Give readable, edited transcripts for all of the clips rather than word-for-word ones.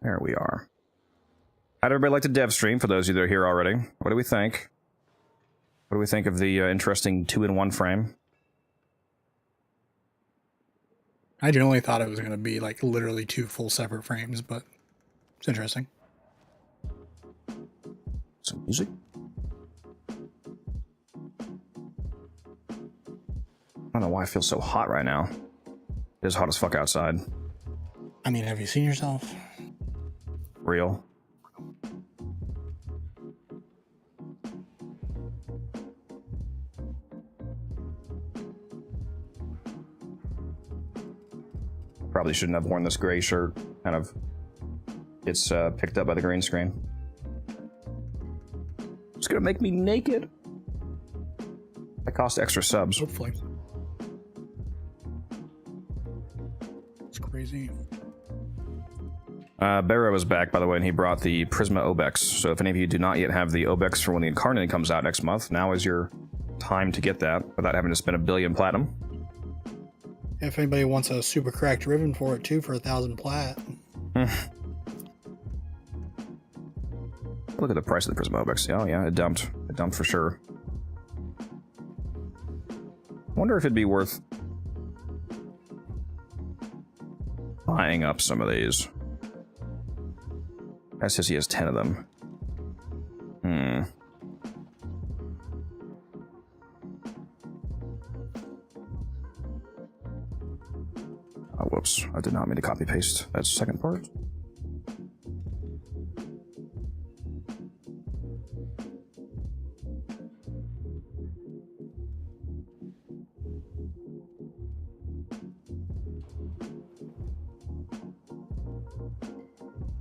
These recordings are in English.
There we are. How'd everybody like the dev stream, for those of you that are here already? What do we think? What do we think of the interesting 2-in-1 frame? I genuinely thought it was going to be like literally 2 full separate frames, but it's interesting. Some music. I don't know why I feel so hot right now. It is hot as fuck outside. I mean, have you seen yourself? Real. Probably shouldn't have worn this gray shirt. Kind of gets picked up by the green screen. It's gonna make me naked. That cost extra subs. Hopefully. It's crazy. Barrow is back, by the way, and he brought the Prisma Obex. So if any of you do not yet have the Obex for when the Incarnate comes out next month, now is your time to get that without having to spend $1 billion platinum. If anybody wants a super cracked ribbon for it too, for 1,000 plat. Look at the price of the Prisma Obex. Oh yeah, it dumped. It dumped for sure. I wonder if it'd be worth buying up some of these. That says he has 10 of them. Oh, whoops. I did not mean to copy paste that second part.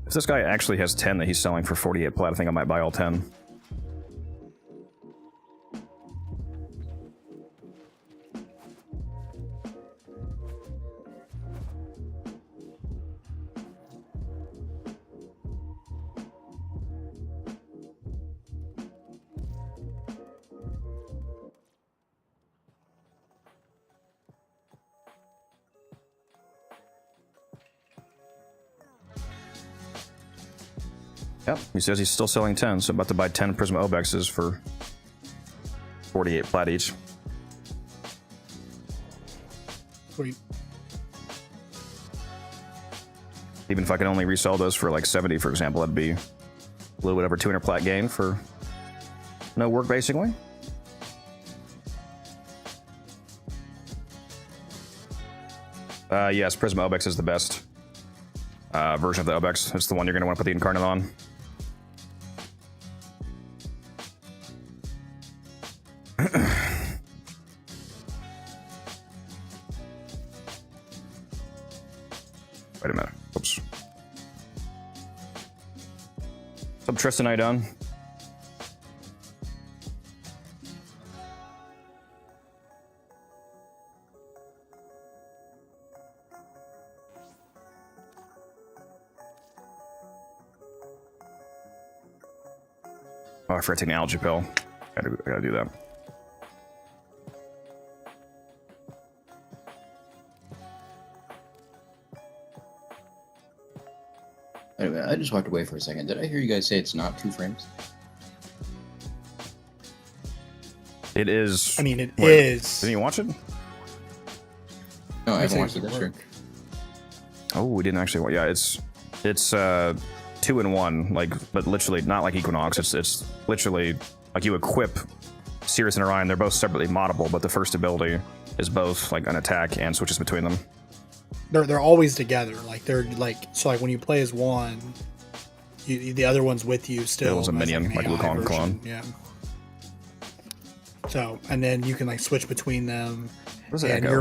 If this guy actually has 10 that he's selling for 48 plat, I think I might buy all 10. Yep, he says he's still selling 10, so I'm about to buy 10 Prisma Obexes for 48 plat each. Sweet. Even if I can only resell those for like 70, for example, that'd be a little bit over 200 plat gain for no work, basically. Yes, Prisma Obex is the best version of the Obex. It's the one you're going to want to put the Incarnate on. Wait a minute. Oops. What's up, Tristan? How you done? Oh, I forgot to take an allergy pill. I gotta do that. Anyway, I just walked away for a second. Did I hear you guys say it's not 2 frames? It is. I mean, it is. Didn't you watch it? No, I haven't watched it this year. Oh, we didn't actually. Yeah, it's 2-in-1, like, but literally not like Equinox. It's literally like you equip Sirius and Orion. They're both separately moddable, but the first ability is both like an attack and switches between them. They're always together. Like they're like, so like when you play as one, the other one's with you still. It was a minion, like Wukong clone. Yeah. So, and then you can like switch between them. What does it And echo?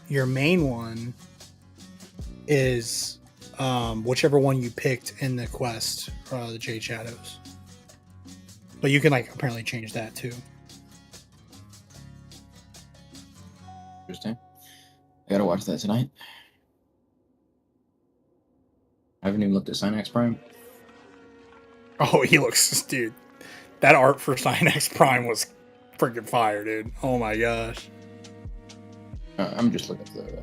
your main one is whichever one you picked in the quest, the Jade Shadows. But you can like apparently change that too. Interesting. I gotta watch that tonight. I haven't even looked at Synax Prime. Oh, he looks, dude. That art for Synax Prime was freaking fire, dude. Oh my gosh. I'm just looking for the...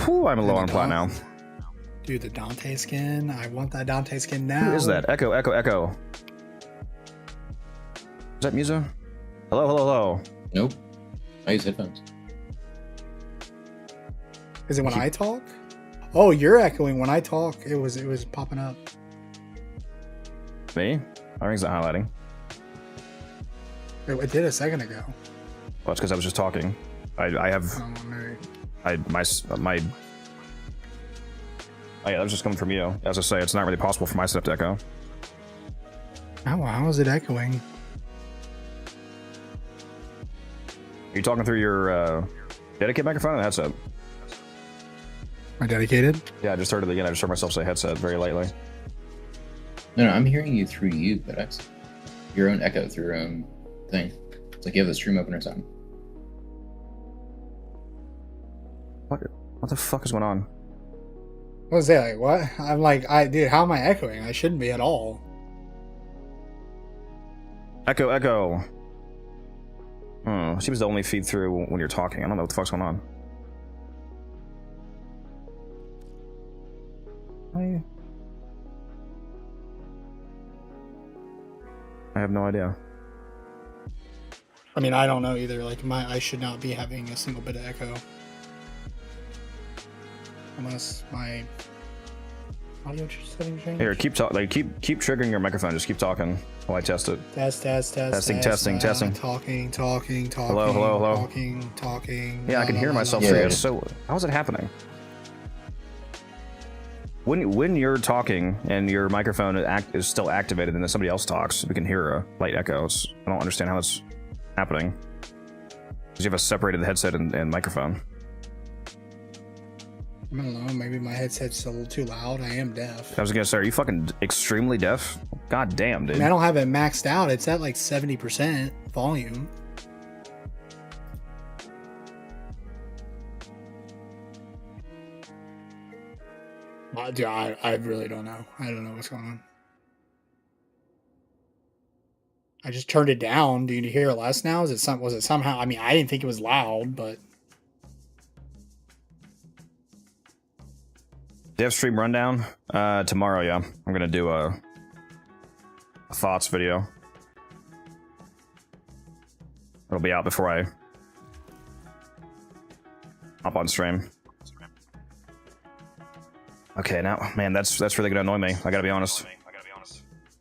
Whew, I'm low on plat now. Dude, the Dante skin. I want that Dante skin now. Who is that? Echo, echo, echo. Is that Musa? Hello, hello, hello. Nope. I use headphones. Is it when I talk? Oh, you're echoing when I talk. It was popping up. Me? My ring's not highlighting. It did a second ago. Well, it's because I was just talking. I have Oh, maybe. Oh yeah, that was just coming from you. As I say, it's not really possible for my setup to echo. How is it echoing? Are you talking through your dedicated microphone or headset? My dedicated? Yeah, I just heard it again. I just heard myself say headset very lightly. No, I'm hearing you through you, but that's your own echo through your own thing. It's like you have the stream open or something. What the fuck is going on? What was that? Like, what? I'm like, dude, how am I echoing? I shouldn't be at all. Echo, echo. Seems to only feed through when you're talking. I don't know what the fuck's going on. I have no idea. I mean, I don't know either. Like, I should not be having a single bit of echo. Unless my audio setting change. Here, keep talking. Like, keep triggering your microphone. Just keep talking while I test it. Testing. Talking. Hello, hello, hello. Talking. Yeah, I can hear myself through it. So, how's it happening? When you're talking and your microphone is still activated, and then somebody else talks, we can hear a light echo. I don't understand how that's happening. Because you have a separated headset and microphone. I don't know. Maybe my headset's a little too loud. I am deaf. I was gonna say, are you fucking extremely deaf? God damn, dude. I mean, I don't have it maxed out. It's at like 70% volume. Dude, I really don't know. I don't know what's going on. I just turned it down. Do you hear it less now? Was it somehow? I mean, I didn't think it was loud, but Dev stream rundown tomorrow. Yeah, I'm gonna do a thoughts video. It'll be out before I hop on stream. Okay, now, man, that's really gonna annoy me. I gotta be honest.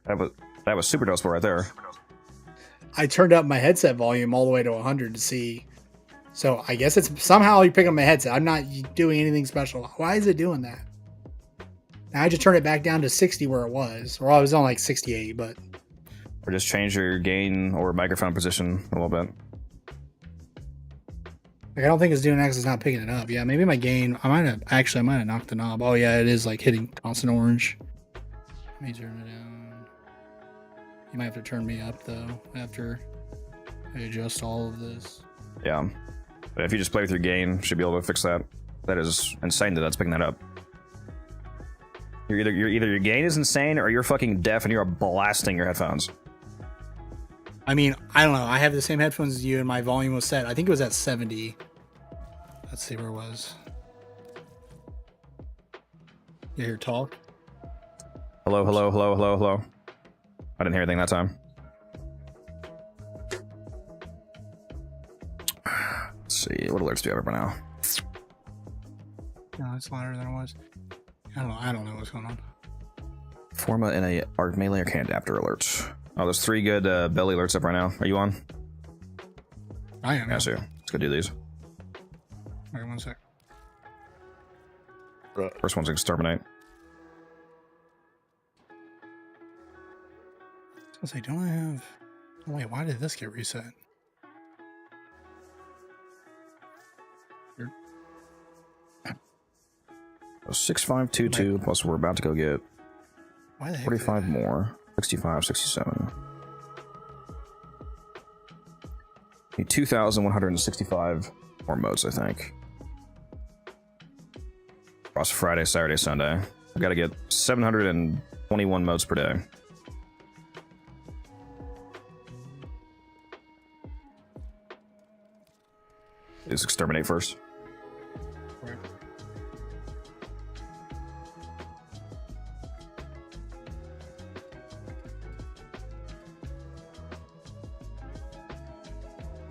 That was super noticeable right there. I turned up my headset volume all the way to 100 to see. So I guess it's somehow you pick up my headset. I'm not doing anything special. Why is it doing that? Now I just turned it back down to 60 where it was, or I was on like 68, but. Or just change your gain or microphone position a little bit. Like, I don't think it's doing that because it's not picking it up. Yeah, maybe my gain. I might have knocked the knob. Oh yeah, it is like hitting constant orange. Let me turn it down. You might have to turn me up though after I adjust all of this. Yeah, but if you just play with your gain, you should be able to fix that. That is insane that that's picking that up. Either your gain is insane or you're fucking deaf and you're blasting your headphones. I mean, I don't know. I have the same headphones as you, and my volume was set. I think it was at 70. Let's see where it was. You hear talk? Hello, hello, hello, hello, hello. I didn't hear anything that time. Let's see, what alerts do you have up right now? No, it's louder than it was. I don't know what's going on. Forma in a arc melee or can adapter alerts. Oh, there's 3 good belly alerts up right now. Are you on? I am. Yeah, I see. Let's go do these. Wait 1 sec. First one's exterminate. I was like, don't I have? Oh, wait, why did this get reset? 6522 plus we're about to go get Why the heck 45 more. 65, 67. Need 2,165 more modes, I think. Across Friday, Saturday, Sunday. I've got to get 721 modes per day. Let's exterminate first.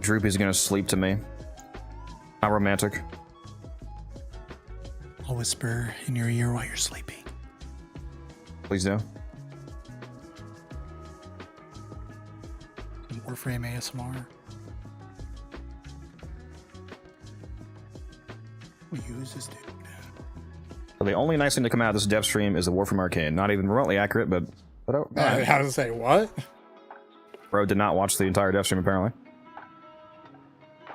Droopy's gonna sleep to me. How romantic. I'll whisper in your ear while you're sleeping. Please do. Some Warframe ASMR. Who is this dude? So the only nice thing to come out of this dev stream is the Warframe Arcane. Not even remotely accurate, but oh, I was to say, what? bro did not watch the entire dev stream apparently.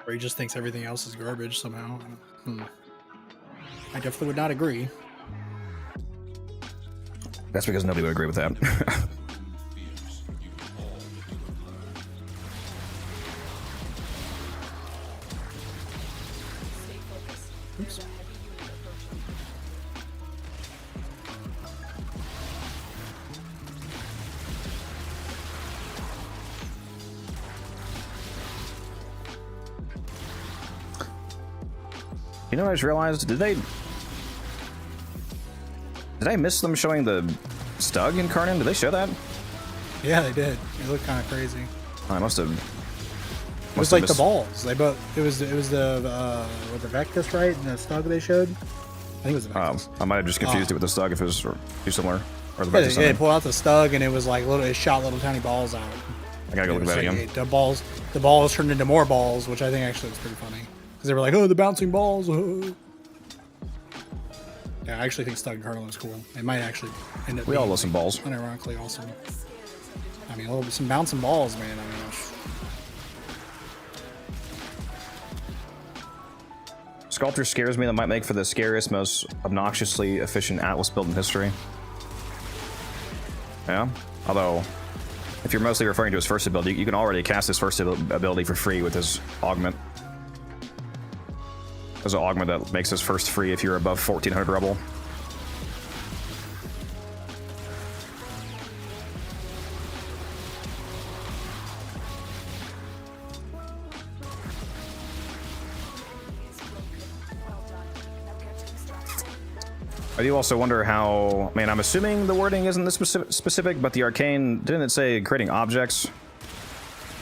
Or he just thinks everything else is garbage somehow. I definitely would not agree. That's because nobody would agree with that. Oops. You know what I just realized? Did I miss them showing the Stug in Karnan? Did they show that? Yeah, they did. It looked kind of crazy. I must have. It was like the balls. They both. It was the Vectus, right? And the Stug they showed. I think it was the Vectus. I might have just confused it with the Stug if it was too similar. Or the Yeah, Vectus. they pulled out the Stug and it was like little. It shot little tiny balls out. I gotta go look at that again. The balls turned into more balls, which I think actually was pretty funny. Because they were like, oh, the bouncing balls. Oh. Yeah, I actually think Stug and Cardinal is cool. It might actually end up. We all love some balls. Unironically awesome. I mean, some bouncing balls, man. I mean, Sculptor scares me. That might make for the scariest, most obnoxiously efficient Atlas build in history. Yeah. Although, if you're mostly referring to his first ability, you can already cast his first ability for free with his augment. There's an augment that makes his first free if you're above 1400 rebel. I do also wonder how, I mean, I'm assuming the wording isn't this specific, but the arcane, didn't it say creating objects?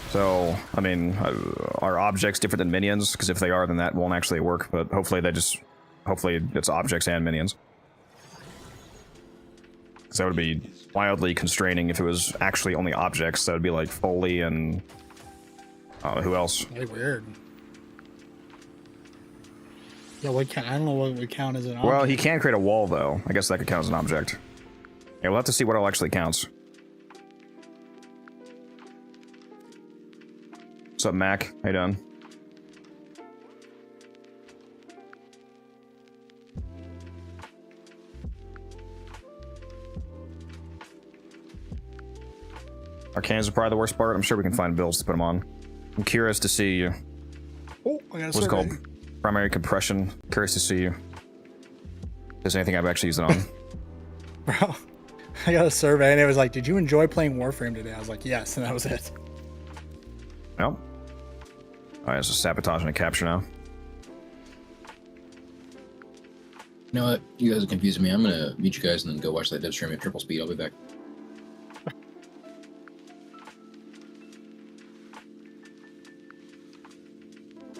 So, I mean, are objects different than minions? Because if they are, then that won't actually work, but hopefully hopefully it's objects and minions. Because that would be wildly constraining if it was actually only objects. That would be like Foley and, who else? really weird. Yeah, I don't know what would count as an object. Well, he can create a wall, though. I guess that could count as an object. Yeah, we'll have to see what all actually counts. What's up, Mac? How you doing? Arcanes are probably the worst part. I'm sure we can find builds to put them on. I'm curious to see Oh, I got a what's it survey. called? Primary compression. Curious to see if there's anything I've actually used it on. Bro, I got a survey and it was like, did you enjoy playing Warframe today? I was like, yes, and that was it. Nope. Alright, it's a sabotage and a capture now. You know what? You guys are confusing me. I'm gonna meet you guys and then go watch that dev stream at triple speed. I'll be back.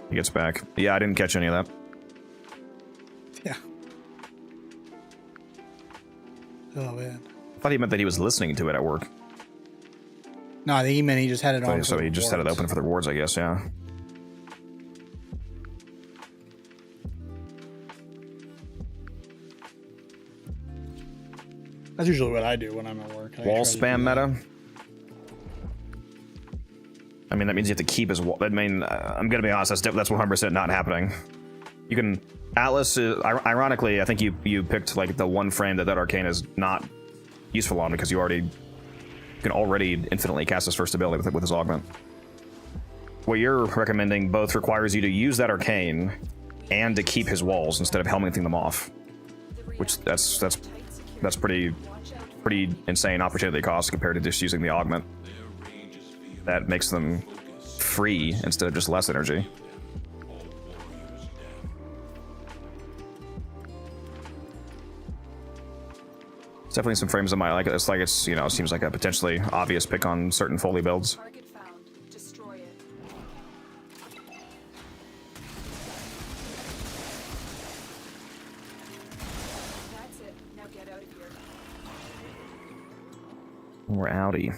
He gets back. Yeah, I didn't catch any of that. Yeah. Oh, man. I thought he meant that he was listening to it at work. No, I think he meant he just had it on. So he just had it open for the rewards, I guess, yeah. That's usually what I do when I'm at work. I Wall try to spam do that. meta? I mean, that means you have to keep his wall. I mean, I'm gonna be honest, that's 100% not happening. You can... Atlas, ironically, I think you picked like the one frame that arcane is not useful on because you can already infinitely cast his first ability with his augment. What you're recommending both requires you to use that arcane and to keep his walls instead of helmeting them off, which that's pretty insane opportunity cost compared to just using the augment. That makes them free instead of just less energy. It's definitely some frames I might like. It's like it's, you know, it seems like a potentially obvious pick on certain Foley builds. Target found. Destroy it. We're outie.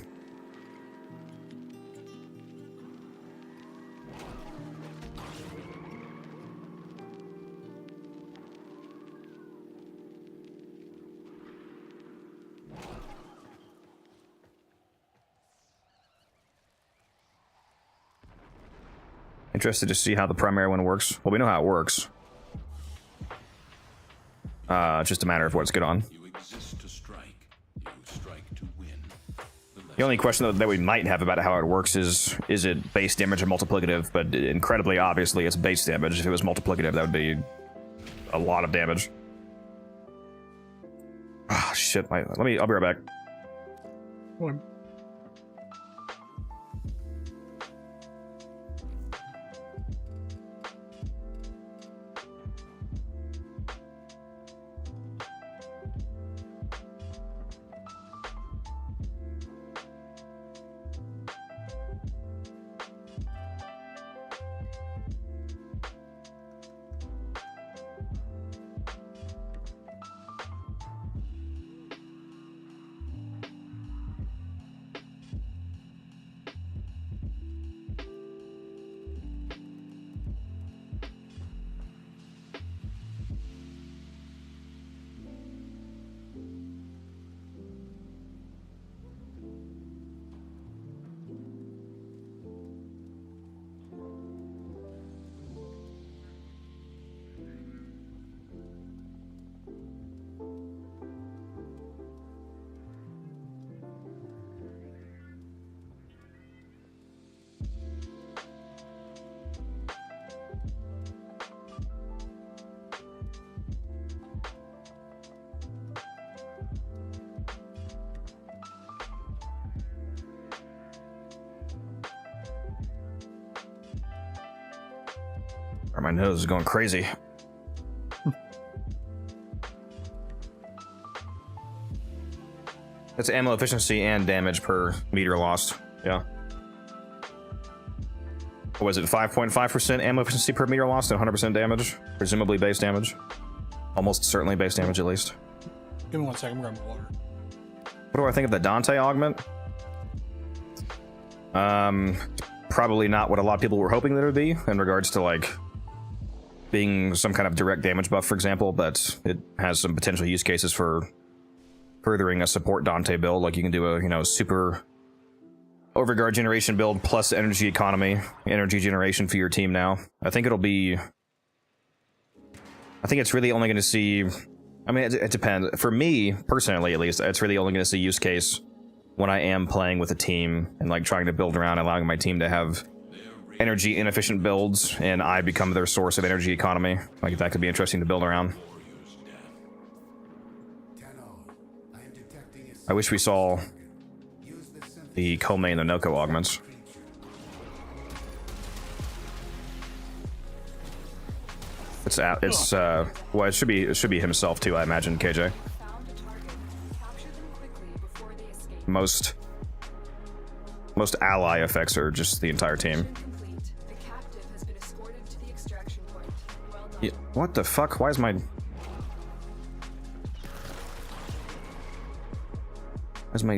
Interested to see how the primary one works. Well, we know how it works. It's just a matter of what it's good on. You exist to strike. You strike to win. The only question that we might have about how it works is it base damage or multiplicative? But incredibly obviously, it's base damage. If it was multiplicative, that would be a lot of damage. Ah, shit. I'll be right back. Or- My nose is going crazy. That's ammo efficiency and damage per meter lost. Yeah. What was it 5.5% ammo efficiency per meter lost and 100% damage? Presumably base damage. Almost certainly base damage at least. Give me 1 second. I'm grabbing water. What do I think of the Dante augment? Probably not what a lot of people were hoping that it would be in regards to like being some kind of direct damage buff, for example, but it has some potential use cases for furthering a support Dante build. Like you can do a, you know, super overguard generation build plus energy economy, energy generation for your team now. I think it's really only going to see, I mean, it depends. For me, personally, at least, it's really only going to see use case when I am playing with a team and like trying to build around, allowing my team to have energy inefficient builds and I become their source of energy economy. Like that could be interesting to build around. I wish we saw the Kome and the Noko augments. Well, it should be himself too, I imagine, KJ. Most ally effects are just the entire team. Yeah, what the fuck? Why is my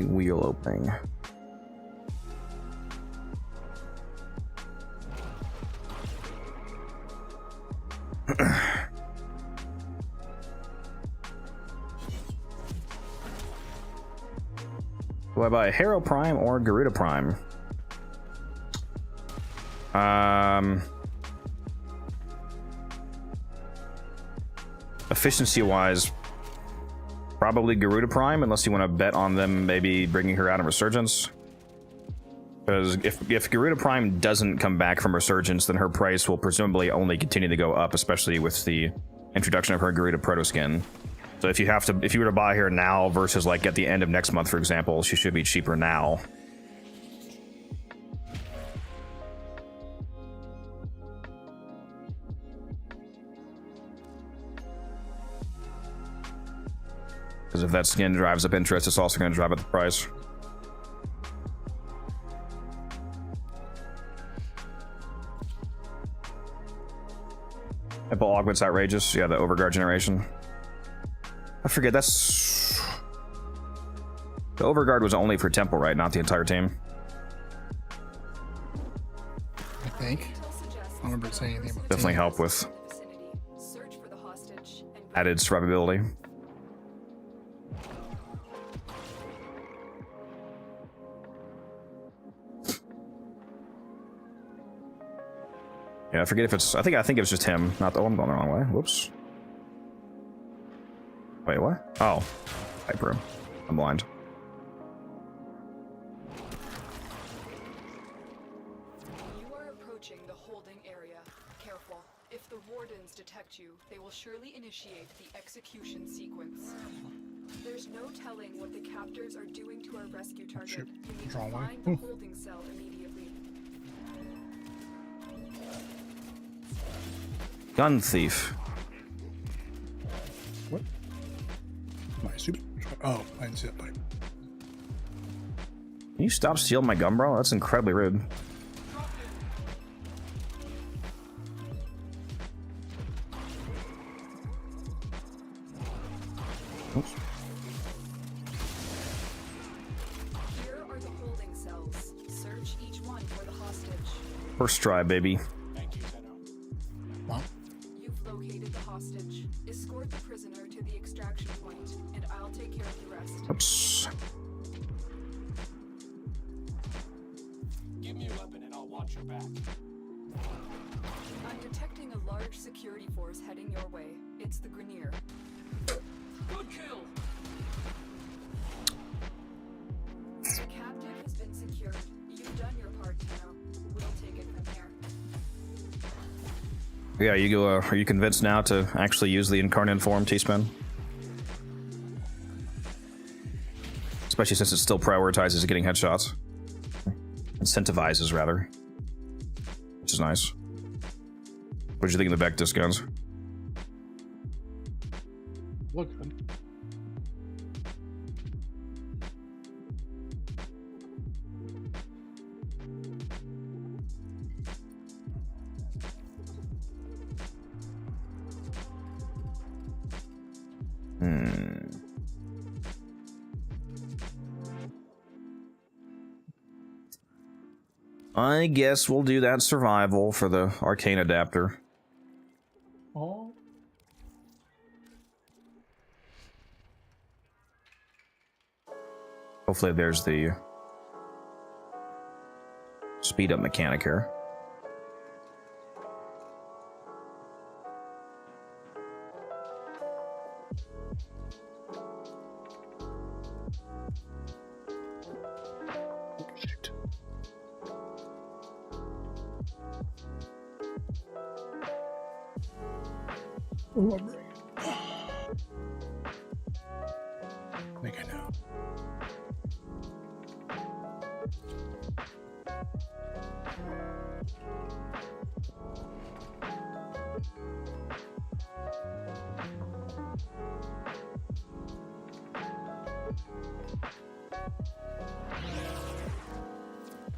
wheel opening? Do I buy Hero Prime or Garuda Prime? Efficiency-wise, probably Garuda Prime, unless you want to bet on them maybe bringing her out in Resurgence. Because if Garuda Prime doesn't come back from Resurgence, then her price will presumably only continue to go up, especially with the introduction of her Garuda Proto Skin. So if you were to buy her now versus like at the end of next month, for example, she should be cheaper now. Because if that skin drives up interest, it's also going to drive up the price. Apple Augment's outrageous. Yeah, the Overguard generation. I forget, that's... The overguard was only for Temple, right? Not the entire team. I think. I don't remember it saying anything about Definitely team. help with added survivability. Yeah, I forget if it's. I think it was just him. Not the. Oh, I'm going the wrong way. Whoops. Wait, what? Oh, Hyper. I'm blind. You are approaching the holding area. Careful. If the wardens detect you, they will surely initiate the execution sequence. There's no telling what the captors are doing to our rescue target. Shoot. You need Wrong to way. find the holding cell immediately. Gun thief. What? My super. Oh, I didn't see that pipe. Can you stop stealing my gun, bro? That's incredibly rude. Oops. Here are the holding cells. Search each one for the hostage. First try, baby. Well, You've located the hostage. Escort the prisoner to the extraction point, and I'll take care of the rest. Oops. Give me a weapon and I'll watch your back. I'm detecting a large security force heading your way. It's the Grenier. Good kill! The captive has been secured. You've done your part, Tenno. We'll take it from here. Yeah, you go. Are you convinced now to actually use the incarnate form, T-Spin? Especially since it still prioritizes getting headshots. Incentivizes, rather. Which is nice. What did you think of the Vectis guns? look good. I guess we'll do that survival for the arcane adapter. Oh. Hopefully there's the speed up mechanic here. Shoot. Oh, my brain. I think I know.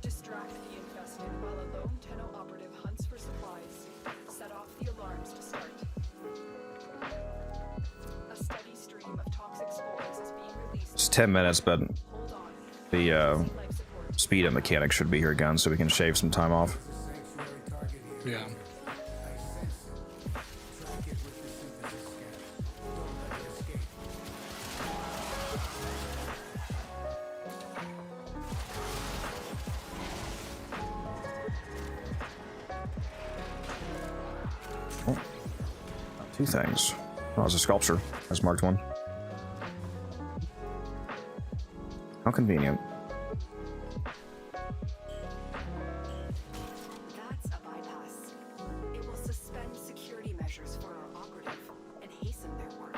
Distract the infested while a lone Tenno operative hunts for supplies. Set off the alarms to start. A steady stream of toxic spores is being released. It's 10 minutes, but Hold on. the Life support. speed up mechanic should be here again so we can shave some time off. Yeah. Two things. Oh, it's a sculpture. That's marked one. How convenient. That's a bypass. It will suspend security measures for our operative and hasten their work.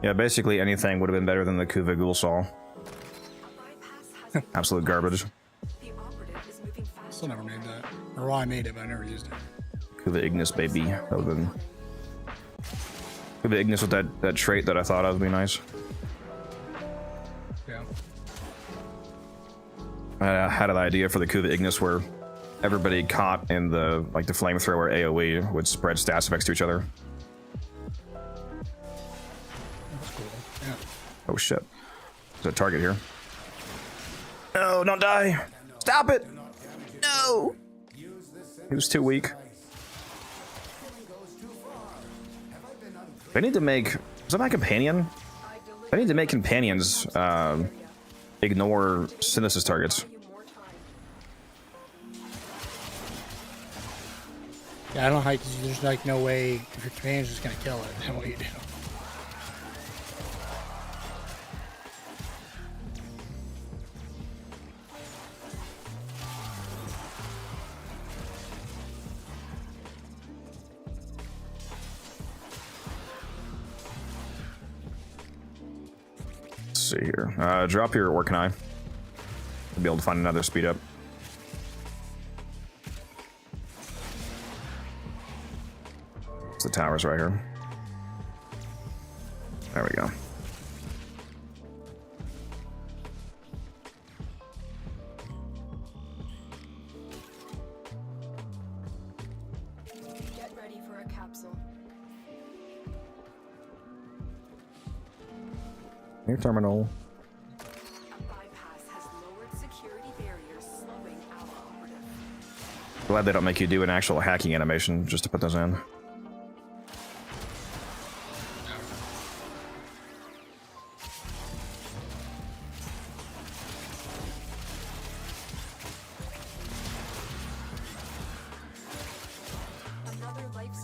Yeah, basically anything would have been better than the Kuva Ghoul Saw. A bypass has Absolute garbage. the operative is moving faster. Still never made that. Or well, I made it, but I never used it. Kuva Ignis, baby. That would have been... Kuva Ignis with that trait that I thought of would be nice. Yeah. I had an idea for the Kuva Ignis where everybody caught in the like the flamethrower AoE would spread status effects to each other. That's cool. Yeah. Oh shit. There's a target here. No, don't die. Stop it. No. He was too weak. I need to make... Is that my companion? I need to make companions ignore synthesis targets. Yeah, I don't know how, because there's like no way if your commander's just gonna kill it, then what do you do? Let's see here. Drop your Orkanai. You'll be able to find another speed up. It's the towers right here. There we go. Get ready for a capsule. Your terminal. A bypass has lowered security barriers, slowing our operative. Glad they don't make you do an actual hacking animation just to put those in.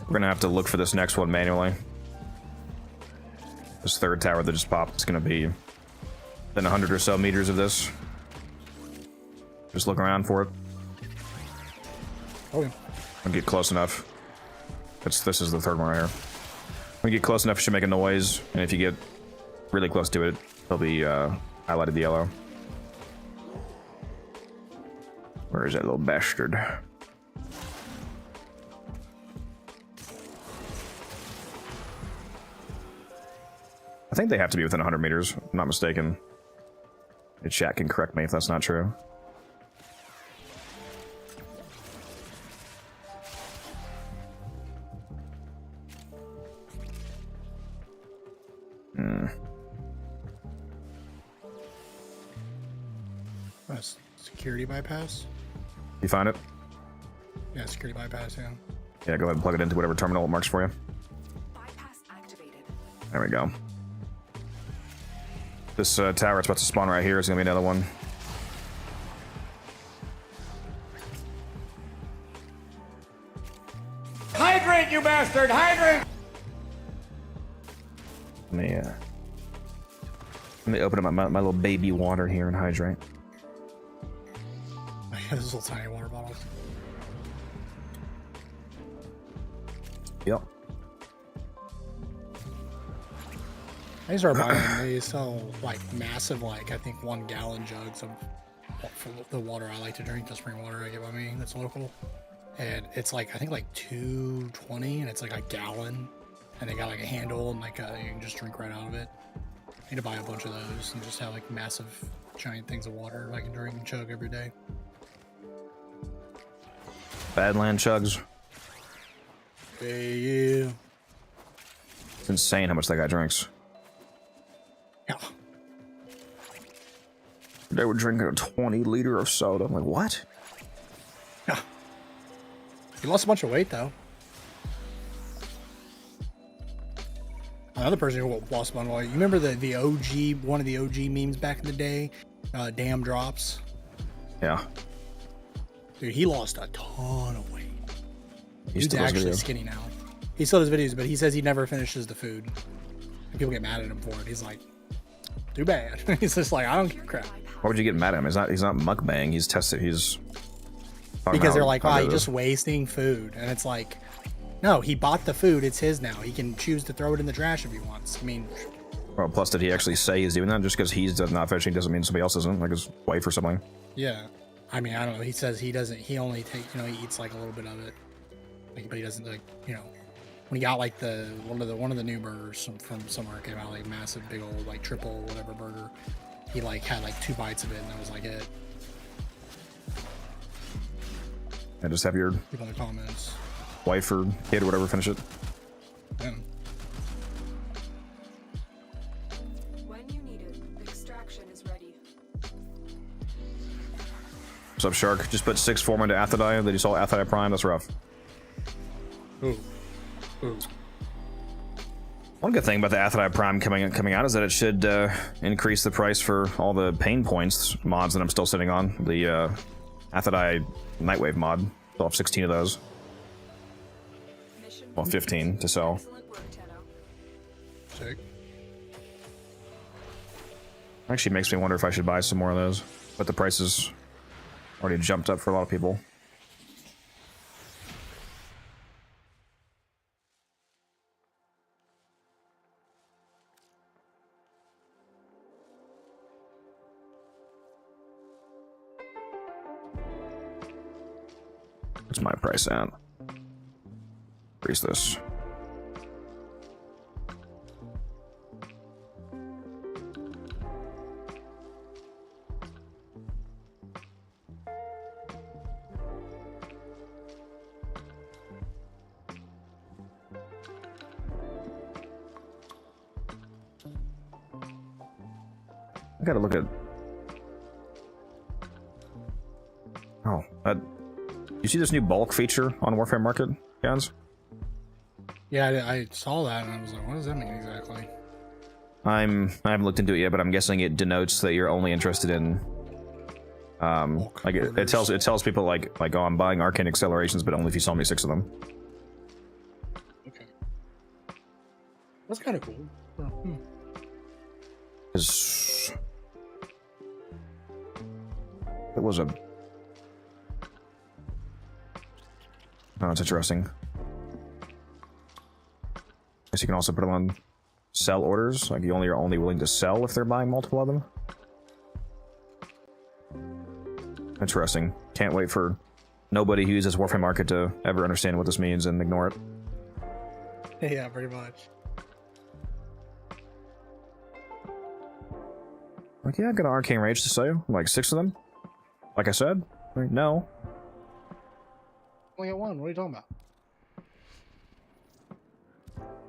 We're gonna have to look for this next one manually. This third tower that just popped is gonna be within 100 or so meters of this. Just look around for it. Okay. I'll get close enough. This is the third one right here. When you get close enough, it should make a noise, and if you get really close to it, it'll be highlighted the yellow. Where is that little bastard? I think they have to be within 100 meters, if I'm not mistaken. The chat can correct me if that's not true. That's security bypass? You find it? Yeah, security bypass, yeah. Yeah, go ahead and plug it into whatever terminal it marks for you. Bypass activated. There we go. This tower that's about to spawn right here is going to be another one. Hydrate, you bastard! Hydrate! Let me open up my little baby water here and hydrate. I have those little tiny water bottles. Yep. I started buying them. They sell like massive, like I think 1 gallon jugs of for the water I like to drink, the spring water I get by me that's local. And it's like I think like $2.20 and it's like a gallon. And they got like a handle and like you can just drink right out of it. I need to buy a bunch of those and just have like massive giant things of water I can drink and chug every day. Badland chugs. Yeah. It's insane how much that guy drinks. Yeah. They were drinking a 20-liter of soda. I'm like, what? Yeah. He lost a bunch of weight though. Another person who lost a bunch of weight. You remember the OG, one of the OG memes back in the day? Damn drops. Yeah. Dude, he lost a ton of weight. He He's still does actually videos. skinny now. He still does videos, but he says he never finishes the food. And people get mad at him for it. He's like, too bad. He's just like, I don't give a crap. Why would you get mad at him? He's not mukbang. He's tested. He's Because they're like, how wow, good you're it is. just wasting food. And it's like, no, he bought the food. It's his now. He can choose to throw it in the trash if he wants. I mean, Well, plus, did he actually say he's doing that? Just because he's not fishing doesn't mean somebody else isn't, like his wife or something. yeah. I mean, I don't know. He says he doesn't, he only takes, he eats like a little bit of it. Like, but he doesn't like, when he got like one of the new burgers from somewhere came out, like massive, big old, like triple whatever burger. He like had like 2 bites of it and that was like it. And just have your People in the comments. wife or kid or whatever finish it. Yeah. When you need it, extraction is ready. What's up, Shark? Just put 6 form into Athadai, then you saw Athadai Prime. That's rough. Ooh. Ooh. One good thing about the Athadai Prime coming out is that it should increase the price for all the pain points mods that I'm still sitting on. The Athadai Nightwave mod. Still have 16 of those. Mission Well, 15 to sell. Excellent work, Tenno. Sick. Actually makes me wonder if I should buy some more of those. But the prices already jumped up for a lot of people. What's my price at? Increase this. I gotta look at. Oh, you see this new bulk feature on Warframe Market, guys? Yeah, I saw that and I was like, what does that mean exactly? I haven't looked into it yet, but I'm guessing it denotes that you're only interested in. Like it tells people like oh, I'm buying arcane accelerations, but only if you sell me 6 of them. Okay. That's kind of cool. Hmm. 'Cause it was a. Oh, it's interesting. Guess you can also put them on sell orders. Like you're only willing to sell if they're buying multiple of them. Interesting. Can't wait for nobody who uses Warframe Market to ever understand what this means and ignore it. Yeah, pretty much. Like, yeah, I've got an arcane rage to sell you. Like 6 of them. Like I said. Like, no. Only got one. What are you talking about?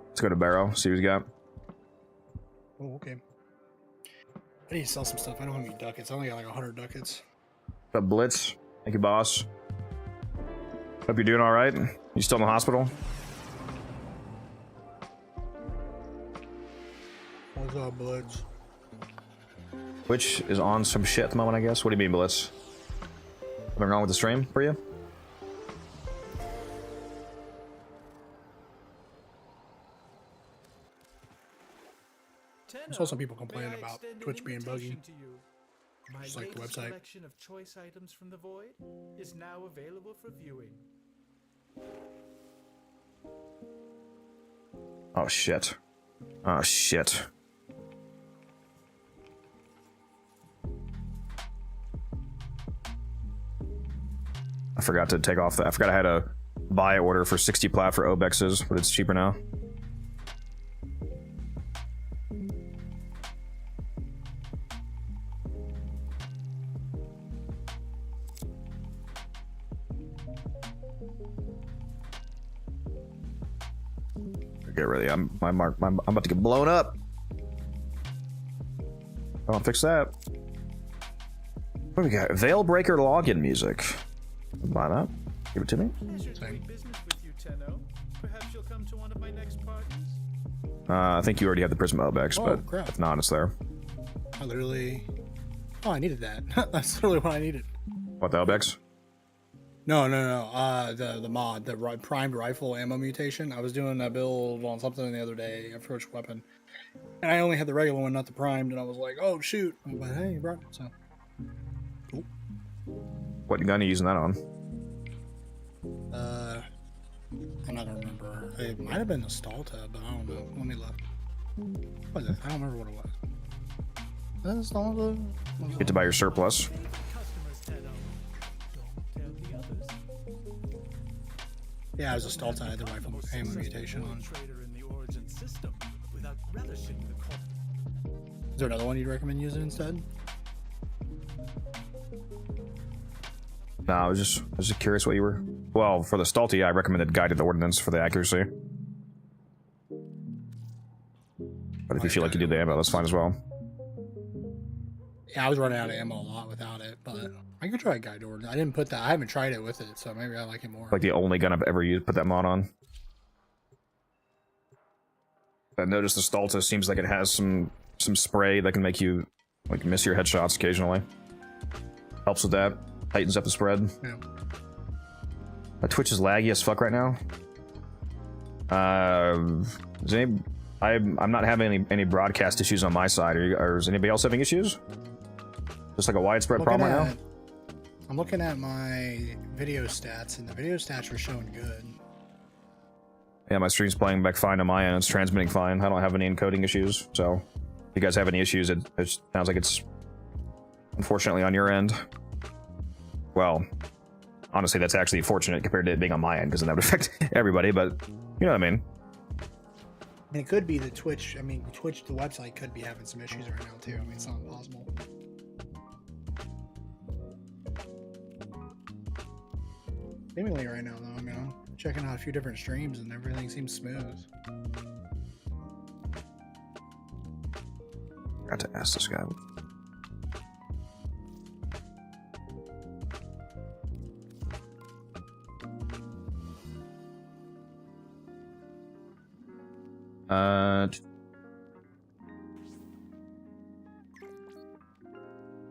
Let's go to Barrow, see what he's got. Oh, okay. I need to sell some stuff. I don't have any ducats. I only got like 100 ducats. What's up, Blitz? Thank you, boss. Hope you're doing alright. You still in the hospital? What's up, Bloods? Twitch is on some shit at the moment, I guess. What do you mean, Blitz? Something wrong with the stream for you? I saw some people complaining about Twitch being buggy. Just like the website. Collection of choice items from the void is now available for viewing. Oh shit. Oh shit. I forgot to take off that. I forgot I had a buy order for 60 plat for Obexes, but it's cheaper now. Get ready. I'm about to get blown up. I'll fix that. What do we got? Veilbreaker login music. Buy that. Give it to me. Pleasure to do business with you, Tenno. Perhaps you'll come to one of my next parties. I think you already have the Prism Obex, Oh, but crap. if not, it's there. I literally... Oh, I needed that. That's literally what I needed. What, the Obex? No. The mod, the primed rifle ammo mutation. I was doing a build on something the other day, I forgot which weapon. And I only had the regular one, not the primed, and I was like, oh, shoot. But hey, you brought it, so... Cool. What gun are you using that on? I'm not gonna remember. It might have been the Stalta, but I don't know. Let me look. What is it? I don't remember what it was. Is that Stalta? Get to buy your surplus. Customers, Tenno. Don't tell the others. Yeah, it was a Stalta. I had the rifle ammo mutation on. Trader in the Origin system without relishing the cost. Is there another one you'd recommend using instead? No, I was just curious what you were. Well, for the Stulty, I recommended Guided Ordnance for the accuracy. But if you feel like you do the ammo, that's fine as well. Yeah, I was running out of ammo a lot without it, but I could try Guide Ordnance. I didn't put that. I haven't tried it with it, so maybe I like it more. Like the only gun I've ever used, put that mod on. I noticed the Stulta seems like it has some spray that can make you like miss your headshots occasionally. Helps with that. Tightens up the spread. Yeah. My Twitch is laggy as fuck right now. I'm not having any broadcast issues on my side. Or is anybody else having issues? Just like a widespread problem right now? I'm looking at my video stats, and the video stats were showing good. Yeah, my stream's playing back fine on my end. It's transmitting fine. I don't have any encoding issues. So, if you guys have any issues, it sounds like it's unfortunately on your end. Well, honestly, that's actually fortunate compared to it being on my end, because then that would affect everybody, but you know what I mean. And it could be the Twitch. I mean, Twitch, the website could be having some issues right now, too. I mean, it's not impossible. Seemingly right now, though, I mean, I'm checking out a few different streams and everything seems smooth. Got to ask this guy.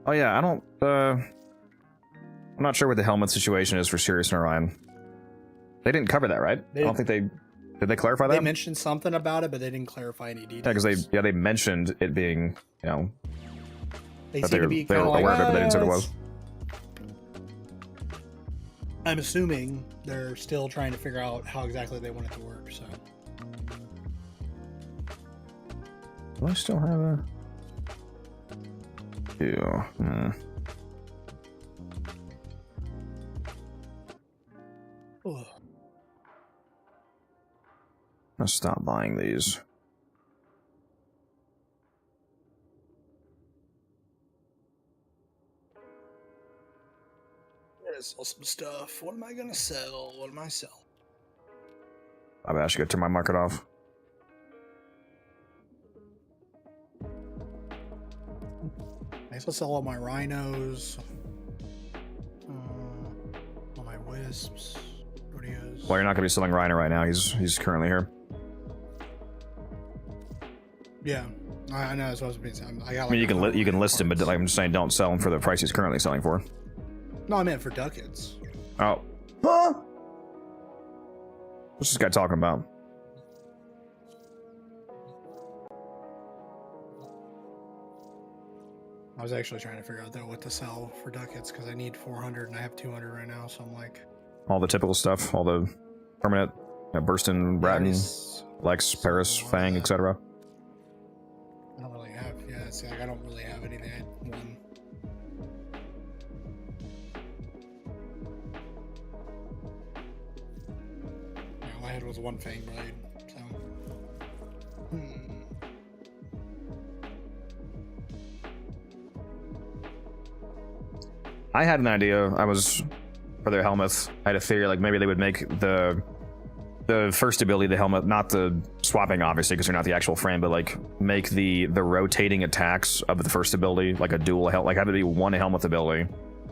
Oh yeah, I'm not sure what the helmet situation is for Sirius and Orion. They didn't cover that, right? I don't think they did. They clarify that? They mentioned something about it, but they didn't clarify any details. Yeah, because they mentioned it being, you know, they that seem to be kind of like, aware of it, but they didn't say what it was. I'm assuming they're still trying to figure out how exactly they want it to work. So. Do I still have a? Yeah. Ugh. Let's stop buying these. Gotta sell some stuff. What am I gonna sell? What am I selling? I should go turn my market off. I guess I'll sell all my rhinos, all my wisps, rodeos. Well, you're not gonna be selling Rhino right now. He's currently here. Yeah, I know. That's what I was being saying. I mean, you can list him, but like, I'm just saying, don't sell him for the price he's currently selling for. No, I meant for ducats. Oh. Huh? What's this guy talking about? I was actually trying to figure out though what to sell for ducats because I need 400 and I have 200 right now. So I'm like, All the typical stuff, all the permanent, Burston, Bratton, Lex, Paris, Fang, etc. I don't really have. Yeah, it's like I don't really have anything. I had one. Yeah, all I had was one Fang blade. So. I had an idea. For their helmets, I had a theory like maybe they would make the first ability of the helmet, not the swapping obviously because they're not the actual frame, but like make the rotating attacks of the first ability like a dual helmet, like have it be one helmet ability,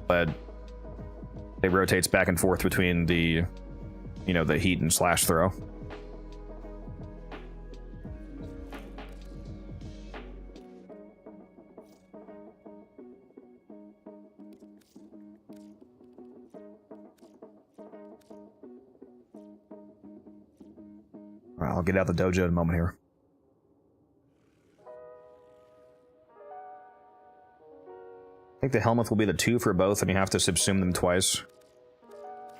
but it rotates back and forth between the heat and slash throw. I'll get out the dojo in a moment here. I think the helmet will be the 2 for both, and you have to subsume them twice.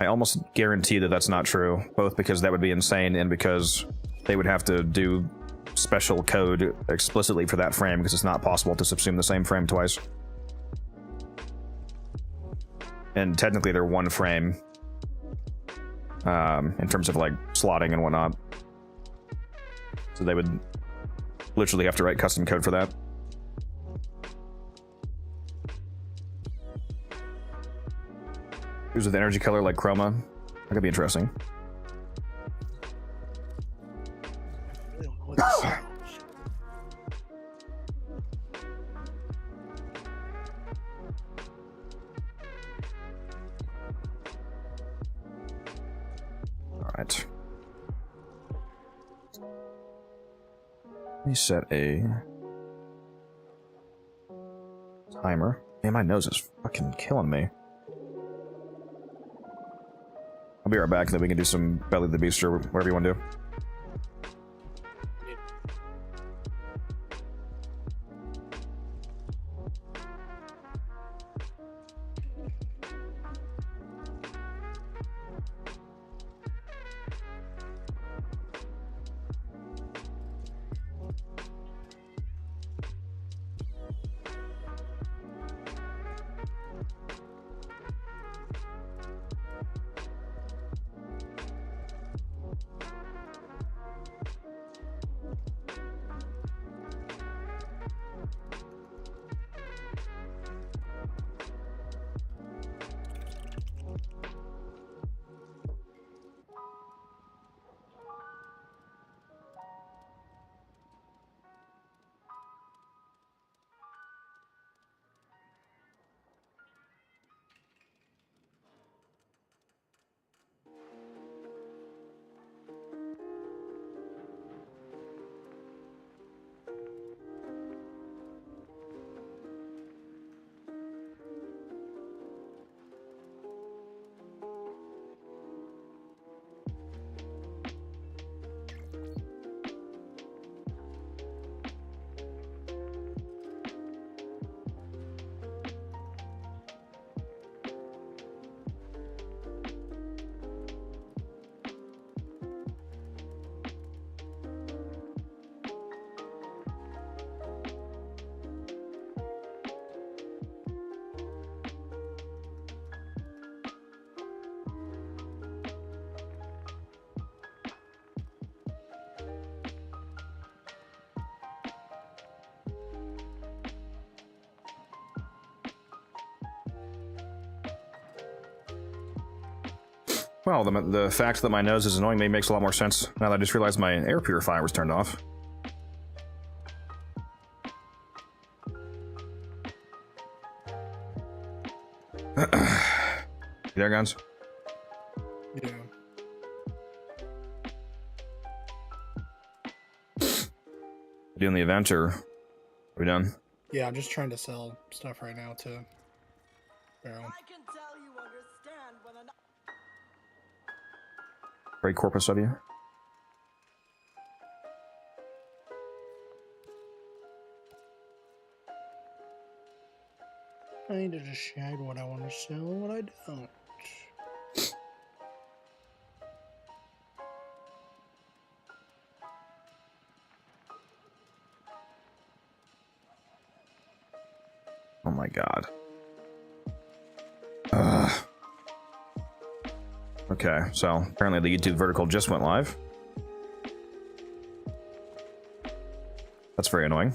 I almost guarantee that that's not true, both because that would be insane and because they would have to do special code explicitly for that frame because it's not possible to subsume the same frame twice. And technically they're one frame in terms of like slotting and whatnot. So they would literally have to write custom code for that. Use with energy color like chroma. That could be interesting. I really don't know what this is. All right. Let me set a timer. Man, my nose is fucking killing me. I'll be right back, then we can do some Belly of the Beast or whatever you want to do. Well, the fact that my nose is annoying me makes a lot more sense now that I just realized my air purifier was turned off. You there, guns? Yeah. Doing the event, or are we done? Yeah, I'm just trying to sell stuff right now to Barrel. I can tell you understand when an Great corpus of you. I need to decide what I want to sell and what I don't. Oh my god. Okay, so apparently the YouTube vertical just went live. That's very annoying.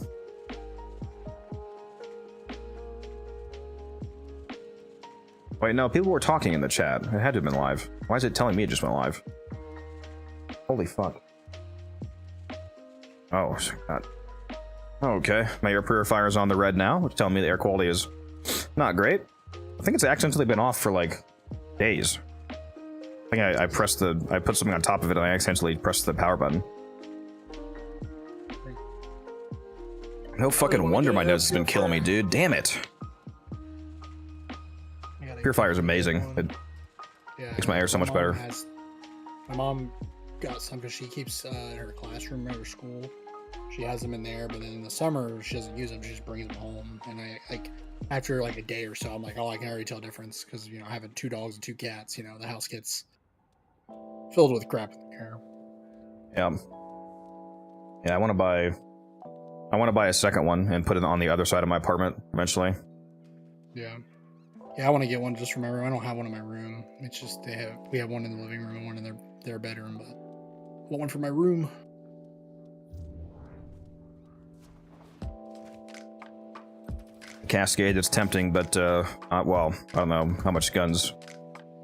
Wait, no, people were talking in the chat. It had to have been live. Why is it telling me it just went live? Holy fuck. Oh, god. Okay, my air purifier is on the red now, which telling me the air quality is not great. I think it's accidentally been off for like days. I think I put something on top of it and I accidentally pressed the power button. No fucking wonder my nose has been killing me, dude. Damn it. Purifier is amazing. It makes my air so much better. My mom got some because she keeps in her classroom at her school. She has them in there, but then in the summer she doesn't use them. She just brings them home. And I like after like a day or so, I'm like, oh, I can already tell a difference because you know having 2 dogs and 2 cats, you know, the house gets filled with crap in the air. Yeah. Yeah, I want to buy a second one and put it on the other side of my apartment eventually. Yeah. Yeah, I want to get one just from my room. I don't have one in my room. It's just we have one in the living room and one in their bedroom, but I want one for my room. Cascade, it's tempting, but well, I don't know how much guns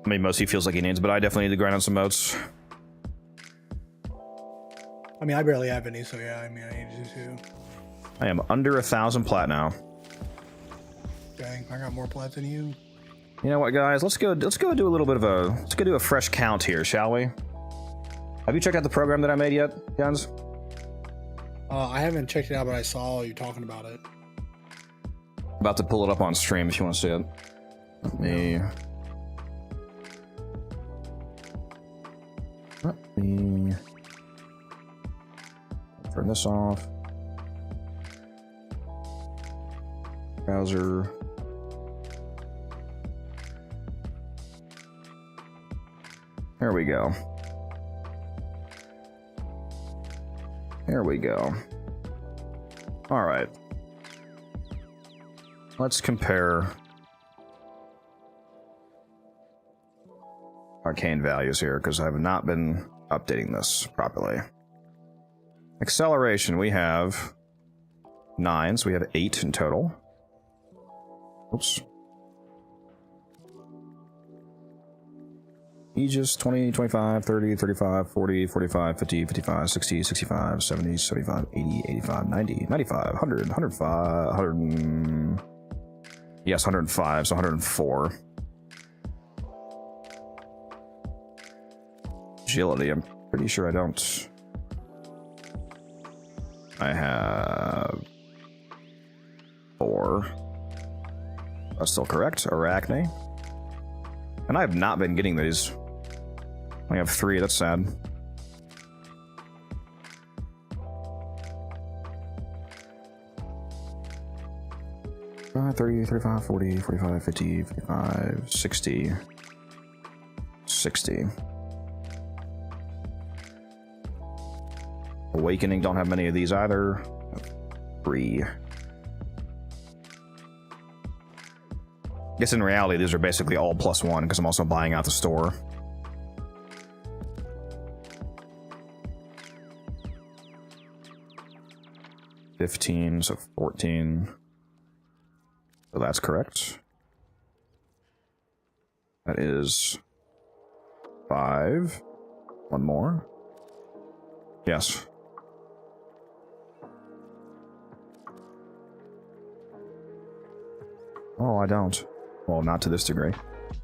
I mean, most he feels like he needs, but I definitely need to grind on some moats. I mean, I barely have any, so yeah, I mean, I need to do too. I am under 1,000 plat now. Dang, I got more plat than you. You know what, guys? Let's go do a little bit of a do a fresh count here, shall we? Have you checked out the program that I made yet, Jens? I haven't checked it out, but I saw you talking about it. About to pull it up on stream if you want to see it. Let me turn this off. Browser. There we go. There we go. All right. Let's compare arcane values here, because I have not been updating this properly. Acceleration, we have 9, so we have 8 in total. Oops. Aegis, 20, 25, 30, 35, 40, 45, 50, 55, 60, 65, 70, 75, 80, 85, 90, 95, 100, 105, 100... Yes, 105, so 104. Agility, I'm pretty sure I don't. I have 4. That's still correct. Arachne. And I have not been getting these. I only have 3, that's sad. Uh, 30, 35, 40, 45, 50, 55, 60. 60. Awakening, don't have many of these either. 3. I guess in reality, these are basically all +1 because I'm also buying out the store. $15, so 14. So that's correct. That is 5. 1 more. Yes. Oh, I don't. Well, not to this degree.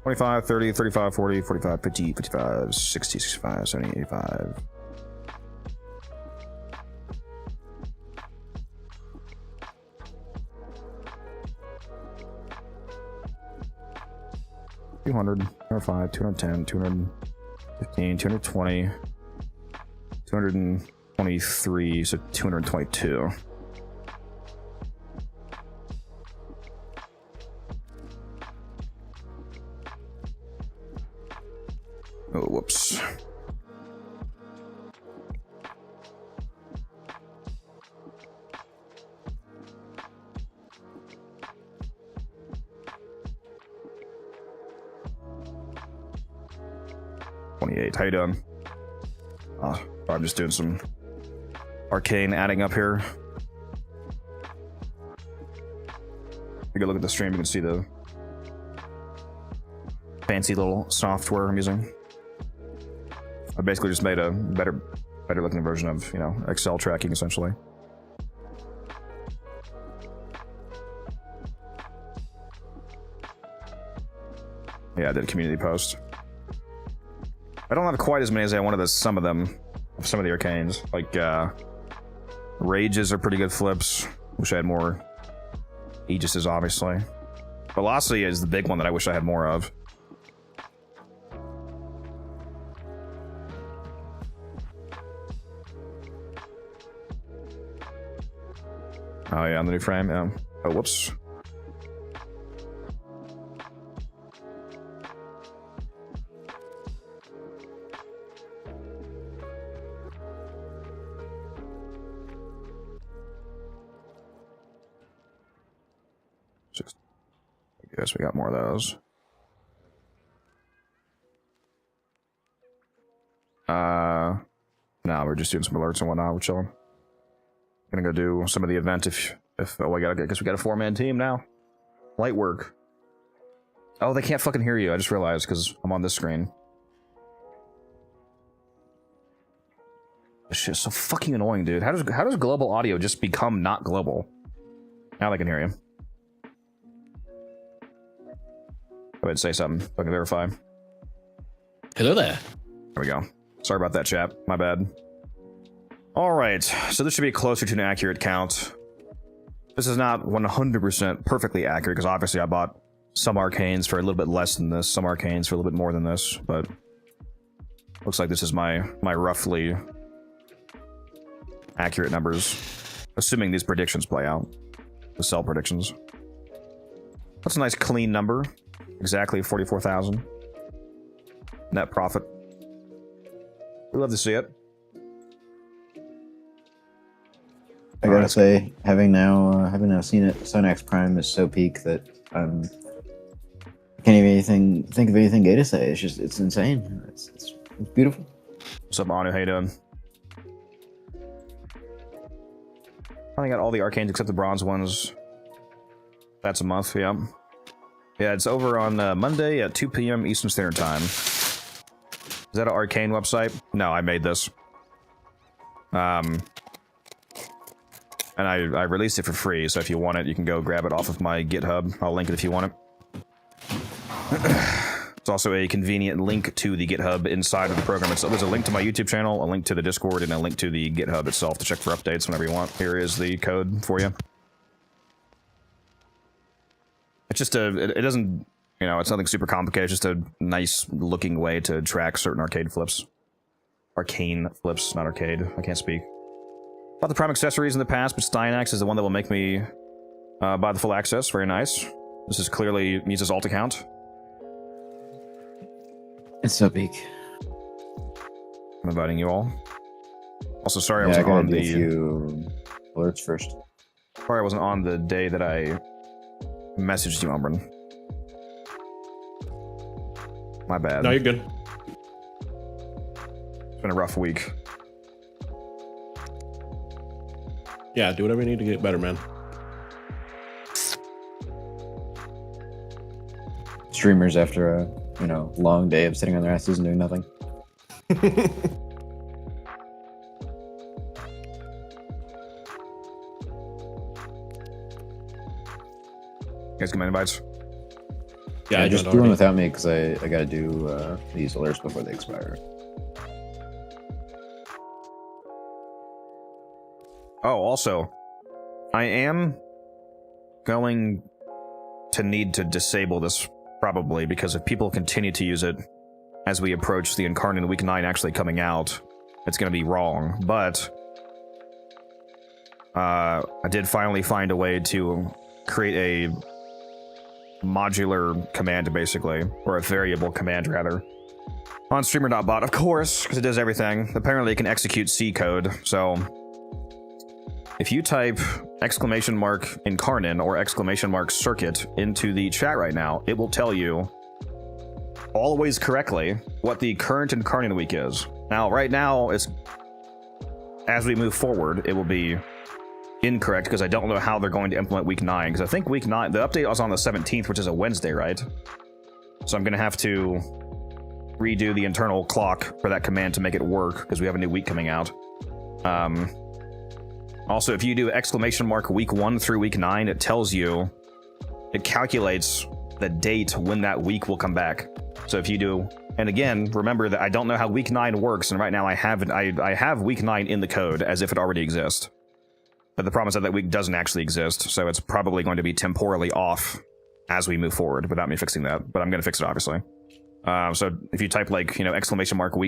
25, 30, 35, 40, 45, 50, 55, 60, 65, 70, 85. $200, 205, 210, 215, 220, 223, so 222. Oh, whoops. How you doing? I'm just doing some arcane adding up here. Take a look at the stream, you can see the fancy little software I'm using. I basically just made a better looking version of, you know, Excel tracking essentially. Yeah, I did a community post. I don't have quite as many as I wanted as some of them, some of the arcanes. Like, Rages are pretty good flips. Wish I had more Aegises, obviously. Velocity is the big one that I wish I had more of. Oh yeah, on the new frame, yeah. Oh, whoops. I guess we got more of those. No, we're just doing some alerts and whatnot. We're chilling. Gonna go do some of the event if oh, I guess we got a 4-man team now. Light work. Oh, they can't fucking hear you. I just realized because I'm on this screen. This shit's so fucking annoying, dude. How does global audio just become not global? Now they can hear you. Go ahead and say something so I can verify. Hello there. There we go. Sorry about that, chat. My bad. Alright, so this should be closer to an accurate count. This is not 100% perfectly accurate, because obviously I bought some arcanes for a little bit less than this, some arcanes for a little bit more than this, but looks like this is my roughly accurate numbers, assuming these predictions play out. The sell predictions. That's a nice clean number. Exactly 44,000. Net profit. We love to see it. I gotta say, having now seen it, Sonax Prime is so peak that I can't even think of anything gay to say. It's insane. It's beautiful. What's up, Anu? How you doing? I got all the arcanes except the bronze ones. That's a month, yeah. Yeah, it's over on Monday at 2 p.m. Eastern Standard Time. Is that an arcane website? No, I made this. And I released it for free, so if you want it, you can go grab it off of my GitHub. I'll link it if you want it. It's also a convenient link to the GitHub inside of the program. There's a link to my YouTube channel, a link to the Discord, and a link to the GitHub itself to check for updates whenever you want. Here is the code for you. It's just it doesn't, you know, it's nothing super complicated. It's just a nice looking way to track certain arcade flips. Arcane flips, not arcade. I can't speak. Bought the Prime accessories in the past, but Styanax is the one that will make me buy the full access. Very nice. This is clearly Misa's alt account. It's so peak. I'm inviting you all. Also, sorry I Yeah, wasn't on do a the few alerts first. Sorry I wasn't on the day that I messaged you, Umbran. My bad. No, you're good. It's been a rough week. Yeah, do whatever you need to get better, man. Streamers after a long day of sitting on their asses and doing nothing. You guys get my invites? Yeah, I just joined do one already. without me because I gotta do these alerts before they expire. Oh, also, I am going to need to disable this probably, because if people continue to use it as we approach the Incarnate Week 9 actually coming out, it's going to be wrong. But I did finally find a way to create a modular command, basically, or a variable command, rather, on streamer.bot, of course, because it does everything. Apparently it can execute C code, so if you type !Incarnin or !Circuit into the chat right now, it will tell you always correctly what the current Incarnin week is. Now, right now, as we move forward, it will be incorrect because I don't know how they're going to implement week 9, because I think week 9, the update was on the 17th, which is a Wednesday, right? So I'm going to have to redo the internal clock for that command to make it work, because we have a new week coming out. Also, if you do week 1 through week 9, it tells you, it calculates the date when that week will come back. So if you do, and again, remember that I don't know how week 9 works, and right now I have week 9 in the code as if it already exists. But the problem is that week doesn't actually exist, so it's probably going to be temporally off as we move forward without me fixing that, but I'm going to fix it, obviously. So if you type week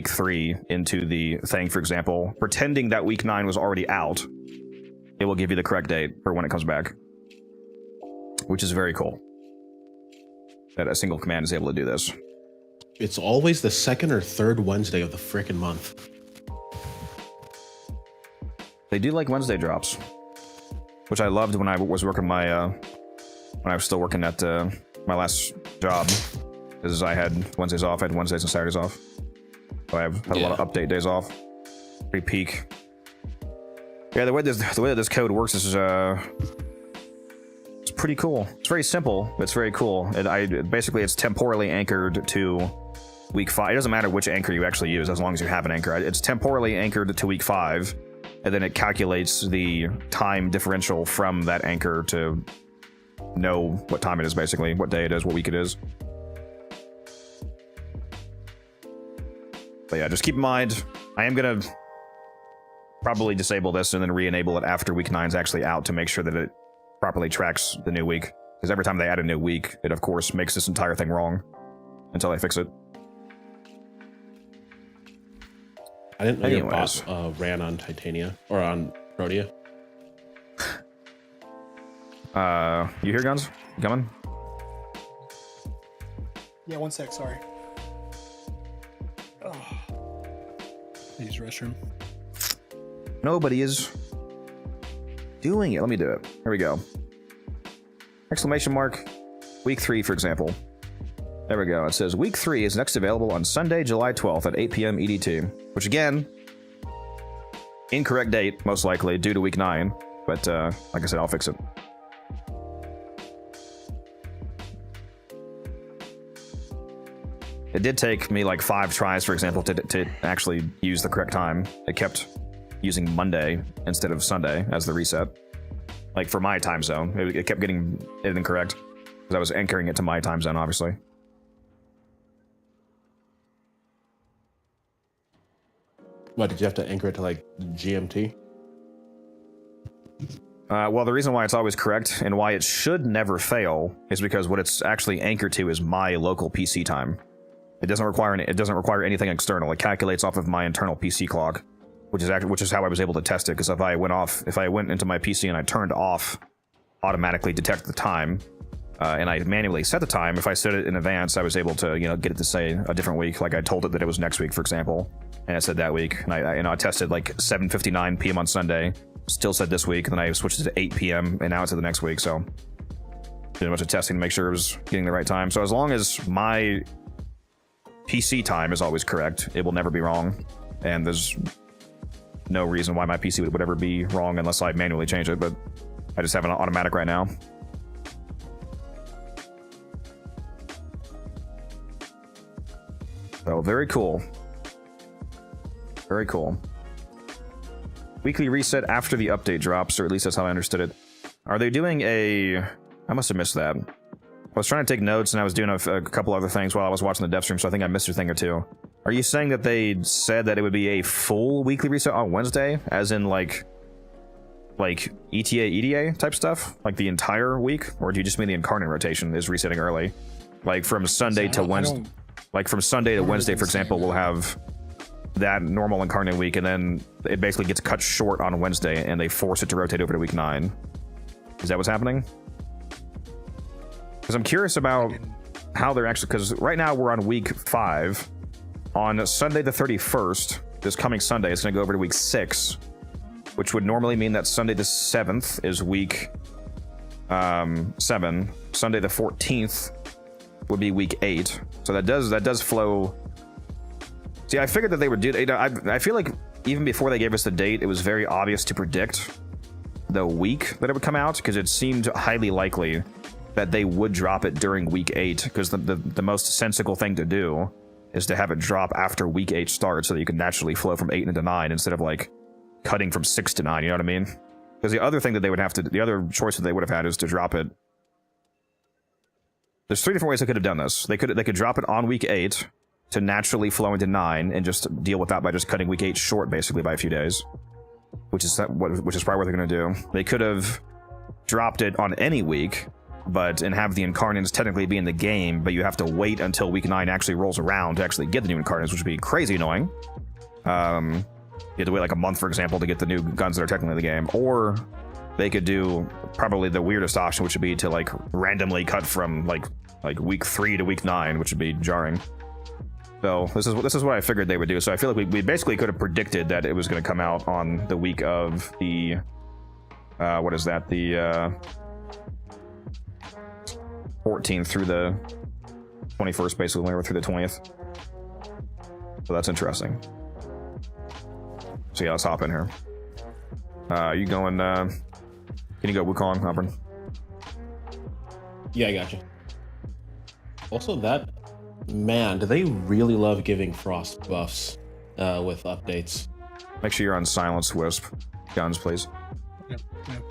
3 into the thing, for example, pretending that week 9 was already out, it will give you the correct date for when it comes back, which is very cool that a single command is able to do this. It's always the second or third Wednesday of the frickin' month. They do like Wednesday drops, which I loved when I was working when I was still working at my last job, because I had Wednesdays off. I had Wednesdays and Saturdays off. So I had a lot of update days off. Pretty peak. Yeah, the way that this code works is it's pretty cool. It's very simple, but it's very cool. Basically, it's temporally anchored to week 5. It doesn't matter which anchor you actually use, as long as you have an anchor. It's temporally anchored to week 5, and then it calculates the time differential from that anchor to know what time it is, basically, what day it is, what week it is. But yeah, just keep in mind, I am gonna probably disable this and then re-enable it after week 9 is actually out to make sure that it properly tracks the new week. Because every time they add a new week, it of course makes this entire thing wrong until I fix it. I didn't know your Anyways. bot ran on Titania or on Protea. You hear guns? You coming? Yeah, 1 sec, sorry. Oh. Use restroom. Nobody is doing it. Let me do it. Here we go. Exclamation mark. Week 3, for example. There we go. It says week 3 is next available on Sunday, July 12th at 8 p.m. EDT. Which again, incorrect date, most likely, due to week 9. But like I said, I'll fix it. It did take me like 5 tries, for example, to actually use the correct time. It kept using Monday instead of Sunday as the reset. Like for my time zone, it kept getting it incorrect because I was anchoring it to my time zone, obviously. What, did you have to anchor it to like GMT? Well, the reason why it's always correct and why it should never fail is because what it's actually anchored to is my local PC time. It doesn't require anything external. It calculates off of my internal PC clock, which is how I was able to test it. Because if I went into my PC and I turned off automatically detect the time, and I manually set the time, if I set it in advance, I was able to get it to say a different week. Like I told it that it was next week, for example, and it said that week. And I tested like 7:59 p.m. on Sunday, still said this week, and then I switched it to 8 p.m. and now it's to the next week. So did a bunch of testing to make sure it was getting the right time. So as long as my PC time is always correct, it will never be wrong, and there's no reason why my PC would ever be wrong unless I manually change it, but I just have it on automatic right now. So very cool. Very cool. Weekly reset after the update drops, or at least that's how I understood it. Are they doing a... I must have missed that. I was trying to take notes, and I was doing a couple other things while I was watching the dev stream, so I think I missed a thing or two. Are you saying that they said that it would be a full weekly reset on Wednesday? As in, like ETA, EDA type stuff? Like the entire week? Or do you just mean the incarnate rotation is resetting early? Like from Sunday to Wednesday? Like from Sunday to Wednesday, for example, we'll have that normal incarnate week, and then it basically gets cut short on Wednesday, and they force it to rotate over to week 9. Is that what's happening? Because I'm curious about how they're actually... Because right now we're on week 5. On Sunday the 31st, this coming Sunday, it's going to go over to week 6, which would normally mean that Sunday the 7th is week 7. Sunday the 14th would be week 8. So that does flow... See, I figured that they would do... I feel like even before they gave us the date, it was very obvious to predict the week that it would come out, because it seemed highly likely that they would drop it during week 8, because the most sensical thing to do is to have it drop after week 8 starts so that you can naturally flow from 8 into 9 instead of like cutting from 6 to 9, you know what I mean? Because the other thing that they would have to... The other choice that they would have had is to drop it... There's 3 different ways they could have done this. They could drop it on week 8 to naturally flow into 9 and just deal with that by just cutting week 8 short basically by a few days. Which is probably what they're going to do. They could have dropped it on any week, and have the incarnates technically be in the game, but you have to wait until week 9 actually rolls around to actually get the new incarnates, which would be crazy annoying. You have to wait like a month, for example, to get the new guns that are technically in the game. Or they could do probably the weirdest option, which would be to like randomly cut from like week 3 to week 9, which would be jarring. So this is what I figured they would do. So I feel like we basically could have predicted that it was going to come out on the week of the what is that, the 14th through the 21st, basically, or through the 20th. So that's interesting. So yeah, let's hop in here. You going? Can you go Wukong, Auburn? Yeah, I got you. Also, that man, do they really love giving frost buffs with updates? Make sure you're on silence, Wisp. Guns, please. Yep, yep.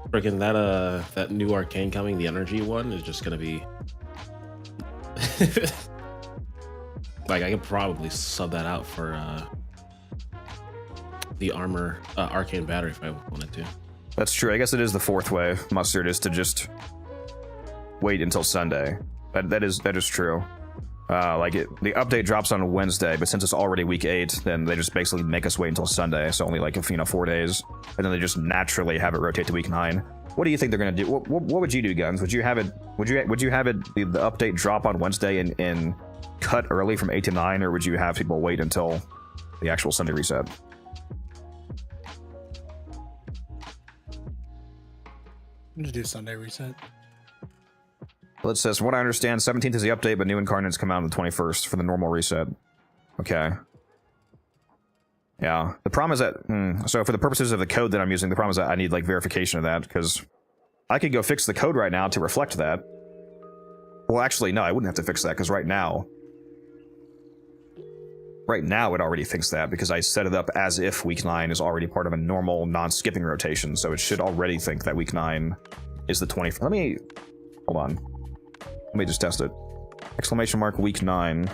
Freaking that new arcane coming, the energy one, is just gonna be like I could probably sub that out for the armor arcane battery if I wanted to. That's true. I guess it is the fourth way, Mustard, is to just wait until Sunday. That is true. The update drops on Wednesday, but since it's already week 8, then they just basically make us wait until Sunday. So only like 4 days, and then they just naturally have it rotate to week 9. What do you think they're gonna do? What would you do, Guns? Would you have it? Would you have it the update drop on Wednesday and cut early from 8 to 9, or would you have people wait until the actual Sunday reset? Just do Sunday reset. Well, it says, from what I understand, 17th is the update, but new incarnates come out on the 21st for the normal reset. Okay. Yeah. The problem is that, so for the purposes of the code that I'm using, the problem is that I need, like, verification of that, because I could go fix the code right now to reflect that. Well, actually, no, I wouldn't have to fix that, because right now it already thinks that, because I set it up as if week 9 is already part of a normal non-skipping rotation, so it should already think that week 9 is the 21st. Hold on. Let me just test it. Exclamation mark week 9.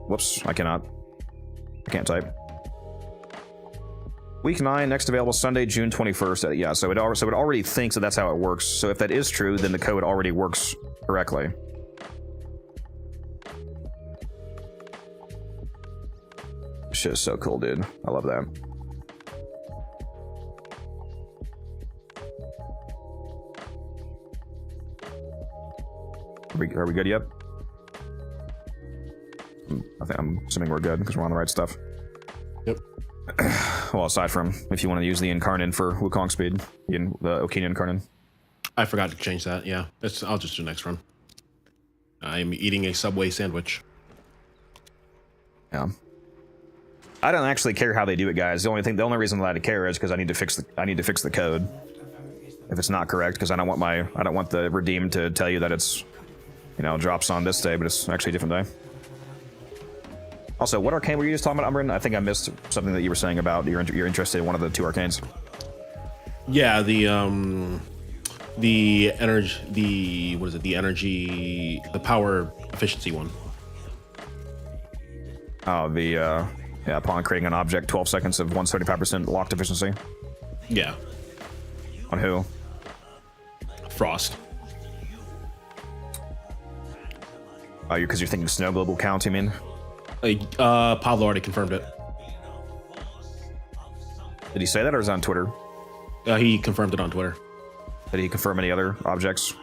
Whoops, I can't type. Week 9, next available Sunday, June 21st. Yeah, so it already thinks that that's how it works. So if that is true, then the code already works correctly. This shit is so cool, dude. I love that. Are we good yet? I'm assuming we're good because we're on the right stuff. Yep. Well, aside from if you want to use the Incarnin for Wukong speed, the Okina Incarnin. I forgot to change that. Yeah, I'll just do next run. I'm eating a Subway sandwich. Yeah. I don't actually care how they do it, guys. The only reason that I care is because I need to fix the code if it's not correct, because I don't want the redeem to tell you that it's, drops on this day, but it's actually a different day. Also, what arcane were you just talking about, Umbrin? I think I missed something that you were saying about you're interested in one of the 2 arcanes. Yeah, the energy, the power efficiency one. Oh, upon creating an object, 12 seconds of 175% locked efficiency. Yeah. On who? Frost. Oh, because you're thinking snow globe will count, you mean? Pablo already confirmed it. Did he say that, or is it on Twitter? He confirmed it on Twitter. Did he confirm any other objects?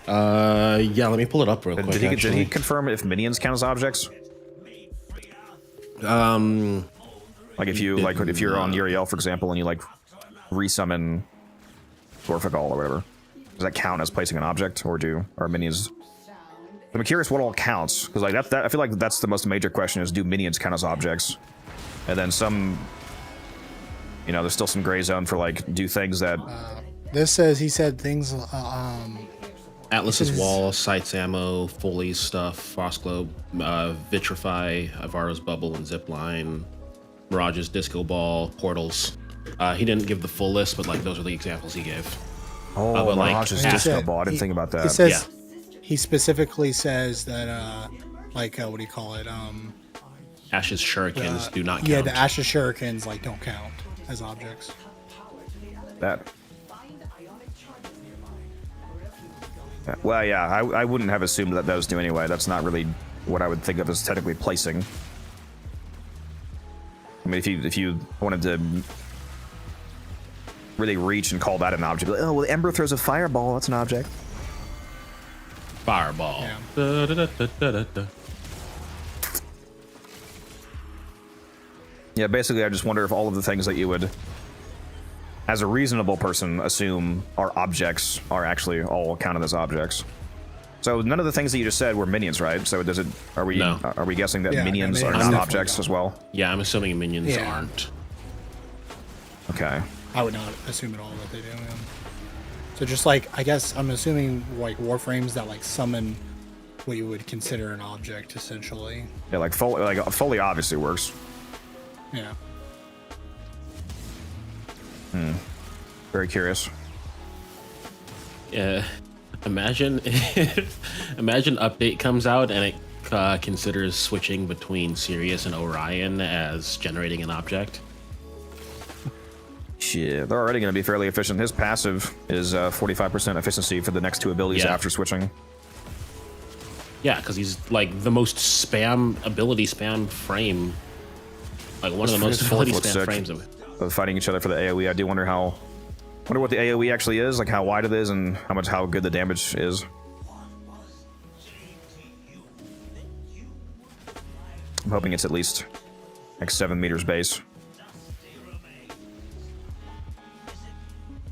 Yeah, let me pull it up real quick. Did he confirm if minions count as objects? Like if you're on Uriel, for example, and you resummon Gorfagol or whatever, does that count as placing an object, or are minions? I'm curious what all counts, because I feel like that's the most major question: is do minions count as objects? And then some, there's still some gray zone for do things that. This says he said things. Atlas's Wall, Sight's Ammo, Foley's stuff, Frost Globe, Vitrify, Avaro's Bubble and Zipline, Mirage's Disco Ball, Portals. He didn't give the full list, but those are the examples he gave. Oh, Mirage's Disco Ball. I didn't think about that. He says, he specifically says that, what do you call it? Ash's Shurikens do not count. Yeah, the Ash's Shurikens don't count as objects. That. Well, yeah, I wouldn't have assumed that those do anyway. That's not really what I would think of as technically placing. I mean, if you wanted to really reach and call that an object, Ember throws a fireball. That's an object. Fireball. Yeah. Da, da, da, da, da, da. Yeah, basically, I just wonder if all of the things that you would, as a reasonable person, assume are objects are actually all counted as objects. So none of the things that you just said were minions, right? So are we guessing that minions are not objects as well? Yeah, I'm assuming minions aren't. Okay. I would not assume at all that they do. So just like, I guess I'm assuming like warframes that like summon what you would consider an object, essentially. Yeah, like Foley obviously works. Yeah. Very curious. Yeah. Imagine update comes out and it considers switching between Sirius and Orion as generating an object. Shit, they're already going to be fairly efficient. His passive is 45% efficiency for the next 2 abilities after switching. Yeah, because he's like the most ability spam frame. Like one of the most ability spam frames of fighting each other for the AoE. I do wonder what the AoE actually is, like how wide it is and how good the damage is. I'm hoping it's at least like 7 meters base.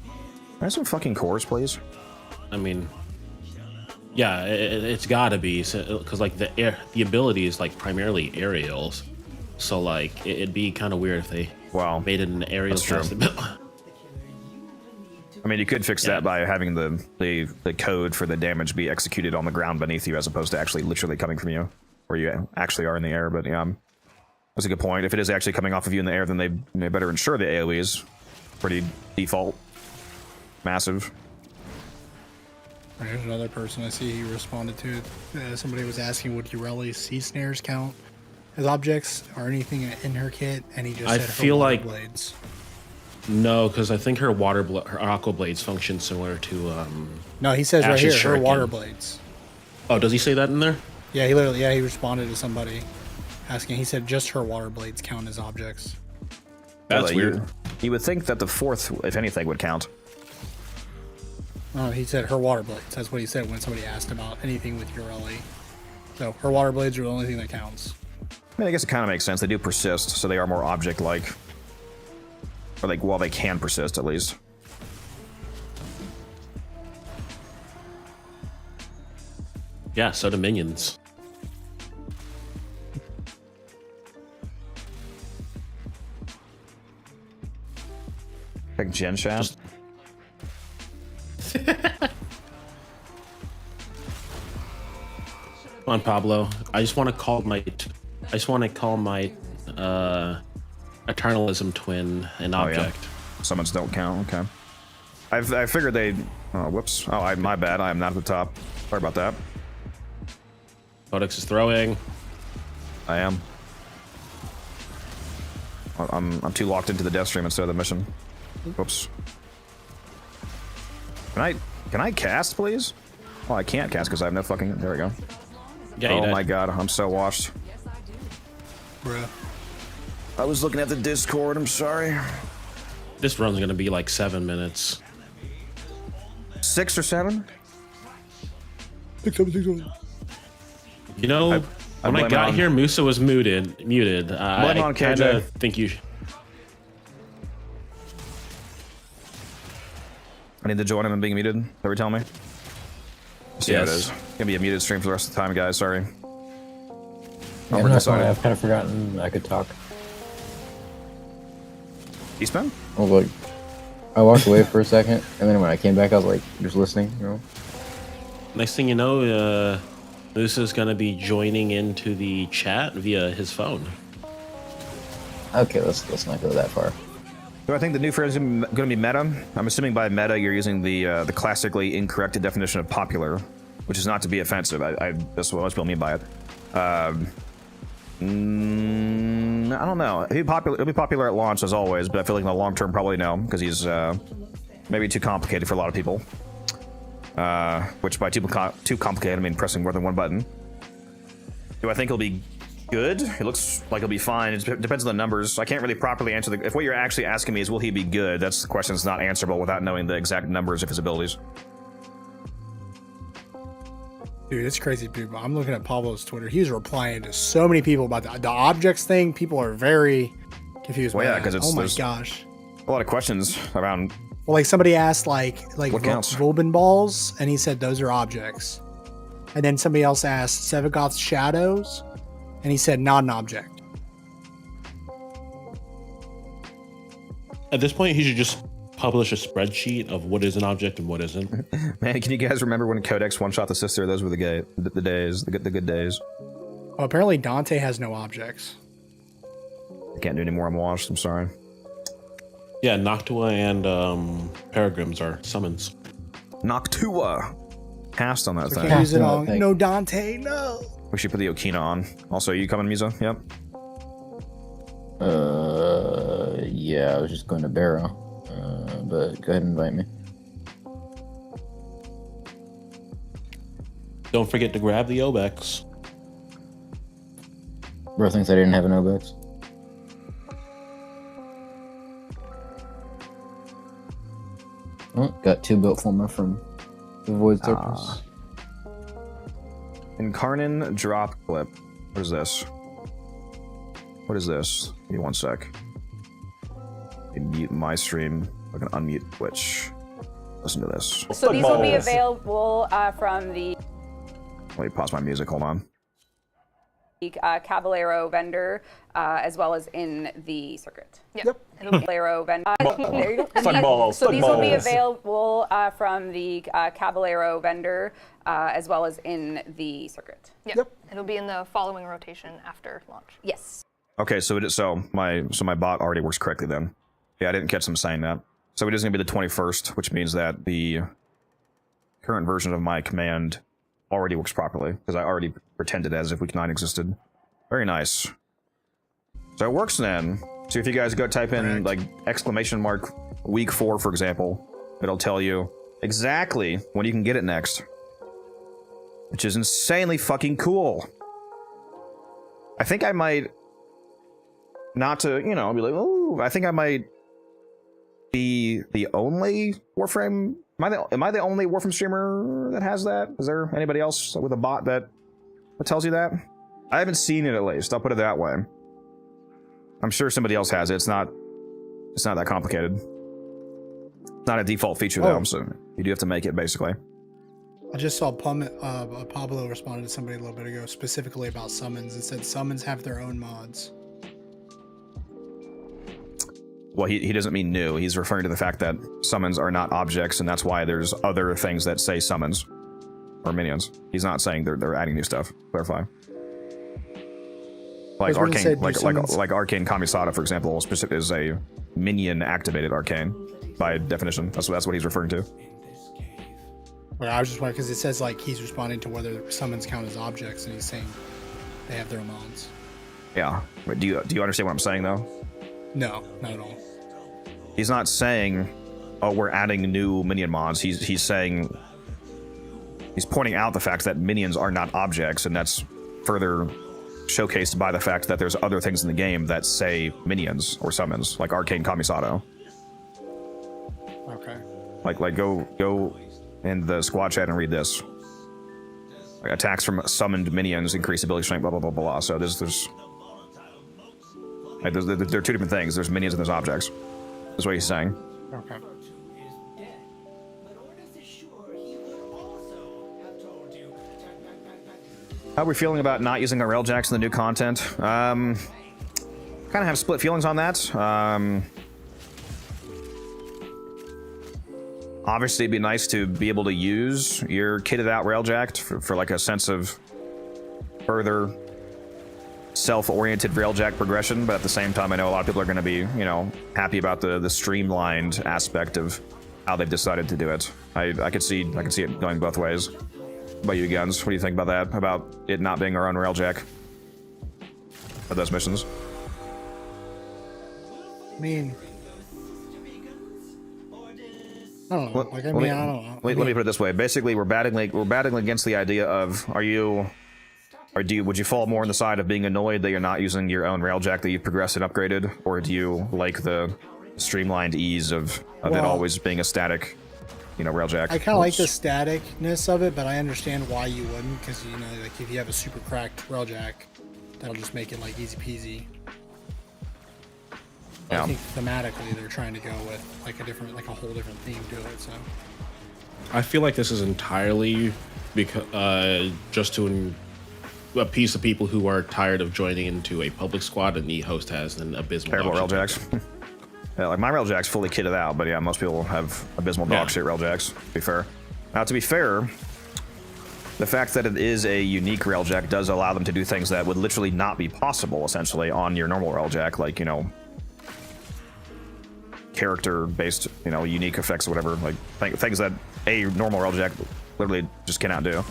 Can I have some fucking cores, please? I mean, yeah, it's gotta be, because like the ability is like primarily aerials, so like it'd be kind of weird if they made it an aerial cast ability. I mean, you could fix that by having the code for the damage be executed on the ground beneath you, as opposed to actually literally coming from you, where you actually are in the air. But yeah, that's a good point. If it is actually coming off of you in the air, then they better ensure the AoE is pretty default, massive. There's another person I see he responded to. Somebody was asking, would Ureli's sea snares count as objects or anything in her kit? And he just said feel her like blades. No, because I think her aqua blades function similar to. No, he says Ash's right here, her shuriken. water blades. Oh, does he say that in there? Yeah, he responded to somebody asking. He said just her water blades count as objects. That's weird. You would think that the 4th, if anything, would count. No, he said her water blades. That's what he said when somebody asked about anything with Ureli. So her water blades are the only thing that counts. I mean, I guess it kind of makes sense. They do persist, so they are more object-like. Or like, well, they can persist at least. Yeah, so do minions. Like Gen Shaft. Come on, Pablo. I just want to call my Eternalism twin an object. Yeah. Summons don't count. Okay. I figured they. Oh, whoops. Oh, my bad. I am not at the top. Sorry about that. Codex is throwing. I am. I'm too locked into the death stream instead of the mission. Whoops. Can I cast, please? Oh, I can't cast because I have no fucking. There we go. Yeah, oh my god, I'm so washed. Bruh. I was looking at the Discord. I'm sorry. This run's gonna be like 7 minutes. 6 or 7? 6, 7, 6, 7. You know, when I got here, Musa was muted. I kind of think you. I need to join him and being muted. Is that what you're telling me? See how it is. It's gonna be a muted stream for the rest of the time, guys. Sorry. Yeah, no, sorry, I've kind of forgotten I could talk. Eastman? Well, like, I walked away for a second, and then when I came back, I was like, just listening, you know? Next thing you know, Musa's gonna be joining into the chat via his phone. Okay, let's not go that far. Do I think the new phrase is going to be meta? I'm assuming by meta you're using the classically incorrect definition of popular, which is not to be offensive. That's what most people mean by it. I don't know. It'll be popular at launch as always, but I feel like in the long term probably no, because he's maybe too complicated for a lot of people. Which by too complicated I mean pressing more than one button. Do I think it'll be good? It looks like it'll be fine. It depends on the numbers. I can't really properly answer if what you're actually asking me is will he be good? That's the question that's not answerable without knowing the exact numbers of his abilities. Dude, it's crazy, dude. I'm looking at Pablo's Twitter. He's replying to so many people about the objects thing. People are very confused. Well, by yeah, that. because it's oh my gosh, a lot of questions around. Well, like somebody asked, like what counts? Vulban balls, and he said those are objects. And then somebody else asked Sevagoth's shadows, and he said not an object. At this point, he should just publish a spreadsheet of what is an object and what isn't. Man, can you guys remember when Codex one-shot the sister? Those were the days, the good days. Oh, apparently Dante has no objects. I can't do any more. I'm washed. I'm sorry. Yeah, Noctua and Peregrims are summons. Noctua. Cast on that So thing. can't use it Cast on on. that thing. No Dante, no. We should put the Okina on. Also, you coming, Misa? Yep. Yeah, I was just going to Barrow. But go ahead and invite me. Don't forget to grab the Obex. Bro thinks I didn't have an Obex. Oh, got 2 built for me from the Void Surface. Incarnin drop clip. What is this? What is this? Give me 1 sec. I can mute my stream. I can unmute Twitch. Listen to this. So these will be available from the Let me pause my music. Hold on. Caballero vendor, as well as in the circuit. Yep. Caballero vendor. There you go. Funballs, So these will be funballs. available from the Caballero vendor, as well as in the circuit. Yep. It'll be in the following rotation after launch. Yes. Okay, so my bot already works correctly then. Yeah, I didn't catch them saying that. So it is going to be the 21st, which means that the current version of my command already works properly, because I already pretended as if Week 9 existed. Very nice. So it works then. So if you guys go type in, like, exclamation mark Week 4, for example, it'll tell you exactly when you can get it next. Which is insanely fucking cool. I think I might... Not to, you know, be like, oh, I think I might be the only Warframe... Am I the only Warframe streamer that has that? Is there anybody else with a bot that tells you that? I haven't seen it, at least. I'll put it that way. I'm sure somebody else has it. It's not that complicated. It's not a default feature, though, so you do have to make it, basically. I just saw Pablo responded to somebody a little bit ago, specifically about summons. It said summons have their own mods. Well, he doesn't mean new. He's referring to the fact that summons are not objects, and that's why there's other things that say summons or minions. He's not saying they're adding new stuff. Clarify. Like arcane, like arcane Kamisada, for example, is a minion activated arcane by definition. That's what he's referring to. But I was just wondering because it says like he's responding to whether summons count as objects, and he's saying they have their own mods. Yeah. Wait, do you understand what I'm saying though? No, not at all. He's not saying, "Oh, we're adding new minion mods." He's saying, he's pointing out the fact that minions are not objects, and that's further showcased by the fact that there's other things in the game that say minions or summons, like arcane Kamisado. Okay. Like go in the squad chat and read this. Like, attacks from summoned minions increase ability strength, blah blah blah blah. So there are two different things. There's minions and there's objects. That's what he's saying. Okay. How are we feeling about not using our railjacks in the new content? Kind of have split feelings on that. Obviously, it'd be nice to be able to use your kitted out railjack for like a sense of further self-oriented railjack progression, but at the same time, I know a lot of people are going to be, you know, happy about the streamlined aspect of how they've decided to do it. I could see it going both ways. What about you, Guns? What do you think about that? About it not being our own railjack for those missions? I mean, I don't know. I don't know. Let me put it this way. Basically, we're battling against the idea of would you fall more on the side of being annoyed that you're not using your own railjack that you've progressed and upgraded, or do you like the streamlined ease of it always being a static, you know, railjack? I kind of like the staticness of it, but I understand why you wouldn't, because, you know, like if you have a super cracked railjack, that'll just make it like easy peasy. Yeah. I think thematically they're trying to go with like a whole different theme to it. So I feel like this is entirely because just to appease the people who are tired of joining into a public squad, and the host has an abysmal terrible railjacks. Yeah, like my railjack's fully kitted out, but yeah, most people have abysmal dog shit railjacks, to be fair. Now, to be fair, the fact that it is a unique railjack does allow them to do things that would literally not be possible, essentially, on your normal railjack, like, you know, character-based, you know, unique effects or whatever, like things that a normal railjack literally just cannot do.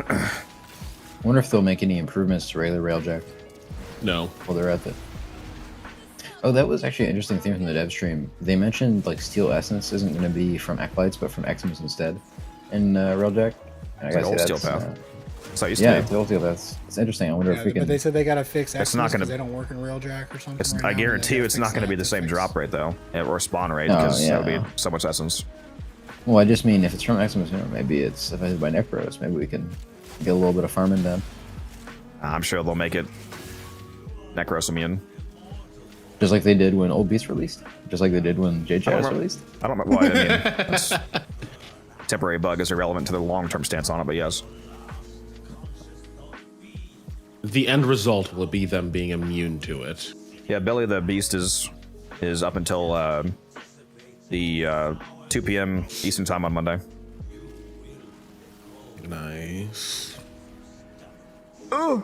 I wonder if they'll make any improvements to regular railjack. No. While they're at it. Oh, that was actually an interesting thing from the dev stream. They mentioned like Steel Essence isn't going to be from Acolytes, but from Eximus instead in railjack. And It's like old Steel Path. So it's the old Steel Path. It's interesting. I wonder if we can. But they said they got to fix Eximus It's not gonna. because they don't work in Railjack or something. I guarantee you, it's not going to be the same drop rate though, or spawn rate, because that would be so much essence. Well, I just mean if it's from Eximus, you know, maybe it's affected by Necros. Maybe we can get a little bit of farming done. I'm sure they'll make it Necros immune. Just like they did when Old Beast released. Just like they did when Jade Shadows released. I don't know. Well, I mean, it's, temporary bug is irrelevant to the long-term stance on it, but yes. The end result will be them being immune to it. Yeah, Belly the Beast is up until the 2 p.m. Eastern time on Monday. Nice. Oh.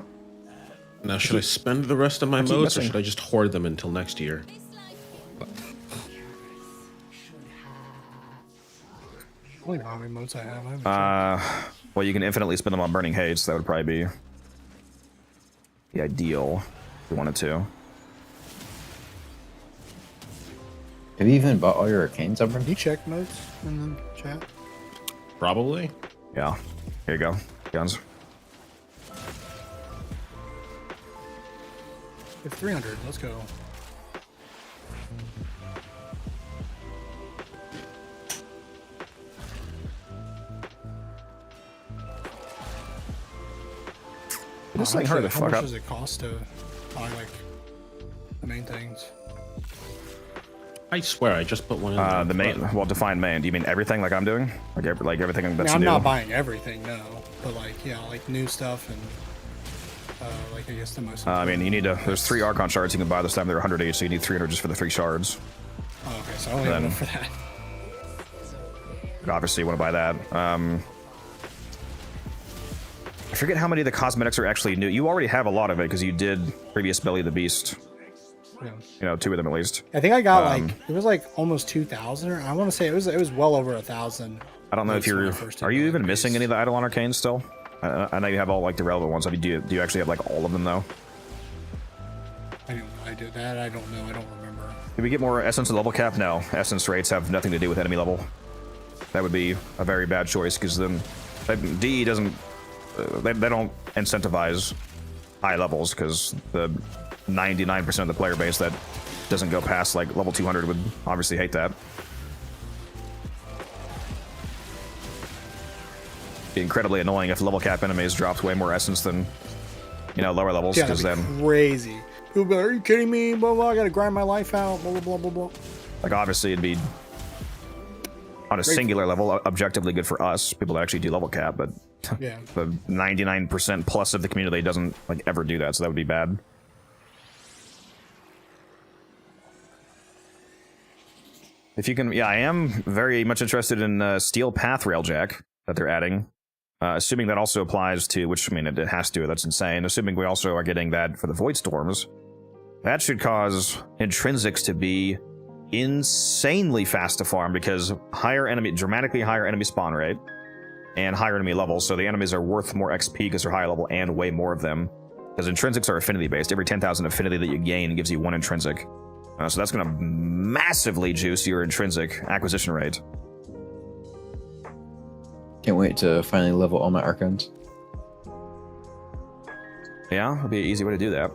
Now, should I spend the rest of my modes, or should I just hoard them until next year? I don't know how many modes I have. Well, you can infinitely spend them on Burning Hate, so that would probably be the ideal if you wanted to. Have you even bought all your arcanes, Upburn? Can you check modes in the chat? Probably. Yeah. Here you go. Guns. We have 300. Let's go. This thing hurry the fuck How much up. does it cost to buy like the main things? I swear, I just put one in. The main, well, define main. Do you mean everything like I'm doing? Like everything that's I'm new? not buying everything, no. But like, yeah, like new stuff and like I guess the most. I mean, you need to. There's 3 Archon shards you can buy this time. They're 100 each, so you need 300 just for the 3 shards. Oh, okay, so I only have enough for that. Obviously, you want to buy that. I forget how many of the cosmetics are actually new. You already have a lot of it because you did previous Belly the Beast. Yeah. You know, 2 of them at least. I think I got like it was like almost 2,000, or I want to say it was well over 1,000. I don't know if you're. Are you even missing any of the Eidolon Arcanes still? I know you have all like the relevant ones. I mean, do you actually have like all of them though? I do that. I don't know. I don't remember. Did we get more essence at level cap? No. Essence rates have nothing to do with enemy level. That would be a very bad choice because then DE doesn't. They don't incentivize high levels because the 99% of the player base that doesn't go past like level 200 would obviously hate that. Be incredibly annoying if level cap enemies dropped way more essence than, you know, lower levels, because then crazy. People be like, "Are you kidding me? Blah blah. I gotta grind my life out. Blah blah blah blah blah." like obviously it'd be on a singular level objectively good for us, people that actually do level cap, but yeah, the 99% plus of the community doesn't like ever do that, so that would be bad. If you can, yeah, I am very much interested in Steel Path Railjack that they're adding. Assuming that also applies to, which, I mean, it has to, that's insane. Assuming we also are getting that for the Void Storms, that should cause intrinsics to be insanely fast to farm because dramatically higher enemy spawn rate and higher enemy levels, so the enemies are worth more XP because they're higher level and way more of them. Because intrinsics are affinity based. Every 10,000 affinity that you gain gives you 1 intrinsic. So that's going to massively juice your intrinsic acquisition rate. Can't wait to finally level all my Archons. Yeah, it'll be an easy way to do that.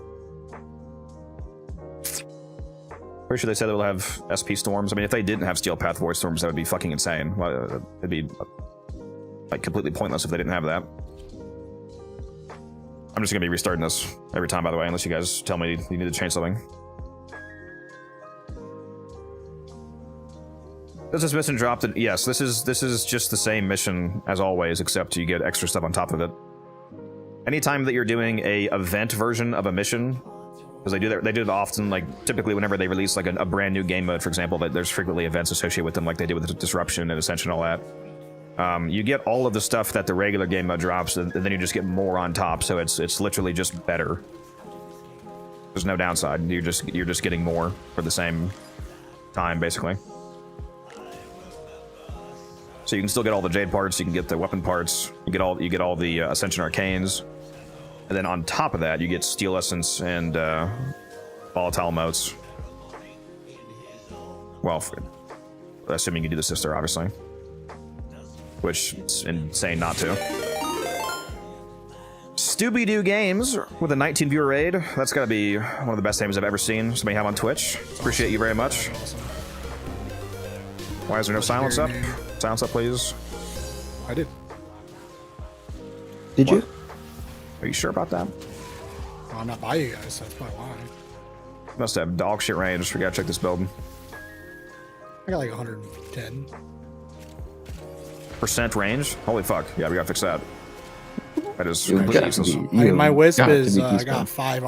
Pretty sure they said they'll have SP Storms. I mean, if they didn't have Steel Path Void Storms, that would be fucking insane. It'd be like completely pointless if they didn't have that. I'm just going to be restarting this every time, by the way, unless you guys tell me you need to change something. Does this mission drop? Yes, this is just the same mission as always, except you get extra stuff on top of it. Anytime that you're doing a event version of a mission, Because they do it often, like typically whenever they release like a brand new game mode, for example, that there's frequently events associated with them, like they did with the Disruption and Ascension and all that. You get all of the stuff that the regular game mode drops, and then you just get more on top. So it's literally just better. There's no downside. You're just getting more for the same time, basically. So you can still get all the Jade parts. You can get the weapon parts. You get all the Ascension Arcanes. And then on top of that, you get Steel Essence and Volatile Motes. Well, assuming you do the Sister, obviously. Which is insane not to. Stooby-Doo Games with a 19 viewer raid. That's gotta be one of the best names I've ever seen somebody have on Twitch. Appreciate you very much. Why is there no silence up? Silence up, please. I did. Did you? Are you sure about that? Well, I'm not by you guys, so that's probably why. Must have dog shit range. We gotta check this build. I got like 110. % range? Holy fuck. Yeah, we gotta fix that. That is You completely got to useless. be- you My wisp got to is, be I peaceful. got 5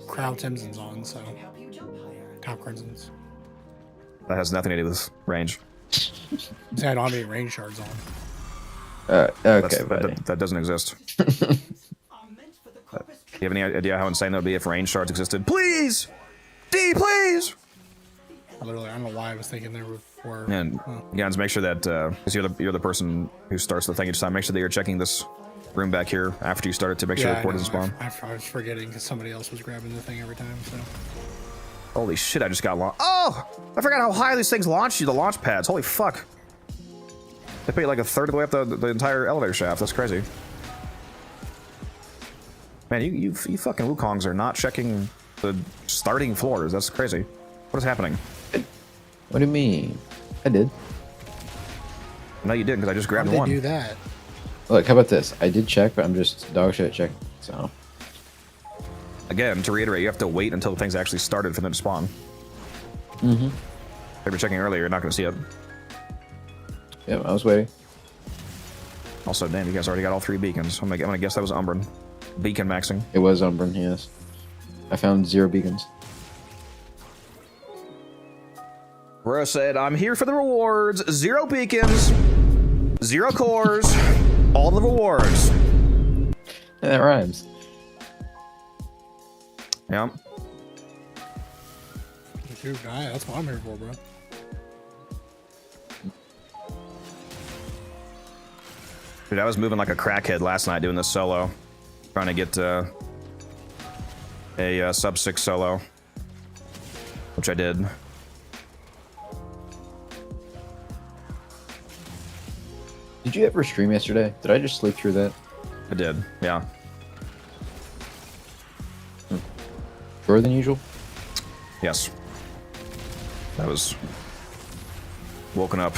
Crown Timsons on, so. Top Crimsons. That has nothing to do with range. See, I don't have any range shards on. Okay, buddy. That doesn't exist. Do you have any idea how insane that would be if range shards existed? Please! D, please! I don't know why I was thinking there were. And guys, make sure that because you're the person who starts the thing each time. Make sure that you're checking this room back here after you start it to make sure the port doesn't spawn. I was forgetting because somebody else was grabbing the thing every time. So. Holy shit! I just got launched. Oh! I forgot how high these things launch you. The launch pads. Holy fuck! They put you like a third of the way up the entire elevator shaft. That's crazy. Man, you fucking Wukongs are not checking the starting floors. That's crazy. What is happening? What do you mean? I did. No, you didn't, because I just grabbed How did one. they do that? Look, how about this? I did check, but I'm just dog shit checking. So Again, to reiterate, you have to wait until things actually started for them to spawn. Mm-hmm. If you were checking earlier, you're not going to see it. Yeah, I was waiting. Also, damn, you guys already got all 3 beacons. I'm gonna guess that was Umbran. Beacon maxing. It was Umbran, yes. I found 0 beacons. Bro said, I'm here for the rewards. 0 beacons, 0 cores, all the rewards. Yeah, that rhymes. Yeah. Dude, that's what I'm here for, bro. Dude, I was moving like a crackhead last night doing this solo. Trying to get a sub 6 solo. Which I did. Did you ever stream yesterday? Did I just sleep through that? I did, yeah. Shorter than usual? Yes. I was woken up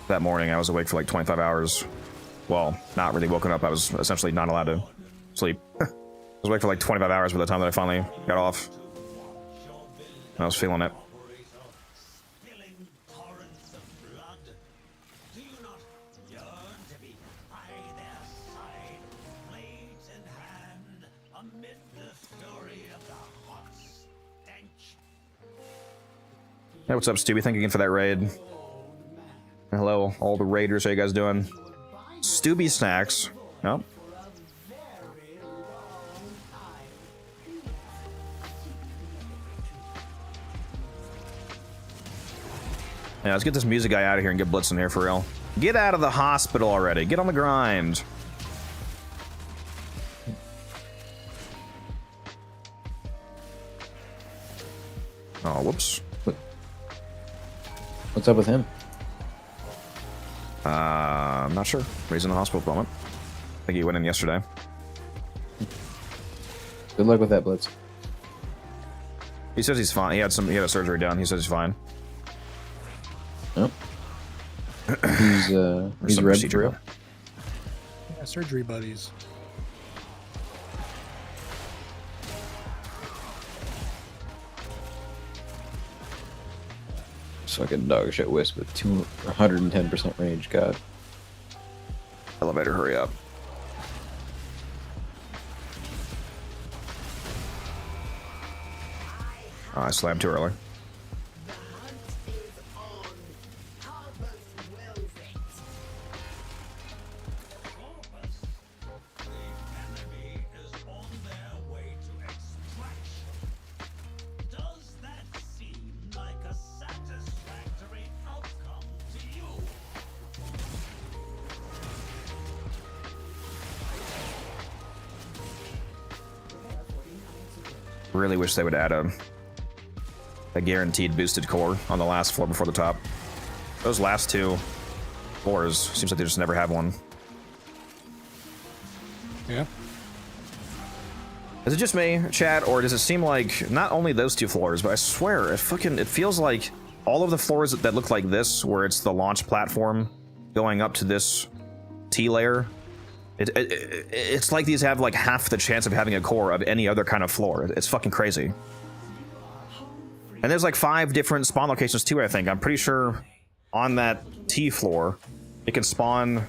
that morning. I was awake for like 25 hours. Well, not really woken up. I was essentially not allowed to sleep. I was awake for like 25 hours by the time that I finally got off. I was feeling it. Hey, what's up, Stu? Thank you again for that raid. And hello, all the raiders. How you guys doing? Stubby Snacks. Nope. Yeah, let's get this music guy out of here and get Blitz in here for real. Get out of the hospital already. Get on the grind. Oh, whoops. What's up with him? I'm not sure. He's in the hospital at the moment. I think he went in yesterday. Good luck with that, Blitz. He says he's fine. He had a surgery done. He says he's fine. Oh. He's Some red for procedure. real. Yeah, surgery buddies. Fucking dog shit wisp with 110% range. God. Elevator, hurry up. I slammed too early. Really wish they would add a guaranteed boosted core on the last floor before the top. Those last two floors seems like they just never have one. Yeah. Is it just me, chat, or does it seem like not only those two floors, but I swear it feels like all of the floors that look like this, where it's the launch platform going up to this T layer. It's like these have like half the chance of having a core of any other kind of floor. It's fucking crazy. And there's like 5 different spawn locations too, I think. I'm pretty sure on that T floor, it can spawn...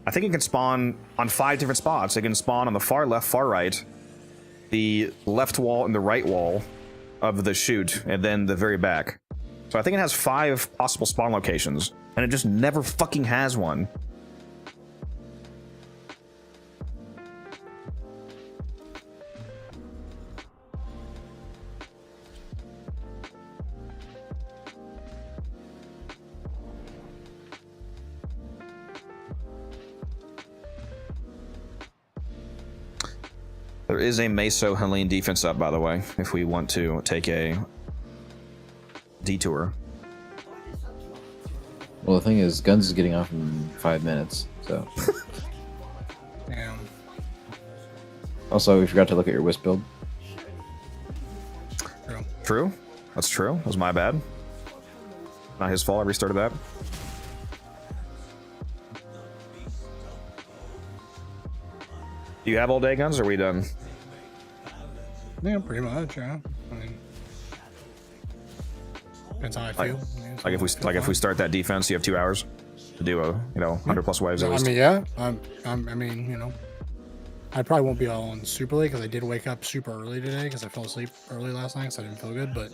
I think it can spawn on 5 different spots. It can spawn on the far left, far right, the left wall and the right wall of the chute, and then the very back. So I think it has 5 possible spawn locations, and it just never fucking has one. There is a Meso Helene defense up, by the way, if we want to take a detour. Well, the thing is, Guns is getting off in 5 minutes, so. Damn. Also, we forgot to look at your Wisp build. True. That's true. That was my bad. Not his fault. I restarted that. Do you have all day guns, or are we done? Yeah, pretty much, yeah. I mean, depends how I feel. Like if we start that defense, you have 2 hours to do a 100+ waves at I least. mean, yeah. I mean, you know, I probably won't be all on super late because I did wake up super early today because I fell asleep early last night, so I didn't feel good. But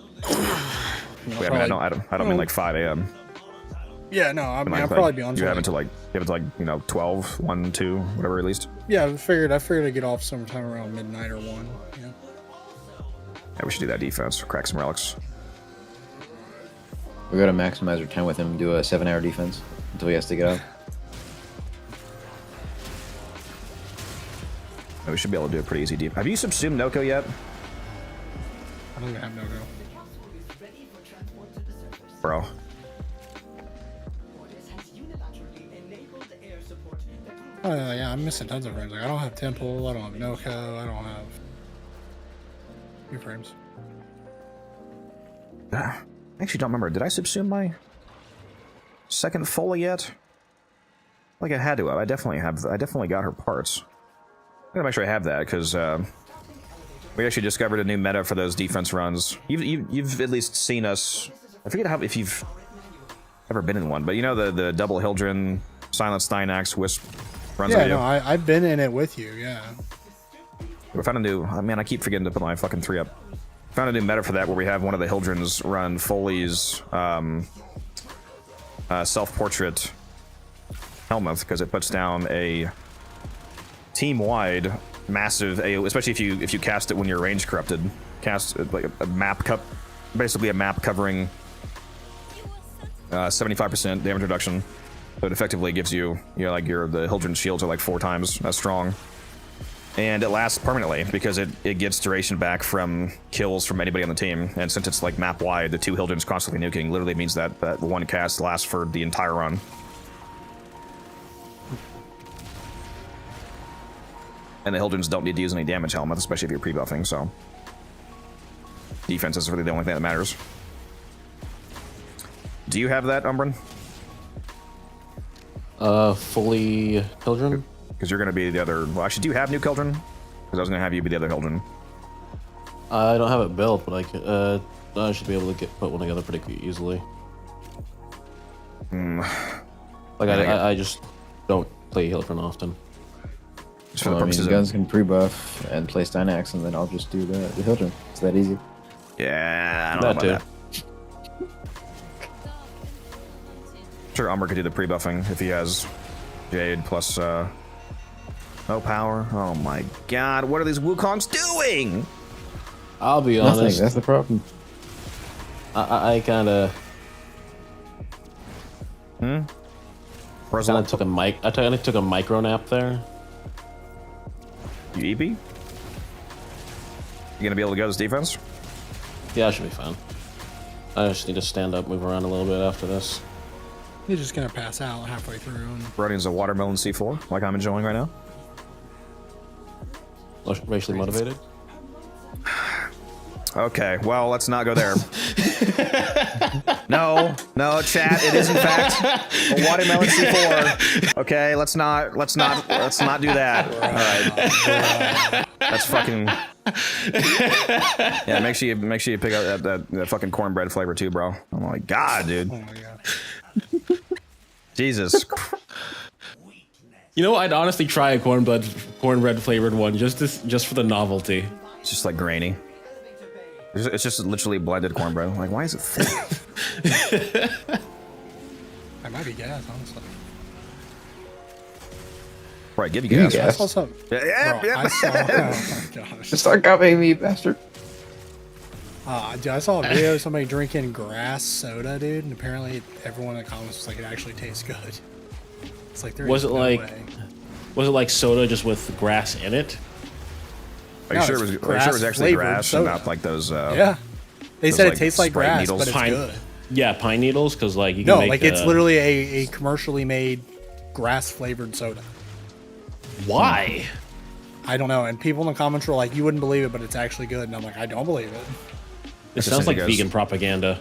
Wait, I mean, I don't mean like 5 a.m. Yeah, no, I mean, like, I'll probably be on. You have until like 12, 1, 2, whatever at least. Yeah, I figured I'd get off sometime around midnight or 1. Yeah. Yeah, we should do that defense. Crack some relics. We gotta maximize our time with him and do a 7-hour defense until he has to get out. We should be able to do a pretty easy deep. Have you subsumed Noko yet? I don't even have no-go. Bro. Oh yeah, I'm missing tons of frames. Like I don't have Temple, I don't have Noko, I don't have few frames. I actually don't remember. Did I subsume my second Foley yet? Like I had to have. I definitely got her parts. I'm gonna make sure I have that because we actually discovered a new meta for those defense runs. You've at least seen us. I forget if you've ever been in one, but you know the double Hildren, Silent Steinax, Wisp runs. Yeah, no, I've been in it with you. Yeah. We found a new. Man, I keep forgetting to put my fucking 3 up. Found a new meta for that where we have one of the Hildrens run Foley's self-portrait helmet because it puts down a team-wide massive AoE, especially if you cast it when you're range corrupted. Cast like a map basically a map covering 75% damage reduction. So it effectively gives you, the Hildren shields are like 4 times as strong. And it lasts permanently because it gets duration back from kills from anybody on the team. And since it's like map wide, the 2 Hildrens constantly nuking literally means that one cast lasts for the entire run. And the Hildrens don't need to use any damage helmets, especially if you're pre-buffing, so defense is really the only thing that matters. Do you have that, Umbran? Fully Hildren? Because you're going to be the other... Well, actually, do you have new Hildren? Because I was going to have you be the other Hildren. I don't have it built, but I should be able to put one together pretty easily. Like, I just don't play Hildren often. Just for the purposes Guns can pre-buff and play Steinax, and then I'll just do the Hildren. It's that easy. Yeah, I don't know about that. Sure, Umber could do the pre-buffing if he has Jade plus no power. Oh my god, what are these Wukongs doing? I'll be Nothing, honest. that's the problem. I kind of. Hmm. I kind of took a micro nap there. You EP? You gonna be able to go this defense? Yeah, I should be fine. I just need to stand up, move around a little bit after this. You're just gonna pass out halfway through. And... Running a watermelon C4, like I'm enjoying right now. Racially motivated? Okay, well, let's not go there. No, chat. It is in fact a watermelon C4. Okay, let's not do that. All right, that's fucking. Yeah, make sure you pick up that fucking cornbread flavor too, bro. Oh my god, dude. Oh my god. Jesus. You know, I'd honestly try a cornbread flavored one just for the novelty. It's just like grainy. It's just literally blended cornbread. Like, why is it thick? I might be gas, honestly. Right, give you gas. I saw something. Yeah. I saw. Oh my gosh. Start copying me, bastard. Dude, I saw a video of somebody drinking grass soda, dude, and apparently everyone in the comments was like, it actually tastes good. It's like, Was it like soda just with grass in it? Are you sure it was actually grass and not like those? Yeah, they said like it tastes like Sprite grass, needles? but it's good. Yeah, pine needles, because like you can No, make like it's literally a commercially made grass flavored soda. Why? I don't know. And people in the comments were like, "You wouldn't believe it, but it's actually good." And I'm like, "I don't believe it." It sounds like vegan propaganda.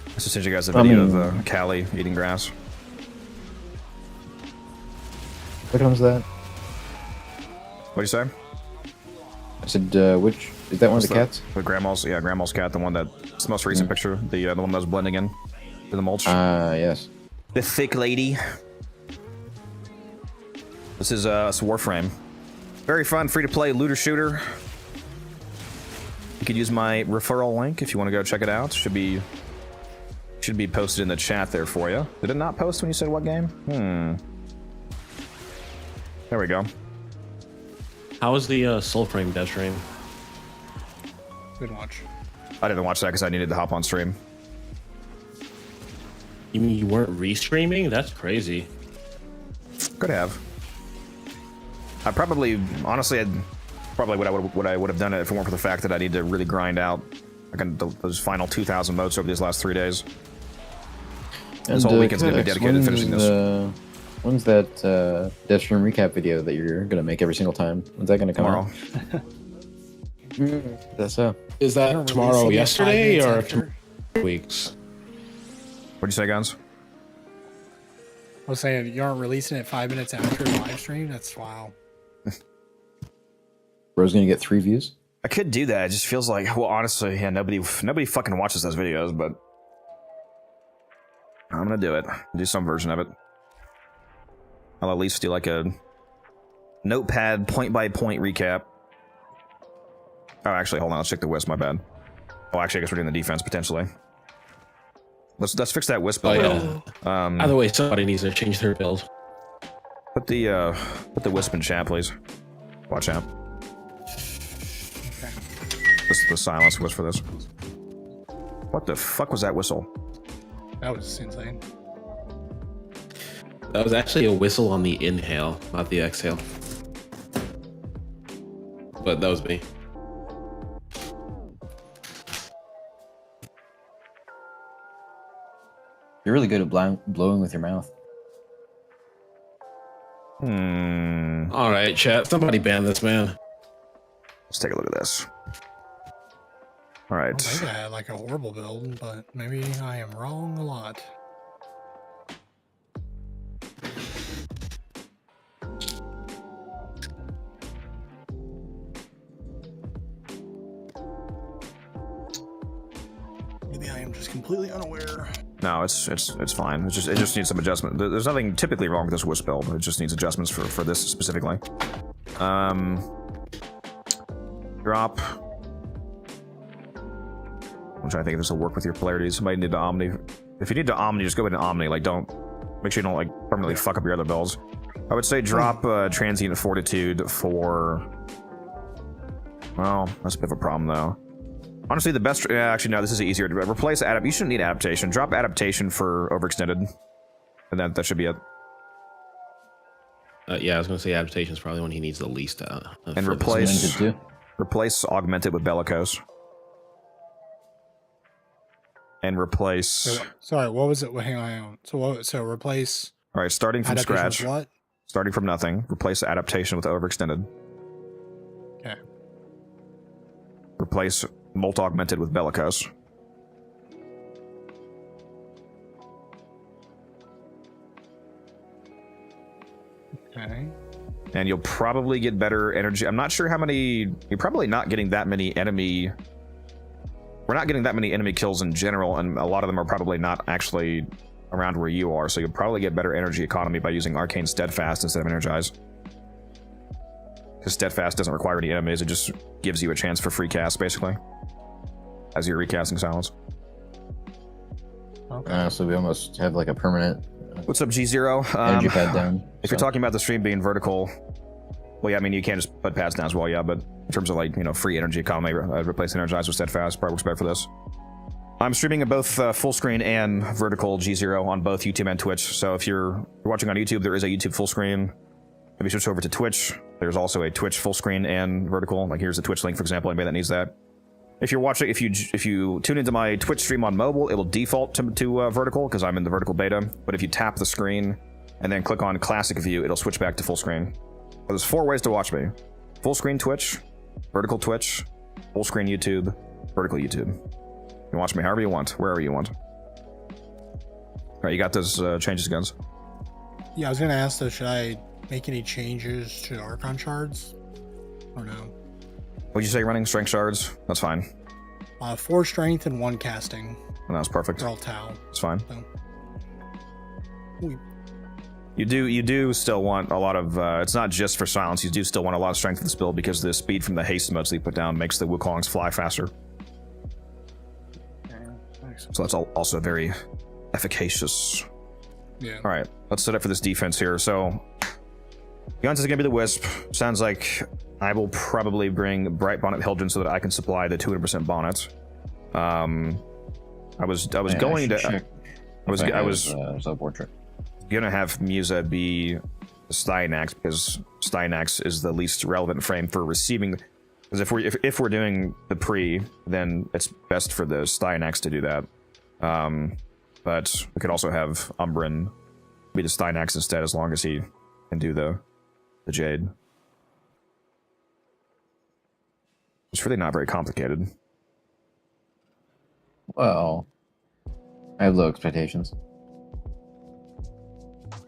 I just sent you guys a video of Callie eating grass. What comes that? What do you say? I said, which is that one of the cats? The grandma's cat, the one it's the most recent picture, the one that was blending in the mulch. Yes. The thick lady. This is Warframe. Very fun, free to play looter shooter. You could use my referral link if you want to go check it out. Should be posted in the chat there for you. Did it not post when you said what game? There we go. How was the Soulframe dev stream? Good watch. I didn't watch that because I needed to hop on stream. You mean you weren't restreaming? That's crazy. Could have. I probably, honestly, what I would have done it if it weren't for the fact that I need to really grind out those final 2,000 motes over these last 3 days. This whole weekend's gonna be dedicated to finishing this. When's that dev stream recap video that you're gonna make every single time? When's that gonna come out? That's so. Is that tomorrow, yesterday, or 2 weeks? What'd you say, Guns? I was saying you aren't releasing it 5 minutes after the live stream. That's wow. Bro's gonna get 3 views. I could do that. It just feels like, well, honestly, yeah, nobody fucking watches those videos, but I'm gonna do it. Do some version of it. I'll at least do like a notepad point-by-point recap. Oh, actually, hold on. Let's check the wisp. My bad. Oh, actually, I guess we're doing the defense potentially. Let's fix that wisp build. Either way, somebody needs to change their build. Put the wisp in chat, please. Watch out. This is the silence wisp for this. What the fuck was that whistle? That was insane. That was actually a whistle on the inhale, not the exhale. But that was me. You're really good at blowing with your mouth. All right, chat. Somebody ban this man. Let's take a look at this. All right. I think I had like a horrible build, but maybe I am wrong a lot. Maybe I am just completely unaware. No, it's fine. It just needs some adjustment. There's nothing typically wrong with this wisp build. It just needs adjustments for this specifically. Drop. I'm trying to think if this will work with your polarities. Might need to Omni. If you need to Omni, just go ahead and Omni. Like, don't make sure you don't like permanently fuck up your other builds. I would say drop Transient Fortitude for. Well, that's a bit of a problem though. Honestly, the best. Actually, no. This is easier to replace. You shouldn't need Adaptation. Drop Adaptation for Overextended, and that should be it. Yeah, I was gonna say Adaptation is probably when he needs the least. And replace Augmented with Bellicose. And replace. Sorry, what was it? Hang on. So replace. All right, starting from Adaptation scratch. with what? Starting from nothing. Replace Adaptation with Overextended. Okay. Replace Molt Augmented with Bellicose. Okay. And you'll probably get better energy. I'm not sure how many. You're probably not getting that many enemy. We're not getting that many enemy kills in general, and a lot of them are probably not actually around where you are. So you'll probably get better energy economy by using Arcane Steadfast instead of Energize. Because Steadfast doesn't require any enemies, it just gives you a chance for free cast, basically. As you're recasting Silence. Okay. So we almost have like a permanent... What's up, G0? Energy pad down. If you're talking about the stream being vertical... Well, yeah, I mean, you can't just put pads down as well, yeah, but in terms of, like, you know, free energy economy, I'd replace Energize with Steadfast. Probably works better for this. I'm streaming in both full screen and vertical G0 on both YouTube and Twitch. So if you're watching on YouTube, there is a YouTube full screen. If you switch over to Twitch, there's also a Twitch full screen and vertical. Like, here's the Twitch link, for example, anybody that needs that. If you're watching, if you tune into my Twitch stream on mobile, it will default to vertical because I'm in the vertical beta. But if you tap the screen and then click on Classic View, it'll switch back to full screen. So there's 4 ways to watch me: full screen Twitch, vertical Twitch, full screen YouTube, vertical YouTube. You can watch me however you want, wherever you want. All right, you got those changes, Guns? Yeah, I was gonna ask though, should I make any changes to Archon shards, or no? What'd you say? Running strength shards? That's fine. 4 strength and 1 casting. And that's perfect. They're all Tau. It's fine. So. You do still want a lot of. It's not just for silence. You do still want a lot of strength in this build because the speed from the haste modes that you put down makes the Wukongs fly faster. So that's also very efficacious. Yeah. All right, let's set up for this defense here. So, Guns is gonna be the Wisp. Sounds like I will probably bring Bright Bonnet Hildren so that I can supply the 200% bonnet. I was Self-portrait. gonna have Musa be Styanax because Styanax is the least relevant frame for receiving. Because if we're doing the pre, then it's best for the Styanax to do that. But we could also have Umbran be the Styanax instead, as long as he can do the Jade. It's really not very complicated. Well, I have low expectations.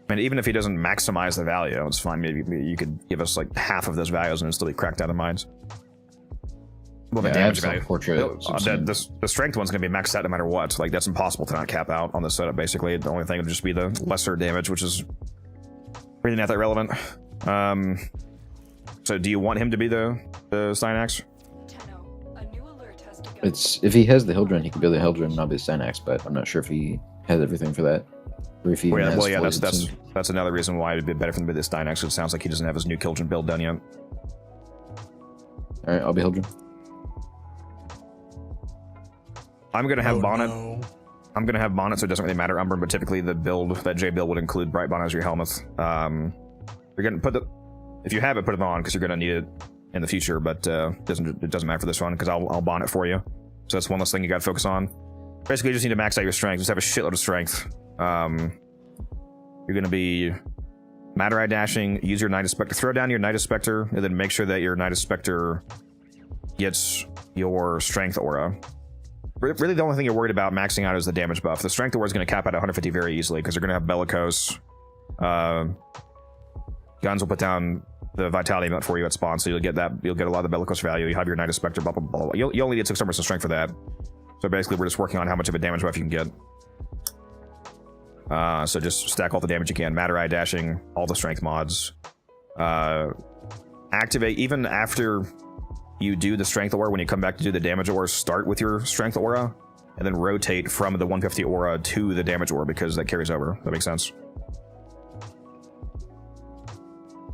I mean, even if he doesn't maximize the value, it's fine. Maybe you could give us like half of those values and it'll still be cracked out of minds. Well, the damage value. The strength one's going to be maxed out no matter what. Like, that's impossible to not cap out on this setup, basically. The only thing would just be the lesser damage, which is really not that relevant. So do you want him to be the Styanax? It's if he has the Hildren, he could be the Hildren and not be the Styanax, but I'm not sure if he has everything for that. Or if he that's another reason why it'd be better for him to be the Styanax, because it sounds like he doesn't have his new Hildren build done yet. Alright, I'll be Hildren. I'm gonna have Bonnet. No. I'm gonna have Bonnet, so it doesn't really matter Umbran, but typically the build, that J build would include Bright Bonnet as your helmet. You're gonna if you have it, put it on, because you're gonna need it in the future, but it doesn't matter for this one, because I'll Bonnet for you. So that's one less thing you gotta focus on. Basically, you just need to max out your strength. Just have a shitload of strength. You're gonna be Matter Eye dashing, use your Night Spectre, throw down your Night Spectre, and then make sure that your Night Spectre gets your strength aura. Really, the only thing you're worried about maxing out is the damage buff. The strength aura is going to cap out at 150 very easily because you're going to have Bellicose. Guns will put down the Vitality amount for you at spawn, so you'll get that. You'll get a lot of the Bellicose value. You have your Night Spectre, blah blah blah. You only need 600% strength for that. So basically, we're just working on how much of a damage buff you can get. So just stack all the damage you can. Matter Eye dashing, all the strength mods. Activate even after you do the strength aura. When you come back to do the damage aura, start with your strength aura. and then rotate from the 150 aura to the damage aura because that carries over. That makes sense.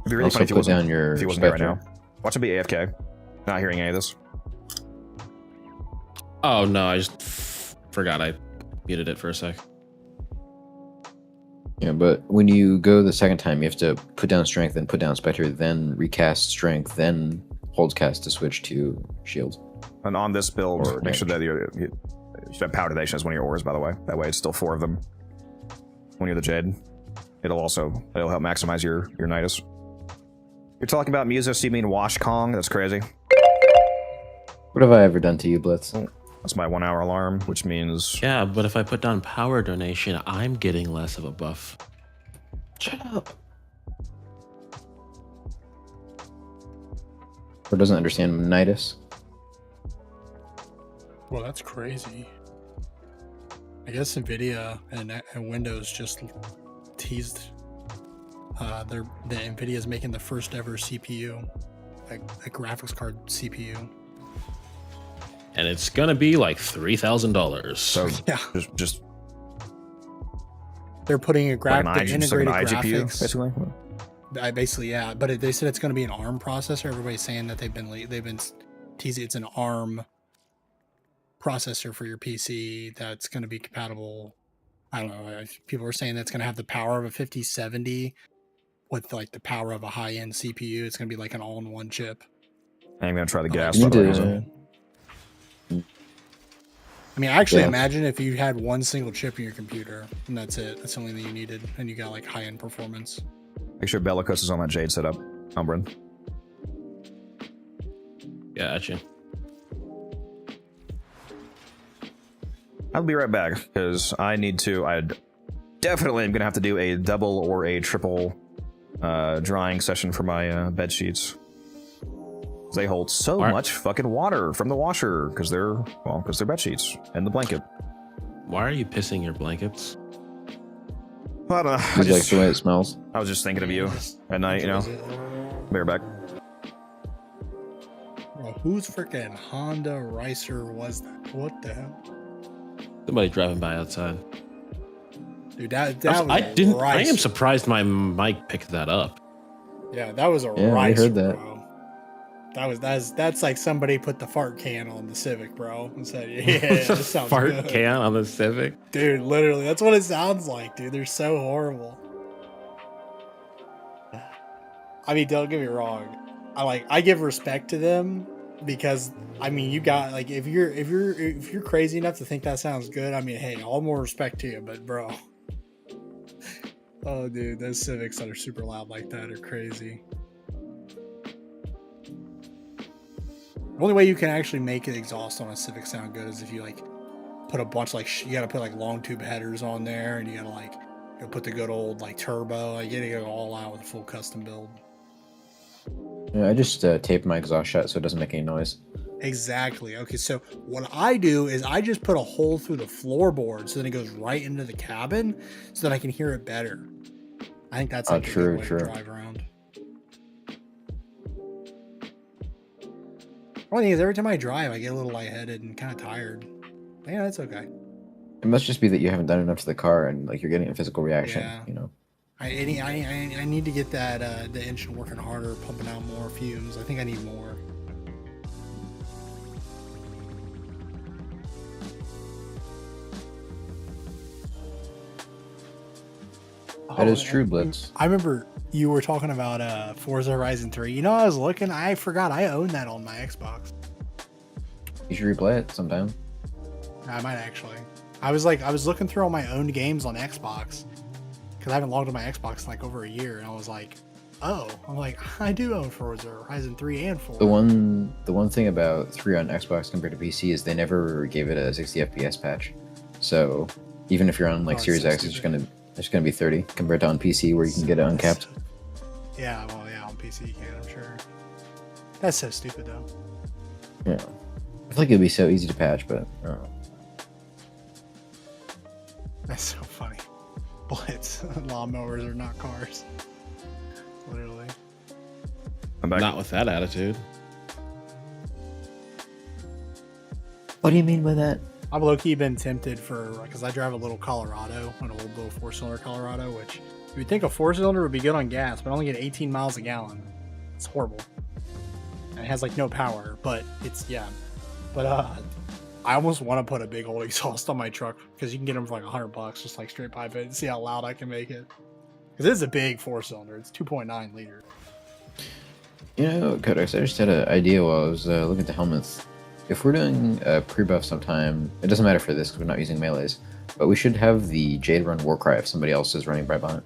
It'd be really Also funny if he put wasn't, down your if he wasn't here right spectre. now. Watch him be AFK. Not hearing any of this. Oh no, I just forgot I muted it for a sec. Yeah, but when you go the second time, you have to put down strength, then put down spectre, then recast strength, then hold cast to switch to shield. And on this build, Or make sure that you should have Power Donation as one of your auras, by the way. That way it's still 4 of them. When you're the Jade. It'll help maximize your Nidus. You're talking about Musos, you mean Wash Kong? That's crazy. What have I ever done to you, Blitz? That's my 1 hour alarm, which means... Yeah, but if I put down power donation, I'm getting less of a buff. Shut up. Or doesn't understand Nidus? Well, that's crazy. I guess Nvidia and Windows just teased the Nvidia is making the first ever CPU, a graphics card CPU. And it's gonna be like $3,000. So Yeah. just They're putting a like an integrated iGPU, graphics. basically. Basically, yeah. But they said it's going to be an ARM processor. Everybody's saying that they've been teasing it's an ARM processor for your PC that's going to be compatible. I don't know. People are saying that's going to have the power of a 5070 with like the power of a high-end CPU. It's going to be like an all-in-one chip. I'm gonna try the gas. You for need the to- reason. I mean, actually, Yeah. imagine if you had one single chip in your computer and that's it. That's the only thing you needed, and you got like high-end performance. Make sure Bellicose is on that Jade setup, Umbrin. Gotcha. I'll be right back because I definitely am gonna have to do a double or a triple drying session for my bed sheets. They hold so much fucking water from the washer because they're bed sheets and the blanket. Why are you pissing your blankets? I don't know. Is like the way it smells? I was just thinking of you at night, you know. Be right back. Bro, whose freaking Honda Racer was that? What the hell? Somebody driving by outside. Dude, that was I a didn't. I Ricer. am surprised my mic picked that up. Yeah, that was a Yeah, I Ricer, heard that. bro. That's like somebody put the fart can on the Civic, bro, and said, "Yeah, this sounds Fart good." can on the Civic. Dude, literally, that's what it sounds like, dude. They're so horrible. I mean, don't get me wrong. I give respect to them because I mean, you got like if you're crazy enough to think that sounds good, I mean, hey, all more respect to you. But bro, oh dude, those Civics that are super loud like that are crazy. The only way you can actually make the exhaust on a Civic sound good is if you like put a bunch you gotta put like long tube headers on there, and you gotta like put the good old like turbo. Like you gotta go all out with a full custom build. Yeah, I just tape my exhaust shut so it doesn't make any noise. Exactly. Okay, so what I do is I just put a hole through the floorboard so then it goes right into the cabin, so that I can hear it better. I think that's like a good way to drive around. Only thing is, every time I drive, I get a little lightheaded and kind of tired. Yeah, that's okay. It must just be that you haven't done enough to the car and like you're getting a physical reaction, Yeah. you know. I need to get that the engine working harder, pumping out more fumes. I think I need more. That is true, Blitz. I remember you were talking about Forza Horizon 3. You know, I was looking. I forgot I own that on my Xbox. You should replay it sometime. I might actually. I was looking through all my owned games on Xbox because I haven't logged on my Xbox in like over a year, and I was like, oh, I do own Forza Horizon 3 and 4. The one thing about 3 on Xbox compared to PC is they never gave it a 60 FPS patch. So even if you're on like Series X, it's gonna be 30 compared to on PC where you can get it uncapped. Yeah, well, yeah, on PC you can, I'm sure. That's so stupid though. Yeah, I feel like it'd be so easy to patch, but I don't know. That's so funny. Blitz. Lawnmowers are not cars. Literally. I'm back. Not with that attitude. What do you mean by that? I've low-key been tempted for, because I drive a little Colorado, an old little 4-cylinder Colorado, which you would think a 4-cylinder would be good on gas, but I only get 18 miles a gallon. It's horrible. And it has like no power, but it's, yeah. But I almost want to put a big old exhaust on my truck because you can get them for like $100, just like straight pipe it and see how loud I can make it. Because it's a big 4-cylinder. It's 2.9 liter. You know, Codex, I just had an idea while I was looking at the helmets. If we're doing a pre-buff sometime, it doesn't matter for this because we're not using melees, but we should have the Jade run Warcry if somebody else is running Bright Bonnet.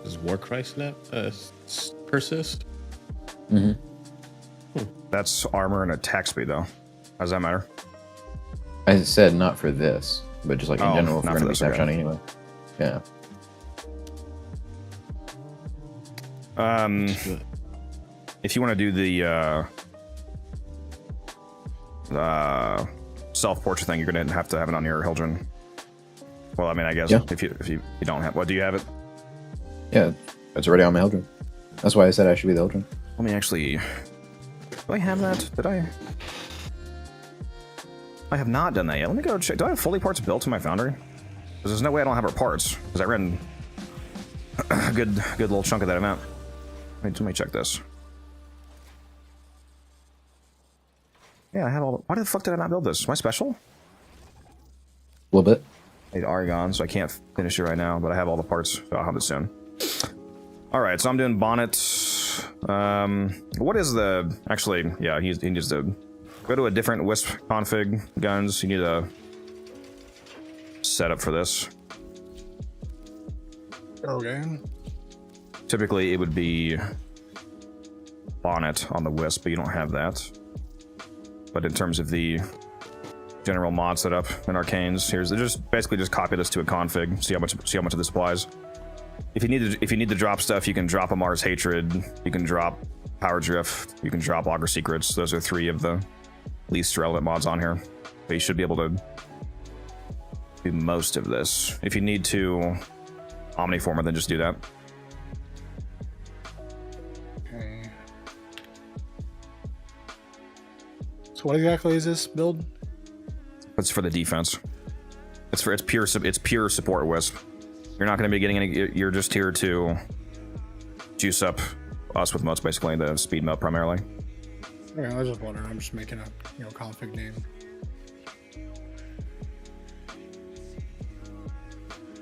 Does Warcry snap persist? Mm-hmm. That's armor and attack speed, though. How does that matter? I said not for this, but just like in general, if we're not going to for be this, snapshotting anyway. Yeah. If you want to do the self-portrait thing, you're gonna have to have it on your Hildren. Well, I mean, I guess if you don't have, what do you have it? Yeah, it's already on my Hildren. That's why I said I should be the Hildren. Let me actually. Do I have that? Did I? I have not done that yet. Let me go check. Do I have fully parts built in my foundry? Because there's no way I don't have our parts. Because I ran a good little chunk of that amount. Let me check this. Yeah, I have all. Why the fuck did I not build this? Am I special? A little bit. I need Argon, so I can't finish it right now, but I have all the parts, so I'll have it soon. Alright, so I'm doing Bonnet. What is the... Actually, yeah, he needs to go to a different Wisp config guns. You need a setup for this. Okay. Typically, it would be Bonnet on the Wisp, but you don't have that. But in terms of the general mod setup in Arcanes, here's basically just copy this to a config. See how much of this applies. If you need to drop stuff, you can drop a Mars Hatred. You can drop Power Drift. You can drop Augur Secrets. Those are 3 of the least relevant mods on here. But you should be able to do most of this. If you need to Omniformer, then just do that. Okay. So what exactly is this build? It's for the defense. It's pure support Wisp. You're not going to be getting any. You're just here to juice up us with motes, basically the speed mode primarily. Okay, I was just wondering. I'm just making a config name.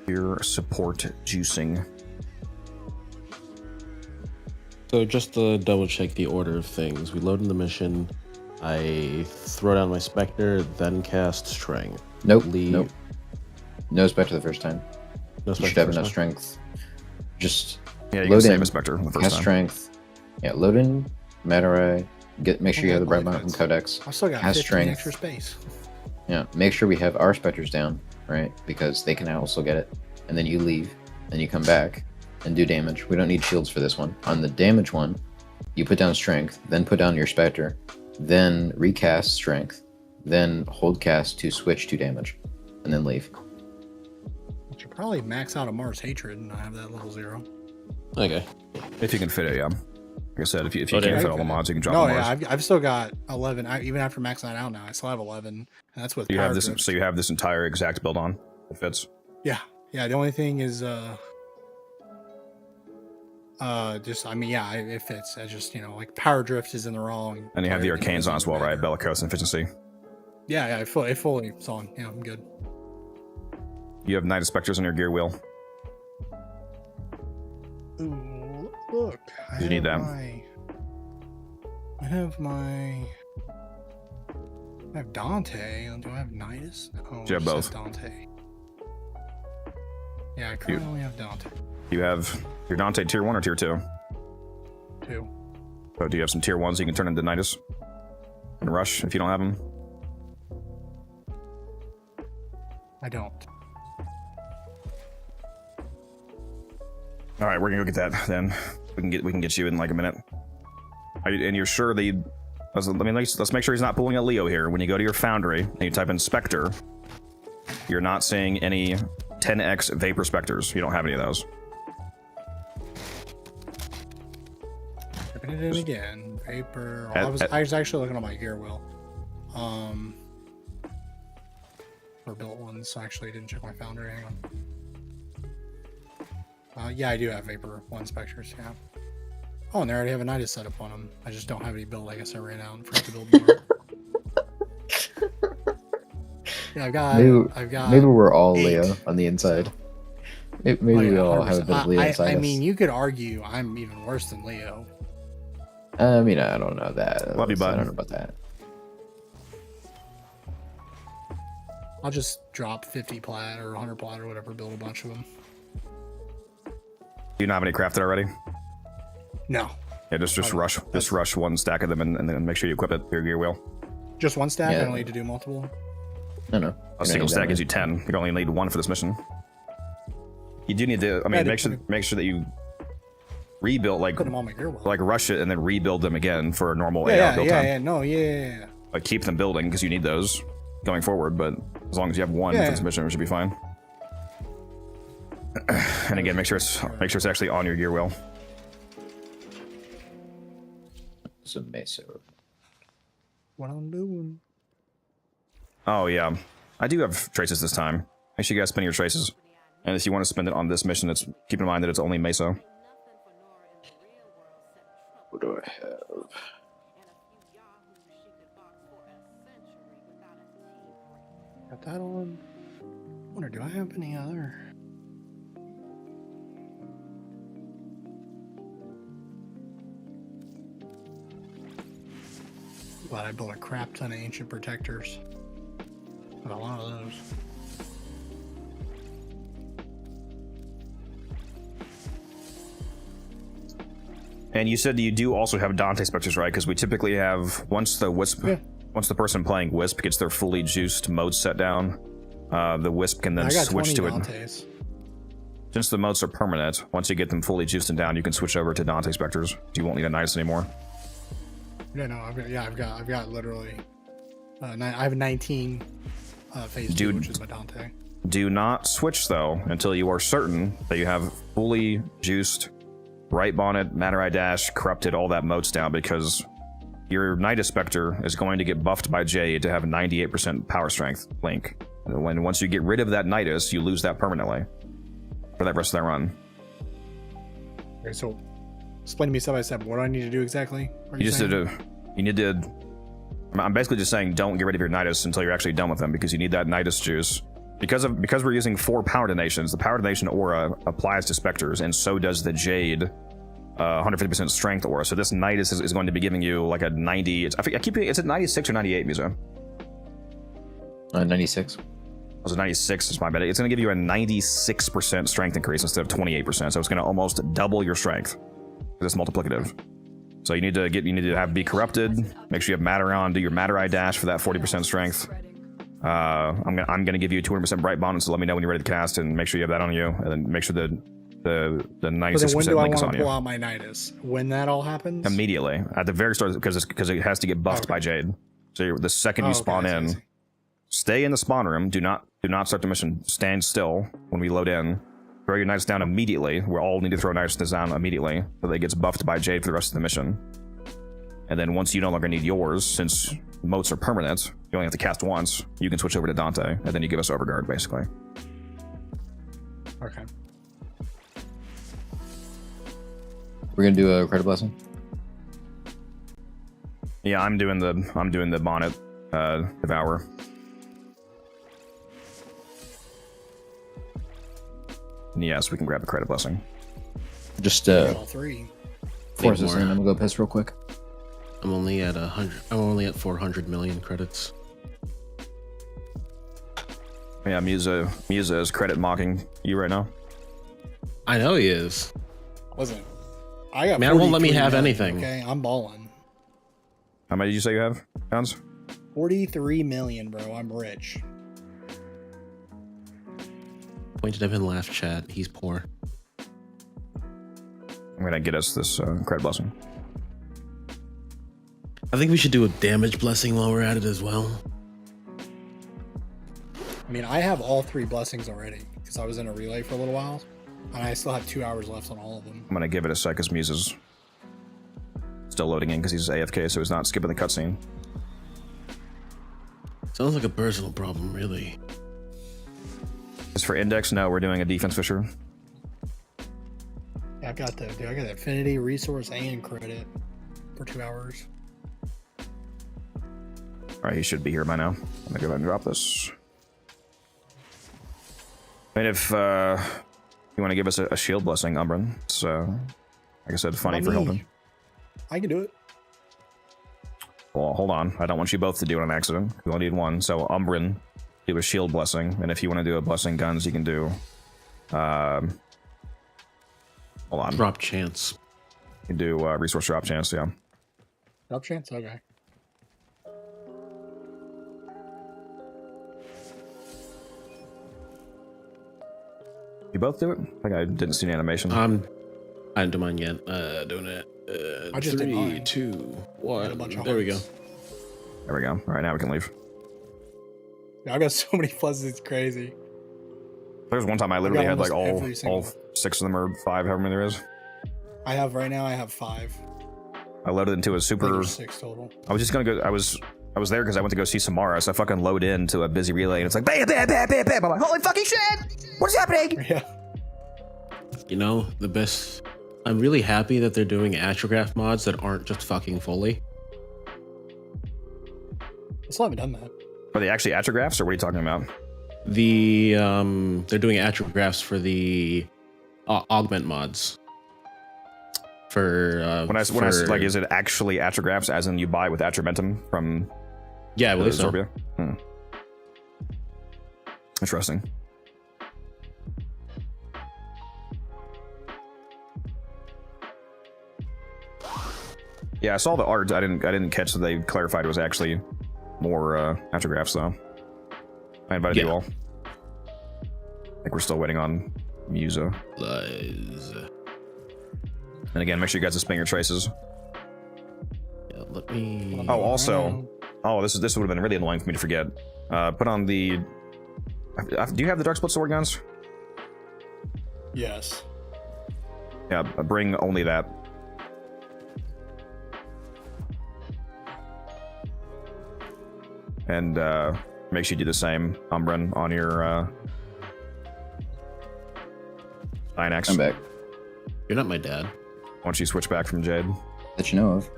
Pure support juicing. So just to double check the order of things, we load in the mission. I throw down my Spectre, then cast Strength. Nope. Nope. No Spectre the first time. No you Spectre should have first enough time. strength. Just Yeah, you load can save in, a Spectre the first cast time. strength. Yeah, load in, Matarai. Make sure you have the Bright Bonnet from Codex. I still got Cast 15 strength. extra space. Yeah, make sure we have our Spectres down, right? Because they can also get it. And then you leave, and you come back and do damage. We don't need shields for this one. On the damage one, you put down strength, then put down your Spectre, then recast strength, then hold cast to switch to damage, and then leave. I should probably max out a Mars Hatred and I have that level 0. Okay. If you can fit it, yeah. Like I said, if you Oh, can't yeah. fit all the mods, you can drop No, the yeah, Mars. I've still got 11. Even after maxing that out now, I still have 11. And that's with You have Power this, Drift. so you have this entire exact build on. It fits. Yeah. The only thing is, just, I mean, yeah, it fits. I just, like Power Drift is in the wrong. And you have the Arcanes on as well, right? Bellicose and Efficiency. Yeah, it fully is on. Yeah, I'm good. You have Knight of Spectres on your gear wheel. Ooh, look. You need that. I have Dante. Do I have Nidus? No, You have I just both. Dante. Yeah, I currently only have Dante. You have your Dante tier 1 or tier 2? 2. So do you have some tier 1s you can turn into Nidus? And Rush if you don't have them? I don't. All right, we're gonna go get that then. We can get you in like a minute. And you're sure they? Let's make sure he's not pulling a Leo here. When you go to your foundry and you type in Spectre, you're not seeing any 10x Vapor Spectres. You don't have any of those. Typing Find it again. Vapor. At- I was actually looking on my gear wheel. For built ones, so I actually didn't check my foundry. Hang on. Yeah, I do have Vapor 1 Spectres, yeah. Oh, and they already have a Nidus setup on them. I just don't have any build. I guess I ran out and forgot to build more. Yeah, I've got. Maybe we're all 8. Leo on the inside. Maybe Oh, yeah, we all have a 100%. bit of Leo inside I us. mean, you could argue I'm even worse than Leo. I mean, I don't know that. Love you, bud. I don't know about that. I'll just drop 50 plat or 100 plat or whatever, build a bunch of them. Do you not have any crafted already? No. Yeah, just rush one stack of them and then make sure you equip it to your gear wheel. Just one stack? Yeah. I don't need to do multiple? No. A single stack gives you 10. You only need 1 for this mission. You do need to. I mean, make sure that you rebuild Put them on my gear wheel. like rush it and then rebuild them again for a normal AR build time. Yeah. Like keep them building because you need those going forward. But as long as you have 1 for this mission, it should be fine. And again, make sure it's actually on your gear wheel. It's a mesa. What I'm doing. Oh yeah, I do have traces this time. Make sure you guys spend your traces. And if you want to spend it on this mission, keep in mind that it's only Mesa. What do I have? Got that on. I wonder, do I have any other? Glad I built a crap ton of ancient protectors. Got a lot of those. And you said you do also have Dante Spectres, right? Because we typically have, once the person playing Wisp gets their fully juiced mode set down, the Wisp can then switch to it. Dantes. Since the modes are permanent, once you get them fully juiced and down, you can switch over to Dante Spectres. You won't need a Nidus anymore. Yeah, no, I've got literally, I have 19 phase 2, which is my Dante. Do not switch though until you are certain that you have fully juiced, right bonnet, matter eye dash, corrupted, all that modes down, because your Nidus Spectre is going to get buffed by Jade to have 98% power strength link. And once you get rid of that Nidus, you lose that permanently for that rest of that run. Okay, so explain to me step by step. What do I need to do exactly? I'm basically just saying don't get rid of your Nidus until you're actually done with them, because you need that Nidus juice. Because we're using 4 power donations, the power donation aura applies to Spectres, and so does the Jade 150% strength aura. So this Nidus is going to be giving you like a 90. It's at 96 or 98, Musa? 96. Was it 96? Is my bet. It's going to give you a 96% strength increase instead of 28%. So it's going to almost double your strength. It's multiplicative. So you need to be corrupted. Make sure you have matter on. Do your matter eye dash for that 40% strength. I'm gonna give you 200% bright bond, so let me know when you're ready to cast, and make sure you have that on you, and then make sure that the 96% when do I link is want on to you. pull out my Nidus? When that all happens? Immediately at the very start, because it has to get buffed by Jade. So the second you spawn in, stay in the spawn room. Do not start the mission. Stand still when we load in. Throw your Nidus down immediately. We all need to throw Nidus down immediately, so that it gets buffed by Jade for the rest of the mission. And then once you no longer need yours, since motes are permanent, you only have to cast once, you can switch over to Dante, and then you give us Overguard, basically. Okay. We're gonna do a credit blessing. Yeah, I'm doing the bonnet devour. And yes, we can grab the credit blessing. Just all 3. force us in. I'm gonna go piss real quick. I'm only at 100. I'm only at 400 million credits. Yeah, Musa is credit mocking you right now. I know he is. Listen, I got. Man, won't let me 43 have million, anything. Okay, I'm balling. How many did you say you have, Hans? 43 million, bro. I'm rich. Pointed him in laugh chat. He's poor. I'm gonna get us this credit blessing. I think we should do a damage blessing while we're at it as well. I mean, I have all 3 blessings already because I was in a relay for a little while, and I still have 2 hours left on all of them. I'm gonna give it a sec, because Musa's still loading in because he's AFK, so he's not skipping the cutscene. Sounds like a personal problem, really. As for index, no, we're doing a defense fisher. Yeah, I got the dude, I got affinity, resource, and credit for 2 hours. Alright, he should be here by now. Let me go ahead and drop this. And if you want to give us a shield blessing, Umbran, so like I said, funny for Hilton. I can do it. Well, hold on. I don't want you both to do it on accident. We only need one. So Umbran, do a shield blessing, and if you want to do a blessing guns, you can do. Hold on. Drop chance. You can do resource drop chance. Yeah. Drop chance. Okay. You both do it? I think I didn't see an animation. I didn't do mine yet. Doing it. I just did 3, mine. 2, I got a 1. bunch of There we go. hearts. There we go. All right, now we can leave. Yeah, I got so many pluses. It's crazy. There's one time I literally had like almost all every single- 6 of them or 5, however many there is. I have right now. I have 5. I loaded into a I think super. there's 6 total. I was just gonna go. I was there because I went to go see Samara, so I fucking load into a busy relay, and it's like bam, bam, bam, bam, bam. I'm like, holy fucking shit! What's happening? Yeah. You know, the best... I'm really happy that they're doing astrograph mods that aren't just fucking fully. I still haven't done that. Are they actually atrographs, or what are you talking about? They're doing atrographs for the augment mods. For when I like, is it actually atrographs, as in you buy with atromentum from? Yeah, I believe so. Sorbia? Interesting. Yeah, I saw the art. I didn't catch that they clarified it was actually more atrographs though. I invited you all. I think we're still waiting on Musa. Lies. And again, make sure you guys spam your traces. Yeah, let me... Oh, also, this would have been really annoying for me to forget. Put on the... Do you have the Dark Split Sword guns? Yes. Yeah, bring only that. And make sure you do the same, Umbran, on your Dynax. I'm back. You're not my dad. Once you switch back from Jade. That you know of.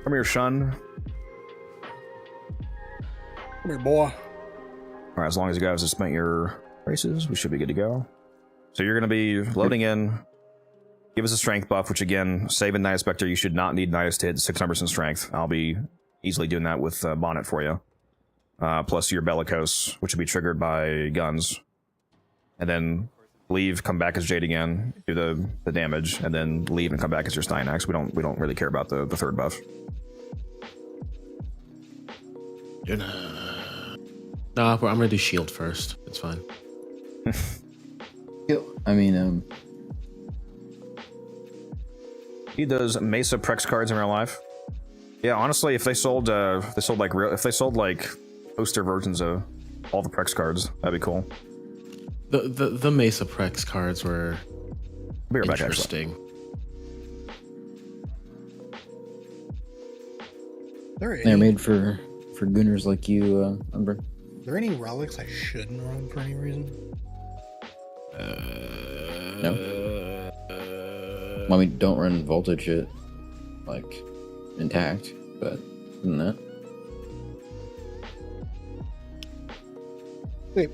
Come here, Shun. Come here, boy. Alright, as long as you guys have spent your races, we should be good to go. So you're going to be loading in. Give us a strength buff, which again, save in Night Spectre, you should not need Nidus to hit 6 numbers in strength. I'll be easily doing that with Bonnet for you. Plus your Bellicose, which will be triggered by guns. And then leave, come back as Jade again, do the damage, and then leave and come back as your Stynax. We don't really care about the third buff. Nah, I'm gonna do shield first. It's fine. I mean, Need those Mesa Prex cards in real life. Yeah, honestly, if they sold like poster versions of all the Prex cards, that'd be cool. The Mesa Prex cards were Be right back, interesting. they're made for gooners like you, Umber. Are there any relics I shouldn't run for any reason? No. Well, I mean, don't run voltage at like intact, but other than that. Wait.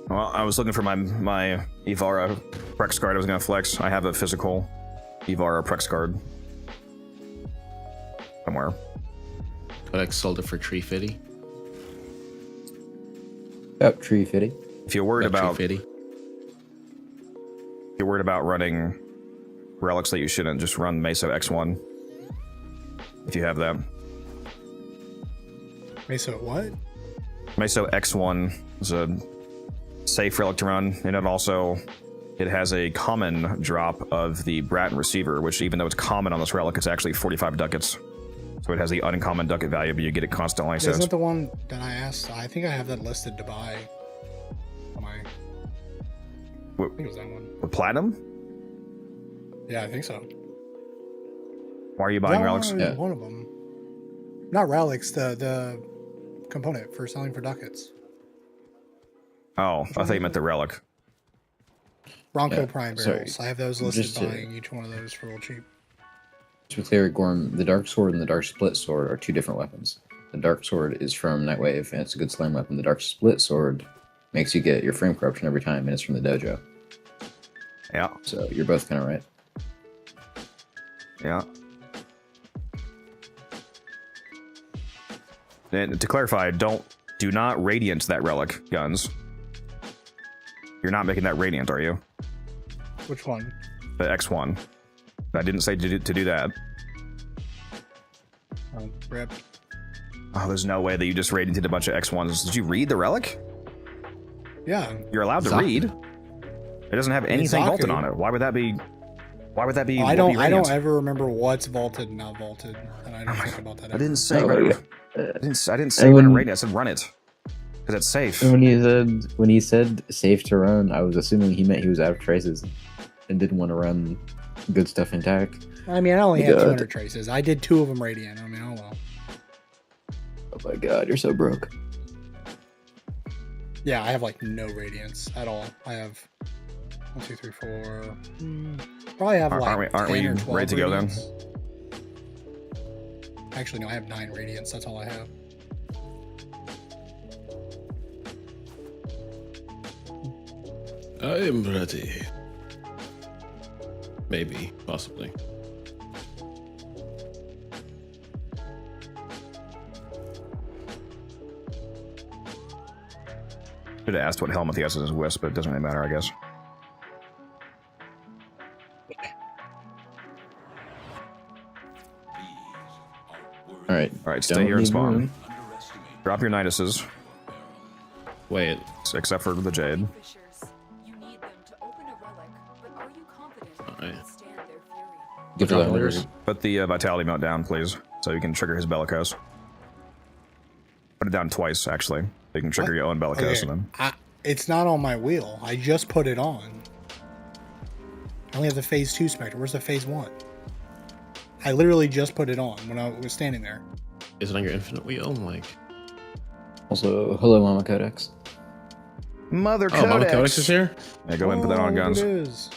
Well, I was looking for my Ivara Prex card I was gonna flex. I have a physical Ivara Prex card somewhere. But I sold it for Tree Fitty. Yep, Tree Fitty. If you're worried about Tree Fitty. if you're worried about running relics that you shouldn't, just run Mesa X1. If you have that. Mesa what? Mesa X1 is a safe relic to run, and it has a common drop of the Bratton Receiver, which even though it's common on this relic, it's actually 45 ducats. So it has the uncommon ducat value, but you get it constantly. So Isn't it the one that I asked? I think I have that listed to buy. I think it was that one. With platinum? Yeah, I think so. Why are you buying That relics? one was one of them. Not relics, the component for selling for ducats. Oh, I thought you meant the relic. Bronco Yeah, Prime sorry. barrels. I have those listed, Just to- buying each one of those for real cheap. To be clear, Gorm, the Dark Sword and the Dark Split Sword are two different weapons. The Dark Sword is from Nightwave, and it's a good slam weapon. The Dark Split Sword makes you get your frame corruption every time, and it's from the dojo. Yeah. So you're both kind of right. Yeah. And to clarify, do not radiant that relic, guns. You're not making that radiant, are you? Which one? The X1. I didn't say to do that. Oh, rip. Oh, there's no way that you just radianted a bunch of X1s. Did you read the relic? Yeah. You're allowed to read. It doesn't have anything vaulted on it. Why would that be? Why would that be? Oh, I don't ever remember what's vaulted and not vaulted, and I don't think about that. I Ever. didn't say. Oh, run, yeah. I didn't say run radiant. I said run it because it's safe. And when he said safe to run, I was assuming he meant he was out of traces and didn't want to run good stuff intact. I mean, I only had God. 200 traces. I did 2 of them radiant. I mean, oh well. Oh my god, you're so broke. Yeah, I have like no radiance at all. I have 1, 2, 3, 4. Probably have like aren't 10 we or 12 ready to go then? radiance. Actually, no, I have 9 radiance. That's all I have. I am ready. Maybe, possibly. Should have asked what helmet he has as his wisp, but it doesn't really matter, I guess. All right, stay here and spawn. Drop your Niduses. Wait. Except for the Jade. Alright. Give Drop that orders. Put the Vitality Mount down, please, so you can trigger his Bellicose. Put it down twice, actually. So you can trigger your own Bellicose, and then... It's not on my wheel. I just put it on. I only have the phase 2 Spectre. Where's the phase 1? I literally just put it on when I was standing there. Is it on your infinite wheel? Like. Also, hello, Mama Codex. Mother Oh, Codex! Mama Codex is here? Yeah, go ahead and put that on guns. It is.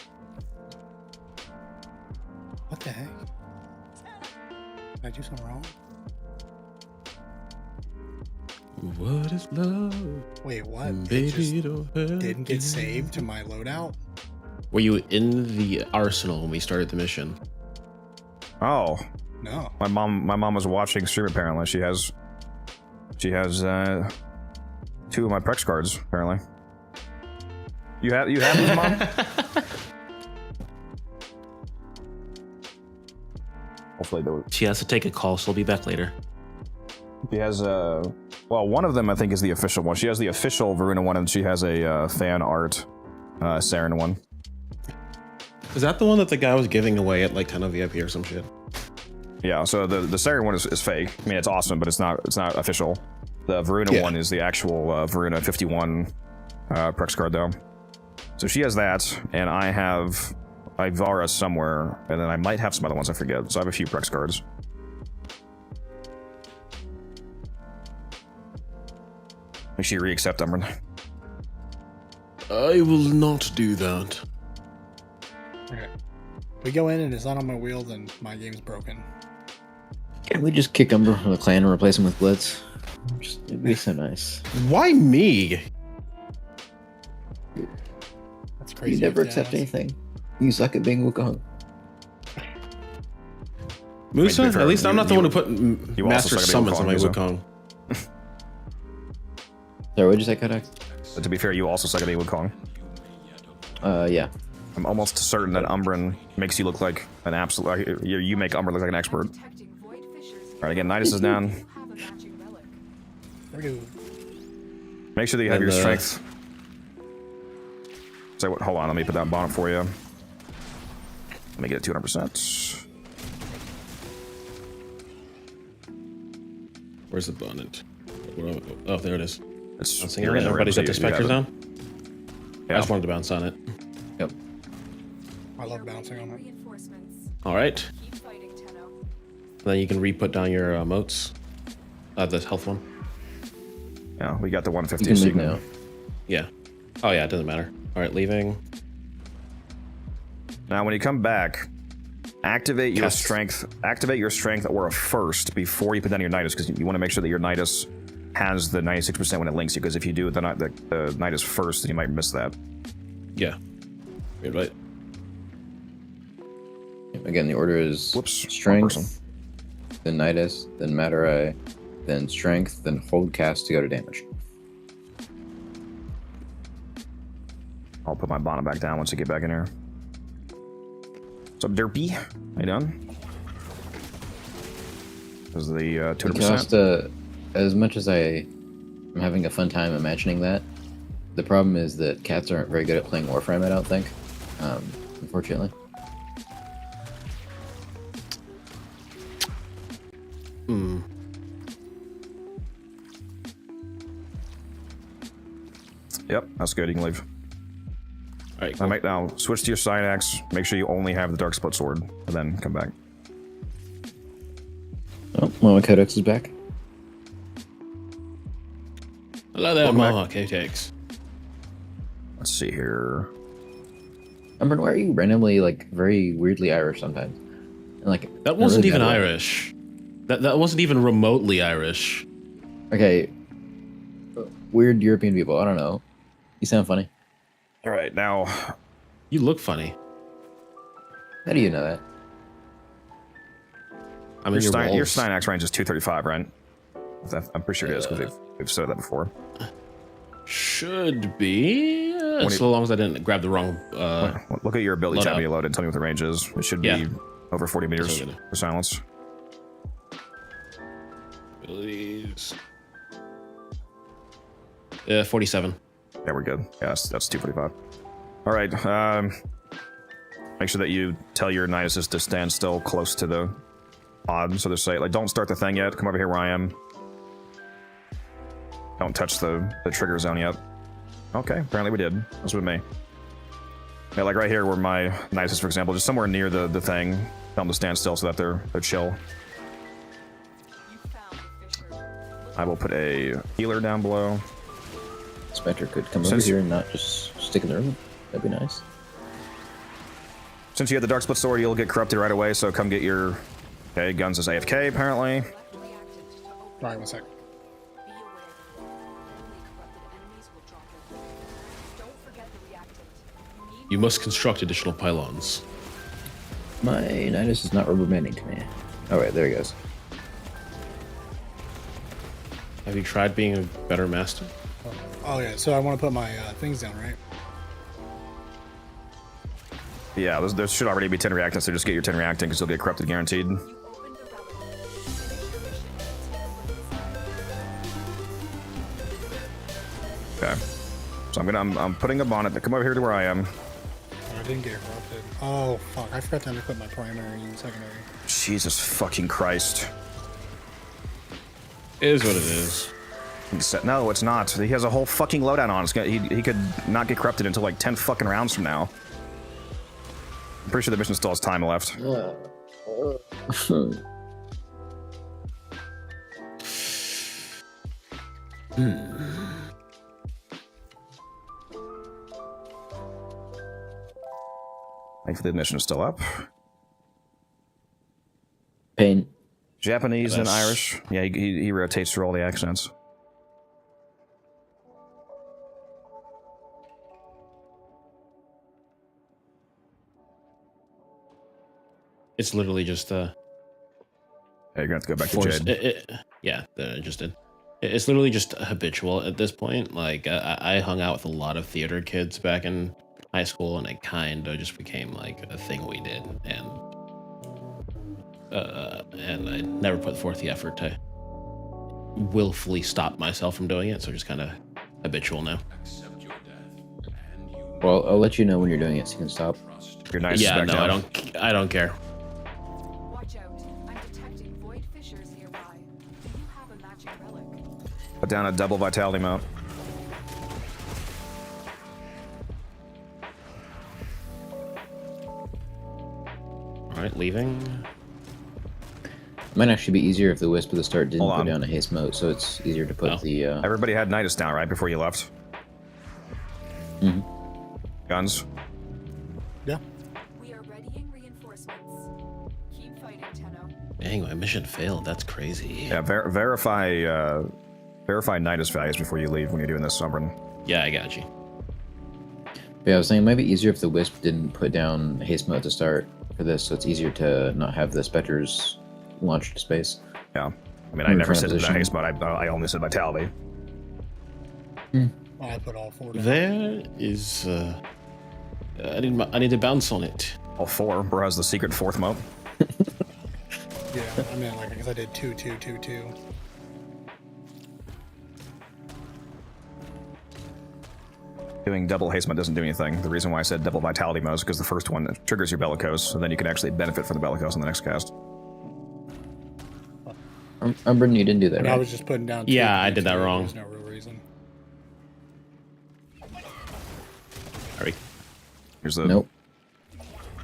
What the heck? Did I do something wrong? What is love? Wait, what? Baby, It just don't hurt didn't get me. saved to my loadout? Were you in the arsenal when we started the mission? Oh. No. My mom was watching stream, apparently. She has 2 of my Prex cards, apparently. You have these, Mom? Hopefully they'll... She has to take a call, so I'll be back later. She has well, one of them I think is the official one. She has the official Varuna one, and she has a fan art Saren one. Is that the one that the guy was giving away at like 10 VIP or some shit? Yeah, so the Saren one is fake. I mean, it's awesome, but it's not official. The Varuna one is the actual Varuna 51 Prex card, though. So she has that, and I have Ivara somewhere, and then I might have some other ones I forget. So I have a few Prex cards. Make sure you re-accept them. I will not do that. Okay. We go in and it's not on my wheel, then my game's broken. Can we just kick Umber from the clan and replace him with Blitz? It'd be so nice. Why me? That's crazy. You never accept anything. You suck at being Wukong. Musa? Wait, At least I'm not the one who put you Master also suck at Summons on my Wukong, Wukong. Sorry, what'd you say, Kodak? But to be fair, you also suck at being Wukong. Yeah. I'm almost certain that Umbran makes you look like an absolute... You make Umbran look like an expert. Alright, again, Nidus is down. Where do... Make sure that you have your strength. So what? Hold on, let me put that bottom for you. Let me get it 200%. Where's the bonnet? Oh, there it is. It's Everybody's got their specters down? Yeah. I just wanted to bounce on it. I love bouncing on it. Reinforcements. All right. Keep fighting, Tenno. Then you can re-put down your motes. The health one. Yeah, we got the 150. You can so leave now. Yeah. Oh yeah, it doesn't matter. All right, leaving. Now, when you come back, activate your Cast. strength. Activate your strength aura first before you put down your Nidus, because you want to make sure that your Nidus has the 96% when it links you. Because if you do the Nidus first, then you might miss that. Yeah. Weird, right? Again, the order is Whoops, wrong strength, person. then Nidus, then Matter Eye, then strength, then hold cast to go to damage. I'll put my bonnet back down once I get back in here. What's up, Derpy? How you doing? This is the The 200%. cost, as much as I'm having a fun time imagining that, the problem is that cats aren't very good at playing Warframe, I don't think. Unfortunately. Yep, that's good. You can leave. All right. I might now switch to your side axe. Make sure you only have the dark split sword, and then come back. Oh, well, my codex is back. Hello there, Welcome back. Mohawk ATX. Let's see here. Umber, why are you randomly, like, very weirdly Irish sometimes? And, like, That in a wasn't really even bad way. Irish. That wasn't even remotely Irish. Okay. Weird European people, I don't know. You sound funny. All right, now You look funny. How do you know that? I mean, your Stein axe range is 235, right? I'm pretty sure it is because we've said that before. Should be. So long as I didn't grab the wrong. Look at your ability load tab up. when you load it and tell me what the range is. It should be Yeah. over 40 meters That's what for silence. Abilities. 47. Yeah, we're good. Yeah, that's 245. All right. Make sure that you tell your Niduses to stand still close to the pod. So they say, like, don't start the thing yet. Come over here where I am. Don't touch the trigger zone yet. Okay, apparently we did. That's with me. Yeah, like right here where my Niduses, for example, just somewhere near the thing. Tell them to stand still so that they're chill. I will put a healer down below. Spectre could come over Since- here and not just stick in the room. That'd be nice. Since you have the Dark Split Sword, you'll get corrupted right away, so come get your... Okay, guns is AFK, apparently. Alright, one sec. You must construct additional pylons. My Nidus is not rubber banding to me. Oh, wait, there he goes. Have you tried being a better master? Oh yeah, so I want to put my things down, right? Yeah, there should already be 10 reactants, so just get your 10 reacting because you'll get corrupted guaranteed. Okay. So I'm putting a bonnet. Come over here to where I am. I didn't get corrupted. Oh fuck, I forgot to put my primary and secondary. Jesus fucking Christ. It is what it is. No, it's not. He has a whole fucking loadout on. He could not get corrupted until like 10 fucking rounds from now. I'm pretty sure the mission still has time left. Thankfully, the mission is still up. Pain. Japanese and That's- Irish. Yeah, he rotates through all the accents. It's literally just Yeah, you're gonna have to go back to force. Jade. Yeah, I just did. It's literally just habitual at this point. Like I hung out with a lot of theater kids back in high school, and it kind of just became like a thing we did, and I never put forth the effort to willfully stop myself from doing it. So just kind of habitual now. Accept your death, and you Well, I'll let you know when you're doing it so you can stop. Your nice Yeah, back no, down. I don't care. Watch out. I'm detecting void fissures nearby. Do you have a magic relic? Put down a double vitality mount. Alright, leaving. It might actually be easier if the Wisp at the start didn't Hold put on. down a haste mode, so it's easier to put the. Everybody had Nidus down, right, before you left? Mhm. Guns? Yeah. We are readying reinforcements. Keep fighting, Tenno. Dang, my mission failed. That's crazy. Yeah, verify Nidus values before you leave when you're doing this, Sombrin. Yeah, I got you. Yeah, I was saying it might be easier if the Wisp didn't put down haste mode to start for this, so it's easier to not have the Spectres launch into space. Yeah. I mean, I never said that Transition. haste mode, I only said vitality. I put all 4 down. There is. I need to bounce on it. All 4, bro has the secret 4th mode. Yeah, I mean, like, because I did 2, 2, 2, 2. Doing double haste mode doesn't do anything. The reason why I said double vitality mode is because the first one triggers your bellicose, and then you can actually benefit from the bellicose in the next cast. Umbrin, you didn't do that, And I right? was just putting down 2. Yeah, I did that wrong. There's no real reason. Hurry. Here's the Nope.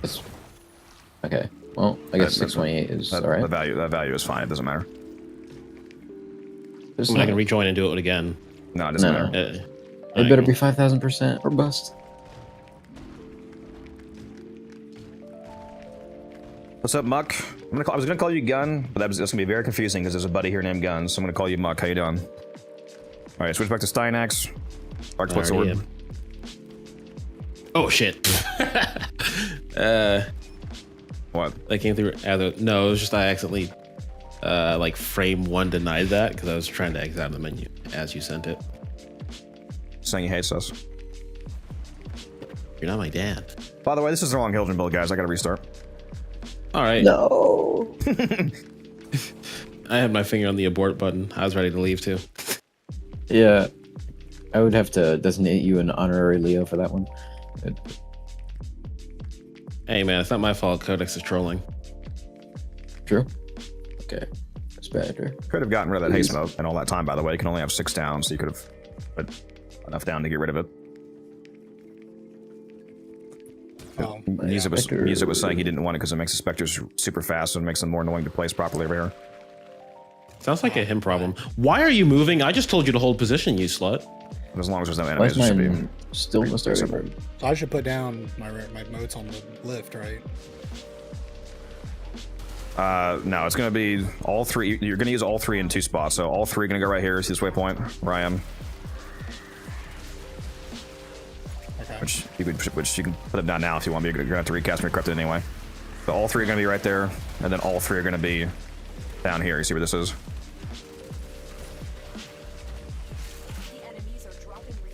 That's... Okay. Well, I guess 628 is alright. That value is fine. It doesn't matter. Just I can rejoin and do it again. No, it doesn't No. matter. It better be 5,000% or bust. What's up, Muck? I was gonna call you Gun, but that's gonna be very confusing because there's a buddy here named Gun, so I'm gonna call you Muck. How you doing? All right, switch back to Steinax. Spark split sword. Already Oh shit. What? That came through. No, it was just I accidentally, like frame 1 denied that because I was trying to exit out of the menu as you sent it. Saying he hates us. You're not my dad. By the way, this is the wrong Hildren build, guys. I gotta restart. All right. No. I had my finger on the abort button. I was ready to leave too. Yeah. I would have to designate you an honorary Leo for that one. Hey man, it's not my fault. Codex is trolling. True. Okay. That's better. Could have gotten rid of that haste mode and all that time, by the way. You can only have 6 down, so you could have put enough down to get rid of it. Oh, Music was saying he didn't want it because it makes the specters super fast and makes them more annoying to place properly over here. Sounds like a him problem. Why are you moving? I just told you to hold position, you slut. And as long as there's no Why enemies, is it should be. mine still in the starting simple. board? So I should put down my modes on the lift, right? No, it's gonna be all 3. You're gonna use all 3 in 2 spots. So all 3 are gonna go right here. See this waypoint where I am. Okay. Which you can put them down now if you want. But you're gonna have to recast and recrypt it anyway. So all 3 are gonna be right there, and then all 3 are gonna be down here. You see where this is?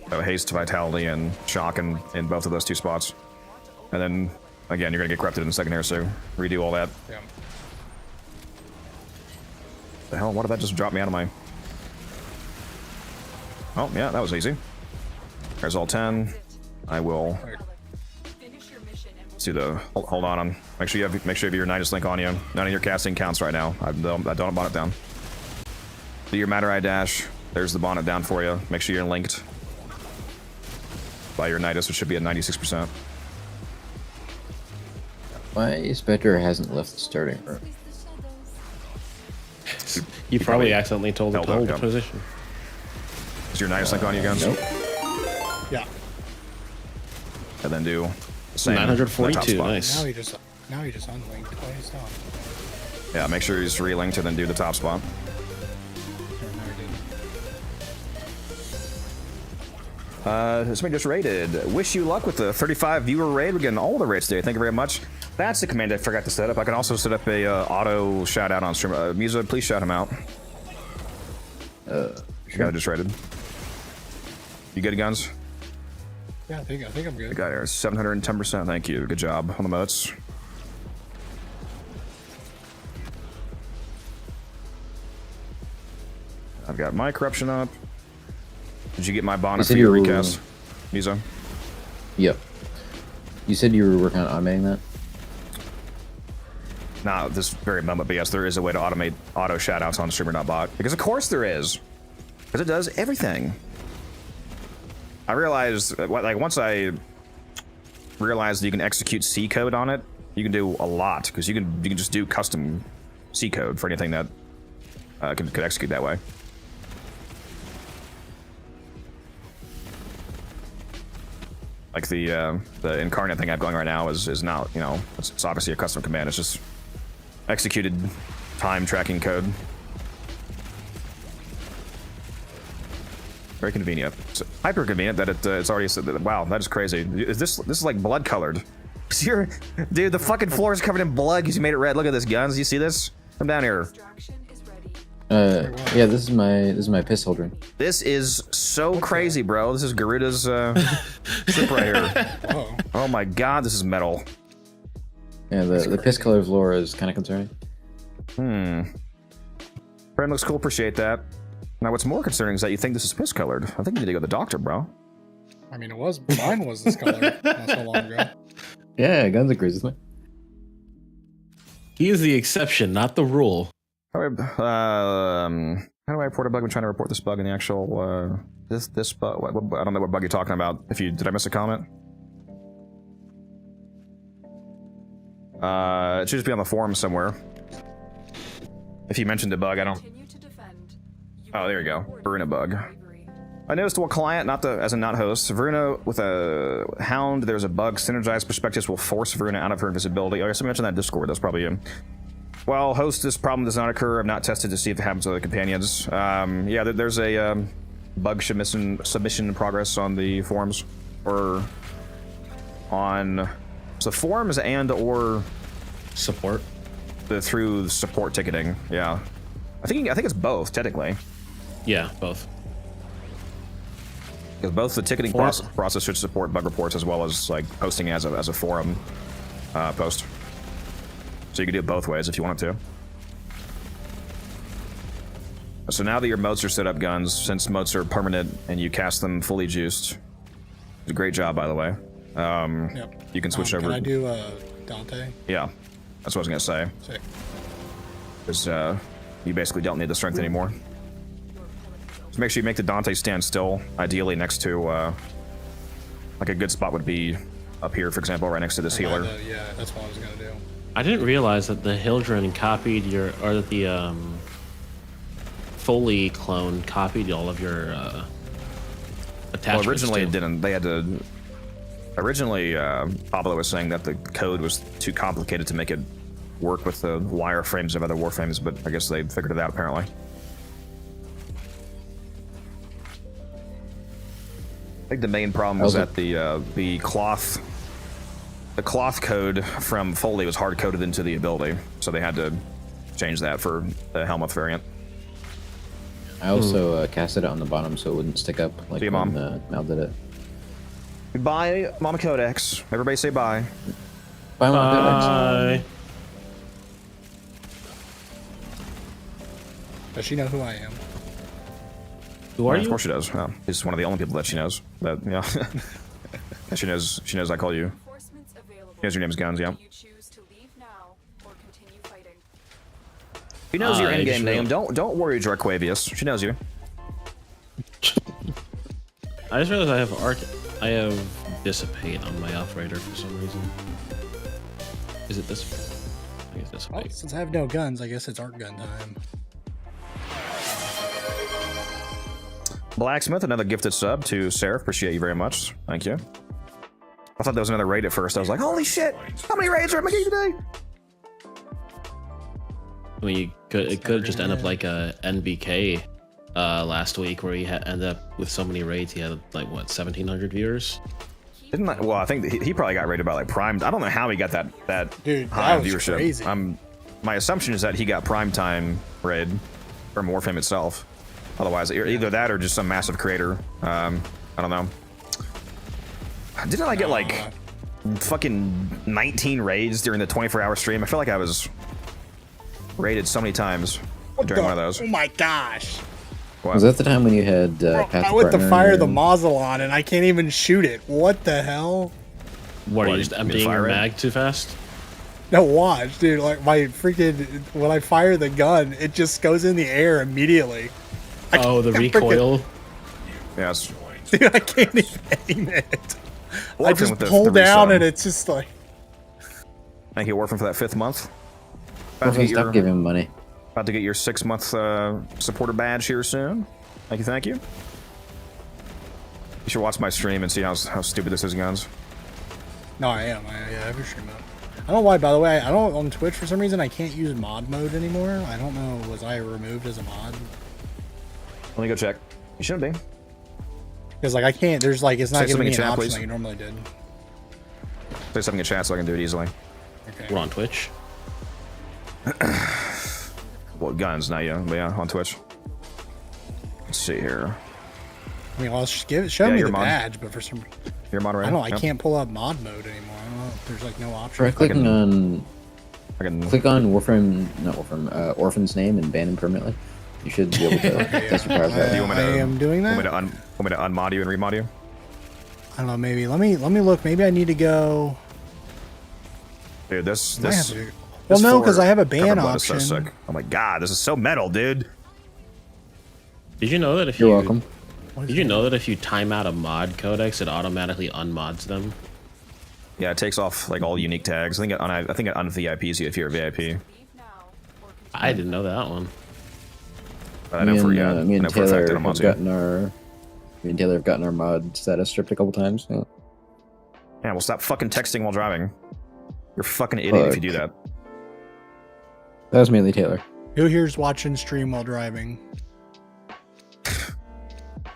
So haste, vitality, and shock in both of those 2 spots. And then again, you're gonna get corrupted in a second here, so redo all that. Yeah. The hell? Why did that just drop me out of my? Oh yeah, that was easy. There's all 10. I will. Let's do the. Hold on. Make sure you have your Nidus link on you. None of your casting counts right now. I don't have bonnet down. Do your Matter Eye dash. There's the bonnet down for you. Make sure you're linked by your Nidus, which should be at 96%. My Spectre hasn't left the starting room. You probably accidentally told it to hold the position. Is your Nidus link on you, Guns? Nope. Yeah. And then do the same. 942, nice. Now he just unlinked. Why is that? Yeah, make sure he's relinked and then do the top spot. Somebody just raided. Wish you luck with the 35 viewer raid. We're getting all the raids today. Thank you very much. That's the command I forgot to set up. I can also set up a auto shout out on stream. Musa, please shout him out. Sure. Just raided. You good, Guns? Yeah, I think I'm good. I got here 710%. Thank you. Good job on the moats. I've got my corruption up. Did you get my bonnet for your recast, Musa? Yep. You said you were working on automating that? Not this very moment, but yes, there is a way to automate auto shoutouts on streamer.bot. Because of course there is. Because it does everything. I realized, like, once I realized you can execute C code on it, you can do a lot because you can just do custom C code for anything that could execute that way. Like the incarnate thing I have going right now is not, you know, it's obviously a custom command. It's just executed time tracking code. Very convenient. It's hyper convenient that it's already said that. Wow, that is crazy. Is this is like blood colored? Dude, the fucking floor is covered in blood because you made it red. Look at this, guns. You see this? Come down here. Yeah, this is my piss holder. This is so crazy, bro. This is Garuda's ship right here. Oh my god, this is metal. Yeah, the piss color of Laura is kind of concerning. Friend looks cool. Appreciate that. Now, what's more concerning is that you think this is piss colored. I think you need to go to the doctor, bro. I mean, mine was this color not so long ago. Yeah, Guns agrees with me. He is the exception, not the rule. How do I report a bug? I'm trying to report this bug in the actual this bug. I don't know what bug you're talking about. Did I miss a comment? It should just be on the forum somewhere. If you mentioned a bug, I don't. Oh, there you go. Veruna bug. I noticed one client, as a not host, Veruna with a hound. There's a bug. Synergized perspectives will force Veruna out of her invisibility. Oh, I guess I mentioned that in Discord. That's probably him. Well, host, this problem does not occur. I've not tested to see if it happens to other companions. Yeah, there's a bug submission in progress on the forums, or on the forums and/or support through support ticketing. Yeah, I think it's both technically. Yeah, both. Because both the ticketing process should support bug reports as well as like posting as a forum post. So you can do it both ways if you wanted to. So now that your moats are set up, Guns, since moats are permanent and you cast them fully juiced, it's a great job, by the way. Yep. You can switch over. Can I do Dante? Yeah, that's what I was gonna say. Sick. Because you basically don't need the strength anymore. So make sure you make the Dante stand still, ideally next to, like a good spot would be up here, for example, right next to this healer. Yeah, that's what I was gonna do. I didn't realize that the Hildren copied that the Foley clone copied all of your attachments. Well, originally too. it didn't. They had to. Originally, Pablo was saying that the code was too complicated to make it work with the wireframes of other Warframes, but I guess they figured it out apparently. I think the main problem was that the cloth code from Foley was hard coded into the ability, so they had to change that for the Helmuth variant. I also casted it on the bottom so it wouldn't stick up like See you, when Mom. Mal did it. Goodbye, Mama Codex. Everybody say bye. Bye, Mama Bye. Codex. Does she know who I am? Who are Yeah, you? of course she does. Yeah, he's one of the only people that she knows. That yeah. She knows I call you. She knows your name's Guns, yeah. She knows your in-game name. Don't worry, Draquavius. She knows you. I just realized I have Dissipate on my operator for some reason. Is it this? I think it's Dissipate. Well, since I have no guns, I guess it's art gun time. Blacksmith, another gifted sub to Seraph. Appreciate you very much. Thank you. I thought there was another raid at first. I was like, holy shit! How many raids are in my game today? I mean, it could just end up like a NBK last week, where he ended up with so many raids. He had like what 1,700 viewers. Didn't I, well, I think he probably got rated by like Prime. I don't know how he got that Dude, high that was viewership. crazy. My assumption is that he got Prime Time raid from Warframe itself. Otherwise, either that or just some massive creator. I don't know. Didn't I get like fucking 19 raids during the 24-hour stream? I feel like I was raided so many times during one of those. Oh my gosh! What? Was that the time when you had I went to fire the Mazelon and I can't even shoot it. What the hell? What, are you just emptying your mag too fast? No, watch, dude. Like my freaking when I fire the gun, it just goes in the air immediately. Oh, the recoil. Yes. Dude, I can't even aim it. I Warframe just with the pull down resub. and it's just like. Thank you, Warframe, for that 5th month. Warframe, stop giving him money. About to get your 6-month supporter badge here soon. Thank you, thank you. You should watch my stream and see how stupid this is, guns. No, I am. I have your stream up. I don't know why, by the way. I don't on Twitch for some reason. I can't use mod mode anymore. I don't know. Was I removed as a mod? Let me go check. You shouldn't be. Because like I can't. There's like it's not Say giving me an something in chat, option please. like it normally did. Say something in chat so I can do it easily. Okay. We're on Twitch. Well, guns, not you, but yeah, on Twitch. Let's see here. I mean, well, show me the badge, but for some reason, You're moderator. I don't know. I Yep. can't pull up mod mode anymore. I don't know. There's like no option. Try clicking on. I can Click on Warframe, not Warframe, Orphan's name and ban him permanently. You should be able to. That's your power Do you want me to, I am doing that. Want me to unmod you and remod you? I don't know. Maybe let me look. Maybe I need to go. Dude, this Might this. have to- this Well, no, floor because I have a cover ban blood is so option. sick. Oh my god, this is so metal, dude. Did you know that if You're you welcome. Did you know that if you time out a mod codex, it automatically unmods them? Yeah, it takes off like all unique tags. I think it un-VIPs you if you're a VIP. I didn't know that one. But I know for Me I and know for a fact Taylor that have gotten our. Me and Taylor have gotten our mod status stripped a couple times. Yeah. Yeah, well, stop fucking texting while driving. You're a fucking idiot if you do that. That was mainly Taylor. Who here's watching stream while driving?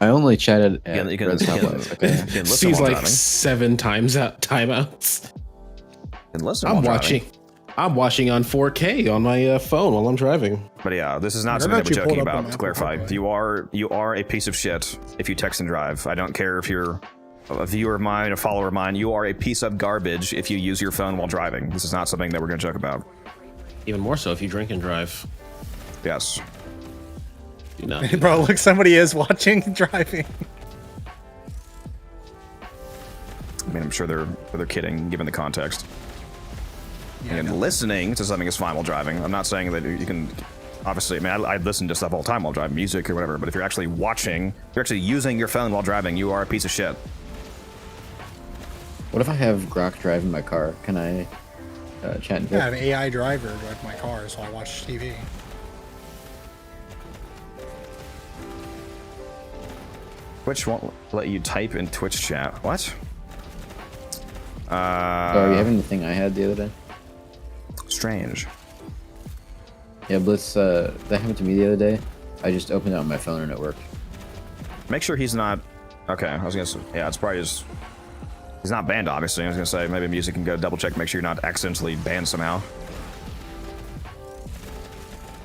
I only chatted at You can- Red you can- Stoplights. Okay. you can listen Sees while like driving. 7 times out timeouts. And listen I'm while watching. driving. I'm watching on 4K on my phone while I'm driving. But yeah, this is not What something that about we're you joking pulled up on about. To Apple clarify, CarPlay? you are a piece of shit if you text and drive. I don't care if you're a viewer of mine, a follower of mine. You are a piece of garbage if you use your phone while driving. This is not something that we're going to joke about. Even more so if you drink and drive. Yes. Do not. Bro, look, somebody is watching driving. I mean, I'm sure they're kidding, given the context. And listening to something is fine while driving. I'm not saying that you can. Obviously, I mean, I listen to stuff all the time while driving, music or whatever. But if you're actually watching, if you're actually using your phone while driving, you are a piece of shit. What if I have Grok driving my car? Can I chat? I have an AI driver drive my car, so I watch TV. Twitch won't let you type in Twitch chat. What? So are you having the thing I had the other day? Strange. Yeah, Blitz. That happened to me the other day. I just opened it on my phone and it worked. Make sure he's not. Okay, I was gonna say. Yeah, it's probably just. He's not banned, obviously. I was gonna say maybe music can go double check, make sure you're not accidentally banned somehow.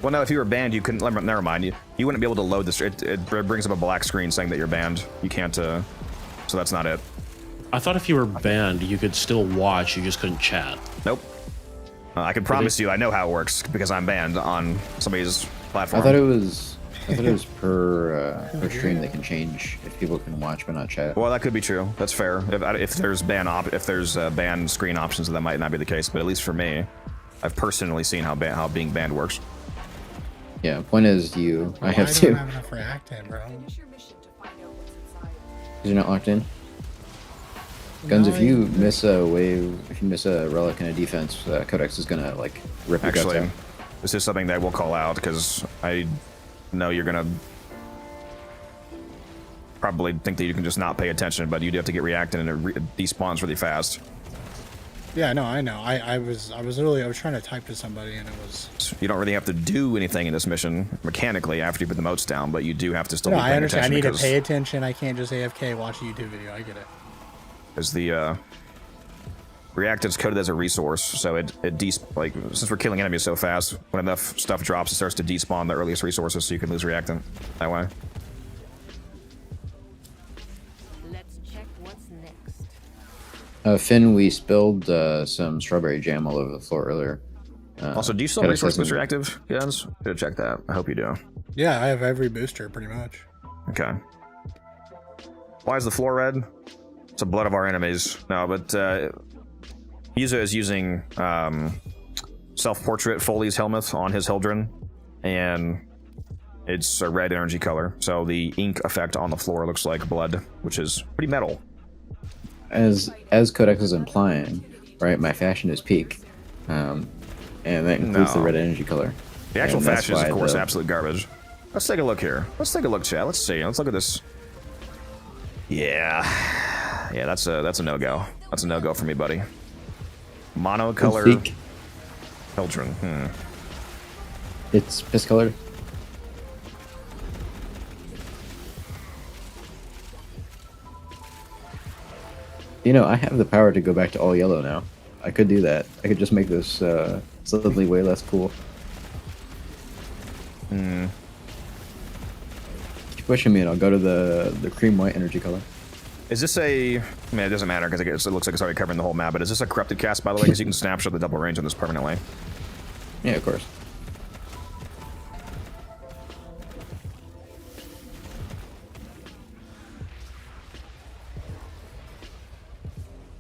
Well, no, if you were banned, you couldn't. Never mind. You wouldn't be able to load this. It brings up a black screen saying that you're banned. You can't. So that's not it. I thought if you were banned, you could still watch. You just couldn't chat. Nope. I can promise you, I know how it works because I'm banned on somebody's platform. I thought it was per stream they can change if people can watch but not chat. Well, that could be true. That's fair. If there's ban screen options, that might not be the case. But at least for me, I've personally seen how being banned works. Yeah. Point is, I have I to. don't have enough react in, bro. Finish your mission to find out what's inside. Because you're not locked in. Guns, No, if you miss a wave, if you miss a relic in a defense, Codex is gonna like rip your guts Actually, out. this is something that we'll call out because I know you're gonna probably think that you can just not pay attention, but you do have to get reacted and it despawns really fast. Yeah, no, I know. I was trying to type to somebody and it was. You don't really have to do anything in this mission mechanically after you put the motes down, but you do have to still No, be paying I understand. I attention need to because pay attention. I can't just AFK watch a YouTube video. I get it. the React is coded as a resource, so like since we're killing enemies so fast, when enough stuff drops, it starts to despawn the earliest resources, so you can lose reactant that way. Let's check what's next. Finn, we spilled some strawberry jam all over the floor earlier. Also, do you still have Codex resource hasn't- booster active, guys? Gotta check that. I hope you do. Yeah, I have every booster pretty much. Okay. Why is the floor red? It's the blood of our enemies. No, but Yuzo is using self-portrait Foley's helmet on his Hildren, and it's a red energy color. So the ink effect on the floor looks like blood, which is pretty metal. As Codex is implying, right? My fashion is peak. and that includes the No. red energy color. The actual And that's fashion is, of why course, the- absolute garbage. Let's take a look here. Let's take a look, chat. Let's see. Let's look at this. Yeah. Yeah, that's a no-go. That's a no-go for me, buddy. Monocolor Seek. children. It's piss colored. You know, I have the power to go back to all yellow now. I could do that. I could just make this suddenly way less cool. Keep pushing me and I'll go to the cream white energy color. Is this a... I mean, it doesn't matter because it looks like it's already covering the whole map, but is this a corrupted cast, by the way? Because you can snapshot the double range on this permanently. Yeah, of course.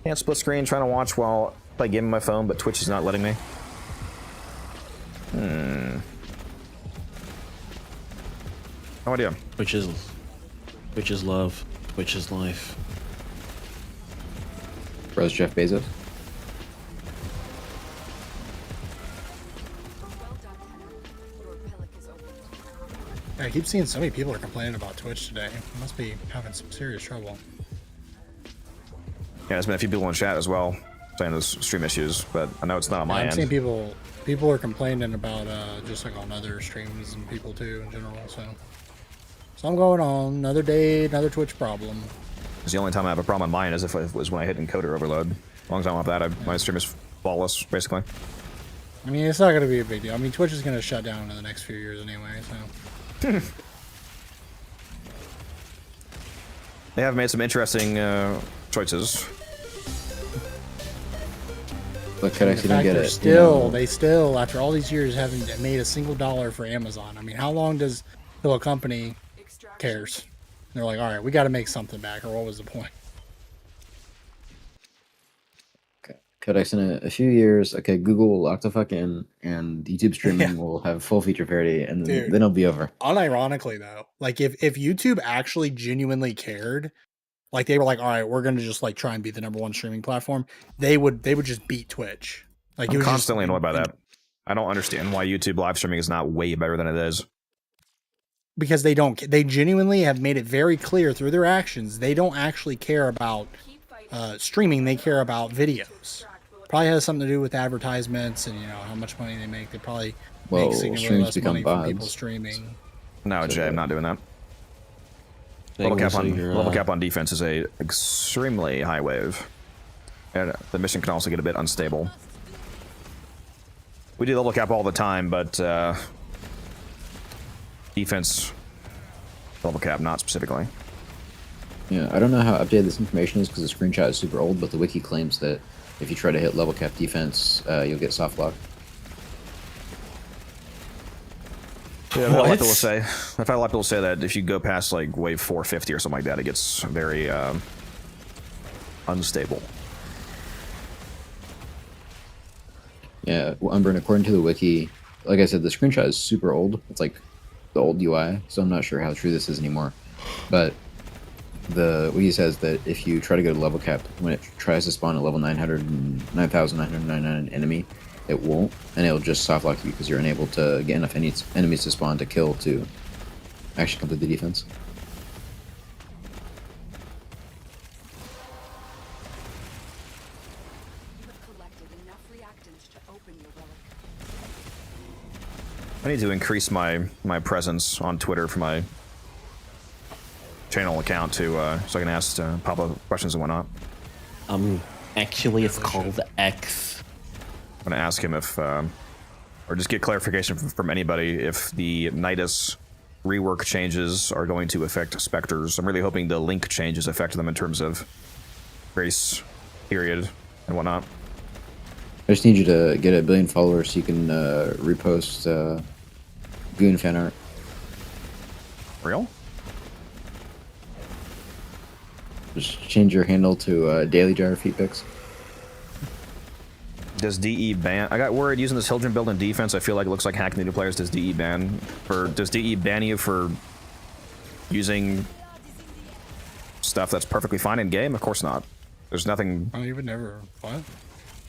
Can't split screen, trying to watch while I play a game on my phone, but Twitch is not letting me. No idea. Which is love. Which is life. Bros Jeff Bezos. Well done, Tenno. Your pellet is open. I keep seeing so many people are complaining about Twitch today. They must be having some serious trouble. Yeah, there's been a few people in chat as well saying there's stream issues, but I know it's not on my I'm end. seeing people are complaining about just like on other streams and people too in general. So I'm going on another day, another Twitch problem. It's the only time I have a problem on mine is if it was when I hit encoder overload. As long as I don't have that, my stream is flawless, basically. I mean, it's not going to be a big deal. I mean, Twitch is going to shut down in the next few years anyway. So They have made some interesting choices. But could I the see fact them get they're it? still, they still, after all these years, haven't made a single dollar for Amazon. I mean, how long does a company cares? They're like, all right, we got to make something back, or what was the point? Okay. Codex in a few years, okay, Google will lock the fuck in, and YouTube streaming will have full feature parity, and Dude. then it'll be over. Unironically, though, like if YouTube actually genuinely cared, like they were like, all right, we're gonna just like try and be the #1 streaming platform, they would just beat Twitch. Like it I'm was constantly just, annoyed by that. I don't understand why YouTube live streaming is not way better than it is. because they genuinely have made it very clear through their actions they don't actually care about streaming. They care about videos. Probably has something to do with advertisements and how much money they make. They probably Well, make significantly streams less become money from people VODs. streaming. No, Jay, I'm not doing that. They Level cap, also on, your, level cap on defense is a extremely high wave. And the mission can also get a bit unstable. We do level cap all the time, but defense level cap, not specifically. Yeah, I don't know how updated this information is because the screenshot is super old, but the wiki claims that if you try to hit level cap defense, you'll get soft lock. Yeah, I've had a lot of people say. I've had a lot of people say that if you go past like wave 450 or something like that, it gets very unstable. Yeah, well, Umbrin, according to the wiki, like I said, the screenshot is super old. It's like the old UI, so I'm not sure how true this is anymore. But the wiki says that if you try to go to level cap, when it tries to spawn a level 9,999 enemy, it won't, and it'll just soft lock you because you're unable to get enough enemies to spawn to kill to actually complete the defense. You have collected enough reactants to open your relic. I need to increase my presence on Twitter for my channel account to so I can ask Pablo questions and whatnot. Actually, it's called X. I'm gonna ask him if, or just get clarification from anybody if the Nidus rework changes are going to affect Spectres. I'm really hoping the link changes affect them in terms of grace period and whatnot. I just need you to get 1 billion followers so you can repost Goon fan art. Real? Just change your handle to Daily Jar Feet Pics. Does DE ban? I got worried using this Hildren build in defense. I feel like it looks like hacking the new players. Does DE ban? Does DE ban you for using stuff that's perfectly fine in game? Of course not. There's nothing. Oh, you would never. What?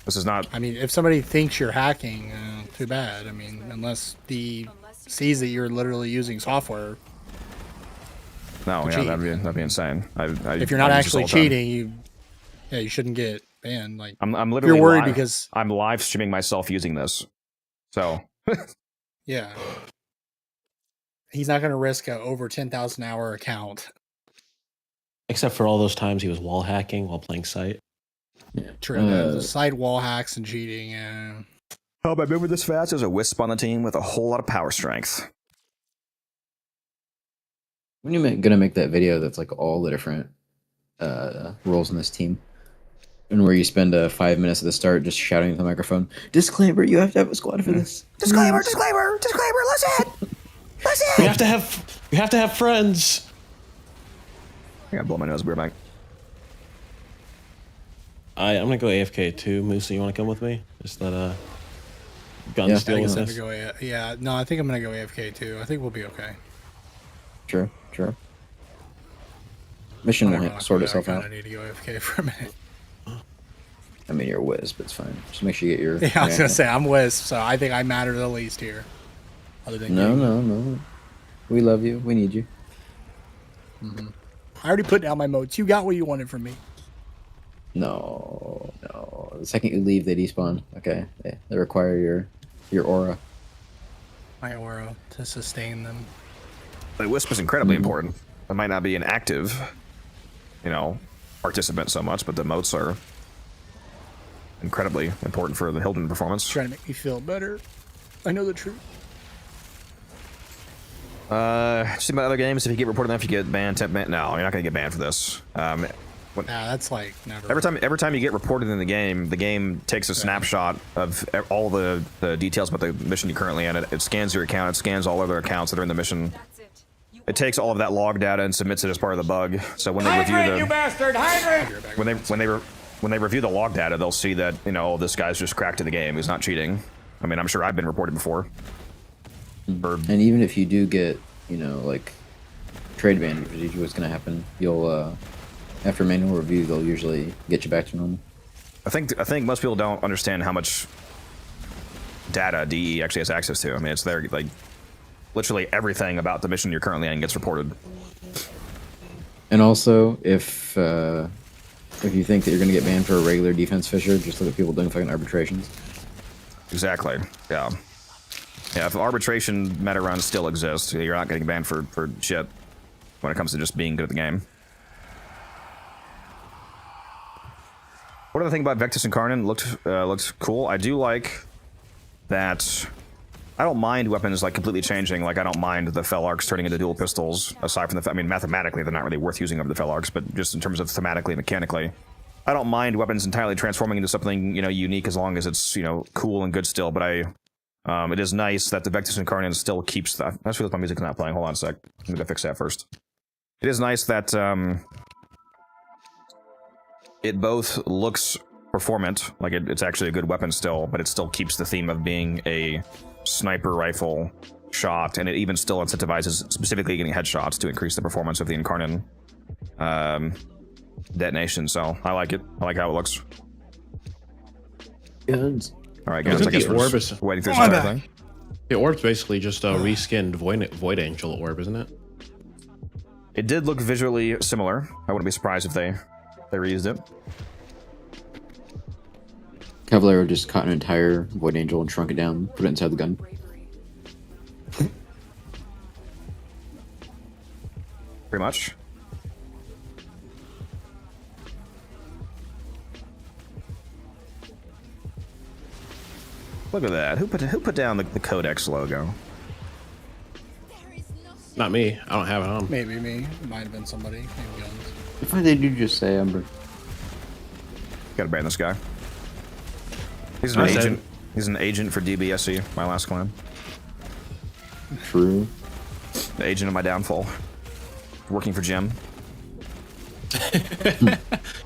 This is not. I mean, if somebody thinks you're hacking, too bad. I mean, unless the sees that you're literally using software. No, yeah, cheat. that'd be insane. If you're not actually cheating, you shouldn't get banned. Like I'm literally you're worried live, because I'm live streaming myself using this. So yeah, he's not going to risk a over 10,000 hour account. Except for all those times he was wall hacking while playing Sight. Yeah. True. The side wall hacks and cheating. Oh, I remember this fast. There's a wisp on the team with a whole lot of power strength. When you're gonna make that video that's like all the different roles in this team, and where you spend 5 minutes at the start just shouting into the microphone, "Disclaimer: you have to have a squad for this." Disclaimer! Disclaimer! Disclaimer! Listen! Listen! We have to have friends. I gotta blow my nose. We're back. I'm gonna go AFK too. Moose, you want to come with me? Just let guns Yeah, deal with this. No, I think I'm going to go AFK too. I think we'll be okay. Sure. Mission will sort itself out. I need to go AFK for a minute. I mean, you're a whiz, but it's fine. Just make sure you get your. Yeah, I was going to say, I'm Wisp, so I think I matter the least here. Other than No. We love you. We need you. Mm-hmm. I already put down my motes. You got what you wanted from me. No. The second you leave, they despawn. Okay, they require your aura. My aura to sustain them. The wisp is incredibly important. It might not be an active, participant so much, but the motes are incredibly important for the Hilden performance. Trying to make me feel better. I know the truth. Just about other games, if you get reported enough, you get banned, temp ban. No, you're not gonna get banned for this. That's like never. Every time you get reported in the game takes a snapshot of all the details about the mission you're currently in. It scans your account, it scans all other accounts that are in the mission. It takes all of that log data and submits it as part of the bug. So when they review Hydrate, you bastard! Hydrate! when they review the log data, they'll see that this guy's just cracked to the game. He's not cheating. I mean, I'm sure I've been reported before. And even if you do get, like trade ban, which is usually what's gonna happen, you'll after manual review, they'll usually get you back to normal. I think most people don't understand how much data DE actually has access to. I mean, it's there, like literally everything about the mission you're currently in gets reported. And also, if you think that you're gonna get banned for a regular defense fisher, just look at people doing fucking arbitrations. Exactly. Yeah. Yeah. If arbitration meta runs still exist, you're not getting banned for shit when it comes to just being good at the game. What do I think about Vectis and Karnan? Looked cool. I do like that. I don't mind weapons like completely changing. Like I don't mind the Fel Arcs turning into dual pistols. Aside from the, I mean, mathematically they're not really worth using over the Fel Arcs, but just in terms of thematically, mechanically, I don't mind weapons entirely transforming into something unique as long as it's cool and good still. But it is nice that the Vectis and Karnan still keeps that. I just realized my music's not playing. Hold on a sec. I'm gonna fix that first. It is nice that it both looks performant, like it's actually a good weapon still, but it still keeps the theme of being a sniper rifle shot, and it even still incentivizes specifically getting headshots to increase the performance of the Incarnate detonation. So I like it. I like how it looks. Good. All right, guys. I guess we're just waiting through some thing. The orb's basically just a reskinned Void Angel orb, isn't it? It did look visually similar. I wouldn't be surprised if they reused it. Cavallero just caught an entire Void Angel and shrunk it down, put it inside the gun. Pretty much. Look at that. Who put down the Codex logo? Not me. I don't have it on. Maybe me. It might have been somebody. Maybe guns. If they do just say Umber. Gotta ban this guy. He's an agent. He's an agent for DBSC, my last clan. True. The agent of my downfall. Working for Jim.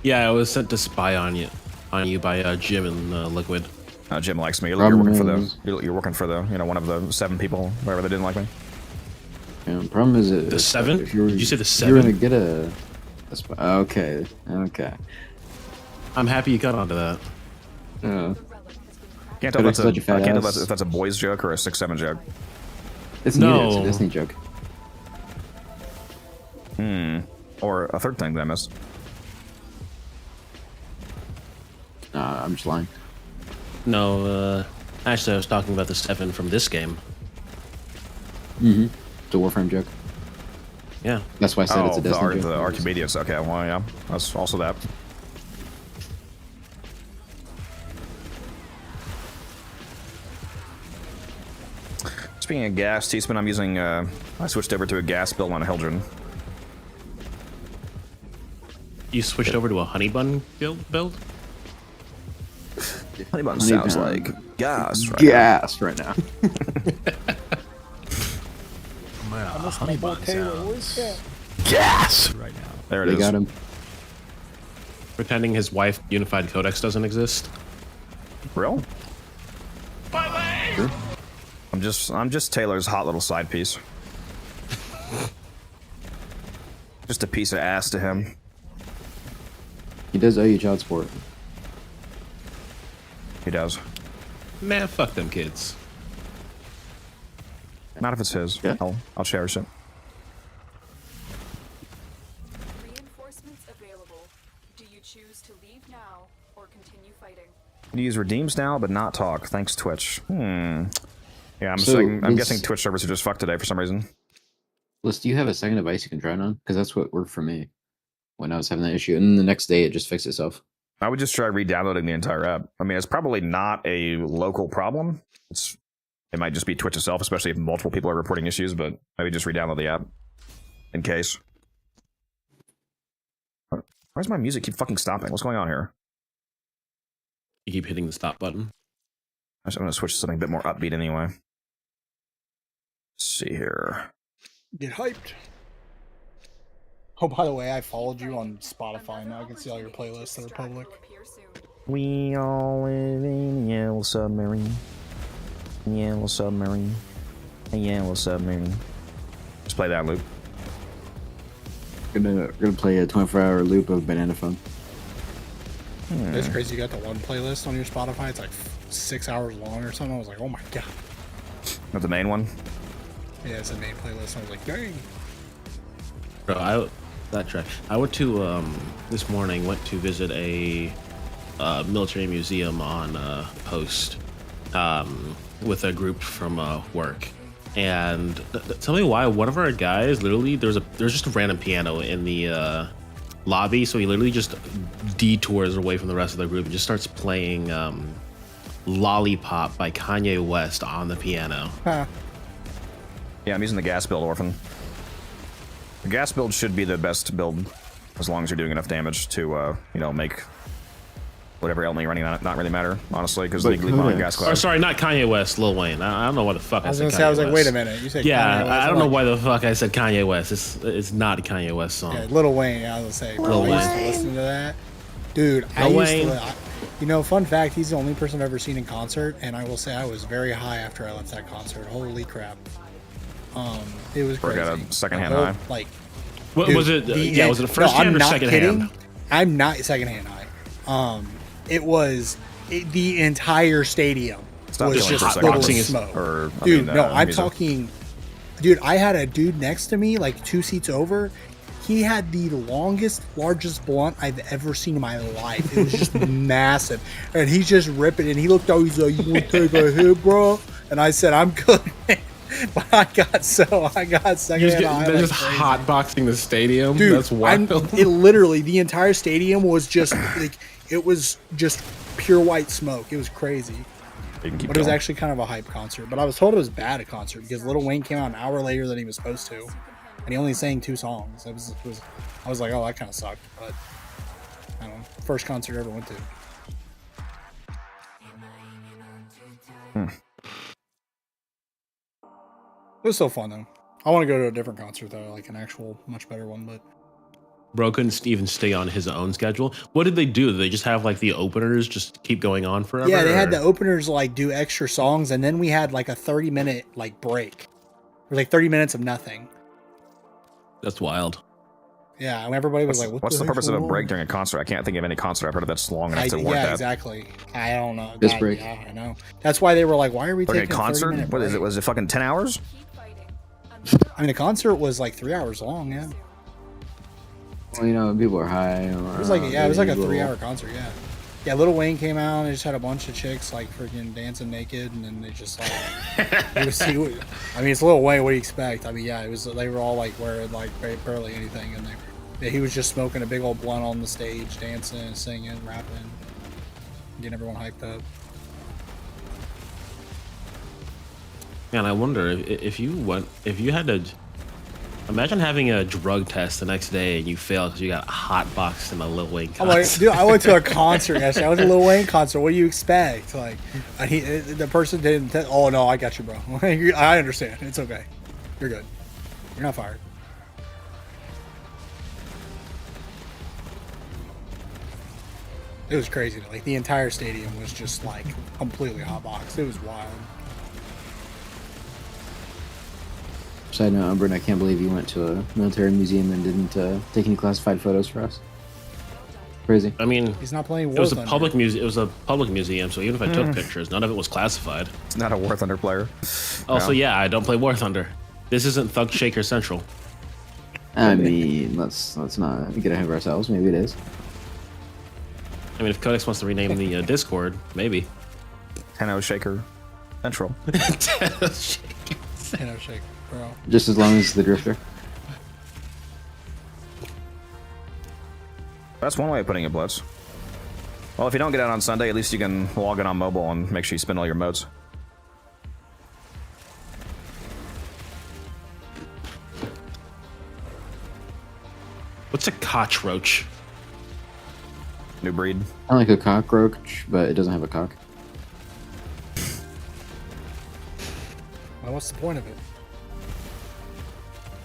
Yeah, I was sent to spy on you by Jim and Liquid. Jim likes me. You're working for the. You're working for the. One of the 7 people, wherever they didn't like me. Yeah, the problem is the 7. Did you say the 7? You're gonna get a spy. Okay. I'm happy you got onto that. Uh, Can't tell if Such a fat ass. if that's a boys joke or a 6-7 joke. it's No. neither. It's a Disney joke. Or a third thing that I missed. I'm just lying. No, actually, I was talking about the 7 from this game. It's a Warframe joke. Yeah. That's why I said it's a Disney joke. The Archimedes. Okay, well, yeah, that's also that. Speaking of gas, Teasman, I'm using, I switched over to a gas build on Hildren. You switched over to a honey bun build? Honeybun sounds like gas, right? Gas right now. Honey bun sounds Gas! right now. There it They is. got him. Pretending his wife Unified Codex doesn't exist? Real? Sure. I'm just Taylor's hot little side piece. Just a piece of ass to him. He does owe you child support. He does. Man, fuck them kids. Not if it's his. Yeah. I'll cherish it. Reinforcements available. Do you choose to leave now or continue fighting? Use redeems now, but not talk. Thanks, Twitch. Yeah, So, I'm guessing Twitch servers are just fucked today for some reason. Liz, do you have a second device you can try it on? Because that's what worked for me when I was having that issue. And then the next day it just fixed itself. I would just try re-downloading the entire app. I mean, it's probably not a local problem. It might just be Twitch itself, especially if multiple people are reporting issues, but maybe just re-download the app in case. Why does my music keep fucking stopping? What's going on here? You keep hitting the stop button. I'm going to switch to something a bit more upbeat anyway. Let's see here. Get hyped. Oh, by the way, I followed you on Spotify. Now I can see all your playlists that are public. We all live in a yellow submarine. Yellow submarine. A yellow submarine. Just play that loop. We're gonna play a 24-hour loop of Banana Phone. It's crazy. You got the one playlist on your Spotify. It's like 6 hours long or something. I was like, oh my god. Not the main one. Yeah, it's a main playlist. I was like, dang. Bro, I went to this morning. Went to visit a military museum on Post with a group from work. And tell me why one of our guys literally there's just a random piano in the lobby, so he literally just detours away from the rest of the group and just starts playing "Lollipop" by Kanye West on the piano. Huh. Yeah, I'm using the gas build, Orphan. The gas build should be the best build, as long as you're doing enough damage to, make whatever element you're running on it not really matter, honestly, because they leave on gas Or cloud. sorry, not Kanye West, Lil Wayne. I don't know why the fuck I was said gonna say, Kanye I was like, West. wait a minute. You said Yeah, Kanye West. I don't I'm know like, why the fuck I said Kanye West. It's not a Kanye West song. Yeah, Lil Wayne. I was gonna say, bro, Lil I used to Wayne. listen to that. Dude, fun fact, he's the only person I've ever seen in concert, and I will say I was very high after I left that concert. Holy crap. It was crazy. Got a secondhand The high. whole, like, What dude, was it? Was it a first hand I'm or not second kidding. hand? I'm not secondhand high. It was the entire stadium Stop was feeling just for little second. smoke. I Dude, mean, no, I'm music. talking. Dude, I had a dude next to me, like 2 seats over. He had the largest blunt I've ever seen in my life. It was just massive, and he's just ripping. And he looked out. He's like, "You want to take a hit, bro?" And I said, "I'm good." But I got second hand high. They're like just crazy. hotboxing the stadium. Dude, That's wild. it literally, the entire stadium was just like, it was just pure white smoke. It was crazy. You can keep But it was going. actually kind of a hype concert. But I was told it was bad a concert because Lil Wayne came out an hour later than he was supposed to, and he only sang 2 songs. I was like, oh, that kind of sucked. But I don't know, first concert I ever went to. It was so fun though. I want to go to a different concert though, like an actual much better one. But Bro couldn't even stay on his own schedule. What did they do? Did they just have like the openers just keep going on forever? yeah, they had or- the openers like do extra songs, and then we had like a 30-minute like break. It was like 30 minutes of nothing. That's wild. Yeah, and everybody was like, What's the heck's purpose of a going break on? during a concert? I can't think of any concert I've heard of that's long enough to warrant Yeah, that. exactly. I don't know. This God, break. Yeah, I know. That's why they were like, why are we Okay, taking a concert? 30-minute What is it? break? Was it fucking 10 hours? I mean, the concert was like 3 hours long, yeah. Well, you know, people are high. It was like, yeah, it was like a 3-hour concert, yeah. Yeah, Lil Wayne came out and they just had a bunch of chicks like freaking dancing naked, and then they just like, I mean, it's Lil Wayne. What do you expect? I mean, yeah, it was. They were all like wearing like barely anything, and he was just smoking a big old blunt on the stage, dancing, singing, rapping, getting everyone hyped up. Man, I wonder if you had to imagine having a drug test the next day and you fail because you got hot boxed in a Lil Wayne concert. I'm like, dude, I went to a concert yesterday. I went to a Lil Wayne concert. What do you expect? Like, the person didn't. Oh no, I got you, bro. I understand. It's okay. You're good. You're not fired. It was crazy. Like the entire stadium was just like completely hotboxed. It was wild. Side note, Umbrin, I can't believe you went to a military museum and didn't take any classified photos for us. Crazy. I mean, He's not playing War it was a Thunder. public museum. It was a public museum, so even if I took pictures, none of it was classified. It's not a War Thunder player. Also, No. yeah, I don't play War Thunder. This isn't Thug Shaker Central. I mean, let's not get ahead of ourselves. Maybe it is. I mean, if Codex wants to rename the Discord, maybe. Tenno Shaker Central. Shake, bro. Just as long as the Drifter. That's one way of putting it, Blitz. Well, if you don't get out on Sunday, at least you can log in on mobile and make sure you spin all your modes. What's a cockroach? New breed. I like a cockroach, but it doesn't have a cock. Well, what's the point of it?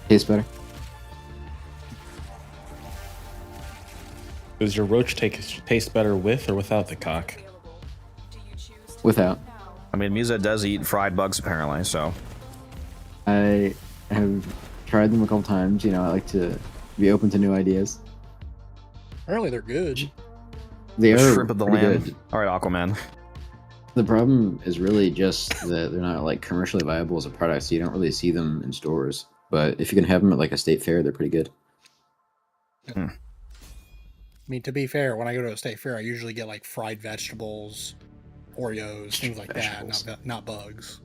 Tastes better. Does your roach taste better with or without the cock? Without. I mean, Musa does eat fried bugs, apparently, so... I have tried them a couple times. You know, I like to be open to new ideas. Apparently they're good. They The are shrimp of the pretty land. good. All right, Aquaman. The problem is really just that they're not like commercially viable as a product, so you don't really see them in stores. But if you can have them at like a state fair, they're pretty good. I mean, to be fair, when I go to a state fair, I usually get like fried vegetables, Oreos, things like Vegetables. that, not bugs.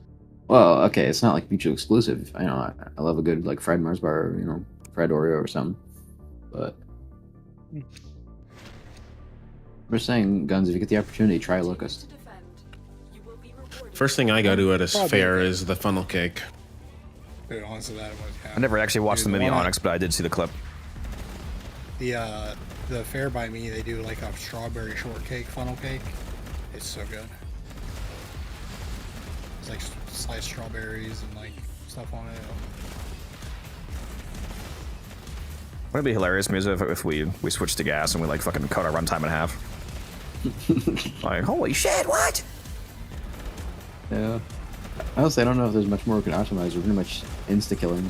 Well, okay, it's not like mutually exclusive. I know I love a good like fried Mars bar, or, you know, fried Oreo or something. But I'm just saying, Guns, if you get the opportunity, try Locust. First thing I go to at a Probably fair okay. is the funnel cake. Dude, honestly, that was. Yeah. I never actually watched Dude, the movie one I- Onyx, but I did see the clip. The fair by me, they do like a strawberry shortcake funnel cake. It's so good. It's like sliced strawberries and like stuff on it. Wouldn't it be hilarious, Musa, if we switched to gas and we like fucking cut our runtime in half? Like, holy shit, what? Yeah. Honestly, I don't know if there's much more we can optimize. We're pretty much insta-killing.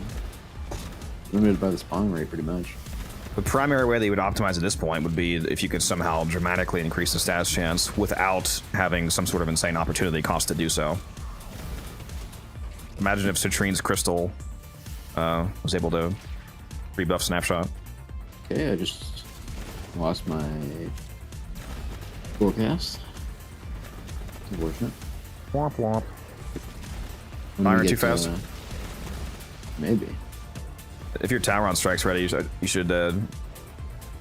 Limited by the spawn rate, pretty much. The primary way that you would optimize at this point would be if you could somehow dramatically increase the status chance without having some sort of insane opportunity cost to do so. Imagine if Citrine's crystal was able to rebuff Snapshot. Okay, I just lost my forecast. It's unfortunate. Womp womp. When we Firing get too to, fast? Maybe. If your Talron strike's ready, you should pop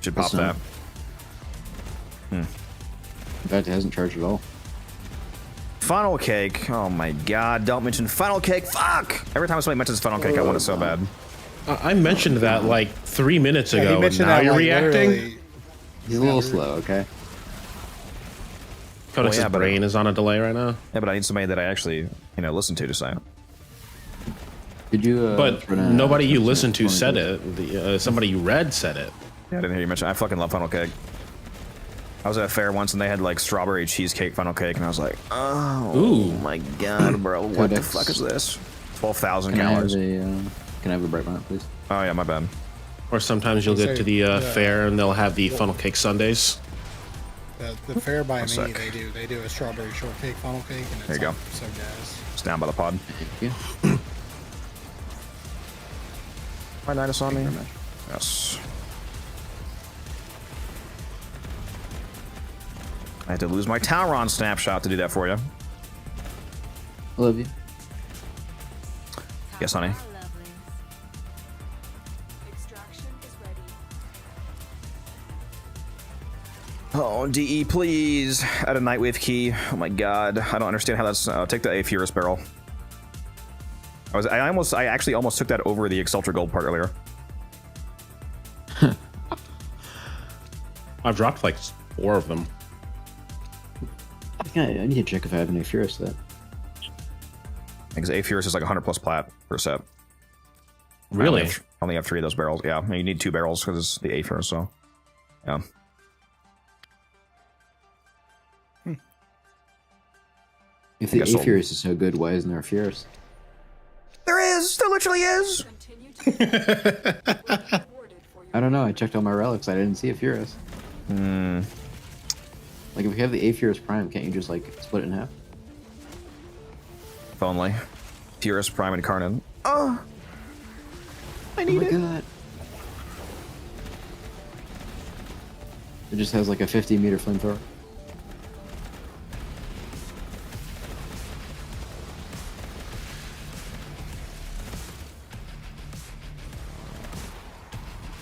That's that. not- In fact, it hasn't charged at all. Funnel cake. Oh my god, don't mention funnel cake. Fuck! Every time somebody mentions funnel cake, I want it so bad. I mentioned that like 3 minutes Yeah, he ago, and mentioned now that, you're like, reacting? literally- He's a little slow, okay? Codex's Well, yeah, but- brain is on a delay right now. Yeah, but I need somebody that I actually, listen to say it. Could you, But run a- nobody you run listened to a- said it. Somebody you read said it. Yeah, I didn't hear you mention. I fucking love funnel cake. I was at a fair once and they had like strawberry cheesecake funnel cake, and I was like, oh Ooh. my god, bro, what the Codex. fuck is this? 12,000 Can I have calories. a, can I have a bright bonnet, please? Oh yeah, my bad. Or sometimes you'll get to the fair and they'll have the funnel cake sundaes. The fair by me, sick. they do a strawberry shortcake funnel cake, and it's There you go. like so gas. It's down by the pod. Yeah. My Nidus on me? Yes. I had to lose my Tauron snapshot to do that for you. I love you. Yes, honey. Extraction is ready. Oh, DE, please. Add a Nightwave key. Oh my god. I don't understand how that's... take the Aphirus barrel. I actually almost took that over the Exultra Gold part earlier. I've dropped like 4 of them. I need to check if I have any Furious set. Because Aphirus is like 100 plus plat per set. Really? I only have 3 of those barrels. Yeah, you need 2 barrels because it's the Aphirus, so... Yeah. If the Aphirus is so good, why isn't there a Furious? There is! There literally is! I don't know. I checked all my relics. I didn't see a Furious. Hmm. Like, if you have the Aphirus Prime, can't you just, like, split it in half? If only. Furious, Prime, and Carnan. Oh! I need it. God. It just has, like, a 50-meter flamethrower.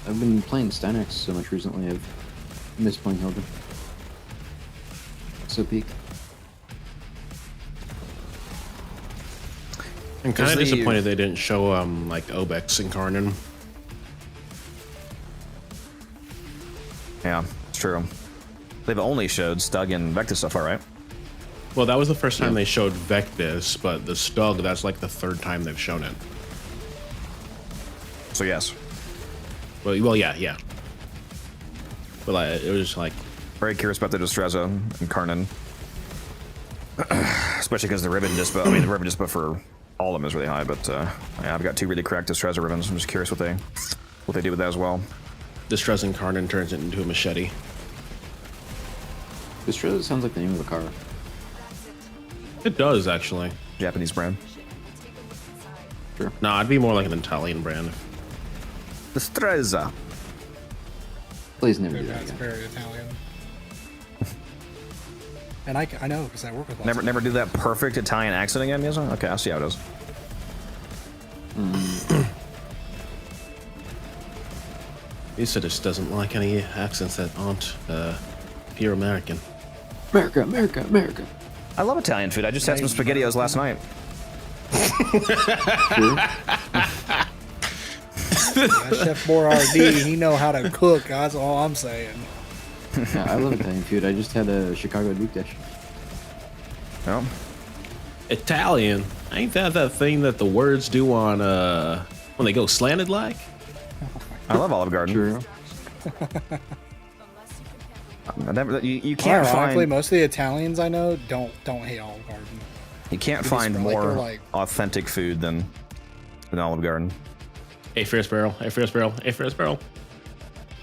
I've been playing Stynex so much recently, I've missed playing Hilda. So peak. I'm kind of disappointed they didn't show like Obex and Karnan. Yeah, it's true. They've only showed Stug and Vectis so far, right? Well, that was the first time they showed Vectis, but the Stug, that's like the 3rd time they've shown it. So yes. Well, yeah. But like, it was just like... Very curious about the Destreza and Karnan. Especially because the ribbon dispo, I mean, the ribbon dispo for all of them is really high, but yeah, I've got 2 really cracked Destreza ribbons. I'm just curious what they do with that as well. Destreza and Karnan turns it into a machete. Destreza sounds like the name of a car. It does, actually. Japanese brand. Sure. No, it'd be more like an Italian brand. Destreza. Please never do that That's again. very Italian. And I know because I work with lots Never do that perfect Italian accent again, Mizo? Okay, I'll see how it is. Lisa just doesn't like any accents that aren't pure American. America, America, America. I love Italian food. I just had some SpaghettiOs last night. Chef Boyardee, he know how to cook. That's all I'm saying. Yeah, I love Italian food. I just had a Chicago deep dish. Oh. Italian? Ain't that thing that the words do on when they go slanted like? I love Olive Garden. True. You can't Ironically, find. most of the Italians I know don't hate Olive Garden. You can't They just find feel like more they're like- authentic food than Olive Garden. A Fierce Barrel, A Fierce Barrel, A Fierce Barrel.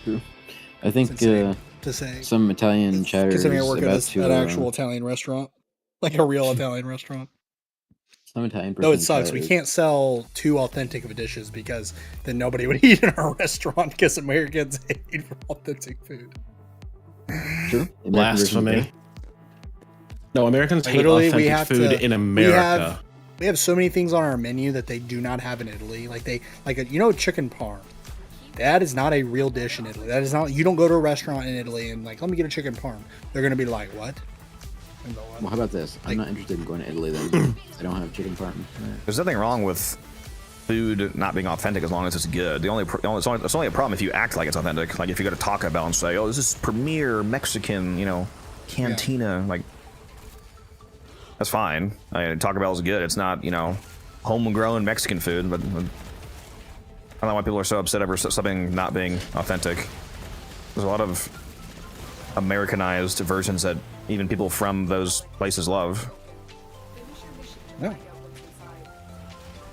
True. I think to say some Italian chatter is considering I work about at to an actual Italian restaurant, like a real Italian restaurant. some Italian Though it person sucks, we chatter- can't sell too authentic of dishes because then nobody would eat in our restaurant because Americans hate for authentic food. True. American version of Blasphemy. beer. No, Americans hate Literally, we authentic have food to- in America. We have so many things on our menu that they do not have in Italy. You know, chicken parm. That is not a real dish in Italy. That is not. You don't go to a restaurant in Italy and like, let me get a chicken parm. They're gonna be like, what? And go, "What?" Well, how about this? I'm not interested in going to Italy then. I don't have chicken parm. There's nothing wrong with food not being authentic as long as it's good. It's only a problem if you act like it's authentic. Like if you go to Taco Bell and say, "Oh, this is premier Mexican, cantina," like that's fine. I mean, Taco Bell is good. It's not, homegrown Mexican food, but I don't know why people are so upset over something not being authentic. There's a lot of Americanized versions that even people from those places love. Yeah.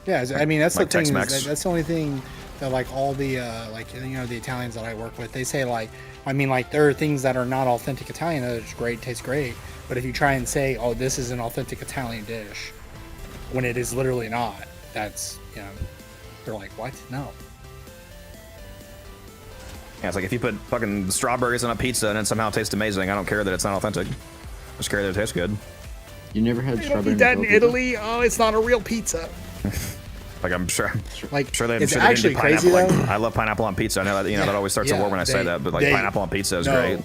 Yeah, I mean that's Like the thing. Tex-Mex. That's the only thing that like all the like the Italians that I work with, they say like, I mean like there are things that are not authentic Italian that are great, tastes great, but if you try and say, oh, this is an authentic Italian dish, when it is literally not, that's they're like, what? No. Yeah, it's like if you put fucking strawberries on a pizza and it somehow tastes amazing, I don't care that it's not authentic. I just care that it tastes good. You never had They don't strawberry eat that in pizza? Italy. Oh, it's not a real pizza. Like I'm sure Like, they it's sure they didn't do actually crazy pineapple. Like, though. I love pineapple on pizza. I know that that always starts a war when I say that, but like pineapple on pizza is great.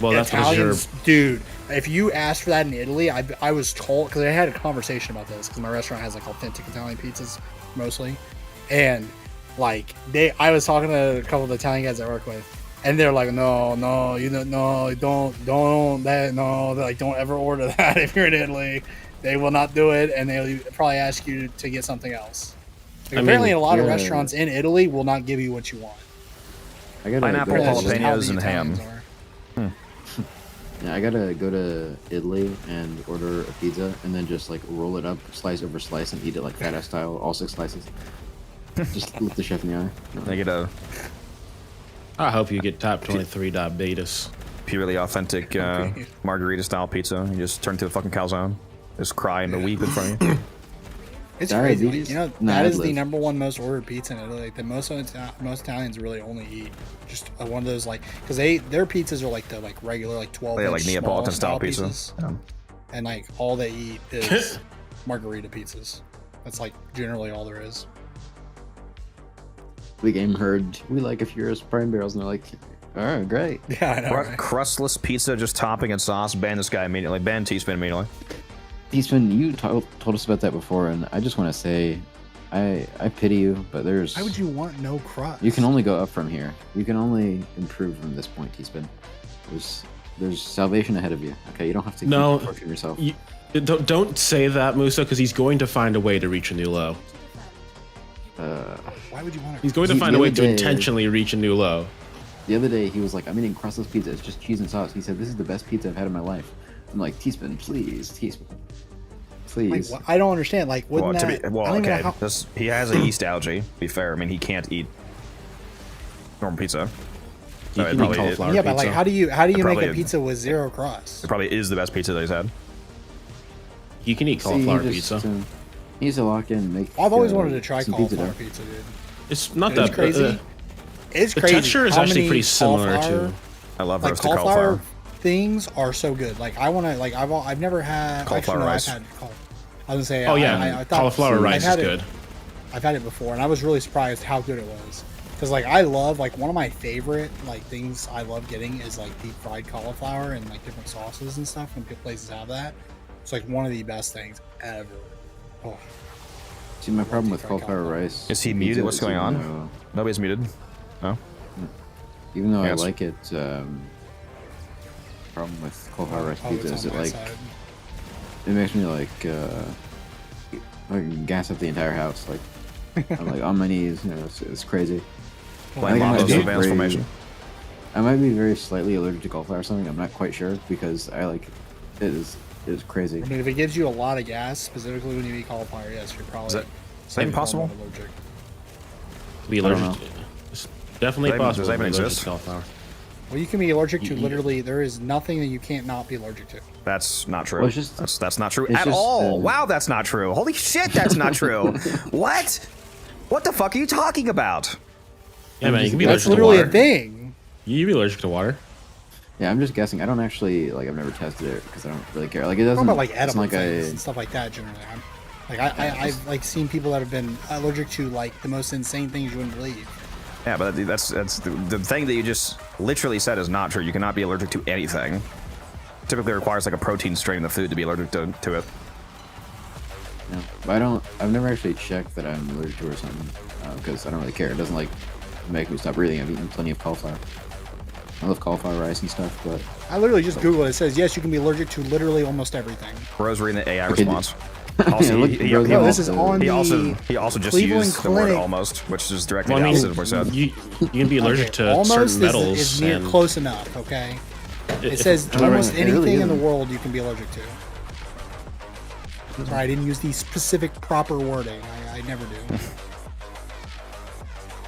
Well, that's because you're. Dude, if you asked for that in Italy, I was told, because I had a conversation about this, because my restaurant has like authentic Italian pizzas mostly, and like I was talking to a couple of the Italian guys I work with, and they're like, no, don't ever order that if you're in Italy. They will not do it, and they'll probably ask you to get something else. Like, apparently, a lot of restaurants in Italy will not give you what you want. I gotta pineapple, jalapenos, and ham. Yeah, I gotta go to Italy and order a pizza, and then just like roll it up, slice over slice, and eat it like fat ass style, all 6 slices. Just look the chef in the eye. They get a. I hope you get type 23 diabetes. Purely authentic margarita style pizza. You just turn to a fucking calzone. Just cry and weep in front of you. It's crazy. Like, that is the #1 most ordered pizza in Italy. Like, most Italians really only eat just one of those, like, because their pizzas are like the regular 12 Yeah, like Neapolitan style pizza. Yeah. And like all they eat is margarita pizzas. That's like generally all there is. The game heard we like a few prime barrels, and they're like, all right, great. Yeah, I know. Right? Crustless pizza, just topping and sauce. Ban this guy immediately. Ban T-Spin immediately. T-Spin, you told us about that before, and I just want to say, I pity you, but there's. Why would you want no crust? You can only go up from here. You can only improve from this point, T-Spin. There's salvation ahead of you. Okay, you don't have to keep torturing yourself. Don't say that, Musa, because he's going to find a way to reach a new low. Why would you want to? He's going to find a way to intentionally reach a new low. The other day, he was like, I'm eating crustless pizza. It's just cheese and sauce. He said, this is the best pizza I've had in my life. I'm like, T-Spin, please, T-Spin. Please. Like, I don't understand. Like, wouldn't he has a yeast allergy. To be fair, I mean, he can't eat normal pizza. So you can eat cauliflower pizza. But like, how do you make a pizza with 0 crust? It probably is the best pizza that he's had. You can eat cauliflower pizza. He needs to lock in. I've always wanted to try cauliflower pizza, dude. It's not that crazy. It's the crazy. texture is actually pretty similar to. I love like roasted cauliflower. Things are so good. Like I want to. Like I've never had cauliflower rice. I was gonna say. Oh yeah, I thought cauliflower rice is good. I've had it before, and I was really surprised how good it was. Because like I love one of my favorite things I love getting is like deep fried cauliflower and like different sauces and stuff. When places have that, it's like one of the best things ever. Oh. See, my problem with cauliflower rice. Is he muted? What's going on? Nobody's muted. No. Even though I like it, problem with cauliflower rice pizza is it it makes me like gas up the entire house. Like I'm like on my knees. It's crazy. I might be very slightly allergic to cauliflower or something. I'm not quite sure because I like it is crazy. I mean, if it gives you a lot of gas, specifically when you eat cauliflower, yes, you're probably. Is that impossible? Allergic. Be allergic. It's definitely possible. Does that even exist? Well, you can be allergic to literally. There is nothing that you can't not be allergic to. That's not true. Well, that's not true at all. Wow, that's not true. Holy shit, that's not true. What? What the fuck are you talking about? Yeah, man, you can be that's allergic to water. That's literally a thing. You can be allergic to water. Yeah, I'm just guessing. I don't actually I've never tested it because I don't really care. Like it doesn't. I'm talking about edible like things and stuff like that. Generally, I've seen people that have been allergic to the most insane things you wouldn't believe. Yeah, but that's the thing that you just literally said is not true. You cannot be allergic to anything. It typically requires a protein strain in the food to be allergic to it. Yeah, but I've never actually checked that I'm allergic to it or something because I don't really care. It doesn't make me stop breathing. I've eaten plenty of cauliflower. I love cauliflower rice and stuff, but I literally just Googled it. It says yes, you can be allergic to literally almost everything. Bro's reading the AI response. Also, this is on he also just Cleveland used Clinic. the word almost, which is directly the opposite of what I said. You can be allergic to certain metals. Is near close enough, okay? It says almost anything in the world you can be allergic to. Sorry, I didn't use the specific proper wording. I never do.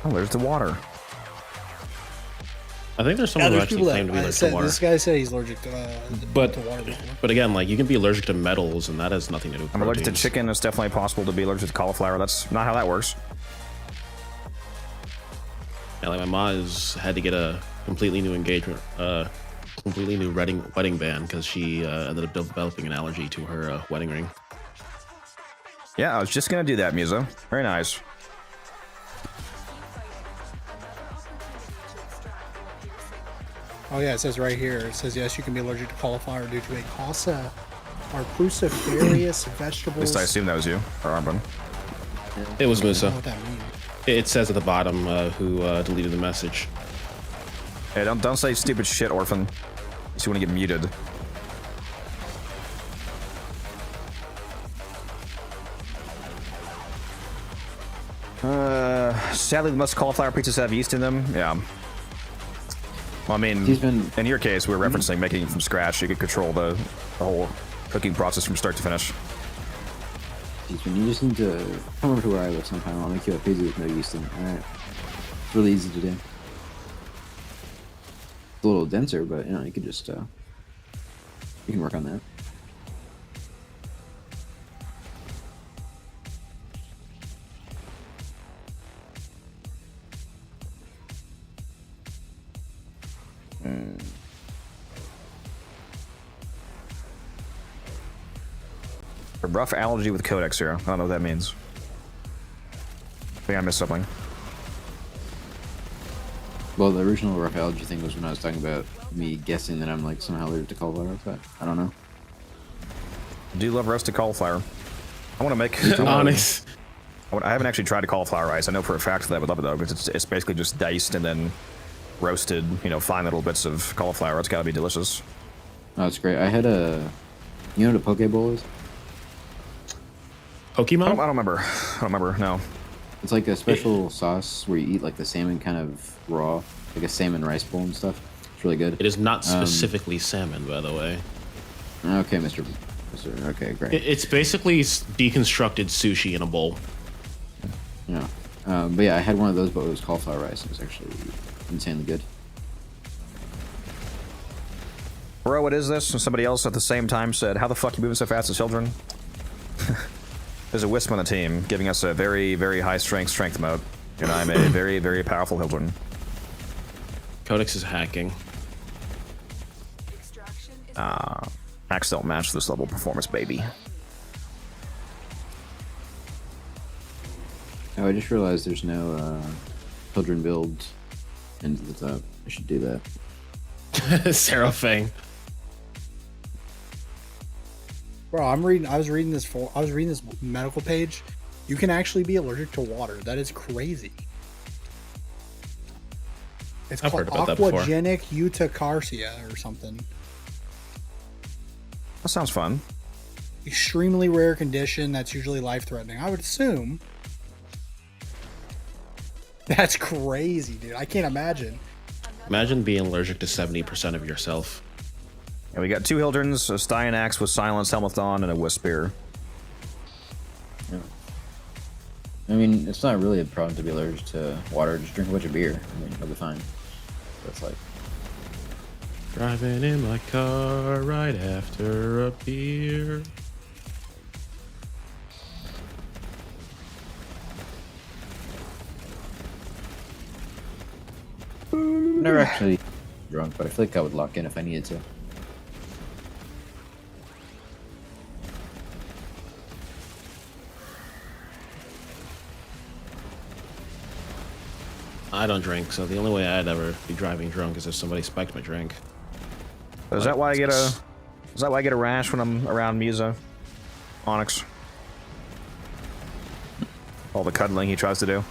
Oh, there's the water. I think there's someone who actually claimed to be allergic to water. This guy said he's allergic to water. But again, like you can be allergic to metals, and that has nothing to do with I'm allergic to proteins. chicken. It's definitely possible to be allergic to cauliflower. That's not how that works. Yeah, like my mom had to get a completely new engagement, completely new wedding band because she ended up developing an allergy to her wedding ring. Yeah, I was just gonna do that, Musa. Very nice. Oh yeah, it says right here. It says yes, you can be allergic to cauliflower due to a Casa or cruciferous vegetables. At least I assume that was you, or Arbon. It was Musa. I don't know what that means. It says at the bottom who deleted the message. Hey, don't say stupid shit, Orphan. You want to get muted. Sadly, most cauliflower pizzas have yeast in them. Yeah. Well, I mean, in your case, we were referencing making it from scratch. You could control the whole cooking process from start to finish. You just need to come over to where I live sometime. I'll make you a pizza with no yeast in it. Alright. It's really easy to do. It's a little denser, but you know, you can just you can work on that. A rough allergy with Codex here. I don't know what that means. I think I missed something. Well, the original rough allergy thing was when I was talking about me guessing that I'm like somehow allergic to cauliflower, but I don't know. I do love roasted cauliflower. I want to make Honest. I haven't actually tried a cauliflower rice. I know for a fact that I would love it though, because it's basically just diced and then roasted, you know, fine little bits of cauliflower. It's got to be delicious. Oh, it's great. I had you know what a poke bowl is? Pokemon? I don't remember. I don't remember. No. It's like a special sauce where you eat like the salmon kind of raw, like a salmon rice bowl and stuff. It's really good. It is not specifically salmon, by the way. Okay, Mr. Okay, great. It's basically deconstructed sushi in a bowl. Yeah. But yeah, I had one of those, but it was cauliflower rice. It was actually insanely good. Bro, what is this? And somebody else at the same time said, how the fuck you moving so fast as children? There's a wisp on the team, giving us a very, very high strength mode. And I'm a very, very powerful children. Codex is hacking. Hacks don't match this level of performance, baby. Oh, I just realized there's no children build into the top. I should do that. Seraphine. Bro, I was reading this medical page. You can actually be allergic to water. That is crazy. It's I've called heard about that before. aquagenic urticaria or something. That sounds fun. Extremely rare condition that's usually life-threatening. I would assume. That's crazy, dude. I can't imagine. Imagine being allergic to 70% of yourself. And we got 2 Hildrens, a Styanax with Silence, Helmet on, and a Wisp Spear. Yeah. I mean, it's not really a problem to be allergic to water. Just drink a bunch of beer. I mean, you'll be fine. That's like... Driving in my car right after a beer. I'm never actually drunk, but I feel like I would lock in if I needed to. I don't drink, so the only way I'd ever be driving drunk is if somebody spiked my drink. Is that why I get a rash when I'm around Musa? Onyx. All the cuddling he tries to do.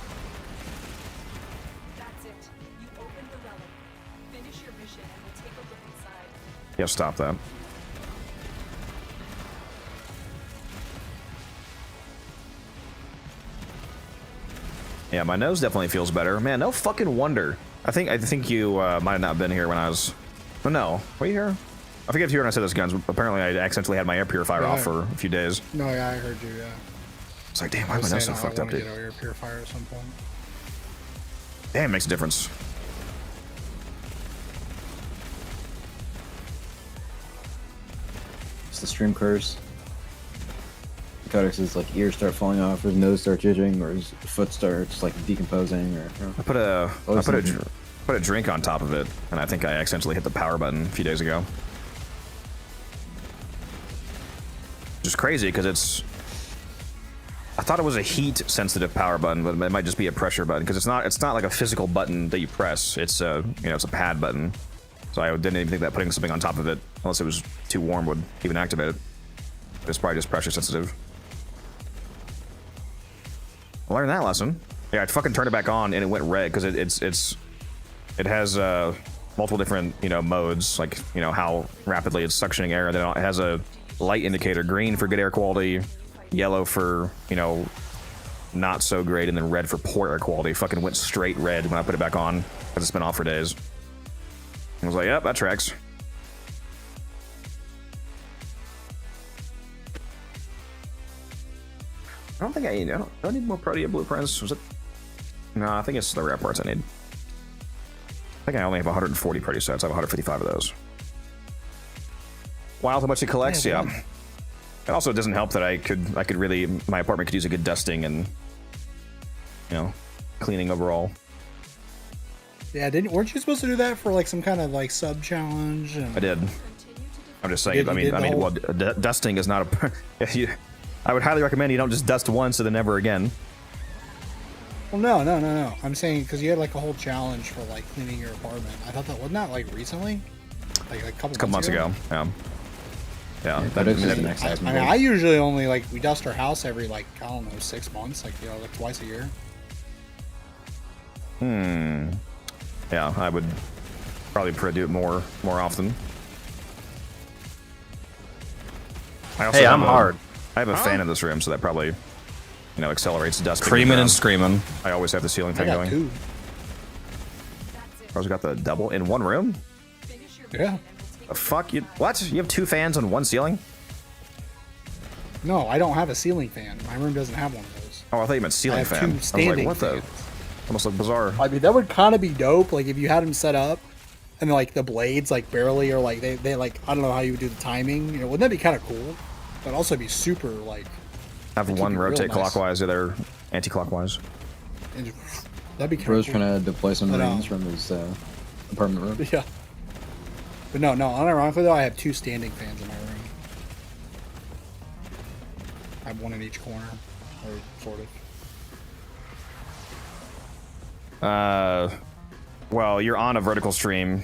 That's it. You opened the relic. Finish your mission and we'll take a look inside. Yeah, stop that. Yeah, my nose definitely feels better. Man, no fucking wonder. I think you might have not been here when I was... Oh, no. Were you here? I forget if you were when I said this, Guns. Apparently, I accidentally had my air purifier off for a few days. No, yeah, I heard you, yeah. It's like, damn, why is my nose so fucked up, dude? Get an air purifier at some point. Damn, makes a difference. It's the stream curse. Codex's like ears start falling off, or his nose starts itching, or his foot starts like decomposing, or I put a drink on top of it, and I think I accidentally hit the power button a few days ago. Which is crazy because I thought it was a heat-sensitive power button, but it might just be a pressure button because it's not like a physical button that you press. It's it's a pad button. So I didn't even think that putting something on top of it, unless it was too warm, would even activate it. It's probably just pressure sensitive. I learned that lesson. Yeah, I fucking turned it back on and it went red because it has multiple different modes, like how rapidly it's suctioning air. And then it has a light indicator: green for good air quality, yellow for not so great, and then red for poor air quality. Fucking went straight red when I put it back on because it's been off for days. I was like, yep, that tracks. I don't think do I need more Protea blueprints? Was it? No, I think it's the rare parts I need. I think I only have 140 Protea sets. I have 155 of those. Wild how much it collects, yeah. It also doesn't help that I could really, my apartment could use a good dusting and cleaning overall. Yeah, weren't you supposed to do that for like some kind of like sub challenge? I did. I'm just saying. Well, dusting is not a. I would highly recommend you don't just dust once and then never again. Well, no. I'm saying because you had like a whole challenge for like cleaning your apartment. I thought that wasn't that like recently, like a couple months ago. Yeah. I usually only we dust our house every I don't know 6 months, like twice a year. Yeah, I would probably do it more often. I'm hard. I have a fan in this room, so that probably, accelerates dusting. Creaming and screaming. I always have the ceiling fan going. Two. I also got the double in one room. Yeah. The fuck you? What? You have 2 fans on one ceiling? No, I don't have a ceiling fan. My room doesn't have one of those. Oh, I thought you meant ceiling fan. Two standing I was like, what fans. Almost look bizarre. I mean, that would kind of be dope. Like if you had them set up, and then the blades barely, or they I don't know how you would do the timing. Wouldn't that be kind of cool? That'd also be super Have one rotate clockwise, the other anti-clockwise. That'd be kind Bro's of cool. trying to deploy some marines from his apartment room. Yeah. But no, unironically though, I have 2 standing fans in my room. I have one in each corner, or sort of. Well, you're on a vertical stream.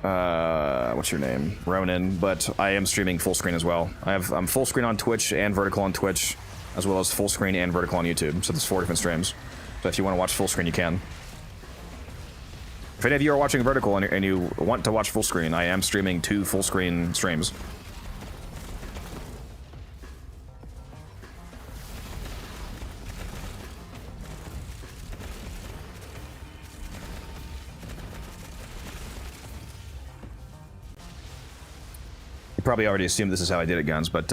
What's your name? Ronan, but I am streaming full screen as well. I'm full screen on Twitch and vertical on Twitch, as well as full screen and vertical on YouTube. So there's 4 different streams. So if you want to watch full screen, you can. If any of you are watching vertical and you want to watch full screen, I am streaming 2 full screen streams. Probably already assumed this is how I did it, Guns, but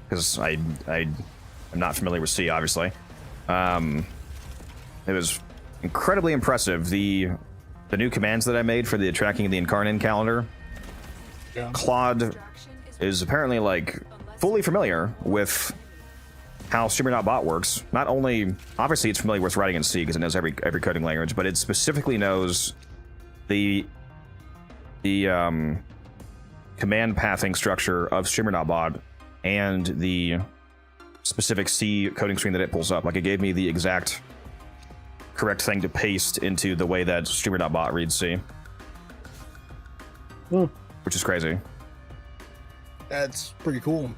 because I'm not familiar with C, obviously. It was incredibly impressive. The new commands that I made for the tracking of the Incarnate calendar. Yeah. Claude is apparently fully familiar with how Streamer.bot works. Not only, obviously, it's familiar with writing in C because it knows every coding language, but it specifically knows the command pathing structure of Streamer.bot and the specific C coding string that it pulls up. It gave me the exact correct thing to paste into the way that Streamer.bot reads C. Which is crazy. That's pretty cool.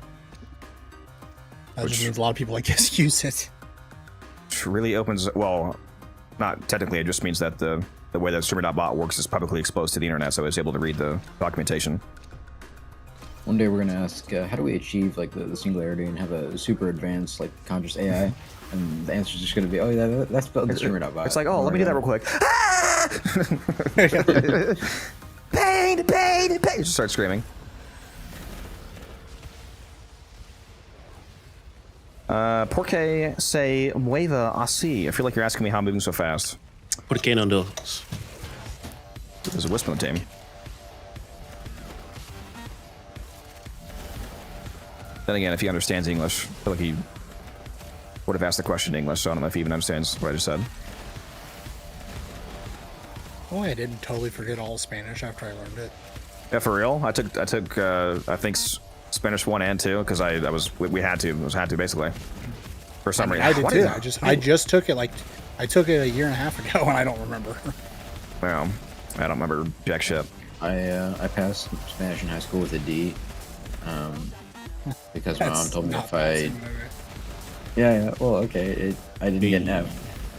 That just means a lot of people, I guess, use it. Which really opens, well, not technically, it just means that the way that Streamer.bot works is publicly exposed to the internet, so it's able to read the documentation. One day we're gonna ask, how do we achieve the singularity and have a super advanced conscious AI? And the answer's just gonna be, oh yeah, that's built in Streamer.bot. It's oh, let me do that real quick. Pain! Just start screaming. Porque se mueva así. I feel like you're asking me how I'm moving so fast. Porque no dos. There's a wisp on the team. Then again, if he understands English, I feel like he would have asked the question in English, so I don't know if he even understands what I just said. Oh, I didn't totally forget all Spanish after I learned it. Yeah, for real. I took I think Spanish 1 and 2 because we had to. It was had to basically. For some reason. I did too. I just took it I took it a year and a half ago and I don't remember. Well, I don't remember jack shit. I passed Spanish in high school with a D. Because my mom told me if I... Yeah, well, okay, I didn't get an F.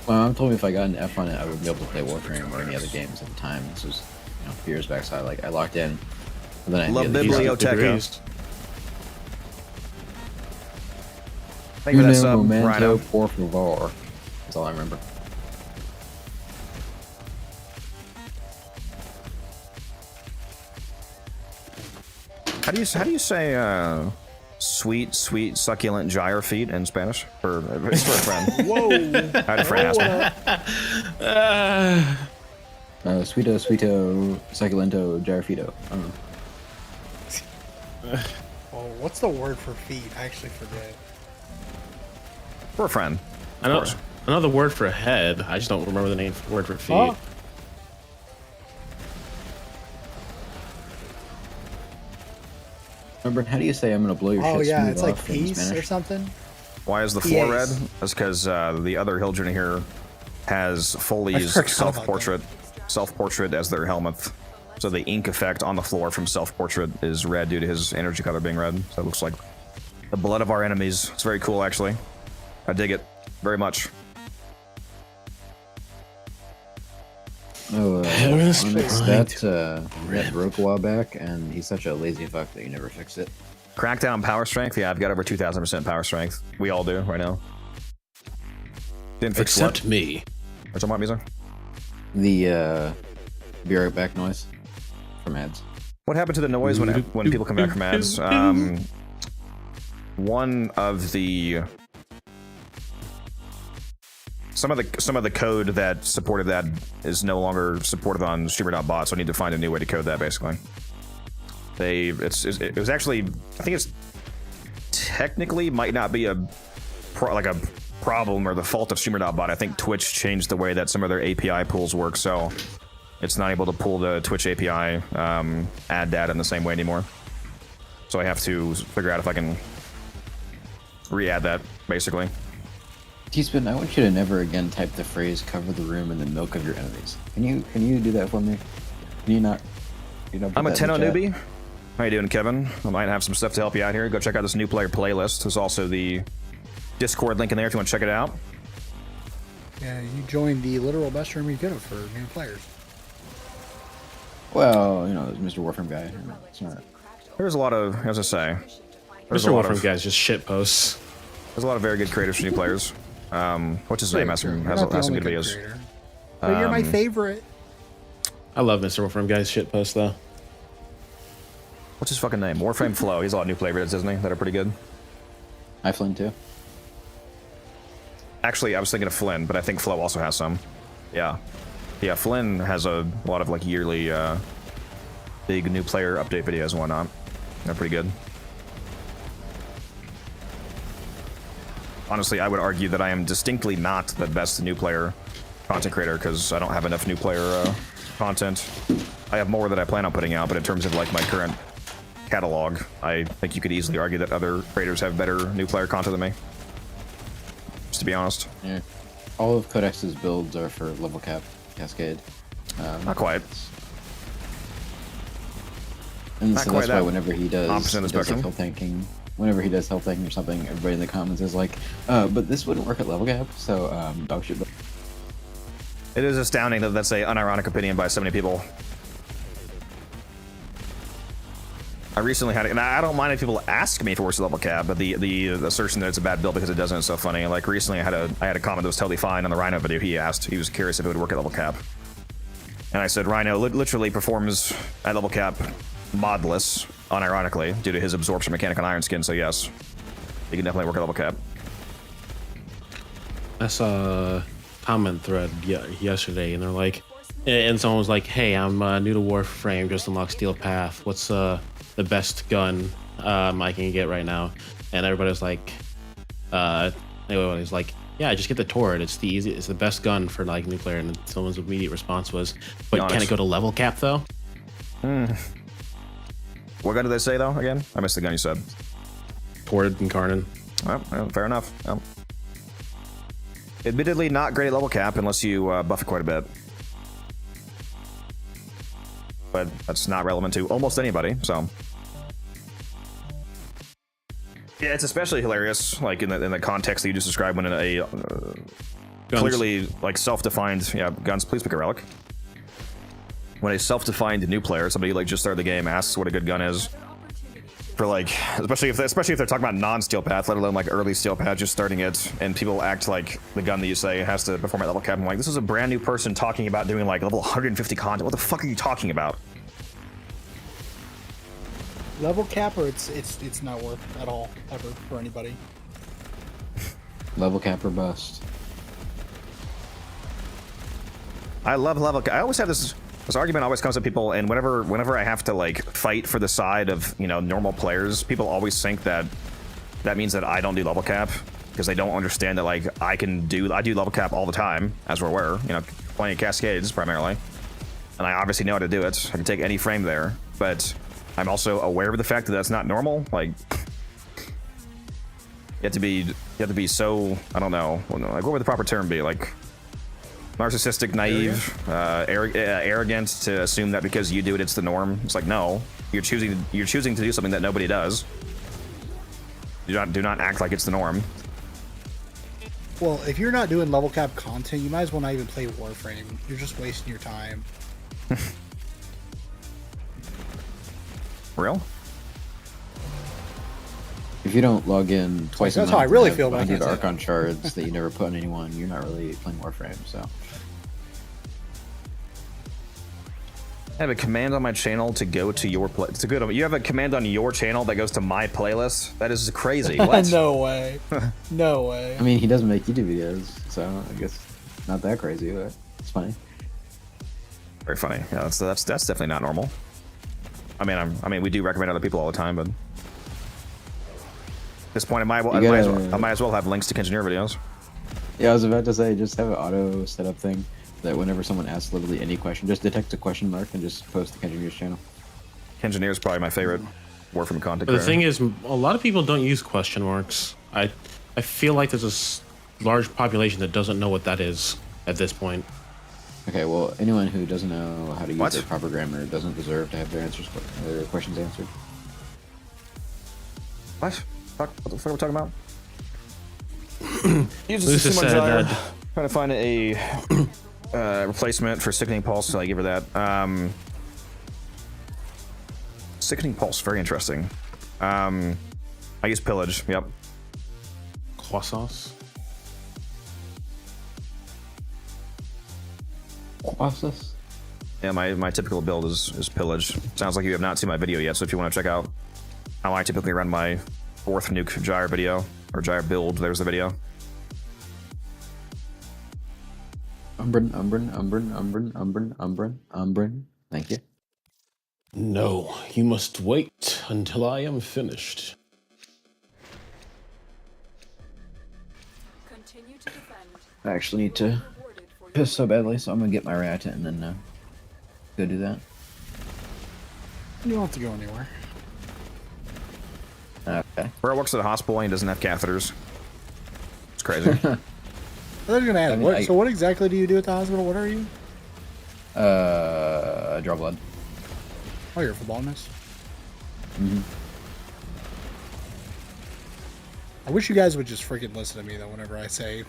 My mom told me if I got an F on it, I would be able to play Warframe or any other games at the time. This was, a few years back, so I locked in. And then I La Biblioteca. Thank you for that sub, Rhino. Por favor. That's all I remember. How do you say sweet, succulent gyre feet in Spanish? It's for a friend. Whoa! I had a friend ask me. Sweeto, succulento, gyrofito. Oh, what's the word for feet? I actually forget. For a friend. I know the word for head. I just don't remember the word for feet. Oh. Remember, how do you say I'm gonna blow your shit yeah, smooth it's like off in peace Spanish? or something. Why is the floor red? That's because the other Hildren here has Foley's self-portrait as their helmet. So the ink effect on the floor from self-portrait is red due to his energy color being red. So it looks like the blood of our enemies. It's very cool, actually. I dig it very much. Oh, that broke a while back, and he's such a lazy fuck that you never fixed it. Crackdown power strength? Yeah, I've got over 2,000% power strength. We all do right now. Didn't fix Except what? me. What's on my music? The be right back noise from ads. What happened to the noise when people come back from ads? One of the some of the code that supported that is no longer supported on streamer.bot, so I need to find a new way to code that basically. It was actually, I think it's technically might not be a problem or the fault of streamer.bot. I think Twitch changed the way that some of their API pools work, so it's not able to pull the Twitch API add data in the same way anymore. So I have to figure out if I can re-add that basically. T-Spin, I want you to never again type the phrase "cover the room in the milk of your enemies." Can you do that for me? Can you not? I'm a Tenno newbie. How you doing, Kevin? I might have some stuff to help you out here. Go check out this new player playlist. There's also the Discord link in there if you want to check it out. Yeah, you joined the literal best room you could have for new players. Well, Mr. Warframe guy. It's not. There's a lot of, as I say, Mr. Warframe guy's just shit posts. There's a lot of very good creators for new players. What's his name? Has some good videos. But you're my favorite. I love Mr. Warframe guy's shit post though. What's his fucking name? Warframe Flow. He's a lot of new player videos, isn't he? That are pretty good. I Flynn too. Actually, I was thinking of Flynn, but I think Flow also has some. Yeah. Yeah, Flynn has a lot of like yearly big new player update videos and whatnot. They're pretty good. Honestly, I would argue that I am distinctly not the best new player content creator because I don't have enough new player content. I have more that I plan on putting out, but in terms of like my current catalog, I think you could easily argue that other creators have better new player content than me. Just to be honest. Yeah. All of Codex's builds are for level cap cascade. Not quite. And so that's why whenever he does spectrum. health tanking, whenever he does health tanking or something, everybody in the comments is like, but this wouldn't work at level cap, so dog shit. It is astounding that that's a unironic opinion by so many people. I recently had, and I don't mind if people ask me if it works at level cap, but the assertion that it's a bad build because it doesn't is so funny. Like recently, I had a comment that was totally fine on the Rhino video. He was curious if it would work at level cap, and I said Rhino literally performs at level cap modless, unironically, due to his absorption mechanic on Iron Skin. So yes, he can definitely work at level cap. I saw a comment thread yesterday, and they're like, and someone was like, "Hey, I'm new to Warframe, just unlocked Steel Path. What's the best gun I can get right now?" And everybody was like, everybody's like, "Yeah, just get the turret. It's the best gun for like nuclear." And someone's immediate response was, "But can it go to level cap though?" What gun did they say though? Again, I missed the gun you said. Turret and Karnan. Well, fair enough. Admittedly, not great at level cap unless you buff it quite a bit. But that's not relevant to almost anybody, so. Yeah, it's especially hilarious, like in the context that you just described, when a clearly like self-defined guns. Please pick a relic. When a self-defined new player, somebody like just started the game, asks what a good gun is, for like, especially if they're talking about non-Steel Path, let alone like early Steel Path, just starting it, and people act like the gun that you say has to perform at level cap. I'm like, this is a brand new person talking about doing like level 150 content. What the fuck are you talking about? Level cap, or it's not worth at all ever for anybody. Level cap or bust. I love level cap. I always have this argument always comes to people, and whenever I have to like fight for the side of normal players, people always think that means that I don't do level cap, because they don't understand that like I do level cap all the time, as we're aware, playing Cascades primarily, and I obviously know how to do it. I can take any frame there, but I'm also aware of the fact that that's not normal. Like, you have to be so, I don't know, like what would the proper term be? Like narcissistic, naive, arrogant to assume that because you do it, it's the norm. It's like, no, you're choosing to do something that nobody does. Do not act like it's the norm. Well, if you're not doing level cap content, you might as well not even play Warframe. You're just wasting your time. Real? If you don't log in twice a month, that's how I really feel about it. 100 Archon shards that you never put on anyone, you're not really playing Warframe, so. I have a command on my channel to go to your play. It's a good one. You have a command on your channel that goes to my playlist? That is crazy. What? No way. No way. I mean, he doesn't make YouTube videos, so I guess not that crazy, but it's funny. Very funny. Yeah, that's definitely not normal. I mean, we do recommend other people all the time, but at this point, I might as well have links to Engineer videos. Yeah, I was about to say, just have an auto setup thing that whenever someone asks literally any question, just detect a question mark and just post the Engineer's channel. Engineer is probably my favorite Warframe content. But the thing is, a lot of people don't use question marks. I feel like there's a large population that doesn't know what that is at this point. Okay, well, anyone who doesn't know how to use their proper grammar doesn't deserve to have their questions answered. What the fuck are we talking about? Lucia said trying to find a replacement for Sickening Pulse, so I give her that. Sickening Pulse, very interesting. I use Pillage, yep. Croissants? Yeah, my typical build is Pillage. Sounds like you have not seen my video yet, so if you want to check out how I typically run my 4th nuke gyre video, or gyre build, there's the video. Umbrin. Thank you. No, you must wait until I am finished. Continue to defend. I actually need to piss so badly, so I'm gonna get my rat and then go do that. You don't have to go anywhere. Okay. Bro works at a hospital and he doesn't have catheters. It's crazy. They're gonna add it. So what exactly do you do at the hospital? What are you? Draw blood. Oh, you're a phlebotomist? Mm-hmm. I wish you guys would just freaking listen to me, though, whenever I say,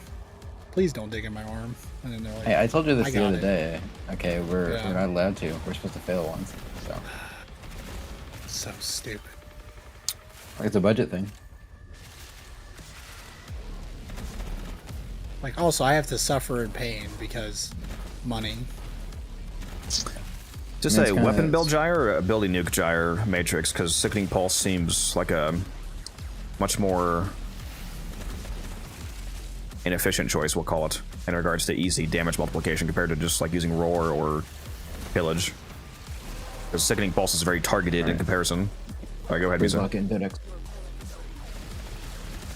please don't dig in my arm. And then they're like, hey, I told you this the other day. Okay, we're Yeah. not allowed to. We're supposed to fail once, so. So stupid. It's a budget thing. Like, also, I have to suffer in pain because money. Just a weapon build gyre or a building nuke gyre matrix, because Sickening Pulse seems like a much more inefficient choice, we'll call it, in regards to easy damage multiplication compared to just like using roar or pillage. Because sickening pulse is very targeted in comparison. All right, go ahead, Misa.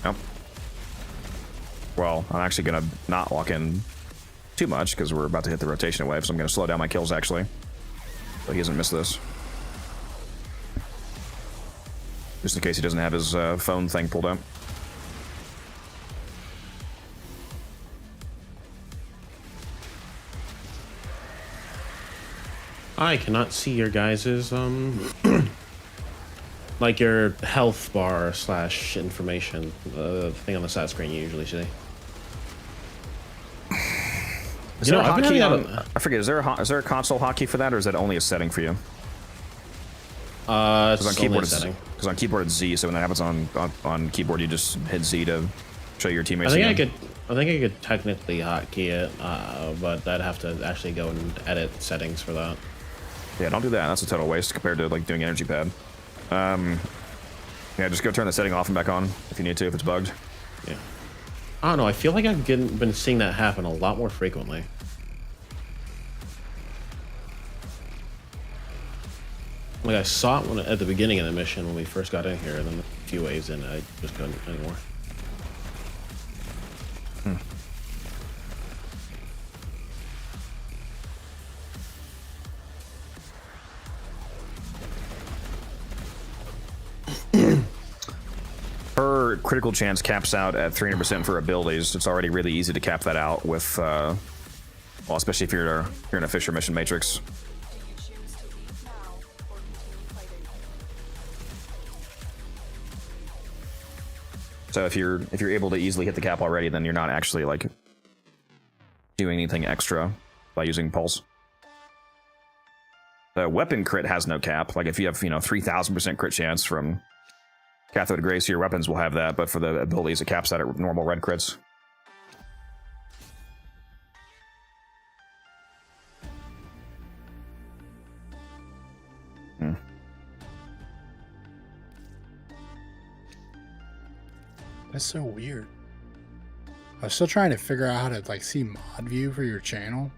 Yep. Well, I'm actually gonna not lock in too much because we're about to hit the rotation wave, so I'm gonna slow down my kills actually, so he doesn't miss this. Just in case he doesn't have his phone thing pulled up. I cannot see your guys's like your health bar / information, the thing on the side screen you usually see. Is there a hotkey on? I forget. Is there a console hotkey for that, or is that only a setting for you? It's on keyboard, setting. Because on keyboard it's Z, so when that happens on keyboard, you just hit Z to show your teammates. I think I could technically hotkey it, but I'd have to actually go and edit settings for that. Yeah, don't do that. That's a total waste compared to like doing energy pad. Yeah, just go turn the setting off and back on if you need to, if it's bugged. Yeah. I don't know. I feel like I've been seeing that happen a lot more frequently. Like I saw it at the beginning of the mission when we first got in here, and then a few waves in, I just couldn't anymore. Her critical chance caps out at 300% for abilities. It's already really easy to cap that out with, well, especially if you're in a Fisher mission matrix. So if you're able to easily hit the cap already, then you're not actually like doing anything extra by using pulse. The weapon crit has no cap. Like if you have 3000% crit chance from Cathode Grace, your weapons will have that, but for the abilities, it caps out at normal red crits. That's so weird. I was still trying to figure out how to like see mod view for your channel,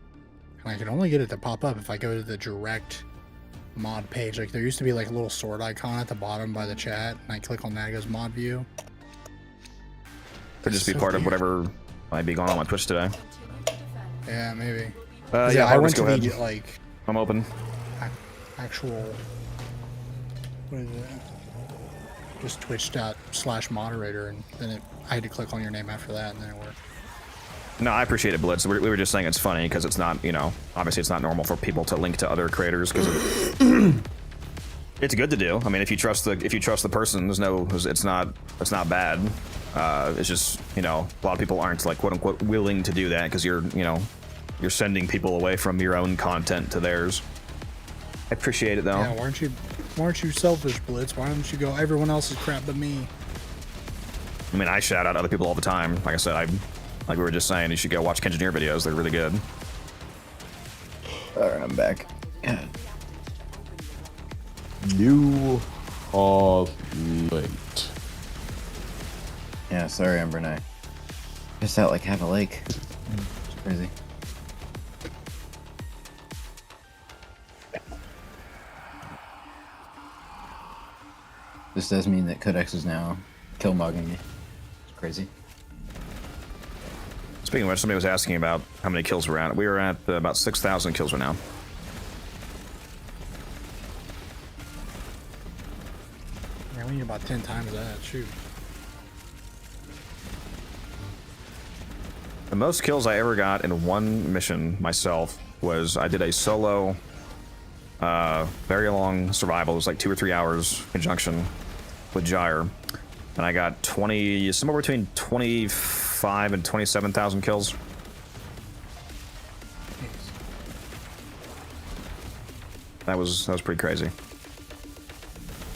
and I can only get it to pop up if I go to the direct mod page. Like there used to be like a little sword icon at the bottom by the chat, and I click on that, it goes mod view. Could just be part of whatever might be going on Twitch today. Yeah, maybe. Yeah, I went go to ahead. the like I'm open. actual, what is it? Just twitch./moderator, and then I had to click on your name after that, and then it worked. No, I appreciate it, Blitz. We were just saying it's funny because it's not, obviously it's not normal for people to link to other creators because it's good to do. I mean, if you trust the person, it's not bad. It's just, a lot of people aren't like quote unquote willing to do that because you're sending people away from your own content to theirs. I appreciate it though. Yeah, why aren't you selfish, Blitz? Why don't you go everyone else's crap but me? I mean, I shout out other people all the time. Like I said, like we were just saying, you should go watch Kengineer videos. They're really good. Alright, I'm back. You are late. Yeah, sorry, Embernay. Pissed out like half a lake. It's crazy. This does mean that Codex is now kill mugging me. It's crazy. Speaking of which, somebody was asking about how many kills we're at. We are at about 6,000 kills right now. Yeah, we need about 10 times that. Shoot. The most kills I ever got in one mission myself was I did a solo, very long survival. It was like 2 or 3 hours in conjunction with Gyre, and I got somewhere between 25 and 27,000 kills. That was pretty crazy.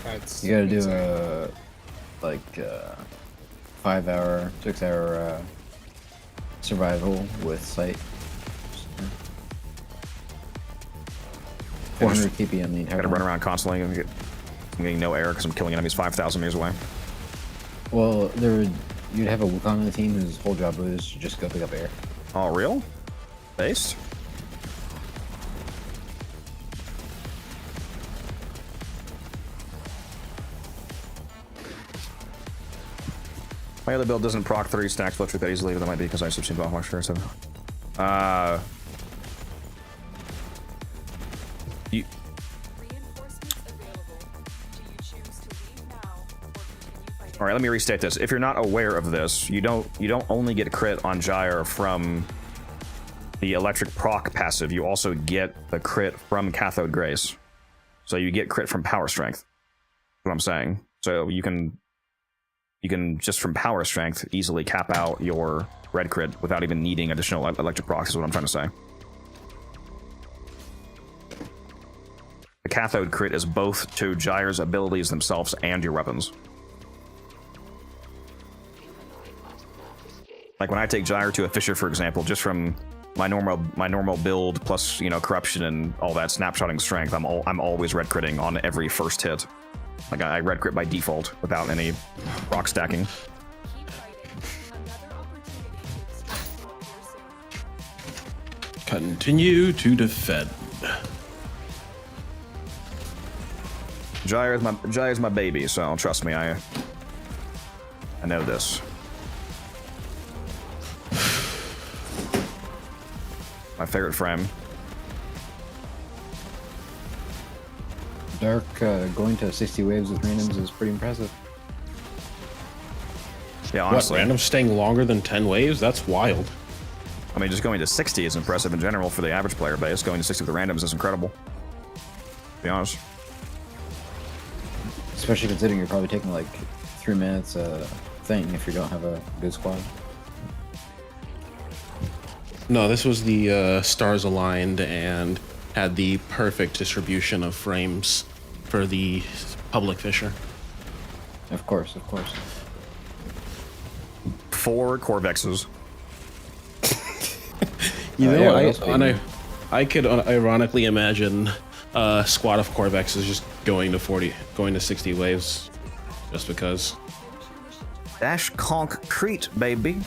That's You gotta do insane. a 5-hour, 6-hour survival with sight. 400 ppm the entire I gotta run time. around constantly and I'm getting no air because I'm killing enemies 5,000 meters away. Well, there would you'd have a Wukong on the team whose whole job was to just go pick up air. Oh, real? Based? My other build doesn't proc 3 stacks electric that easily, but that might be because I subsumed off my sure. So, you. All right, let me restate this. If you're not aware of this, you don't only get crit on Gyre from the electric proc passive. You also get the crit from Cathode Grace. So you get crit from Power Strength. That's what I'm saying. So you can just from Power Strength easily cap out your red crit without even needing additional electric procs, is what I'm trying to say. The Cathode crit is both to Gyre's abilities themselves and your weapons. Like when I take Gyre to a Fisher, for example, just from my normal build plus, you know, corruption and all that snapshotting strength, I'm always red critting on every first hit. Like I red crit by default without any rock stacking. Continue to defend. Gyre is my baby, so trust me, I know this. My favorite frame. Dark going to 60 waves with randoms is pretty impressive. Yeah, honestly. What, random staying longer than 10 waves? That's wild. I mean, just going to 60 is impressive in general for the average player base. Going to 60 with the randoms is incredible. To be honest. Especially considering you're probably taking like 3 minutes thing if you don't have a good squad. No, this was the stars aligned and had the perfect distribution of frames for the public Fisher. Of course, of course. 4 Corvexes. You know, yeah, I could ironically imagine a squad of Corvexes just going to 60 waves, just because. Dash concrete, baby.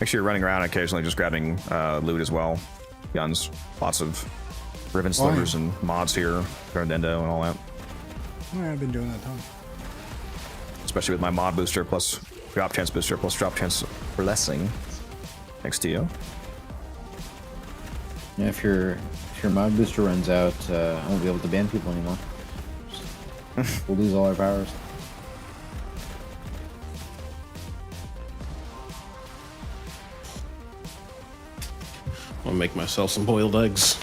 Make sure you're running around occasionally, just grabbing loot as well. Guns, lots of ribbon slivers and mods here, turned endo and all that. Yeah, I've been doing that ton. Especially with my mod booster plus drop chance booster plus drop chance blessing next to you. Yeah, if your mod booster runs out, I won't be able to ban people anymore. We'll lose all our powers. I'll make myself some boiled eggs.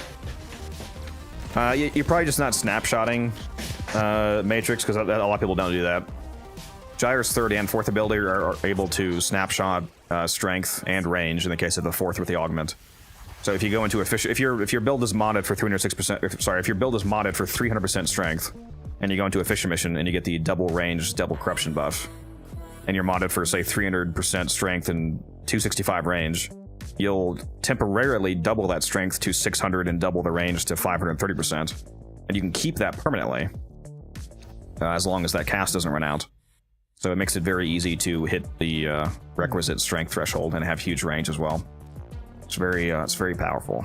You're probably just not snapshotting Matrix, because a lot of people don't do that. Gyre's 3rd and 4th ability are able to snapshot strength and range in the case of the 4th with the augment. So if you go into a fish, if your build is modded for 306%, if your build is modded for 300% strength, and you go into a Fisher mission and you get the double range, double corruption buff, and you're modded for say 300% strength and 265 range, you'll temporarily double that strength to 600 and double the range to 530%, and you can keep that permanently as long as that cast doesn't run out. So it makes it very easy to hit the requisite strength threshold and have huge range as well. It's very powerful.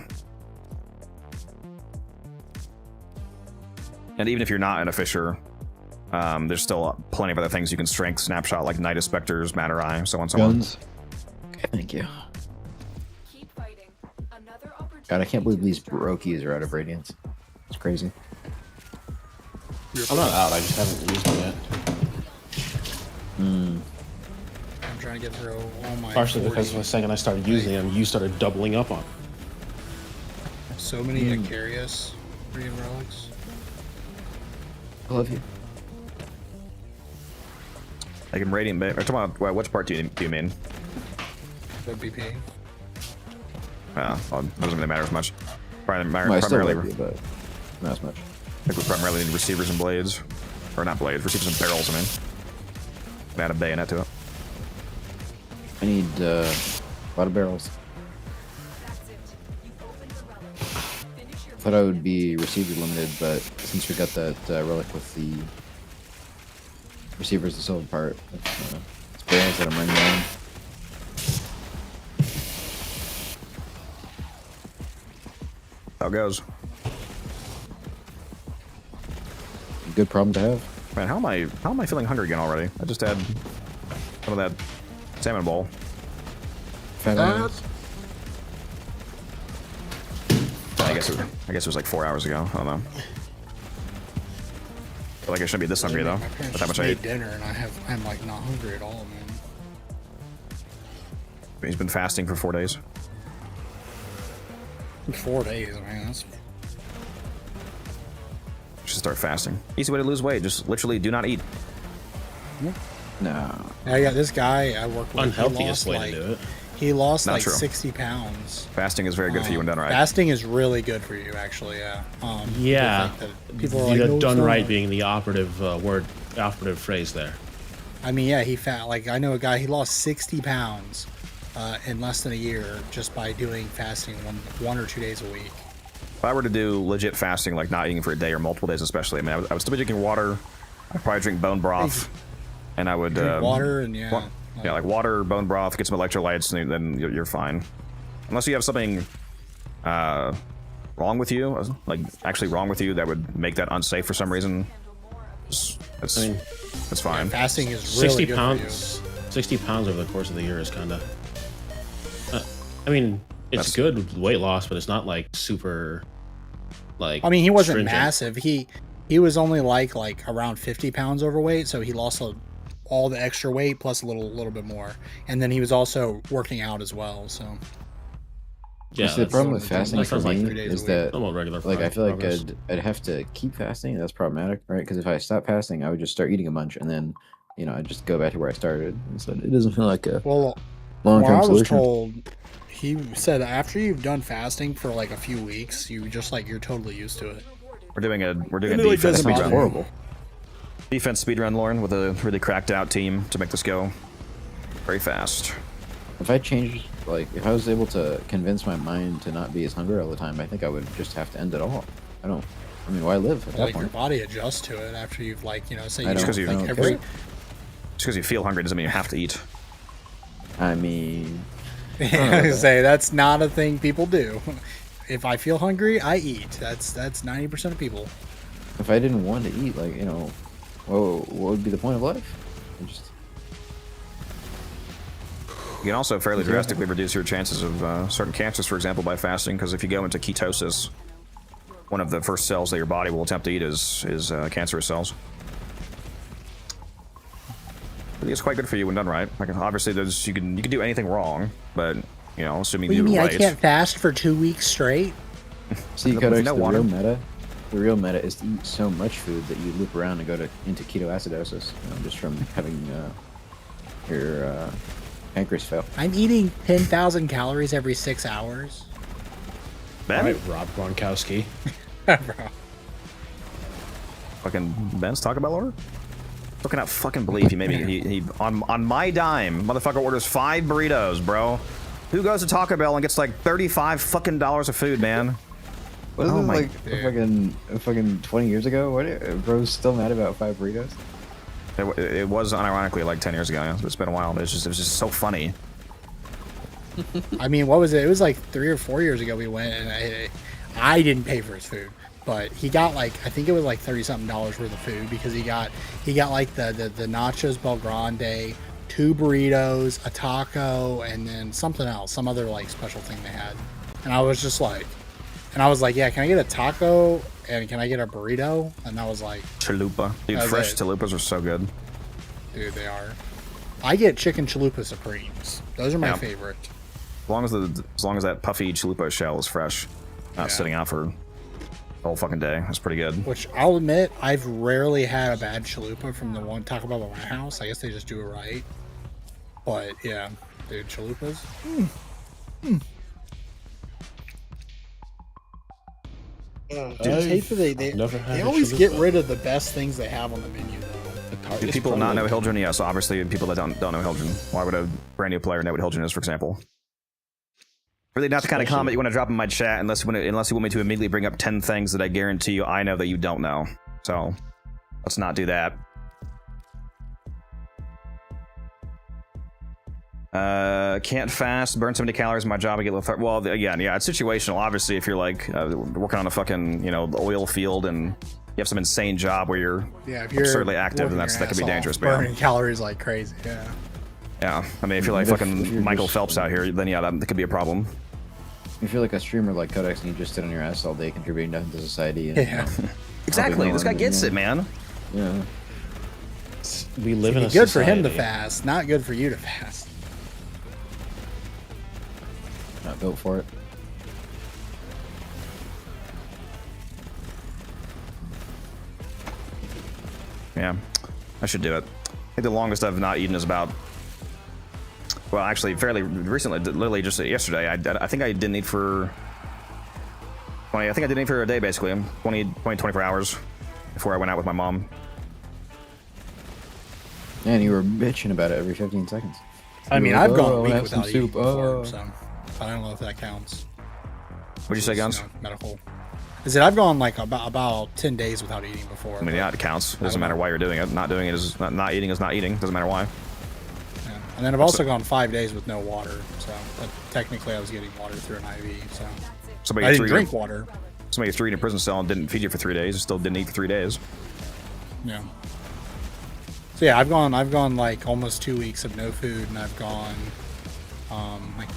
And even if you're not in a Fisher, there's still plenty of other things you can strength snapshot, like Night Specters, Matter Eye, so on and so on. Okay, thank you. God, I can't believe these Barokies are out of Radiance. It's crazy. I'm not out, I just haven't used them yet. I'm trying to get through all my. Partially because the second I started using them, you started doubling up on. So many Icarius Radiant relics. I love you. Like in Radiant Bay, or talking about which part do you mean? The BP. Doesn't really matter as much. I still like you, but not as much. I think we primarily need receivers and blades. Or not blades, receivers and barrels, I mean. Add a bayonet to it. I need a lot of barrels. thought I would be receiver limited, but since we got that relic with the receivers, the silver part, it's barrels that I'm running on. How it goes. Good problem to have. Man, how am I feeling hungry again already? I just had some of that salmon bowl. 5 minutes. I guess it was like 4 hours ago. I don't know. Feel like I shouldn't be this hungry though. My parents With how much just I made ate. dinner, and I'm like not hungry at all, man. He's been fasting for 4 days. 4 days, man. That's Should start fasting. Easy way to lose weight. Just literally do not eat. No. I got this guy I work with. Unhealthiest way to do it. He lost Not like true. 60 pounds. Fasting is very good for you when done right. Fasting is really good for you, actually. Yeah. Yeah. People are like, The "No, it's done not." right being the operative operative phrase there. I mean, yeah, he fat. Like I know a guy. He lost 60 pounds in less than a year just by doing fasting one or 2 days a week. If I were to do legit fasting, like not eating for a day or multiple days, especially, I mean, I would still be drinking water. I'd probably drink bone broth, and I would Drink water and like water, bone broth, get some electrolytes, and then you're fine. Unless you have something wrong with you, like actually wrong with you, that would make that unsafe for some reason. That's fine. Fasting is really 60 good pounds. 60 pounds over the course of the year is kind of. I mean, it's good weight loss, but it's not like super. Like. I mean, he wasn't stringent. massive. He was only like around 50 pounds overweight, so he lost all the extra weight plus a little bit more, and then he was also working out as well. So. Yeah, the problem with fasting for me like is that, regular like, I feel like progress. I'd have to keep fasting. That's problematic, right? Because if I stop fasting, I would just start eating a bunch, and then, I'd just go back to where I started. And so it doesn't feel like a Well, long-term I was solution. told, he said after you've done fasting for like a few weeks, you just you're totally used to it. We're doing a It defense doesn't speed bother run. me. Horrible. Defense speed run, Lauren, with a really cracked out team to make this go very fast. If I changed, if I was able to convince my mind to not be as hungry all the time, I think I would just have to end it all. I mean, why live at that Your point? body adjusts to it after you've say I you don't- because you- I don't every. care. Just because you feel hungry doesn't mean you have to eat. I mean, I say that's not a thing people do. If I feel hungry, I eat. That's 90% of people. if I didn't want to eat, what would be the point of life? You can also fairly drastically reduce your chances of certain cancers, for example, by fasting, because if you go into ketosis, one of the first cells that your body will attempt to eat is cancerous cells. I think it's quite good for you when done right. Like, obviously, you can do anything wrong, but assuming you do it right. I can't fast for 2 weeks straight? See, No- Codex, no the water. real meta. The real meta is to eat so much food that you loop around and go into ketoacidosis, just from having your pancreas fail. I'm eating 10,000 calories every 6 hours. Ben? All right, Rob Gronkowski. Fucking Ben's talking about Laura? I cannot fucking believe he made me. He on my dime, motherfucker orders 5 burritos, bro. Who goes to Taco Bell and gets like $35 fucking dollars of food, man? Wasn't Oh it my- like a fucking 20 years ago? What? Bro's still mad about 5 burritos? It was unironically like 10 years ago. Yeah. It's been a while. But it was just so funny. I mean, what was it? It was like 3 or 4 years ago we went, and I didn't pay for his food, but he got I think it was like $30-something worth of food, because he got like the nachos Bel Grande, 2 burritos, a taco, and then something else, some other special thing they had. And I was just yeah, can I get a taco and can I get a burrito? And I was like, Chalupa. Dude, That's fresh it. chalupas are so good. dude, they are. I get chicken chalupa supremes. Those are my Yeah. favorite. As long as that puffy chalupa shell is fresh, not sitting out for the whole fucking day. That's pretty good. Which I'll admit, I've rarely had a bad chalupa from the one Taco Bell at my house. I guess they just do it right. But yeah, dude, chalupas. Dude, I hate that they always get rid of the best things they have on the menu, though. Do people not know Hildren? Yes, obviously people that don't know Hildren. Why would a brand new player know what Hildren is, for example? Really not the kind of Especially- comment you want to drop in my chat unless you want me to immediately bring up 10 things that I guarantee you I know that you don't know. So let's not do that. Can't fast, burn so many calories in my job, I get lethargic. Well, again, yeah, it's situational. Obviously, if you're like working on a fucking, you know, the oil field and you have some insane job where you're If you're absurdly active, then working that your could be ass dangerous. off, But burning calories like crazy. Yeah. yeah, I mean, if you're like If fucking you're Michael just- Phelps out here, then yeah, that could be a problem. If you're like a streamer like Codex and you just sit on your ass all day contributing nothing to society. And, Yeah. Exactly. This guy gets it, man. Yeah. We live in a Good for him to society. fast, not good for you to fast. Not built for it. Yeah, I should do it. I think the longest I've not eaten is about, well, actually, fairly recently, literally just yesterday. I think I didn't eat for 20. I think I didn't eat for a day, basically. 24 hours before I went out with my mom. And you were bitching about it every 15 seconds. I mean, You're I've like, gone a "Oh, week have some without eating soup, before, oh." so I don't know if that counts. What'd you say, Guns? Medical. Is it? I've gone like about 10 days without eating before. I mean, yeah, it counts. It doesn't matter why you're doing it. Not doing it is not eating is not eating. Doesn't matter why. Yeah. And then I've also gone 5 days with no water. So but technically, I was getting water through an IV. So Somebody I didn't threw drink you, water. Somebody threw you in a prison cell and didn't feed you for 3 days. Still didn't eat for 3 days. Yeah. So yeah, I've gone like almost 2 weeks of no food, and I've gone, like,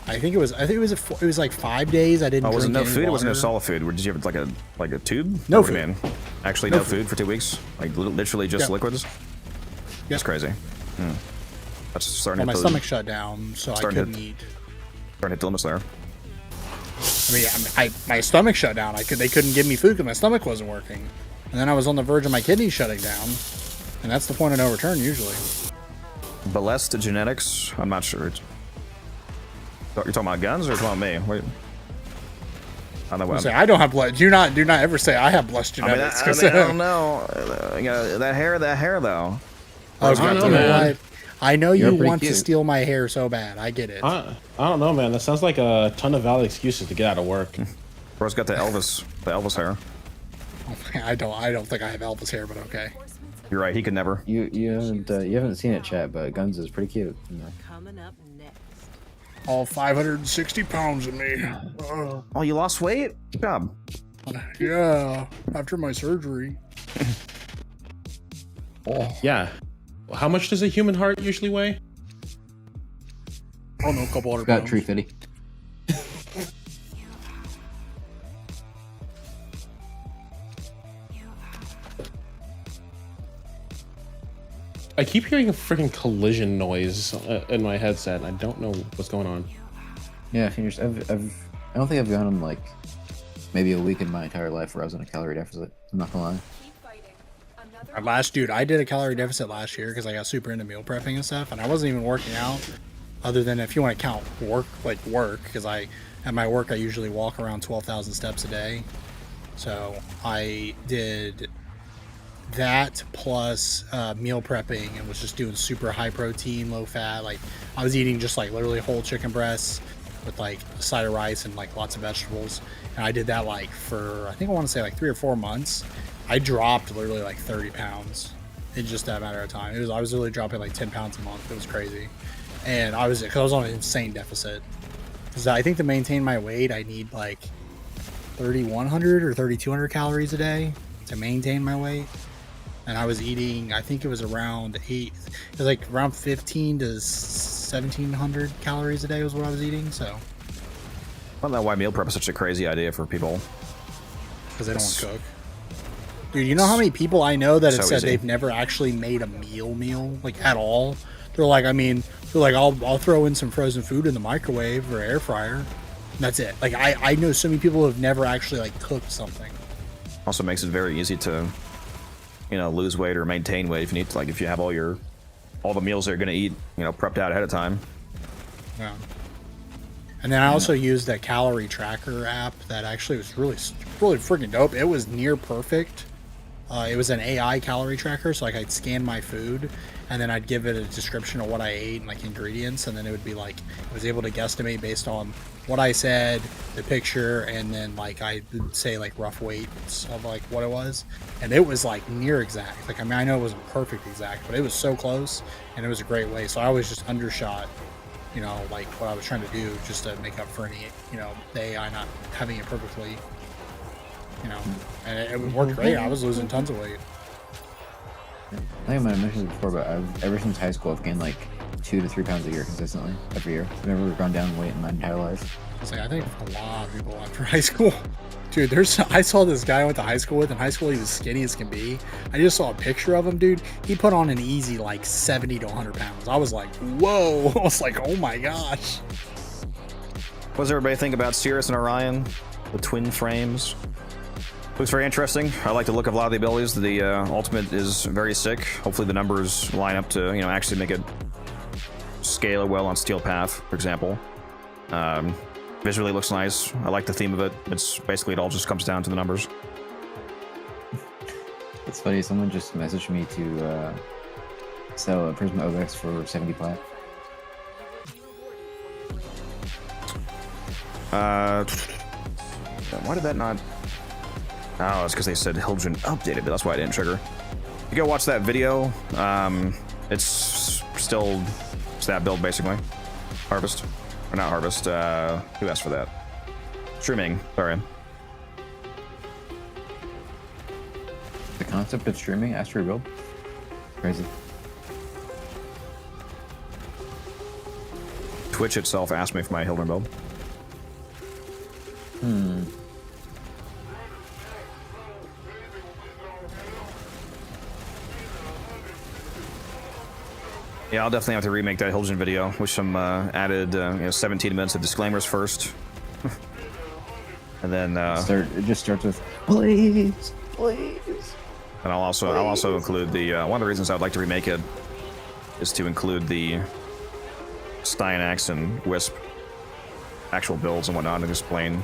I think it was like 5 days. I didn't. Oh, was it drink no any food? It wasn't no water. solid food. Did you have like a tube? No What do you food. mean? Actually, No no food. food for 2 weeks. Like literally just Yep. liquids. That's Yep. crazy. That's starting Well, to my hit stomach shut down, so I starting to couldn't eat. starting to hit the limits there. I mean, my stomach shut down. They couldn't give me food because my stomach wasn't working, and then I was on the verge of my kidneys shutting down, and that's the point of no return usually. Blessed genetics. I'm not sure. You're talking about guns or you're talking about me? Wait. I don't know. You say I don't have blood. Do not ever say I have blessed I mean, genetics. I 'cause- don't know. You know, that hair though. I was I don't gonna know, do man. what? I know you You're pretty want to cute. steal my hair so bad. I get it. I don't know, man. That sounds like a ton of valid excuses to get out of work. Bro's got the Elvis hair. I don't think I have Elvis hair, but okay. You're right. He could never. You haven't seen it, chat, but Guns is pretty cute. You know. Coming up next. All 560 pounds of me. Oh, you lost weight? Good job. Yeah, after my surgery. Yeah. How much does a human heart usually weigh? I don't know, a couple hundred Got pounds. tree fitty. I keep hearing a freaking collision noise in my headset. I don't know what's going on. Yeah, I don't think I've gone on like maybe a week in my entire life where I was in a calorie deficit. I'm not gonna lie. I did a calorie deficit last year because I got super into meal prepping and stuff, and I wasn't even working out. Other than if you want to count work, because at my work I usually walk around 12,000 steps a day. So I did that plus meal prepping and was just doing super high protein, low fat. Like I was eating just like literally whole chicken breasts with like a side of rice and like lots of vegetables. And I did that like for I think I want to say like 3 or 4 months. I dropped literally like 30 pounds in just that matter of time. I was literally dropping like 10 pounds a month. It was crazy. And I was on an insane deficit. Because I think to maintain my weight, I need like 3,100 or 3,200 calories a day to maintain my weight. And I was eating, I think it was around 15 to 1,700 calories a day was what I was eating. So, I don't know why meal prep is such a crazy idea for people. because they don't want to cook. Dude, you know how many people I know that have So said easy. they've never actually made a meal, like at all? They're like, I'll throw in some frozen food in the microwave or air fryer. And that's it. Like, I know so many people who have never actually like cooked something. Also makes it very easy to, lose weight or maintain weight if you need to, like if you have all the meals that you're gonna eat, prepped out ahead of time. Yeah. And then I also used that calorie tracker app that actually was really, really freaking dope. It was near perfect. It was an AI calorie tracker, so like I'd scan my food, and then I'd give it a description of what I ate and like ingredients, and then it would be like it was able to guesstimate based on what I said, the picture, and then like I would say like rough weights of like what it was, and it was like near exact. Like I mean I know it wasn't perfect exact, but it was so close, and it was a great way. So I was just undershot, you know, like what I was trying to do just to make up for any, you know, the AI not having it perfectly. You know, and it worked great. I was losing tons of weight. I think I might have mentioned it before, but ever since high school, I've gained like 2 to 3 pounds a year consistently every year. I've never gone down in weight in my entire life. It's like I think a lot of people after high school, dude. I saw this guy I went to high school with. In high school, he was skinny as can be. I just saw a picture of him, dude. He put on an easy like 70 to 100 pounds. I was like, whoa. I was like, oh my gosh. What does everybody think about Cirrus and Orion, the twin frames? Looks very interesting. I like the look of a lot of the abilities. The ultimate is very sick. Hopefully the numbers line up to, you know, actually make it scale well on Steel Path, for example. Visually looks nice. I like the theme of it. It's basically it all just comes down to the numbers. It's funny, someone just messaged me to sell a Prisma OX for 70 plat. Why did that not... Oh, it's because they said Hildren updated, but that's why I didn't trigger. You go watch that video. It's still it's that build, basically. Harvest. Or not Harvest. Who asked for that? Streaming. Sorry. The concept of streaming asked for a build? Crazy. Twitch itself asked me for my Hildren build. Yeah, I'll definitely have to remake that Hildren video with some added 17 minutes of disclaimers first. And then it just starts with please, please. And I'll also include the one of the reasons I would like to remake it is to include the Styanax and Wisp actual builds and whatnot, and explain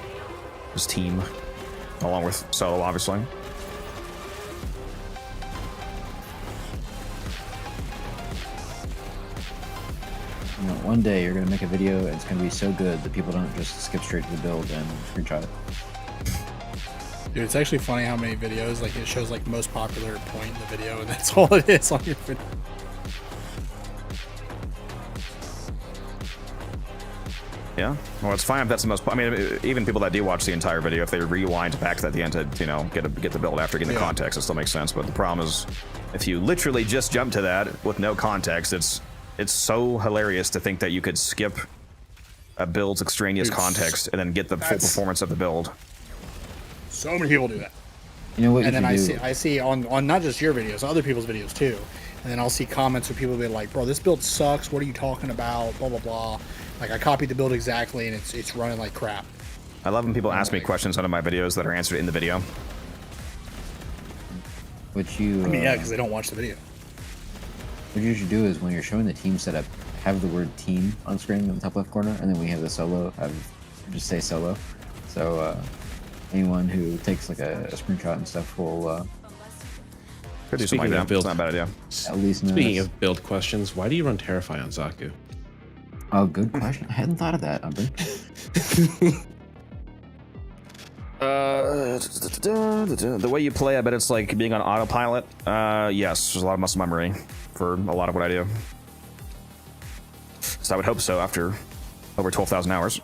his team along with Solo, obviously. You know, one day you're gonna make a video and it's gonna be so good that people don't just skip straight to the build and screenshot it. Dude, it's actually funny how many videos, like it shows like most popular point in the video and that's all it is on your video. Yeah, well, it's fine if that's the most. I mean, even people that do watch the entire video, if they rewind back to that at the end to, you know, get the build after getting the context, it still makes sense. But the problem is, if you literally just jump to that with no context, it's so hilarious to think that you could skip a build's extraneous context and then get the full performance of the build. So many people do that. You know what? And then I see on not just your videos, other people's videos too. And then I'll see comments where people be like, "Bro, this build sucks. What are you talking about? Blah blah blah." Like I copied the build exactly, and it's running like crap. I love when people ask me questions under my videos that are answered in the video. What you? I mean, yeah, because they don't watch the video. What you should do is when you're showing the team setup, have the word team on screen in the top left corner, and then we have the solo. Just say solo. So anyone who takes like a screenshot and stuff will. Could do something like that. It's not a bad idea. At least speaking of build questions, why do you run Terrify on Zaku? Oh, good question. I hadn't thought of that, Umber. The way you play, I bet it's like being on autopilot. Yes, there's a lot of muscle memory for a lot of what I do. So I would hope so after over 12,000 hours.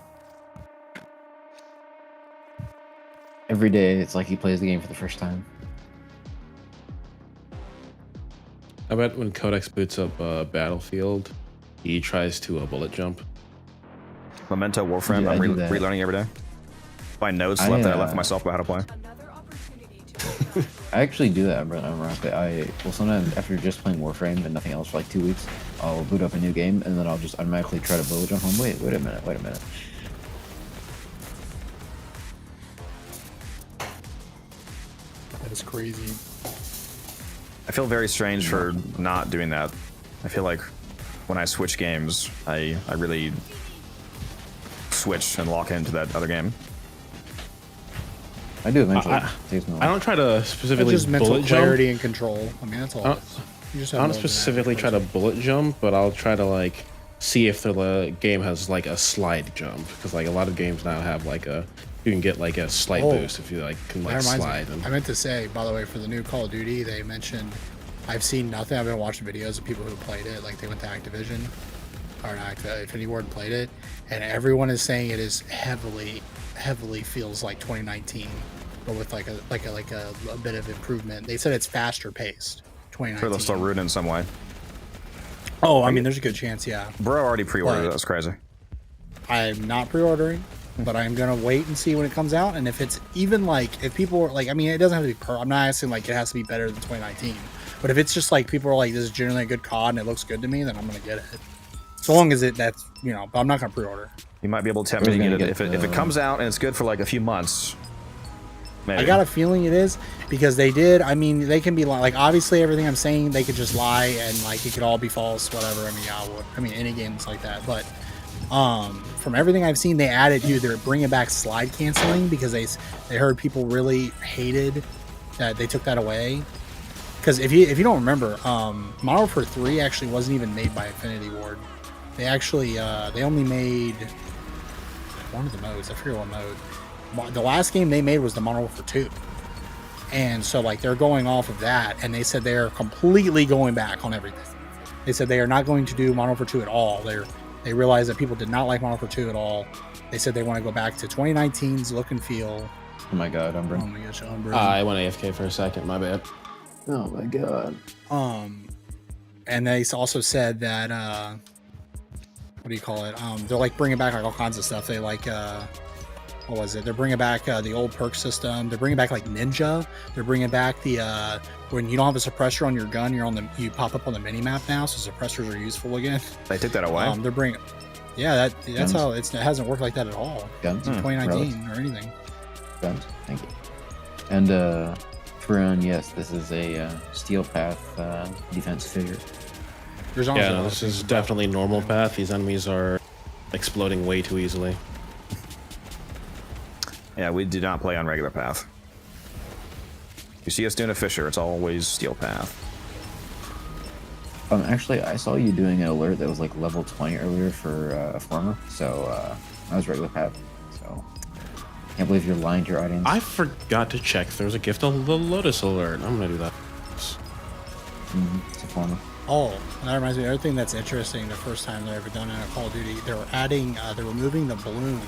Every day, it's like he plays the game for the first time. I bet when Codex boots up Battlefield, he tries to bullet jump. Memento Warframe, I'm relearning every day. Find notes left that I left for myself about how to play. I actually do that. Well, sometimes after just playing Warframe and nothing else for like 2 weeks, I'll boot up a new game and then I'll just automatically try to bullet jump home. Wait a minute. That is crazy. I feel very strange for not doing that. I feel like when I switch games, I really switch and lock into that other game. I do eventually. I don't try to It's specifically just mental bullet jump. clarity and control. I mean, that's all. I it is. You just I have don't more than that. specifically try to bullet jump, but I'll try to like see if the game has like a slide jump, because like a lot of games now have like you can get like a slight boost if you like can like That reminds slide. me. And I meant to say, by the way, for the new Call of Duty, they mentioned. I've seen nothing. I've been watching videos of people who played it. Like they went to Activision or not Infinity Ward and played it, and everyone is saying it is heavily feels like 2019, but with like a bit of improvement. They said it's faster paced. 2019. Sure, they'll still ruin it in some way. Oh, I mean, there's a good chance, yeah. Bro already pre-ordered. But That's crazy. I'm not pre-ordering, but I'm gonna wait and see when it comes out. And if it's even like, if people are like, I mean, it doesn't have to be. I'm not asking like it has to be better than 2019. But if it's just like people are like, this is generally a good COD and it looks good to me, then I'm gonna get it. So long as that's but I'm not gonna pre-order. You might be able to tempt me to get it if it comes out and it's good for like a few months. Maybe. I got a feeling it is because they did. I mean, they can be like obviously everything I'm saying they could just lie and like it could all be false, whatever. I mean, yeah, any game's like that. But from everything I've seen, they added they're bringing back slide canceling because they heard people really hated that they took that away. Because if you don't remember, Modern Warfare 3 actually wasn't even made by Infinity Ward. They actually they only made one of the modes. I forget what mode. The last game they made was the Modern Warfare 2, and so like they're going off of that, and they said they are completely going back on everything. They said they are not going to do Modern Warfare 2 at all. They realized that people did not like Modern Warfare 2 at all. They said they want to go back to 2019's look and feel. Oh my god, Umbra. Oh my gosh, Umbra. I went AFK for a second. My bad. Oh my god. And they also said that what do you call it? They're like bringing back like all kinds of stuff. They like what was it? They're bringing back the old perk system. They're bringing back like Ninja. They're bringing back the when you don't have a suppressor on your gun, you pop up on the mini map now, so suppressors are useful again. They took that away. They're bringing. Yeah, that's how it hasn't worked like that at all. Guns in 2019 or anything. Guns. Thank you. And Farron, yes, this is a steel path defense figure. Yeah, no, this is definitely normal path. These enemies are exploding way too easily. Yeah, we do not play on regular path. You see us doing a Fisher, it's always steel path. Actually, I saw you doing an alert that was like level 20 earlier for a former, so I was regular path. So can't believe you're lying to your audience. I forgot to check. There was a gift of the Lotus alert. I'm gonna do that. It's a former. Oh, and that reminds me. The other thing that's interesting, the first time they've ever done it in a Call of Duty, they were adding, they're removing the balloon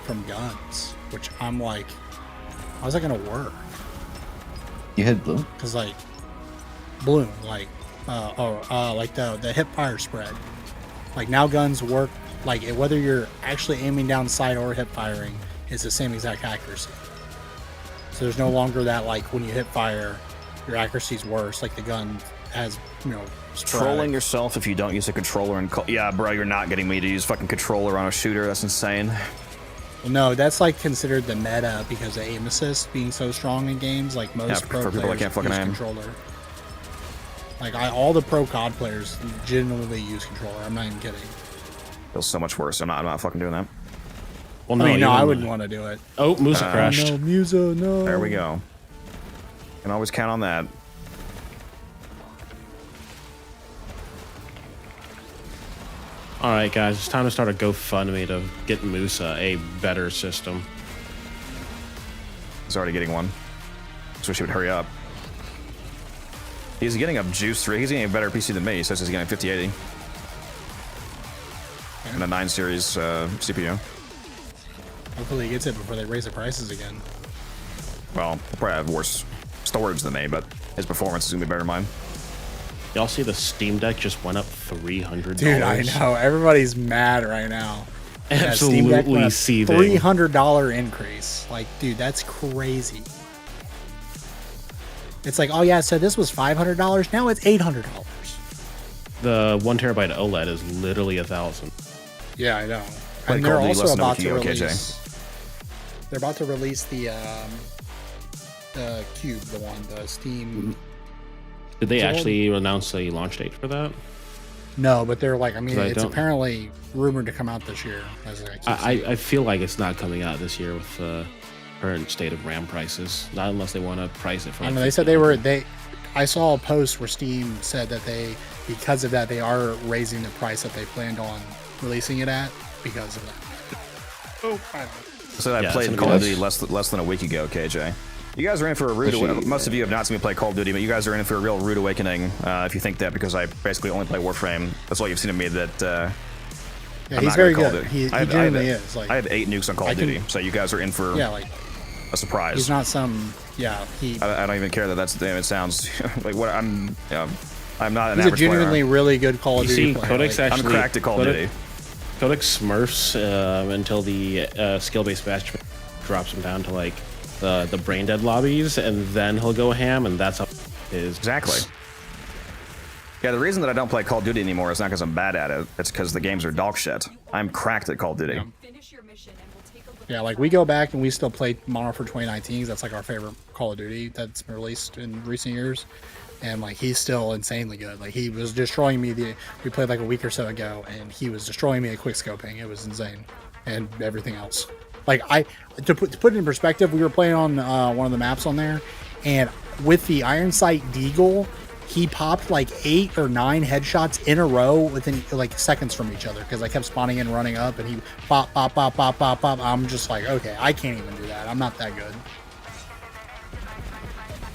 from guns, which I'm like, how's that gonna work? You had blue? Because like, balloon, like, like the hip fire spread. Like now guns work, like whether you're actually aiming down sight or hip firing, is the same exact accuracy. So there's no longer that like when you hip fire, your accuracy's worse, like the gun has, spread. Trolling yourself if you don't use a controller and yeah, bro, you're not getting me to use fucking controller on a shooter. That's insane. Well, no, that's like considered the meta because of aim assist being so strong in games. Like most pro for people that players can't fucking use aim. controller. Like all the pro COD players genuinely use controller. I'm not even kidding. Feels so much worse. I'm not fucking doing that. Well, I wouldn't want to do it. Oh, Musa crashed. No, Musa, no. There we go. Can always count on that. All right, guys, it's time to start a GoFundMe to get Musa a better system. He's already getting one. So she would hurry up. He's getting a Juice 3. He's getting a better PC than me. He says he's getting a 5080. And a 9 series CPU. Hopefully he gets it before they raise the prices again. Well, he'll probably have worse storage than me, but his performance is going to be better than mine. Y'all see the Steam Deck just went up $300. Dude, I know. Everybody's mad right now. Absolutely seething. $300 increase. Like, dude, that's crazy. It's like, oh yeah, so this was $500. Now it's $800. The 1 terabyte OLED is literally $1,000. Yeah, I know. Play And Call they're of Duty also less than about a to week ago, release. They're about to release the Cube, the one, the Steam. Did they actually announce a launch date for that? No, but they're like, I mean, it's apparently rumored to come out this year. I feel like it's not coming out this year with current state of RAM prices. Not unless they want to price it for. I Like don't know. They said I saw a post where Steam said that because of that, they are raising the price that they planned on releasing it at because of that. Oh, I don't know. So I played Call of Duty less than a week ago, KJ. You guys are in for a rude awakening. Most of you have not seen me play Call of Duty, but you guys are in for a real rude awakening if you think that because I basically only play Warframe. That's all you've seen of me. That yeah, he's very good. He genuinely is. Like, I have 8 nukes on Call of Duty, so you guys are in for a surprise. He's not some. Yeah, I don't even care that that's. It sounds like what I'm. I'm not an he's a average genuinely player. really good Call of Duty player. Codex actually, I'm cracked at Call of Duty. Codex smurfs until the skill-based match drops him down to like the brain dead lobbies, and then he'll go ham, and that's up his exactly. Yeah, the reason that I don't play Call of Duty anymore is not because I'm bad at it. It's because the games are dog shit. I'm cracked at Call of Duty. Yeah, like we go back and we still play Modern Warfare 2019. That's like our favorite Call of Duty that's been released in recent years. And like he's still insanely good. Like he was destroying me. We played like a week or so ago, and he was destroying me at quick scoping. It was insane, and everything else. Like to put it in perspective, we were playing on one of the maps on there, and with the Iron Sight Deagle, he popped like 8 or 9 headshots in a row within like seconds from each other because I kept spawning and running up, and he pop. I'm just like, okay, I can't even do that. I'm not that good.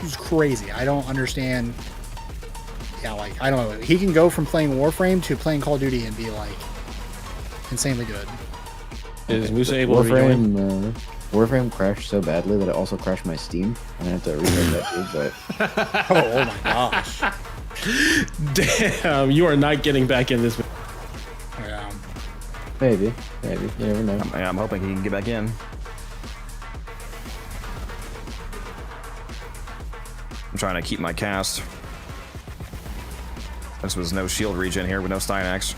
It's crazy. I don't understand. Yeah, like I don't know. He can go from playing Warframe to playing Call of Duty and be like insanely good. Is Musa able to rejoin? Warframe crashed so badly that it also crashed my Steam. I'm gonna have to restart that too. But oh my gosh! Damn, you are not getting back in this. Yeah. Maybe. You never know. I'm hoping he can get back in. I'm trying to keep my cast. This was no shield regen here with no Stynax.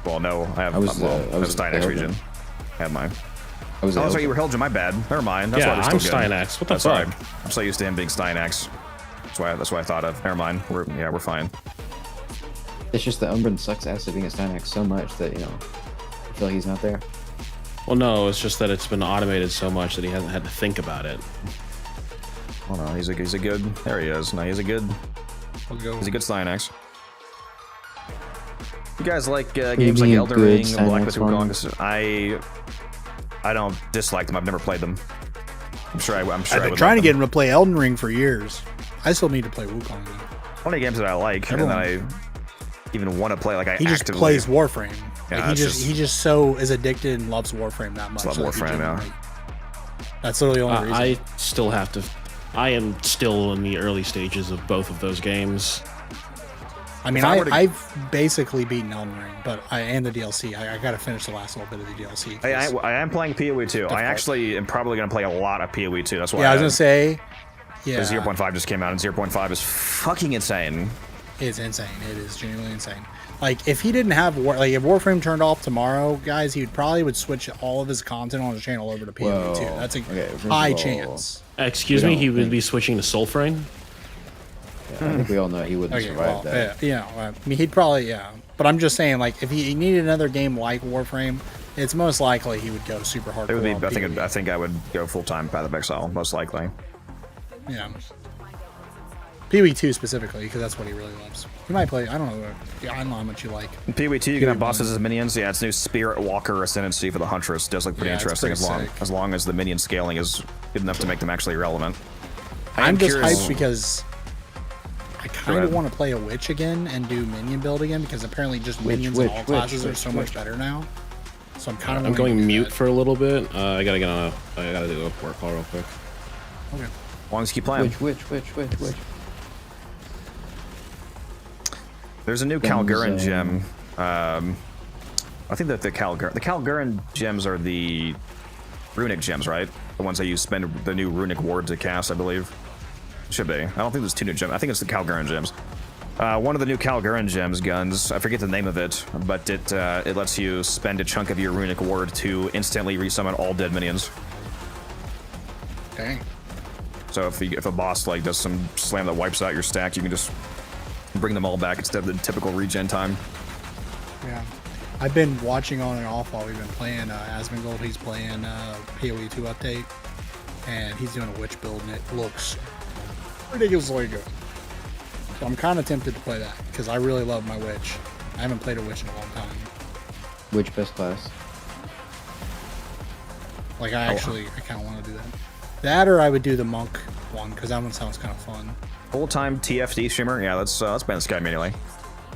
Well, no, I have no Stynax regen. I have mine. Oh, that's right, you were Helgen, my bad. Never mind. That's why we're still I'm good. Stynax. What the fuck? I'm so used to him being Stynax. That's why I thought of. Never mind. We're fine. It's just that Umbran sucks ass at being a Stynax so much that, I feel like he's not there. Well, no, it's just that it's been automated so much that he hasn't had to think about it. Oh no, he's a good. There he is. No, he's a good Stynax. You guys like games like Elden Ring and Black Myth Wukong? I don't dislike them. I've never played them. I'm sure I've been trying to get him to play Elden Ring for years. I still need to play Wukong. Only games that I like, and that I even want to play. Like he just plays Warframe. Yeah, like he just so is addicted and loves Warframe that much. Love Warframe, yeah. That's literally the only reason. I still have to. I am still in the early stages of both of those games. I mean, I've basically beaten Elden Ring, and the DLC. I got to finish the last little bit of the DLC. I am playing PoE 2. I actually am probably going to play a lot of PoE 2. That's why. Yeah, I was going to say. Yeah. 0.5 just came out, and 0.5 is fucking insane. It's insane. It is genuinely insane. Like, if he didn't have if Warframe turned off tomorrow, guys, he would switch all of his content on his channel over to PoE 2. That's a high chance. Excuse me, he would be switching to Soulframe? Yeah, I think we all know he wouldn't survive that. Yeah, I mean, he'd probably, But I'm just saying, like, if he needed another game like Warframe, it's most likely he would go super hardcore. It would be. I think I would go full time Path of Exile, most likely. Yeah. PoE 2 specifically, because that's what he really loves. He might play. I don't know. I don't know how much you like. In PoE 2, you can have bosses as minions. Yeah, it's new Spirit Walker Ascendancy for the Huntress. Does look pretty interesting as long as the minion scaling is good enough to make them actually relevant. I'm just hyped because I kind of want to play a witch again and do minion build again because apparently just minions in all classes are so much better now. So I'm kind of. I'm going mute for a little bit. I gotta get on I gotta do a work call real quick. Okay. As long as you keep playing. Witch. There's a new Calgurin gem. I think that the Calgurin gems are the runic gems, right? The ones that you spend the new runic ward to cast, I believe. Should be. I don't think there's 2 new gems. I think it's the Calgurin gems. One of the new Calgurin gems guns, I forget the name of it, but it lets you spend a chunk of your runic ward to instantly resummon all dead minions. Dang. So if a boss like does some slam that wipes out your stack, you can just bring them all back instead of the typical regen time. Yeah. I've been watching on and off while we've been playing Asmongold. He's playing PoE 2 update, and he's doing a witch build, and it looks ridiculously good. So I'm kind of tempted to play that because I really love my witch. I haven't played a witch in a long time. Which best class? Like I kind of want to do that. That or I would do the monk one because that one sounds kind of fun. Full-time TFD streamer? Yeah, let's ban this guy manually.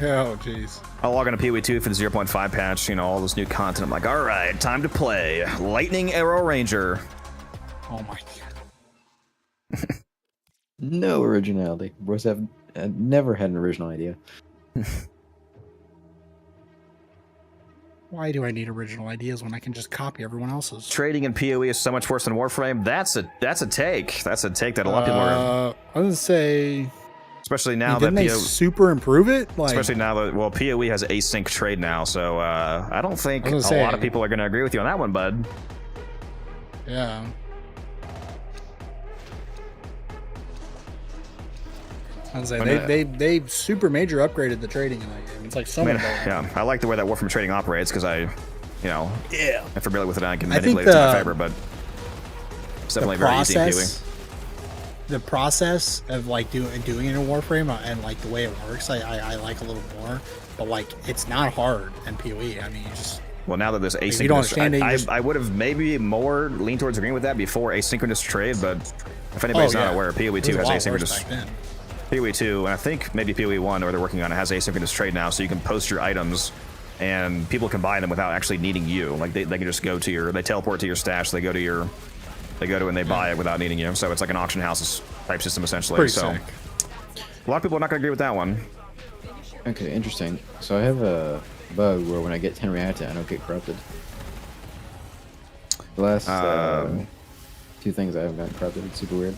Oh, jeez. I'll log into PoE 2 for the 0.5 patch, you know, all this new content. I'm like, alright, time to play. Lightning Arrow Ranger. Oh my god. No originality. Bros have never had an original idea. Why do I need original ideas when I can just copy everyone else's? Trading in PoE is so much worse than Warframe. That's a take. That's a take that a lot of people are... I would say... Especially now didn't that they super improve it? Like, especially now that, well, PoE has async trade now, so I don't think a lot of people are going to agree with you on that one, bud. Yeah. I was say they super major upgraded the trading in that game. It's like so many. Yeah, I like the way that Warframe trading operates because I'm familiar with it. I can I think manipulate it to my favor, but it's definitely very easy in PoE. The process of like doing it in Warframe and like the way it works, I like a little more. But like it's not hard in PoE. I mean, you just now that there's asynchronous, you don't understand it. I would have maybe more leaned towards agreeing with that before asynchronous trade. But if anybody's not aware, PoE 2 has asynchronous. PoE 2, and I think maybe PoE 1, or they're working on it, has asynchronous trade now, so you can post your items, and people can buy them without actually needing you. Like they can just go to they teleport to your stash, they go to and they buy it without needing you. So it's like an auction house type system essentially. Pretty so sick. A lot of people are not going to agree with that one. Okay, interesting. So I have a bug where when I get 10 reactor, I don't get corrupted. The last 2 things I haven't gotten corrupted. It's super weird.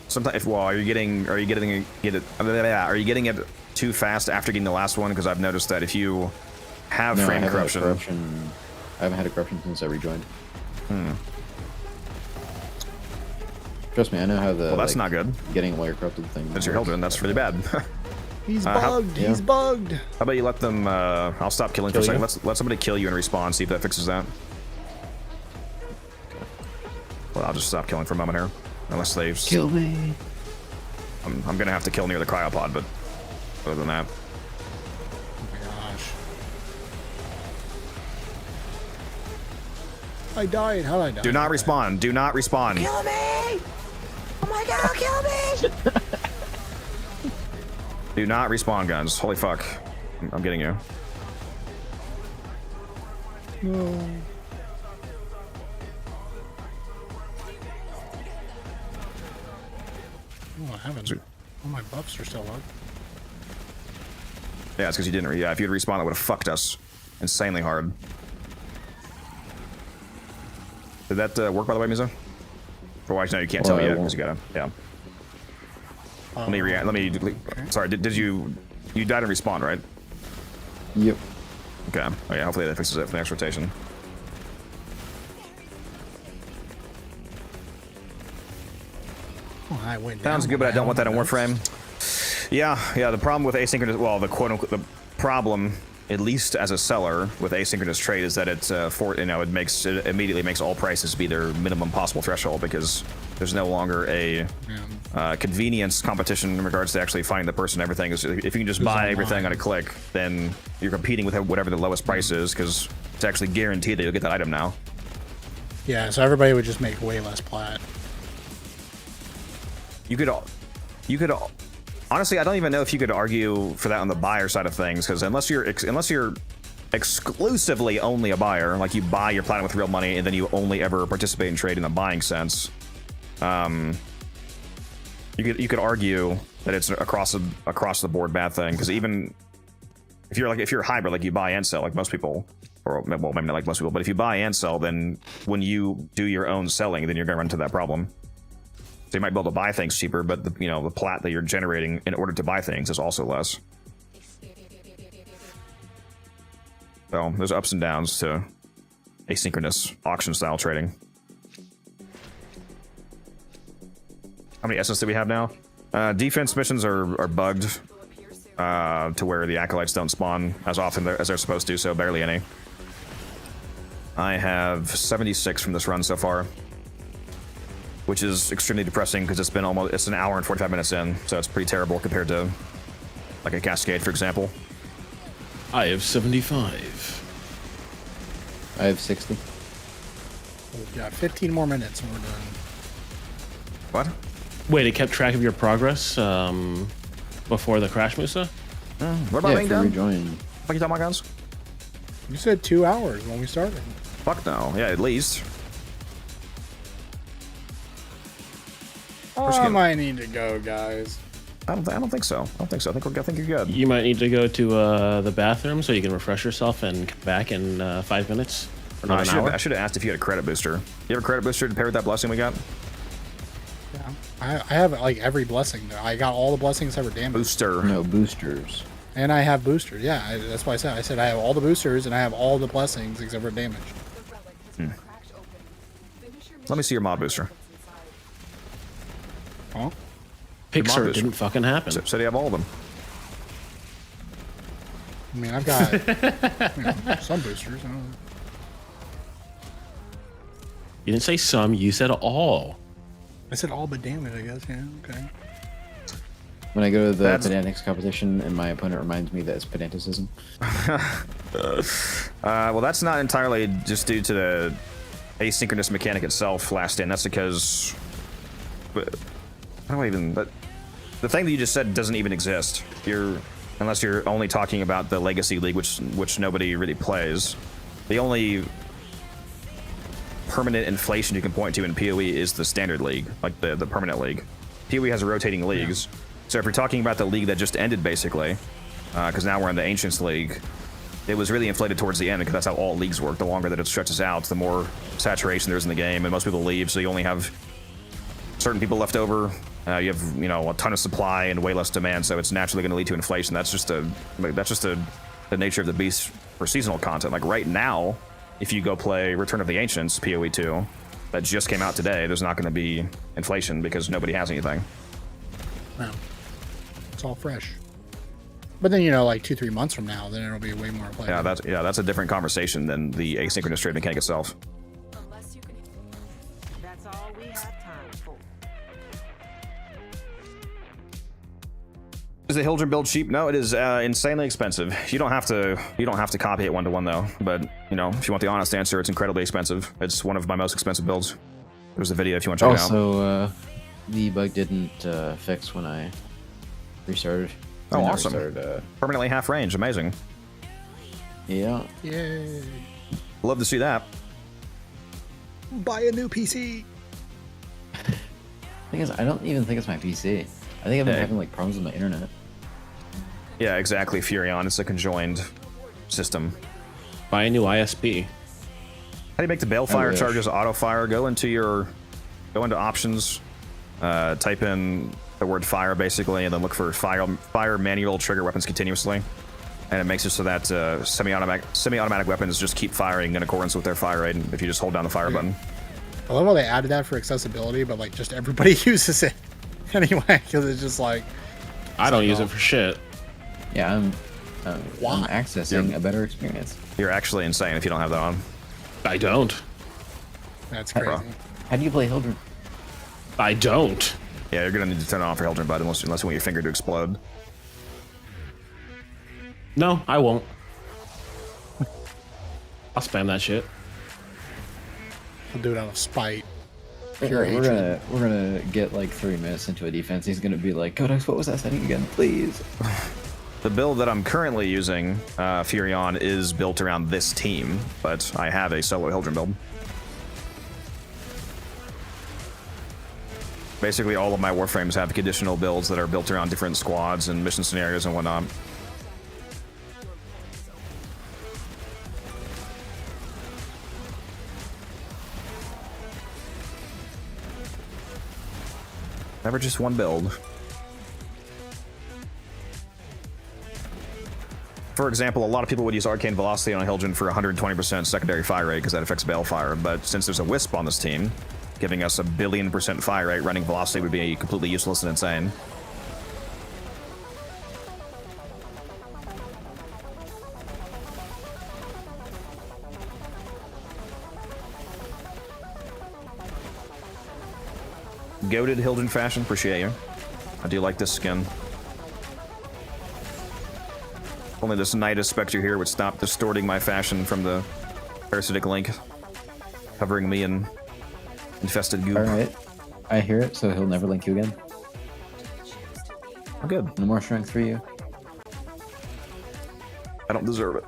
Sometimes, well, are you getting it too fast after getting the last one? Because I've noticed that if you have frame corruption, I haven't had a corruption since I rejoined. Trust me, I know how the. Well, that's not good. Getting away corrupted thing. That's your Hildren. That's really bad. He's bugged. He's bugged. How about you let them? I'll stop killing for a second. Let somebody kill you and respawn. See if that fixes that. Well, I'll just stop killing for a moment here. Unless they kill me. I'm gonna have to kill near the cryopod, but other than that. Oh my gosh. I died. How did I die? Do not respawn. Do not respawn. Kill me! Oh my god, kill me! Do not respawn, guns. Holy fuck. I'm getting you. No. Oh, I haven't. All my buffs are still up. Yeah, it's because you didn't. Yeah, if you'd respawned, that would have fucked us insanely hard. Did that work, by the way, Mizo? For why? No, you can't tell me yet because you gotta. Yeah. Let me react. Let me. Okay. Sorry. Did you? You died and respawned, right? Yep. Okay. Oh yeah. Hopefully that fixes it for the next rotation. Oh, I went Sounds good, but I don't want that in Warframe. Yeah, the problem with asynchronous, well, the quote-unquote, the problem, at least as a seller with asynchronous trade, is that it it immediately makes all prices be their minimum possible threshold because there's no longer a convenience competition in regards to actually finding the person. Everything is, if you can just buy everything on a click, then you're competing with whatever the lowest price is because it's actually guaranteed that you'll get that item now. Yeah, so everybody would just make way less plat. You could honestly, I don't even know if you could argue for that on the buyer side of things, because unless you're exclusively only a buyer, like you buy your platinum with real money and then you only ever participate in trade in the buying sense, you could argue that it's across the board bad thing, because even if you're a hybrid, like you buy and sell, like most people, or well, maybe not like most people, but if you buy and sell, then when you do your own selling, then you're gonna run into that problem. So you might be able to buy things cheaper, but the plat that you're generating in order to buy things is also less. So there's ups and downs to asynchronous auction style trading. How many essence do we have now? Defense missions are bugged. to where the acolytes don't spawn as often as they're supposed to, so barely any. I have 76 from this run so far, which is extremely depressing because it's an hour and 45 minutes in, so it's pretty terrible compared to like a Cascade, for example. I have 75. I have 60. We've got 15 more minutes and we're done. What? Wait, it kept track of your progress before the crash, Musa? What about being done? Rejoin. What are you talking about, guys? You said 2 hours when we started. Fuck no. Yeah, at least. Oh, I might need to go, guys. I don't think so. I think you're good. You might need to go to the bathroom so you can refresh yourself and come back in 5 minutes. Or not an hour. I should have asked if you had a credit booster. You have a credit booster to pair with that blessing we got? Yeah. I have like every blessing though. I got all the blessings ever damaged. Booster. No, boosters. And I have boosters. Yeah, that's why I said. I said I have all the boosters and I have all the blessings except for damage. Let me see your mod booster. Huh? Pixar didn't fucking happen. So you have all of them. I mean, I've got some boosters. I don't know. You didn't say some, you said all. I said all but damage, I guess. Yeah, okay. When I go to the Pedantics competition and my opponent reminds me that it's pedanticism. Well, that's not entirely just due to the asynchronous mechanic itself last in. That's because... How do I even... The thing that you just said doesn't even exist. Unless you're only talking about the Legacy League, which nobody really plays. The only permanent inflation you can point to in PoE is the Standard League, like the permanent league. PoE has rotating leagues. Yeah. So if you're talking about the league that just ended, basically, because now we're in the Ancients League, it was really inflated towards the end because that's how all leagues work. The longer that it stretches out, the more saturation there is in the game, and most people leave, so you only have certain people left over. You have, a ton of supply and way less demand, so it's naturally going to lead to inflation. That's just the nature of the beast for seasonal content. Like right now, if you go play Return of the Ancients PoE 2 that just came out today, there's not going to be inflation because nobody has anything. No, it's all fresh. But then like 2-3 months from now, then it'll be way more play. Yeah, that's a different conversation than the asynchronous trade mechanic itself. That's all we have time for. Is the Hildren build cheap? No, it is insanely expensive. You don't have to copy it 1-to-1 though. But if you want the honest answer, it's incredibly expensive. It's one of my most expensive builds. There's a video if you want to check it out. Also, the bug didn't fix when I restarted. Oh, awesome! Permanently half range, amazing. Yeah. Yay! Love to see that. Buy a new PC. Thing is, I don't even think it's my PC. I think I've been having problems with my internet. Yeah, exactly. Furion. It's a conjoined system. Buy a new ISP. How do you make the Balefire charges auto fire? Go into options, type in the word fire basically, and then look for fire manual trigger weapons continuously, and it makes it so that semi-automatic weapons just keep firing in accordance with their fire rate if you just hold down the fire button. I love how they added that for accessibility, but just everybody uses it anyway because it's just like I don't use it for shit. Yeah, I'm accessing a better experience. You're actually insane if you don't have that on. I don't. That's crazy. How do you play Hildren? I don't. Yeah, you're gonna need to turn it off for Hildren, bud, unless you want your finger to explode. No, I won't. I'll spam that shit. I'll do it out of spite. We're gonna get 3 minutes into a defense. He's gonna be like, Codex, what was that setting again, please? The build that I'm currently using, Furion, is built around this team, but I have a solo Hildren build. Basically, all of my Warframes have conditional builds that are built around different squads and mission scenarios and whatnot. Never just one build. For example, a lot of people would use Arcane Velocity on a Hildren for 120% secondary fire rate because that affects Balefire, but since there's a Wisp on this team, giving us 1,000,000,000% fire rate, running Velocity would be completely useless and insane. goated Hildren fashion. Appreciate you. I do like this skin. Only this Nidus Spectre here would stop distorting my fashion from the parasitic link covering me in infested goop. Alright. I hear it, so he'll never link you again. Oh, good. No more strength for you. I don't deserve it.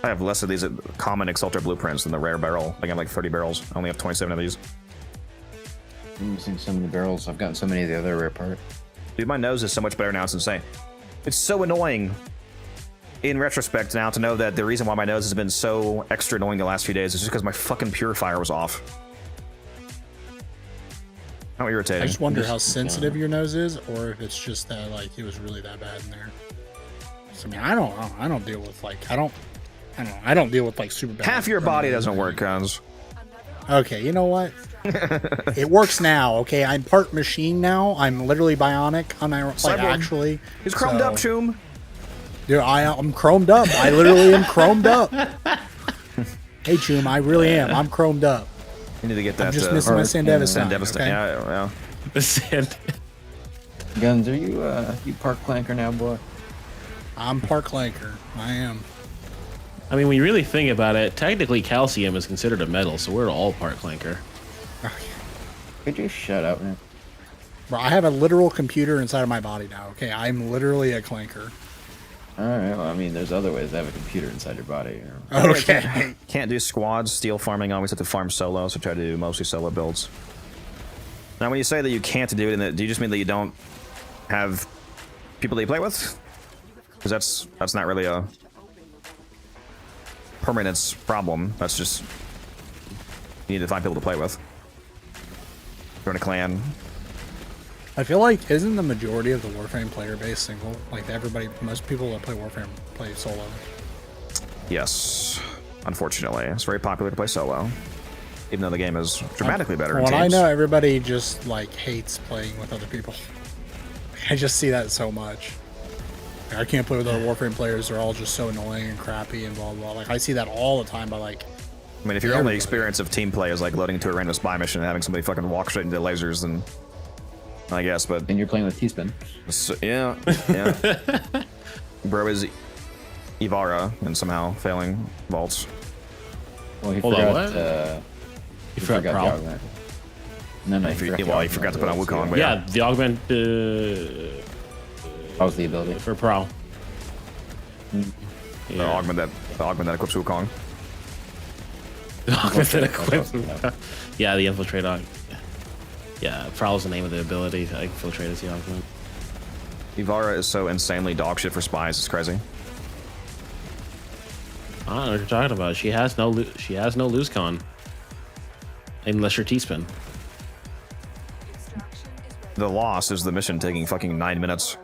I have less of these common Exalter blueprints than the rare barrel. I got like 30 barrels. I only have 27 of these. I'm missing some of the barrels. I've gotten so many of the other rare part. Dude, my nose is so much better now. It's insane. It's so annoying in retrospect now to know that the reason why my nose has been so extra annoying the last few days is just because my fucking purifier was off. How irritating. I just wonder how sensitive your nose is, or if it's just that like it was really that bad in there. So, I mean, I don't deal with like I don't deal with like super bad. Half your body doesn't work, Guns. Okay, you know what? It works now. Okay, I'm part machine now. I'm literally bionic. Like actually, he's chromed up, Choom. Dude, I'm chromed up. I literally am chromed up. Hey, Choom, I really am. I'm chromed up. You need to get that. I'm just missing my Sandevis sign. Okay? Yeah. The sand. Guns, are you park clanker now, boy? I'm park clanker. I am. I mean, when you really think about it, technically calcium is considered a metal, so we're all part clanker. Could you shut up, man? Bro, I have a literal computer inside of my body now. Okay, I'm literally a clanker. All right. Well, I mean, there's other ways to have a computer inside your body. Okay. Can't do squads, steel farming. Always have to farm solo, so try to do mostly solo builds. Now, when you say that you can't do it, do you just mean that you don't have people that you play with? Because that's not really a permanence problem. That's just you need to find people to play with. Join a clan. I feel like isn't the majority of the Warframe player base single? Like most people that play Warframe play solo. Yes, unfortunately, it's very popular to play solo, even though the game is dramatically better. Well, I know everybody just like hates playing with other people. I just see that so much. I can't play with other Warframe players. They're all just so annoying and crappy and blah blah. Like I see that all the time. By like, I mean, if your only experience of team play is like loading into a random spy mission and having somebody fucking walk straight into lasers, then I guess. But and you're playing with T-Spin. So, yeah. Bro is Ivara and somehow failing vaults. Well, he Hold forgot. on, what? He forgot the augment. No, he forgot to put on Wukong. But yeah, the augment. That was the ability for Prowl. The augment that equips Wukong. The augment that equips. Yeah, the infiltrate augment. Yeah, Prowl is the name of the ability. Infiltrate is the augment. Ivara is so insanely dogshit for spies. It's crazy. I don't know what you're talking about. She has no lose con. Unless you're T-Spin. The loss is the mission taking fucking 9 minutes.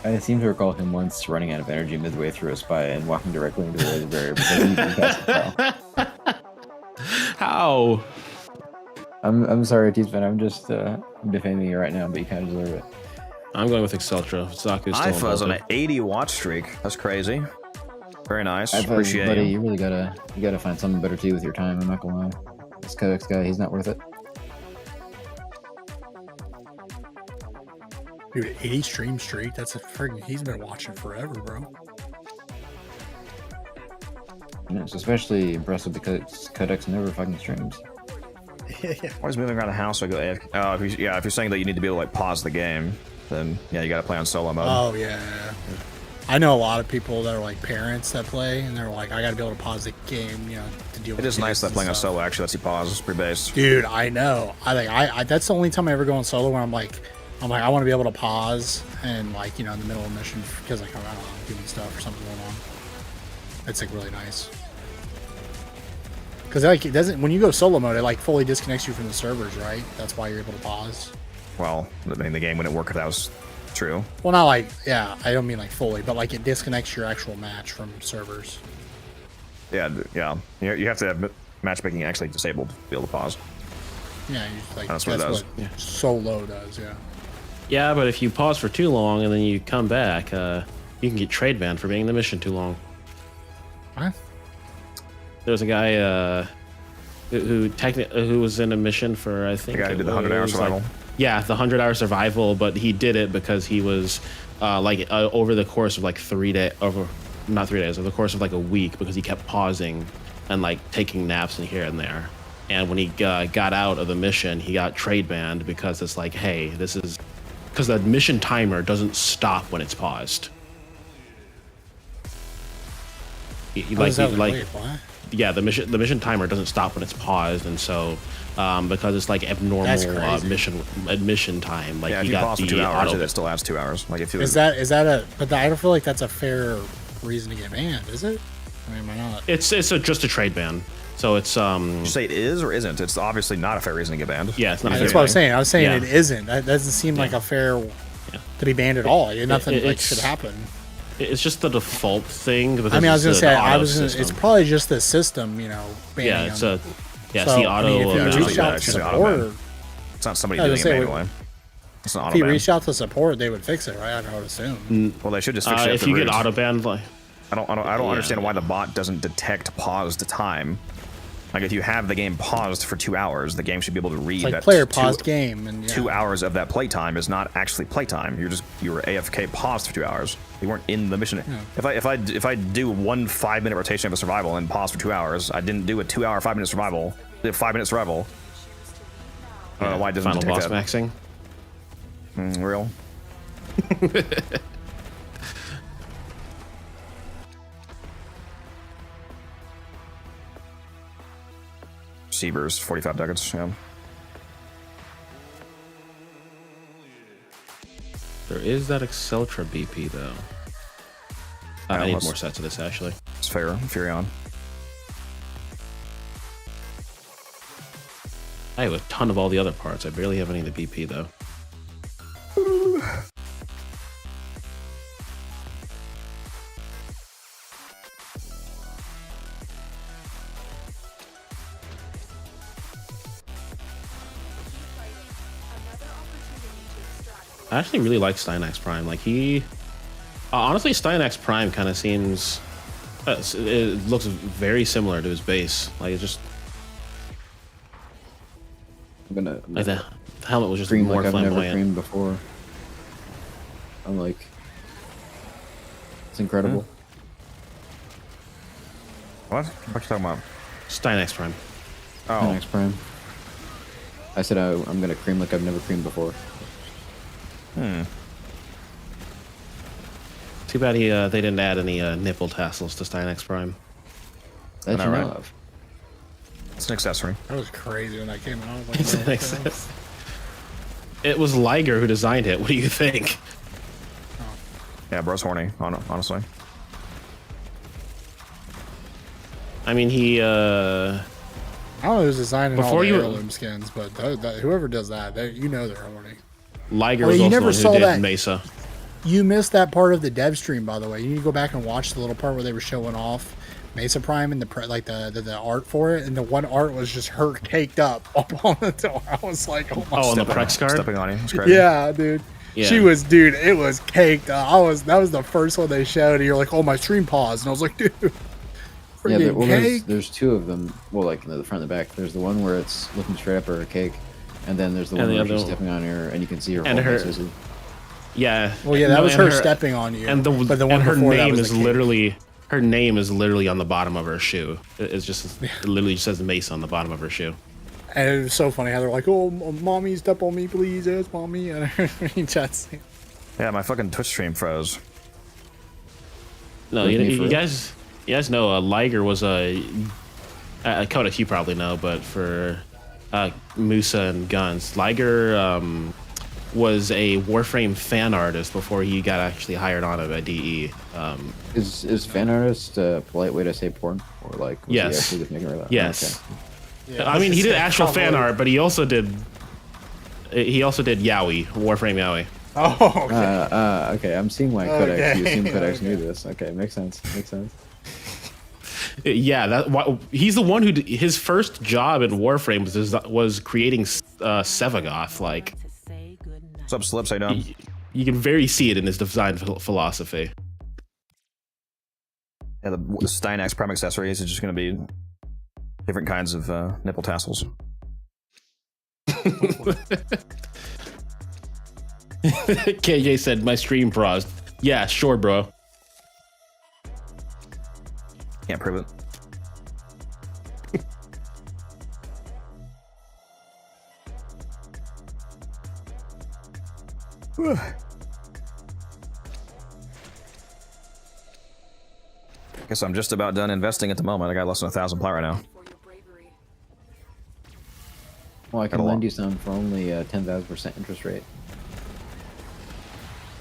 I seem to recall him once running out of energy midway through a spy and walking directly into the barrier because he didn't pass the trial. How? I'm sorry, T-Spin. I'm just I'm defaming you right now, but you kind of deserve it. I'm going with Exceltra. Saku's still Ifa's on an 80 watch streak. That's crazy. Very nice. Appreciate buddy, you. You really gotta find something better to do with your time. I'm not gonna lie. This Codex guy, he's not worth it. Dude, 80 stream streak. That's a friggin'. He's been watching forever, bro. And it's especially impressive because Codex never fucking streams. Always moving around the house. So I go AFK. Oh, if you're saying that you need to be able to like pause the game, then yeah, you gotta play on solo mode. Oh yeah. I know a lot of people that are like parents that play, and they're like, I gotta be able to pause the game, to deal with. It is nice that playing on solo actually lets you pause. It's pretty based. Dude, I know. I that's the only time I ever go on solo where I'm like, I want to be able to pause and in the middle of a mission because I don't know, I'm doing stuff or something going on. It's like really nice. Because it doesn't, when you go solo mode, it fully disconnects you from the servers, right? That's why you're able to pause. Well, I mean, the game wouldn't work if that was true. Well, not I don't mean fully, but it disconnects your actual match from servers. Yeah. You have to have matchmaking actually disabled to be able to pause. Yeah, that's what it does. Solo does, yeah. Yeah, but if you pause for too long and then you come back, you can get trade banned for being in the mission too long. What? There's a guy who was in a mission for, I think, The guy who did the 100-hour survival. Yeah, the 100-hour survival, but he did it because he was over the course of like 3 days, over the course of like a week, because he kept pausing and like taking naps in here and there. And when he got out of the mission, he got trade banned because it's like, hey, this is because the mission timer doesn't stop when it's paused. Wait, what? Yeah, the mission timer doesn't stop when it's paused, and so because it's like abnormal admission time, like Yeah, if you you got pause for the 2 hours, auto. it still adds 2 hours. Like if you Is that a? But I don't feel like that's a fair reason to get banned, is it? I mean, why not? It's just a trade ban, so it's Did you say it is or isn't? It's obviously not a fair reason to get banned. Yeah, it's not. That's what I was saying. I was saying Yeah. it isn't. That doesn't seem like a fair to be banned at all. Nothing like should happen. It's just the default thing. Because I mean, I was it's gonna say, the auto system. it's probably just the system, banning Yeah, it's them. it's So, the auto. I mean, if you usually reach out it's to usually auto support, ban. It's not somebody I doing was it gonna say, manually. It's not if auto you ban. reached out to support, they would fix it, right? I would assume. Well, they should just fix it. if you get auto banned, like I don't understand why the bot doesn't detect paused time. Like if you have the game paused for 2 hours, the game should be able to read It's like that player paused game, and 2 hours of that playtime is not actually playtime. You were AFK paused for 2 hours. You weren't in the mission. If I do one 5-minute rotation of a survival and pause for 2 hours, I didn't do a 2 hour 5-minute survival. Did a 5-minute survival. I don't know why it doesn't final detect boss that. maxing. Real. Seabers, 45 ducats, yeah. There is that Exceltra BP though. I need more sets of this actually. It's fair. Furion. I have a ton of all the other parts. I barely have any of the BP though. I actually really like Steinax Prime. Like honestly, Steinax Prime kind of seems, it looks very similar to his base. Like it just, like the helmet was just cream more like I've never flamboyant. creamed before. I'm like, it's incredible. What? What you talking about? Steinax Prime. Oh. Next prime. I said I'm gonna cream like I've never creamed before. Too bad they didn't add any nipple tassels to Steinax Prime. That you know, know right? of. It's an accessory. That was crazy when that came out. I was like, It's "Oh, an what the access- It was Liger who designed it. What do you think? Yeah, bro's horny, honestly. I mean, he. I don't know who's designing Before all the you- heirloom skins, but whoever does that, they're horny. Liger Oh, was you also the never one who saw did that. Mesa. You missed that part of the dev stream, by the way. You need to go back and watch the little part where they were showing off Mesa Prime and the art for it, and the one art was just her caked up on the door. I was like, oh my. Oh, on the Prex card? Stepping on you. It's crazy. Yeah, dude. Yeah. She was, dude. It was caked up. That was the first one they showed. And you're like, oh, my stream paused, and I was like, dude. Yeah, freaking cake. there's two of them. Well, like the front and the back. There's the one where it's looking straight up her cake, and then there's the one And the where other she's one- stepping on her, and you can see her. And whole her- face. Yeah. Well, yeah, that No, was and her stepping on you. And but the one and her before that name was is the cake. literally her name is literally on the bottom of her shoe. It literally just says Mace on the bottom of her shoe. And it was so funny how they're like, "Oh, mommy, step on me, please, yes, mommy." And just Yeah, my fucking Twitch stream froze. No, you guys know Liger was a Kodak, you probably know, but for Musa and Guns, Liger was a Warframe fan artist before he got actually hired on by DE. Is fan artist a polite way to say porn, or like? Was Yes. He actually just making it like that? Yes. Okay. I mean, he did actual fan art, but he also did Yowie, Warframe Yowie. Oh, okay. Okay, I'm seeing why Codex. Okay, You assume Codex okay. knew this. Okay, makes sense. Makes sense. Yeah, he's the one who his first job in Warframe was creating Sevagoth. Like, What's up, Slips? How you doing? You can very see it in his design philosophy. Yeah, the Stynax Prime accessories is just going to be different kinds of nipple tassels. KJ said, my stream paused. Yeah, sure, bro. Can't prove it. Guess I'm just about done investing at the moment. I got less than 1,000 plat right now. Well, I can lend you some for only 10,000% interest rate.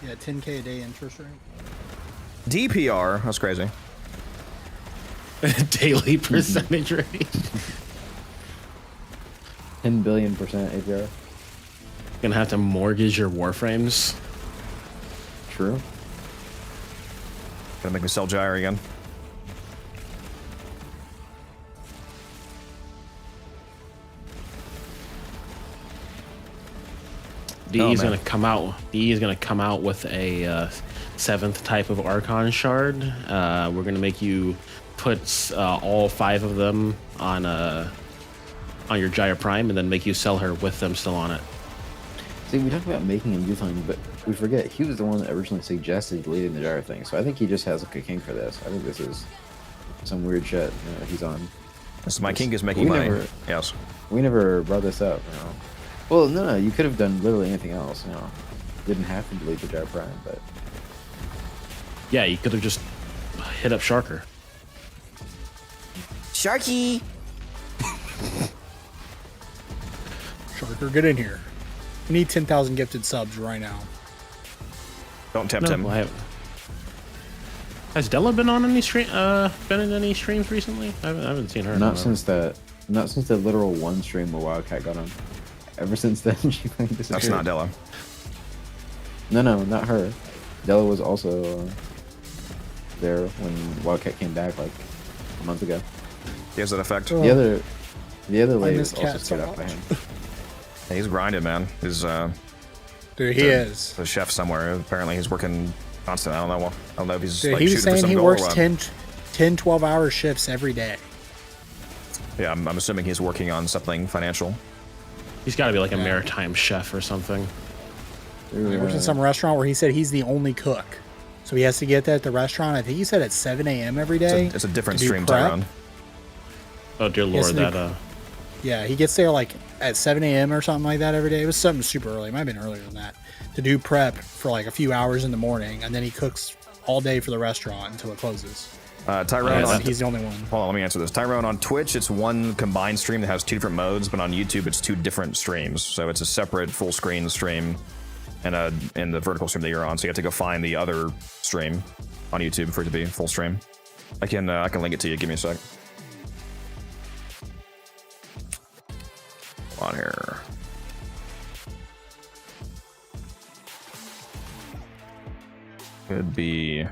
Yeah, 10K a day interest rate. DPR, that's crazy. Daily percentage rate. 10 billion% APR. Gonna have to mortgage your Warframes. True. Gonna make me sell Gyre again. DE is gonna come out. DE is gonna come out with a 7th type of Archon shard. We're gonna make you put all 5 of them on your Gyre Prime, and then make you sell her with them still on it. See, we talk about making him do something, but we forget he was the one that originally suggested deleting the Gyre thing. So I think he just has like a kink for this. I think this is some weird shit he's on. So my kink is making money. Yes. We never brought this up. Well, no, you could have done literally anything else. Didn't have to delete the Gyre Prime, but yeah, you could have just hit up Sharker. Sharky! Sharker, get in here. We need 10,000 gifted subs right now. Don't tempt him. Has Della been on any been in any streams recently? I haven't seen her. Not since the literal one stream where Wildcat got on. Ever since then, she kind of disappeared. That's not Della. No, not her. Della was also there when Wildcat came back like a month ago. He has that effect. The other lady was also scared off by him. Yeah, he's grinded, man. He's dude, he is a chef somewhere. Apparently, he's working constant. I don't know if he's dude, like he was shooting for saying some he goal works or what. 10, 12-hour shifts every day. Yeah, I'm assuming he's working on something financial. He's got to be like a maritime chef or something. He works in some restaurant where he said he's the only cook. So he has to get that at the restaurant. I think he said at 7 a.m. every day. It's a different to do stream prep. Tyrone. Oh dear lord, yeah, he gets there like at 7 a.m. or something like that every day. It was something super early. It might have been earlier than that. To do prep for like a few hours in the morning, and then he cooks all day for the restaurant until it closes. Tyrone, he's the only one. Hold on, let me answer this. Tyrone, on Twitch, it's one combined stream that has 2 different modes, but on YouTube, it's 2 different streams. So it's a separate full screen stream and in the vertical stream that you're on. So you have to go find the other stream on YouTube for it to be full stream. I can link it to you. Give me a sec. On here. Could be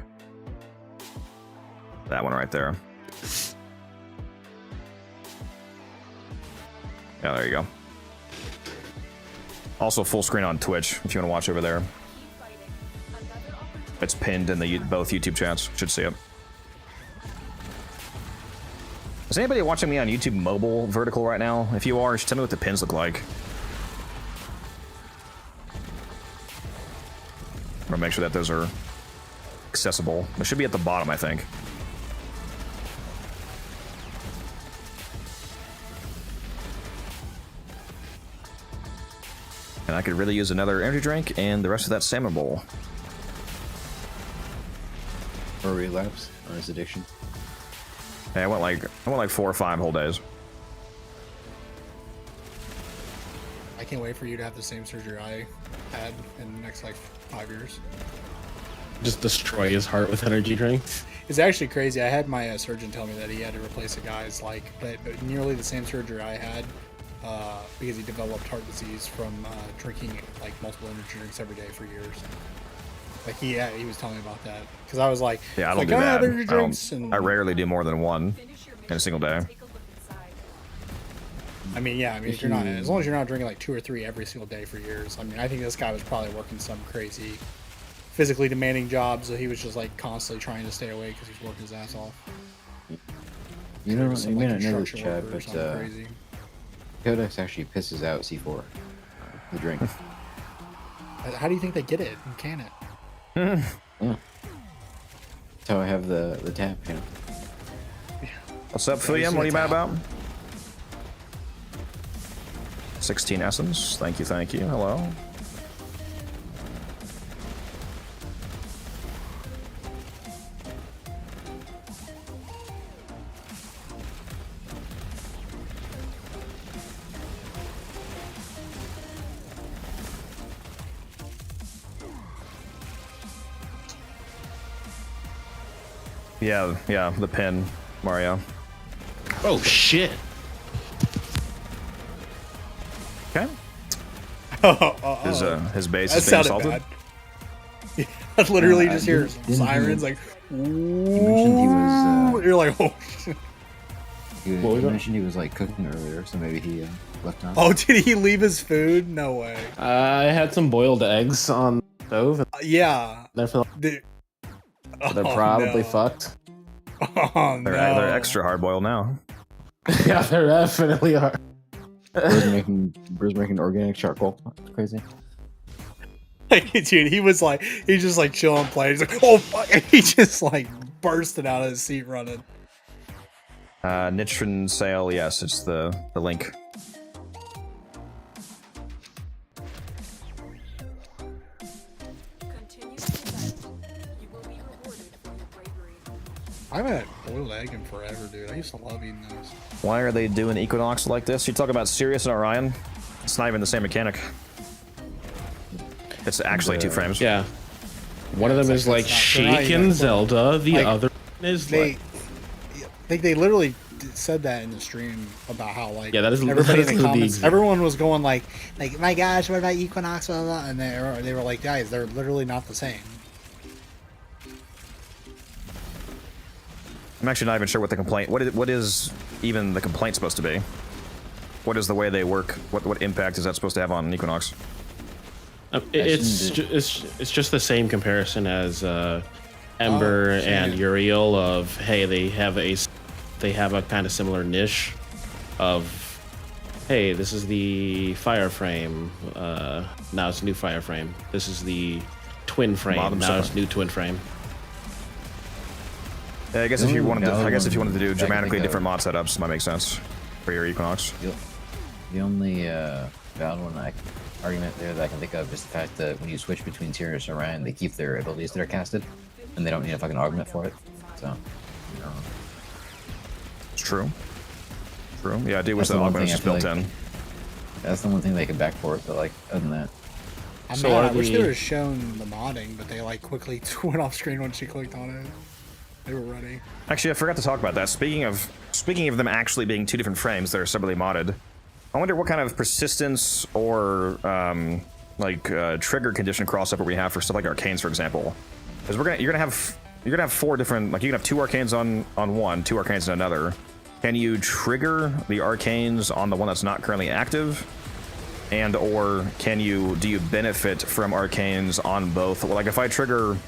that one right there. Yeah, there you go. Also full screen on Twitch if you want to watch over there. It's pinned in the both YouTube chats. Should see it. Is anybody watching me on YouTube mobile vertical right now? If you are, tell me what the pins look like. I'm gonna make sure that those are accessible. They should be at the bottom, I think. And I could really use another energy drink and the rest of that salmon bowl. Or a relapse on his addiction. Yeah, I went like 4 or 5 whole days. I can't wait for you to have the same surgery I had in the next like 5 years. Just destroy his heart with energy drinks. It's actually crazy. I had my surgeon tell me that he had to replace a guy's nearly the same surgery I had because he developed heart disease from drinking like multiple energy drinks every day for years. Like he was telling me about that because I was like, yeah, I don't like, do that. Energy drinks and I rarely do more than one in a single day. I mean, yeah. I mean, if you're not, as long as you're not drinking like 2 or 3 every single day for years. I mean, I think this guy was probably working some crazy, physically demanding job, so he was just like constantly trying to stay awake because he's working his ass off. You know, Some, you may like, not know this, construction Chad, worker or but something crazy. Codex actually pisses out C4, the drink. How do you think they get it and can it? Yeah. That's how I have the tap, you know. What's up, William? What are you mad about? 16 essence. Thank you, thank you. Hello. Yeah, the pin, Mario. Oh shit. Okay. His base That is being sounded assaulted. bad. I literally I just hear didn't sirens he- like. He mentioned he was. You're like, oh. He mentioned he was like cooking earlier, so maybe he left on. Oh, did he leave his food? No way. I had some boiled eggs on the stove. And Yeah. they're They're probably fucked. Oh no. They're extra hard boiled now. Yeah, they definitely are. Bruce making organic charcoal. That's crazy. Like, dude, he's just like chilling, playing. He's like, oh fuck! And he just like bursted out of his seat running. Nitrin sale, yes, it's the link. Continue to fight. You will be rewarded for your bravery. I haven't had boiled egg in forever, dude. I used to love eating those. Why are they doing Equinox like this? You talk about Sirius and Orion. It's not even the same mechanic. It's actually 2 frames. Yeah. One of them is like Sheik and Zelda. The like, other is like. I think they literally said that in the stream about how like Yeah, that is everybody that in is the comments, exact- everyone was going like my gosh, what about Equinox? Blah, blah, blah. And they were like, guys, they're literally not the same. I'm actually not even sure what the complaint. What is even the complaint supposed to be? What is the way they work? What impact is that supposed to have on Equinox? It's just the same comparison as Ember and Uriel of hey they have a kind of similar niche of hey this is the fire frame now it's new fire frame, this is the twin frame now it's new twin frame. Yeah, I guess if you wanted to do dramatically different mod setups, might make sense for your Equinox. The only valid argument there that I can think of is the fact that when you switch between Sirius and Orion, they keep their abilities that are casted, and they don't need a fucking augment for it. So, you know. It's true. True. Yeah, I do wish that augment was just built in. That's the one thing they could backport, but like other than that. I wish they would have shown the modding, but they like quickly went off screen when she clicked on it. They were ready. Actually, I forgot to talk about that. Speaking of them actually being 2 different frames that are separately modded, I wonder what kind of persistence or trigger condition crossover we have for stuff like arcanes, for example. Because you're gonna have 4 different, like you can have 2 arcanes on one, 2 arcanes on another. Can you trigger the arcanes on the one that's not currently active? And or do you benefit from arcanes on both? Like if I trigger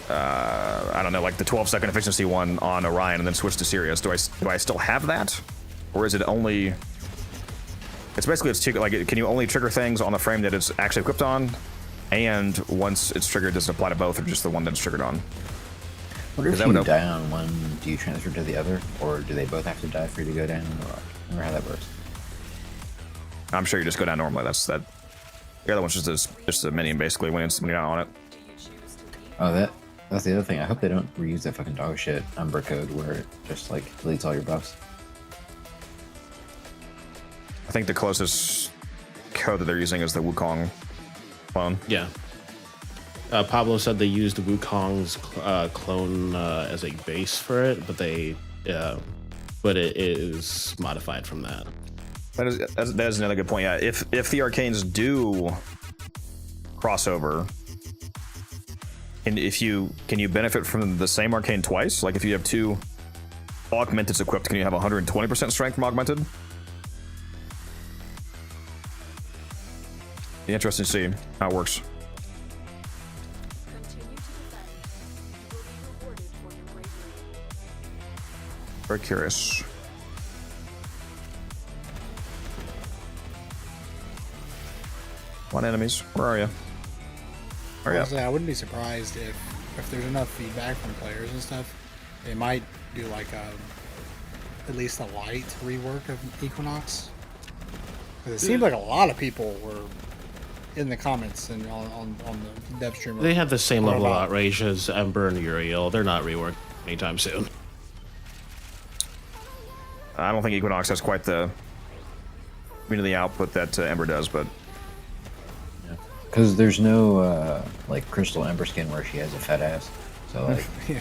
I don't know, like the 12-second efficiency one on Orion and then switch to Sirius, do I still have that? Or is it only... It's basically, can you only trigger things on the frame that it's actually equipped on? And once it's triggered, does it apply to both or just the one that it's triggered on? I wonder if you die on one, do you transfer to the other? Or do they both have to die for you to go down? Or how that works? I'm sure you just go down normally. The other one's just a minion, basically, when you're not on it. Oh, that's the other thing. I hope they don't reuse that fucking dog shit Umber code where it just like deletes all your buffs. I think the closest code that they're using is the Wukong clone. Yeah. Pablo said they used Wukong's clone as a base for it, but but it is modified from that. That is another good point. Yeah, if the arcanes do crossover, and can you benefit from the same arcane twice? Like if you have 2, Augmented's equipped, can you have 120% strength from Augmented? Be interesting to see how it works. Continue to defend. You will be rewarded for your bravery. Very curious. One enemies. Where are you? Where are you? Honestly, I wouldn't be surprised if there's enough feedback from players and stuff, they might do like at least a light rework of Equinox. 'Cause it seemed like a lot of people were in the comments and on the dev stream. They have the same level of outrage as Ember and Uriel. They're not reworked anytime soon. I don't think Equinox has quite the community output that Ember does, but because there's no like Crystal Ember skin where she has a fat ass, so like yeah.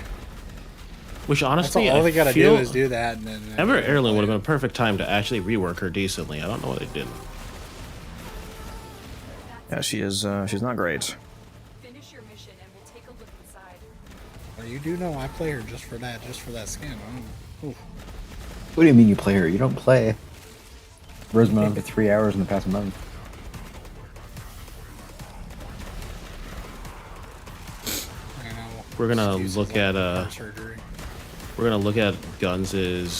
Which honestly, all they gotta I feel do is do that, and then Ember Heirloom would have been a perfect time to actually rework her decently. I don't know why they didn't. yeah, she is. She's not great. Finish your mission and we'll take a look inside. Well, you do know I play her just for that skin. Oof. what do you mean you play her? You don't play. Rose been on for 3 hours in the past month. We're gonna look at surgery. we're gonna look at Guns'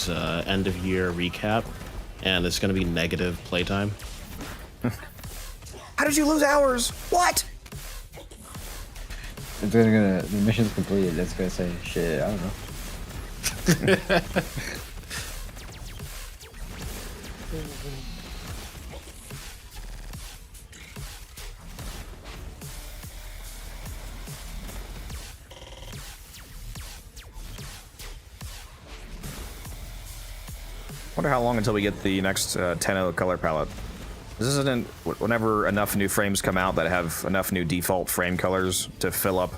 end of year recap, and it's gonna be negative playtime. How did you lose hours? What? It's gonna the mission's completed. It's gonna say shit. I don't know. Wonder how long until we get the next Tenno color palette. This isn't whenever enough new frames come out that have enough new default frame colors to fill up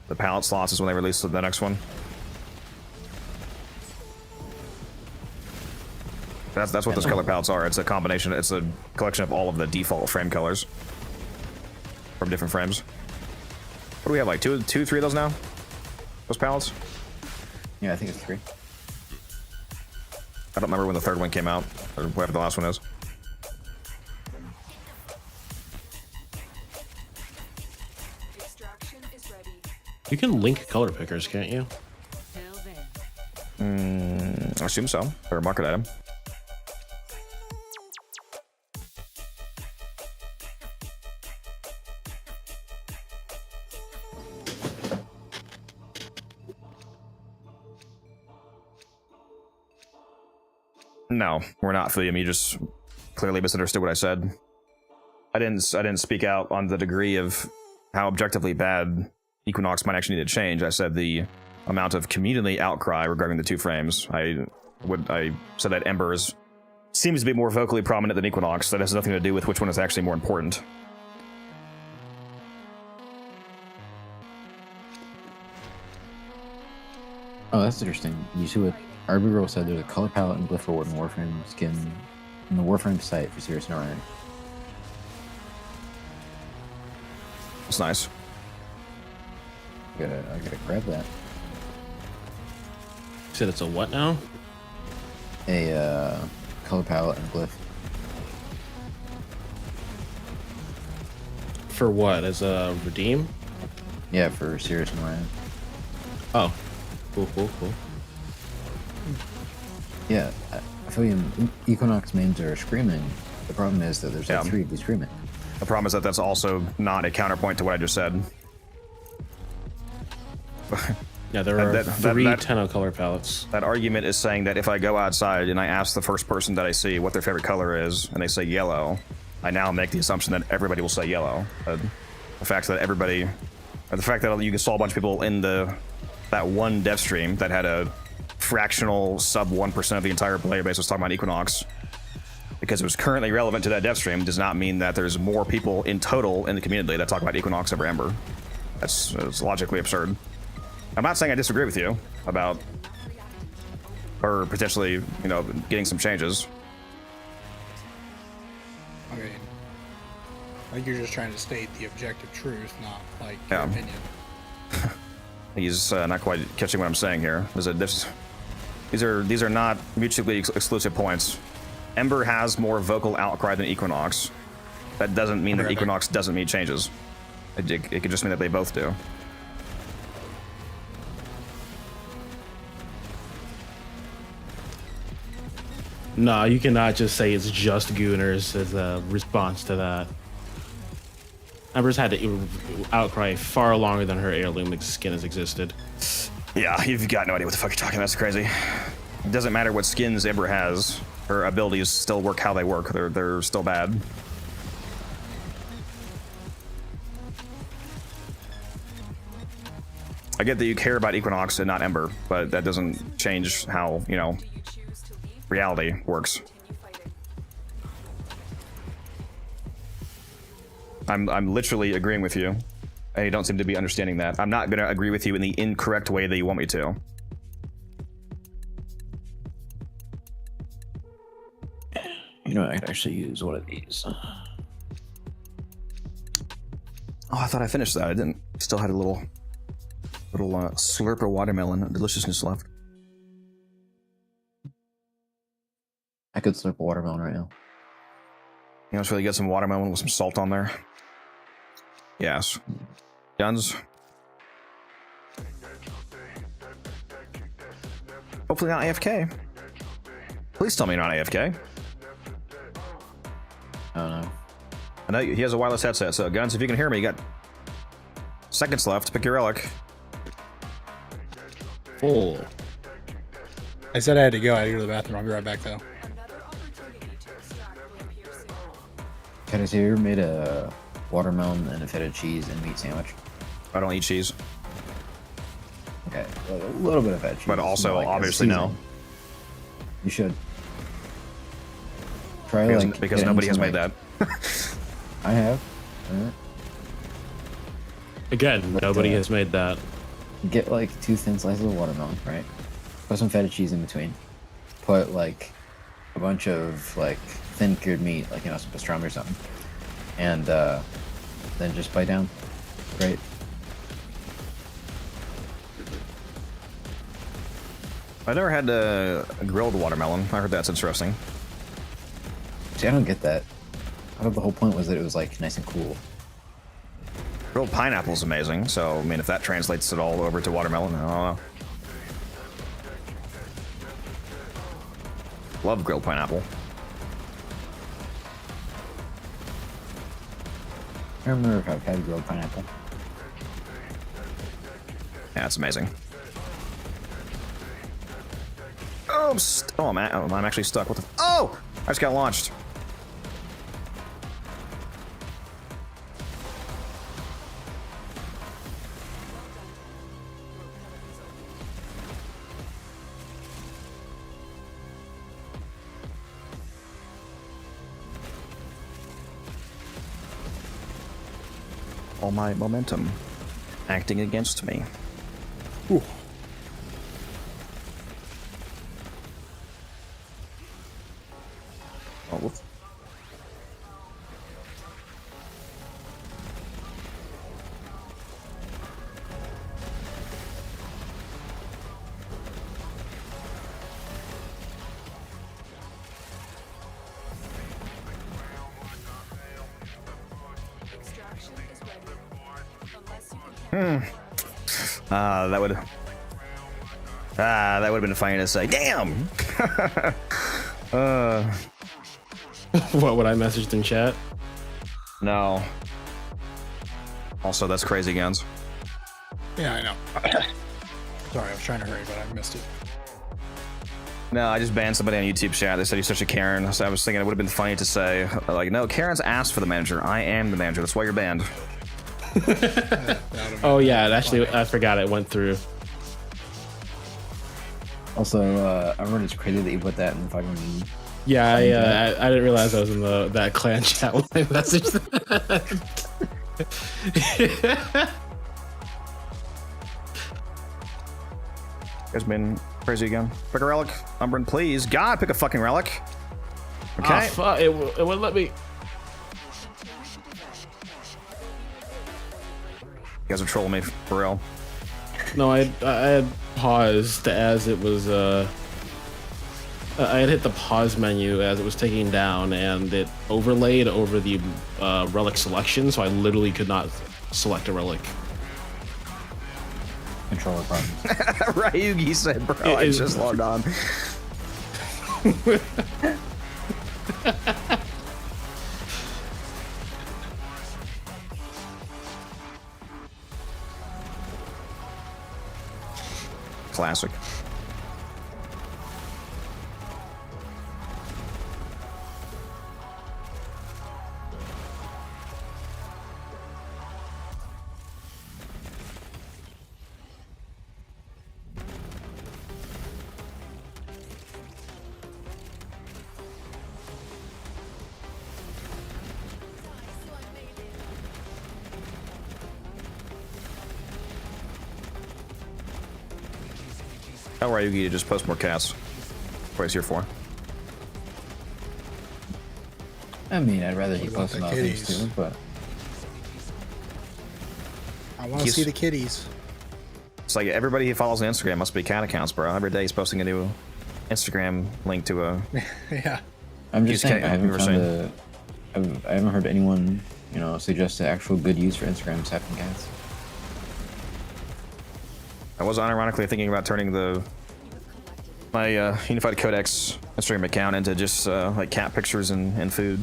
the palette slots is when they release the next one. That's what those color palettes are. It's a combination. It's a collection of all of the default frame colors from different frames. What do we have? Like two, 3 of those now? Those palettes? Yeah, I think it's 3. I don't remember when the third one came out, or whatever the last one is. Extraction is ready. You can link color pickers, can't you? I assume so. Or market item. No, we're not, William. You just clearly misunderstood what I said. I didn't speak out on the degree of how objectively bad Equinox might actually need to change. I said the amount of community outcry regarding the 2 frames. I said that Embers seems to be more vocally prominent than Equinox. That has nothing to do with which one is actually more important. Oh, that's interesting. You see what Arby Girl said? There's a color palette and glyph for Warframe skin in the Warframe site for Serious No Iron. It's nice. I gotta grab that. You said it's a what now? A color palette and glyph. For what? As a redeem? Yeah, for Serious No Iron. Oh, cool. Yeah, I feel you. Equinox mains are screaming. The problem is that there's like 3 of these screaming. The problem is that that's also not a counterpoint to what I just said. Yeah, there are 3 Tenno color palettes. That argument is saying that if I go outside and I ask the first person that I see what their favorite color is, and they say yellow, I now make the assumption that everybody will say yellow. The fact that you saw a bunch of people in that one dev stream that had a fractional sub 1% of the entire player base was talking about Equinox because it was currently relevant to that dev stream does not mean that there's more people in total in the community that talk about Equinox over Ember. That's logically absurd. I'm not saying I disagree with you about her potentially, getting some changes. I mean, like you're just trying to state the objective truth, not like your opinion. He's not quite catching what I'm saying here. These are not mutually exclusive points. Ember has more vocal outcry than Equinox. That doesn't mean that Equinox doesn't mean changes. It could just mean that they both do. No, you cannot just say it's just Gooners as a response to that. Ember's had to outcry far longer than her heirloom skin has existed. Yeah, you've got no idea what the fuck you're talking about. That's crazy. It doesn't matter what skins Ember has. Her abilities still work how they work. They're still bad. I get that you care about Equinox and not Ember, but that doesn't change how, you know, reality works. I'm literally agreeing with you, and you don't seem to be understanding that. I'm not gonna agree with you in the incorrect way that you want me to. You know, I could actually use one of these. Oh, I thought I finished that. I didn't. Still had a little slurp of watermelon deliciousness left. I could slurp a watermelon right now. You know, it's really get some watermelon with some salt on there. Yes. Guns. Hopefully not AFK. Please tell me you're not AFK. I don't know. I know he has a wireless headset, so Guns, if you can hear me, you got seconds left. Pick your relic. Full. I said I had to go. I had to go to the bathroom. I'll be right back, though. Can I say you ever made a watermelon and a feta cheese and meat sandwich? I don't eat cheese. Okay, a little bit of feta cheese. But also, like obviously, no. You should. Try because nobody has made that. I have. Again, nobody has made that. Get like 2 thin slices of watermelon, right? Put some feta cheese in between. Put like a bunch of like thin cured meat, like, you know, some pastrami or something, and then just bite down. Great. I never had a grilled watermelon. I heard that's interesting. See, I don't get that. I thought the whole point was that it was like nice and cool. Grilled pineapple is amazing, so I mean, if that translates it all over to watermelon, I don't know. Love grilled pineapple. I don't remember if I've had grilled pineapple. Yeah, it's amazing. Oh, I'm actually stuck. What the? Oh, I just got launched. All my momentum acting against me. Ooh. Oh, whoops. That would have been funny to say. Damn. What I messaged in chat? No. Also, that's crazy, Guns. Yeah, I know. Sorry, I was trying to hurry, but I missed it. No, I just banned somebody on YouTube chat. They said he's such a Karen. So I was thinking it would have been funny to say, like, no, Karen's asked for the manager. I am the manager. That's why you're banned. Oh yeah, actually, I forgot it went through. Also, everyone is crazy that you put that in fucking. Yeah, I didn't realize I was in that clan chat when I messaged that. You guys been crazy again? Pick a relic. Umbrin, please. God, pick a fucking relic. Okay. Oh, fuck. It wouldn't let me. You guys are trolling me for real. No, I had paused as it was I had hit the pause menu as it was taking down, and it overlaid over the relic selection, so I literally could not select a relic. Controller problems. Ryugi said, bro, I just logged on. Classic. Tell Ryugi to just post more casts. What he's here for. I mean, I'd rather he What about post the other things kitties? too, but I want to see the kitties. It's like everybody he follows on Instagram must be cat accounts, bro. Every day he's posting a new Instagram link to a. Yeah. I'm just saying, I haven't were found I haven't heard anyone, you know, suggest the actual good use for Instagram is having cats. I was unironically thinking about turning my Unified Codex Instagram account into just like cat pictures and food.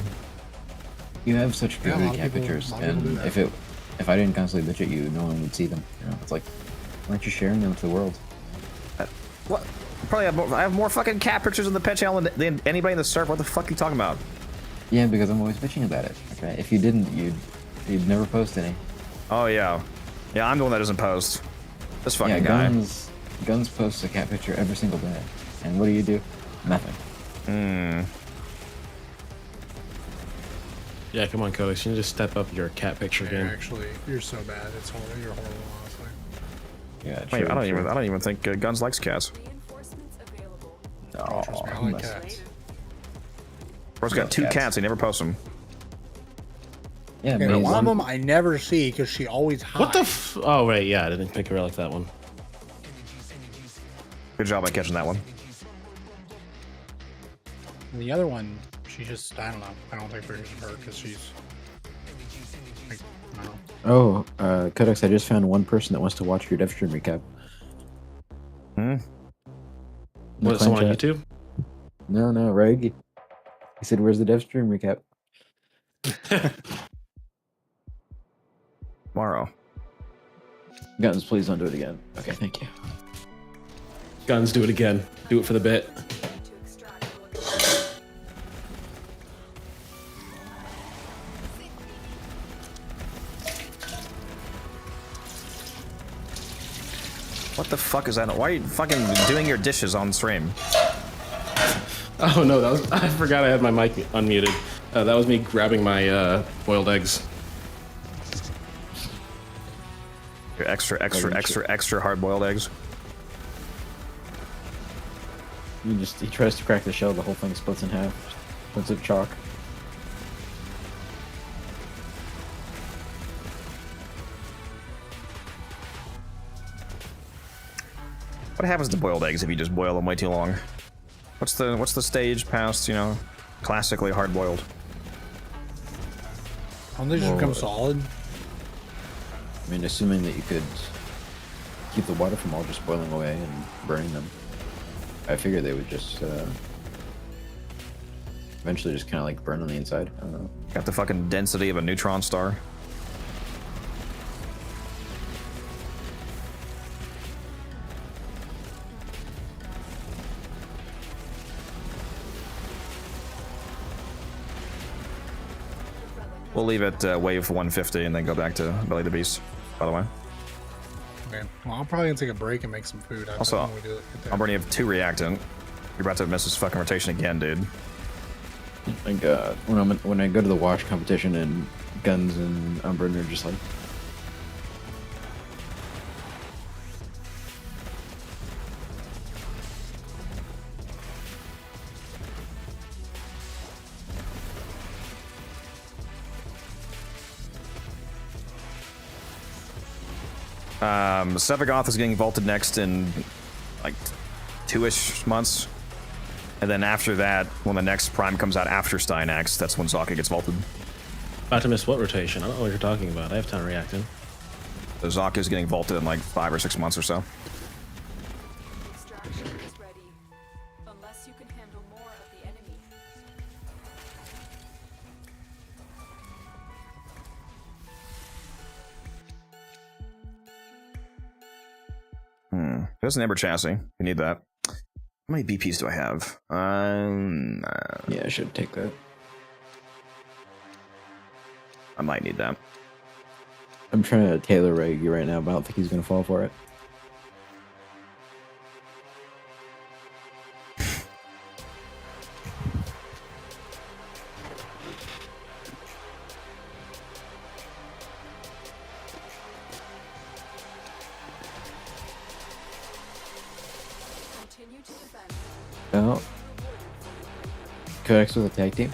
You have such Yeah, a good lot of cat people- pictures, a lot of people do and that. if I didn't constantly bitch at you, no one would see them. You know, it's like, why aren't you sharing them to the world? What? I have more fucking cat pictures in the pet channel than anybody in the server. What the fuck are you talking about? Yeah, because I'm always bitching about it. Okay, if you didn't, you'd never post any. Oh yeah, yeah. I'm the one that doesn't post. This fucking Yeah, guy. Guns posts a cat picture every single day, and what do? Nothing. Yeah, come on, Codex. You need to step up your cat picture game. Actually, you're so bad. It's horrible. You're horrible, honestly. Yeah, Wait, true, I true. don't even think Guns likes cats. Oh, Trust me, I he like must- cats. Bro's got two cats. He never posts them. Yeah, Okay, but one of them I never see because she always hides. What the f? Oh, right, yeah, I didn't pick a relic that one. Good job by catching that one. And the other one, she just, I don't know. I don't take pictures of her because she's, like, I don't know. Oh, Codex, I just found one person that wants to watch your dev stream recap. Was it someone on YouTube? No, Reg. He said, "Where's the dev stream recap?" Tomorrow. Guns, please don't do it again. Okay, thank you. Guns, do it again. Do it for the bit. What the fuck is that? Why are you fucking doing your dishes on stream? Oh no, that was I forgot I had my mic unmuted. That was me grabbing my boiled eggs. Your extra hard-boiled eggs. He tries to crack the shell, the whole thing splits in half. Puts it chalk. What happens to boiled eggs if you just boil them way too long? What's the stage past, you know, classically hard-boiled? Don't they just Well, become solid? I mean, assuming that you could keep the water from all just boiling away and burning them, I figure they would just eventually just kind of like burn on the inside. I don't know. Got the fucking density of a neutron star. We'll leave it wave 150 and then go back to Belly the Beast, by the way. Okay. Well, I'm probably gonna take a break and make some food. Also, when we do it. Umbrella, you have 2 reactant. You're about to miss this fucking rotation again, dude. Like when I go to the wash competition and Guns and Umbrin are just like, Sevagoth is getting vaulted next in like 2-ish months. And then after that, when the next prime comes out after Stein X, that's when Zaka gets vaulted. About to miss what rotation? I don't know what you're talking about. I have time reacting. So Zaka is getting vaulted in like 5 or 6 months or so. Extraction is ready. Unless you can handle more of the enemy. There's an Ember chassis. You need that. How many BPs do I have? Yeah, I should take that. I might need that. I'm trying to tailor Reggie right now, but I don't think he's gonna fall for it. Continue to defend. Oh. Codex with a tag team.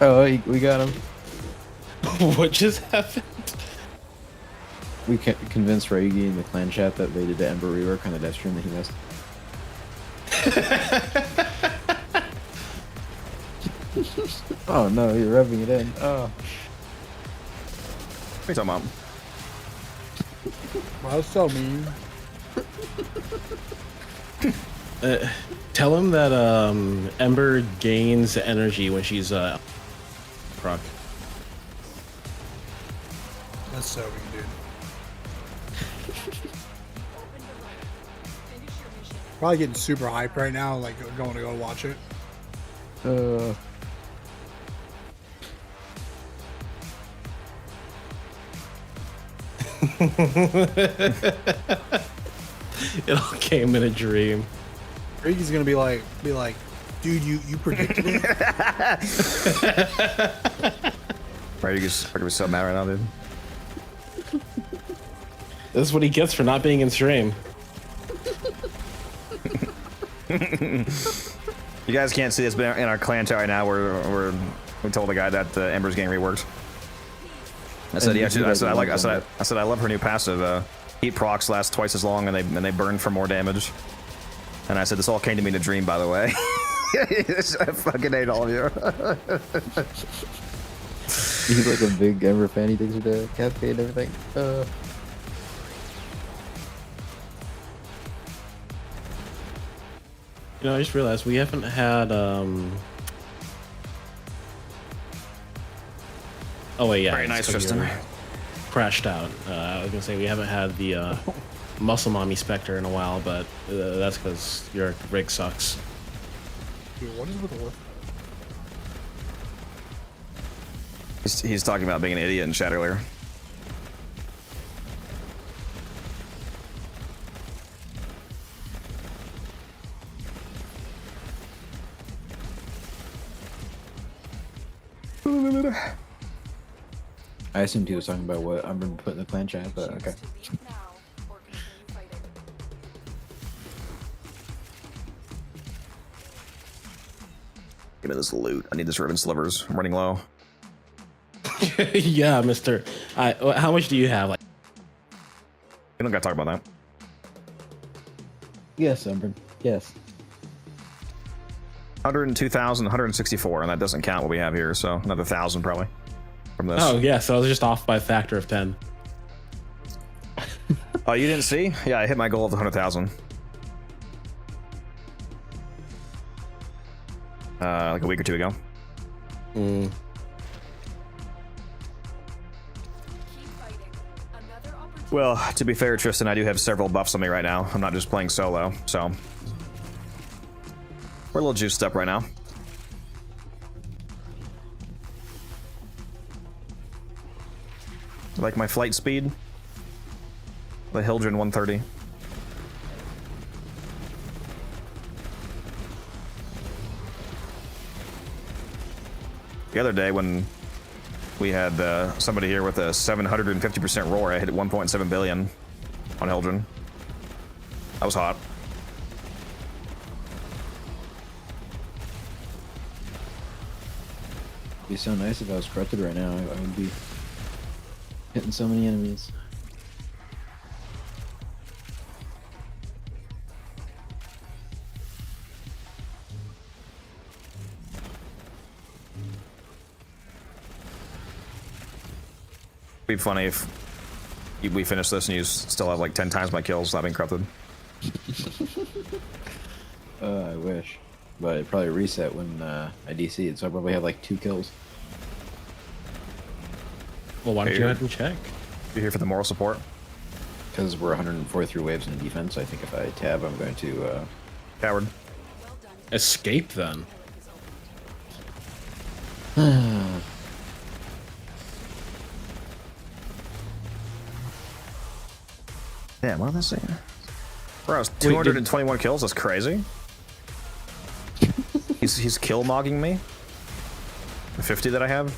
Oh, we got him. What just happened? We convinced Reigi in the clan chat that they did the Ember rework on the death stream that he missed. Oh no, you're rubbing it in. Oh. What are you talking about? Well, so mean. Tell him that Ember gains energy when she's proc. That's so mean, dude. Probably getting super hyped right now, like going to go watch it. It all came in a dream. Ricky's gonna be like, dude, you predicted it. Right, you're gonna be so mad right now, dude. This is what he gets for not being in stream. You guys can't see this, but in our clan chat right now, we told the guy that the Ember's getting reworked. I said, yeah, I said I love her new passive. Heat procs last twice as long, and they burn for more damage. And I said, this all came to me in a dream, by the way. I fucking hate all of you. He's like a big Ember fan. He thinks of the cascade and everything. You know, I just realized we haven't had Oh wait, yeah. Very nice, Tristan. Crashed out. I was gonna say we haven't had the Muscle Mommy Spectre in a while, but that's because your rig sucks. Dude, what is with Warframe? He's talking about being an idiot in chat earlier. I assumed he was talking about what I'm going to put in the clan chat, but okay. Give me this loot. I need this ribbon slivers. I'm running low. Yeah, Mister. How much do you have? Like, We don't gotta talk about that. Yes, Umbrin. Yes. 102,000, 164, and that doesn't count what we have here, so another 1,000 probably from this. oh yeah, so I was just off by a factor of 10. Oh, you didn't see? Yeah, I hit my goal of 100,000. Like a week or two ago. Mm. Well, to be fair, Tristan, I do have several buffs on me right now. I'm not just playing solo, so we're a little juiced up right now. Like my flight speed? The Hildren 130. The other day when we had somebody here with a 750% roar, I hit 1.7 billion on Hildren. That was hot. It'd be so nice if I was corrupted right now. I would be hitting so many enemies. be funny if we finish this and you still have like 10 times my kills without being corrupted. I wish. But it probably reset when I DC'd, so I probably have like 2 kills. Well, why don't you go ahead and check? You're here for the moral support? Because we're 143 waves in defense, I think if I tab, I'm going to... Coward. Escape, then. Damn, what did I say? Bro, 221 kills? That's crazy. he's kill mogging me. The 50 that I have.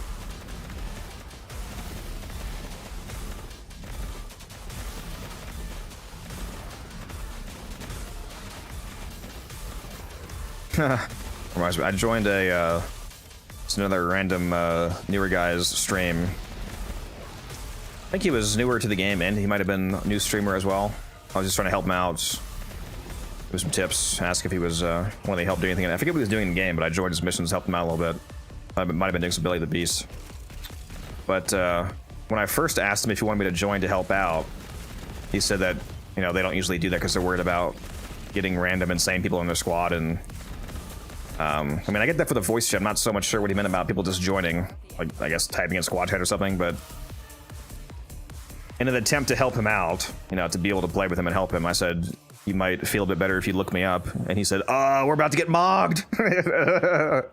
Reminds me, I joined it's another random newer guy's stream. I think he was newer to the game, and he might have been a new streamer as well. I was just trying to help him out, give him some tips, ask if he was wanting to help do anything. I forget what he was doing in the game, but I joined his missions, helped him out a little bit. I might have been doing some Billy the Beast. But when I first asked him if he wanted me to join to help out, he said that they don't usually do that because they're worried about getting random insane people in their squad. And I mean, I get that for the voice chat. I'm not so much sure what he meant about people just joining, like I guess typing in squad chat or something, but. In an attempt to help him out, to be able to play with him and help him, I said, you might feel a bit better if you look me up. And he said, we're about to get mogged. I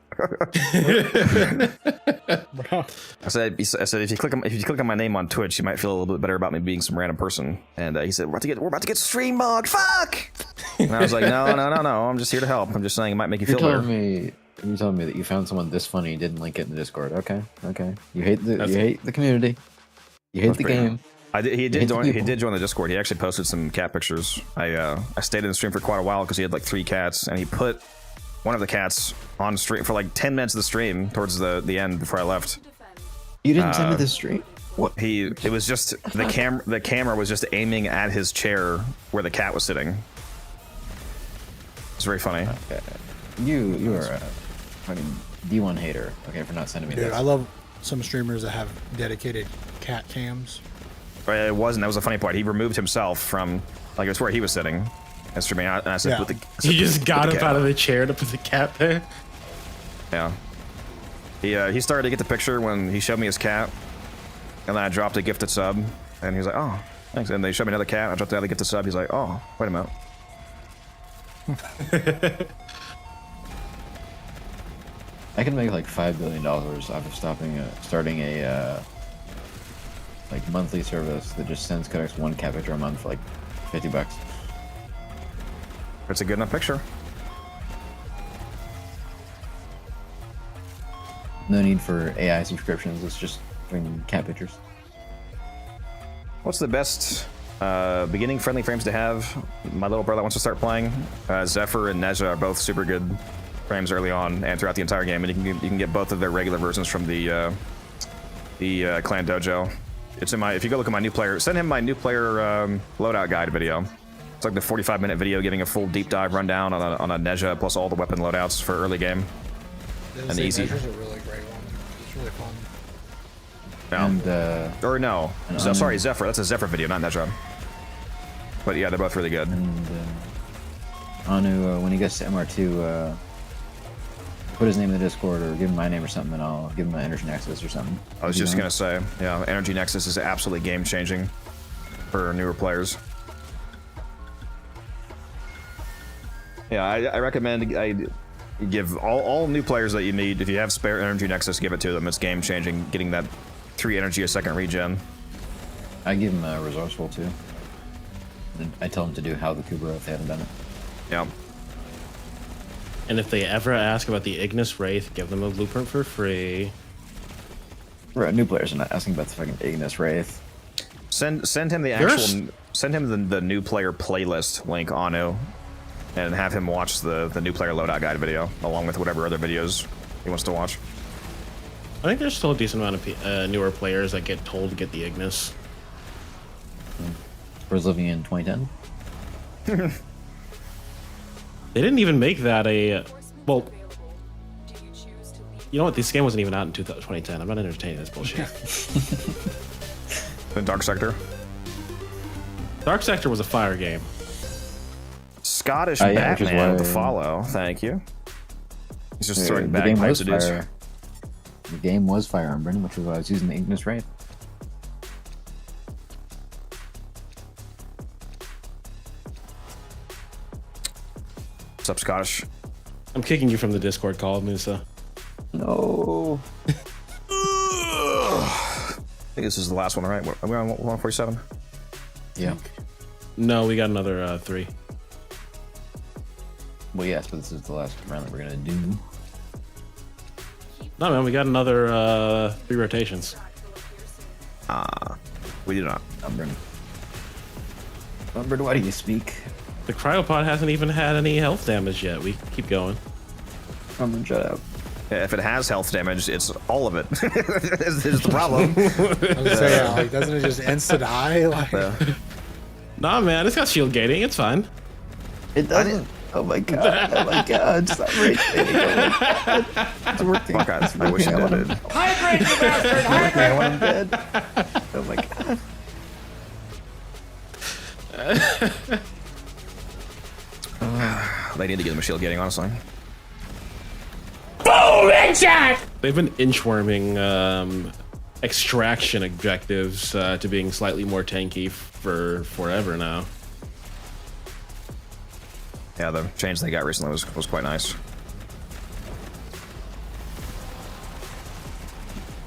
said, if you click on my name on Twitch, you might feel a little bit better about me being some random person. And he said, we're about to get stream mogged. Fuck! And I was like, no. I'm just here to help. I'm just saying it might make you feel better. You're telling me that you found someone this funny, didn't link it in the Discord. Okay. You hate the community. You hate the game. He did join the Discord. He actually posted some cat pictures. I stayed in the stream for quite a while because he had like 3 cats, and he put one of the cats on stream for like 10 minutes of the stream towards the end before I left. You didn't send me the stream? What? It was just the camera was just aiming at his chair where the cat was sitting. It's very funny. Okay. You are a fucking D1 hater. Okay, for not sending me Dude, this. I love some streamers that have dedicated cat cams. It wasn't. That was the funny part. He removed himself from, like, it was where he was sitting and streaming. And I said, He just got up out of the chair to put the cat there. Yeah. He started to get the picture when he showed me his cat, and then I dropped a gifted sub, and he was like, "Oh, thanks." And they showed me another cat. I dropped the other gifted sub. He's like, "Oh, wait a minute." I can make like $5 billion off of starting a like monthly service that just sends Codex 1 cat picture a month for like $50. It's a good enough picture. No need for AI subscriptions. It's just bringing cat pictures. What's the best beginning friendly frames to have? My little brother wants to start playing. Zephyr and Nezha are both super good frames early on and throughout the entire game, and you can get both of their regular versions from the Clan Dojo. It's in if you go look at my new player, send him my new player loadout guide video. It's like the 45-minute video giving a full deep dive rundown on a Nezha plus all the weapon loadouts for early game. And easy. Nezha's a really great one. It's really fun. No. And, or no. So, sorry, Zephyr. That's a Zephyr video, not Nezha. But yeah, they're both really good. And Anu, when he gets to MR2, put his name in the Discord or give him my name or something, and I'll give him an Energy Nexus or something. I was just gonna say, yeah, Energy Nexus is absolutely game-changing for newer players. Yeah, I recommend I give all new players that you need. If you have spare Energy Nexus, give it to them. It's game-changing, getting that 3 energy a second regen. I give him a Resourceful too. And I tell them to do how the Kubera if they haven't done it. Yeah. And if they ever ask about the Ignis Wraith, give them a blueprint for free. Right, new players are not asking about the fucking Ignis Wraith. Send him the actual send him the new player playlist link, Anu, and have him watch the new player loadout guide video along with whatever other videos he wants to watch. I think there's still a decent amount of newer players that get told to get the Ignis. For living in 2010. They didn't even make that a well. You know what? This game wasn't even out in 2010. I'm not entertaining this bullshit. The Dark Sector. Dark Sector was a fire game. Scottish Yeah, which is Batman with why- the follow. Thank you. He's just The throwing game bagpipes was at dudes. Fire. The game was Fire Emblem, which was why I was using the Ignis Wraith. What's up, Scottish? I'm kicking you from the Discord call, Musa. No. I think this is the last one, right? Are we on 147? Yeah. No, we got another 3. Well, yes, but this is the last round that we're gonna do. No, man, we got another 3 rotations. We do not. Umber, why do you speak? The cryopod hasn't even had any health damage yet. We keep going. Umber, shut up. If it has health damage, it's all of it. is the problem. I was gonna say, like, doesn't it just insta die? Like, Nah, man, it's got shield gating. It's fine. It doesn't. Oh my god. Oh my god. Stop right there. It's working. Fuck, I wish it did. Hydrate, you bastard! Hydrate! I want him dead. Oh my god. They need to get them a shield getting, honestly. Boom! Headshot! They've been inchworming extraction objectives to being slightly more tanky for forever now. Yeah, the change they got recently was quite nice.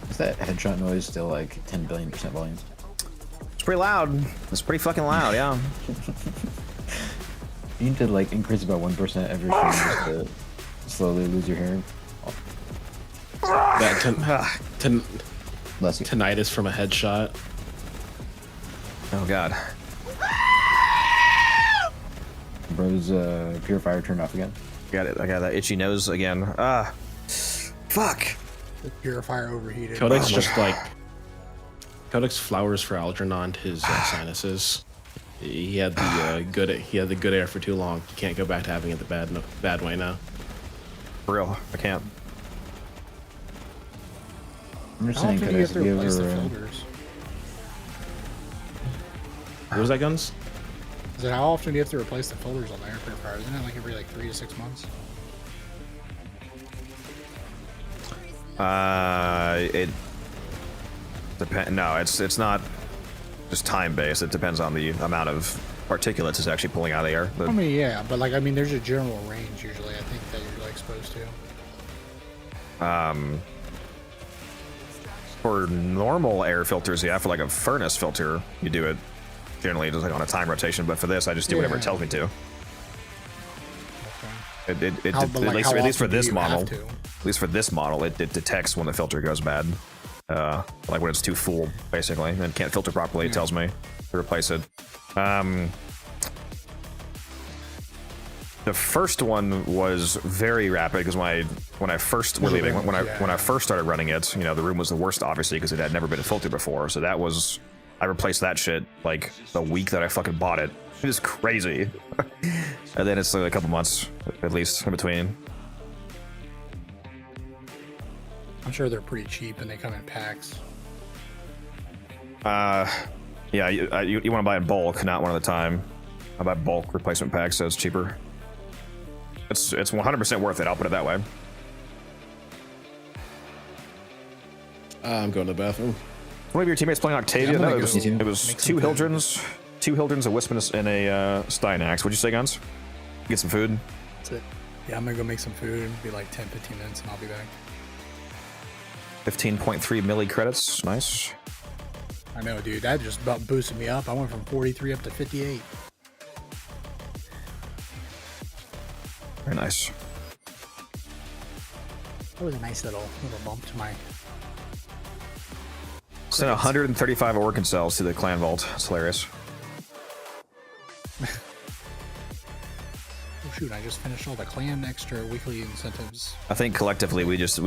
Is that headshot noise still like 10 billion% volume? It's pretty loud. It's pretty fucking loud, yeah. You need to like increase about 1% every stream just to slowly lose your hair. That Bless you. tinnitus from a headshot. Oh god. Bro's purifier turned off again. Got it. I got that itchy nose again. Fuck. the purifier overheated. Codex just like Codex flowers for Algernon his sinuses. He had the good air for too long. You can't go back to having it the bad way now. For real, I can't. I'm just How saying, often do you have Codex, to if you replace the ever, filters? What was that, Guns? Is it how often do you have to replace the filters on the air purifier? Isn't it like every 3 to 6 months? It depends. No, it's not just time based. It depends on the amount of particulates it's actually pulling out of the air. I mean, yeah, but like, I mean, there's a general range usually. I think that you're like exposed to. For normal air filters, yeah, for like a furnace filter, you do it generally just like on a time rotation. But for this, I just do whatever it tells me to. Okay. At least for this model, at least for this model, it detects when the filter goes bad. Like when it's too full, basically, and can't filter properly. It tells me to replace it. The first one was very rapid because when I first were leaving, when I first started running it, you know, the room was the worst, obviously, because it had never been filtered before. So that was, I replaced that shit like the week that I fucking bought it. It is crazy. And then it's like a couple months at least in between. I'm sure they're pretty cheap and they come in packs. Yeah, you want to buy in bulk, not one at a time. I buy bulk replacement packs, so it's cheaper. It's 100% worth it. I'll put it that way. I'm going to the bathroom. One of your teammates playing Octavia. Yeah, No, I'm it gonna was make two some food. Hildrens, a Wisp, and a Steinax. What'd you say, Guns? Get some food. That's it. Yeah, I'm gonna go make some food. It'll be like 10-15 minutes and I'll be back. 15.3 milli credits. Nice. I know, dude. That just about boosted me up. I went from 43 up to 58. Very nice. That was a nice little bump to my. Sent 135 organ cells to the clan vault. It's hilarious. Oh shoot! I just finished all the clan extra weekly incentives. I think collectively we just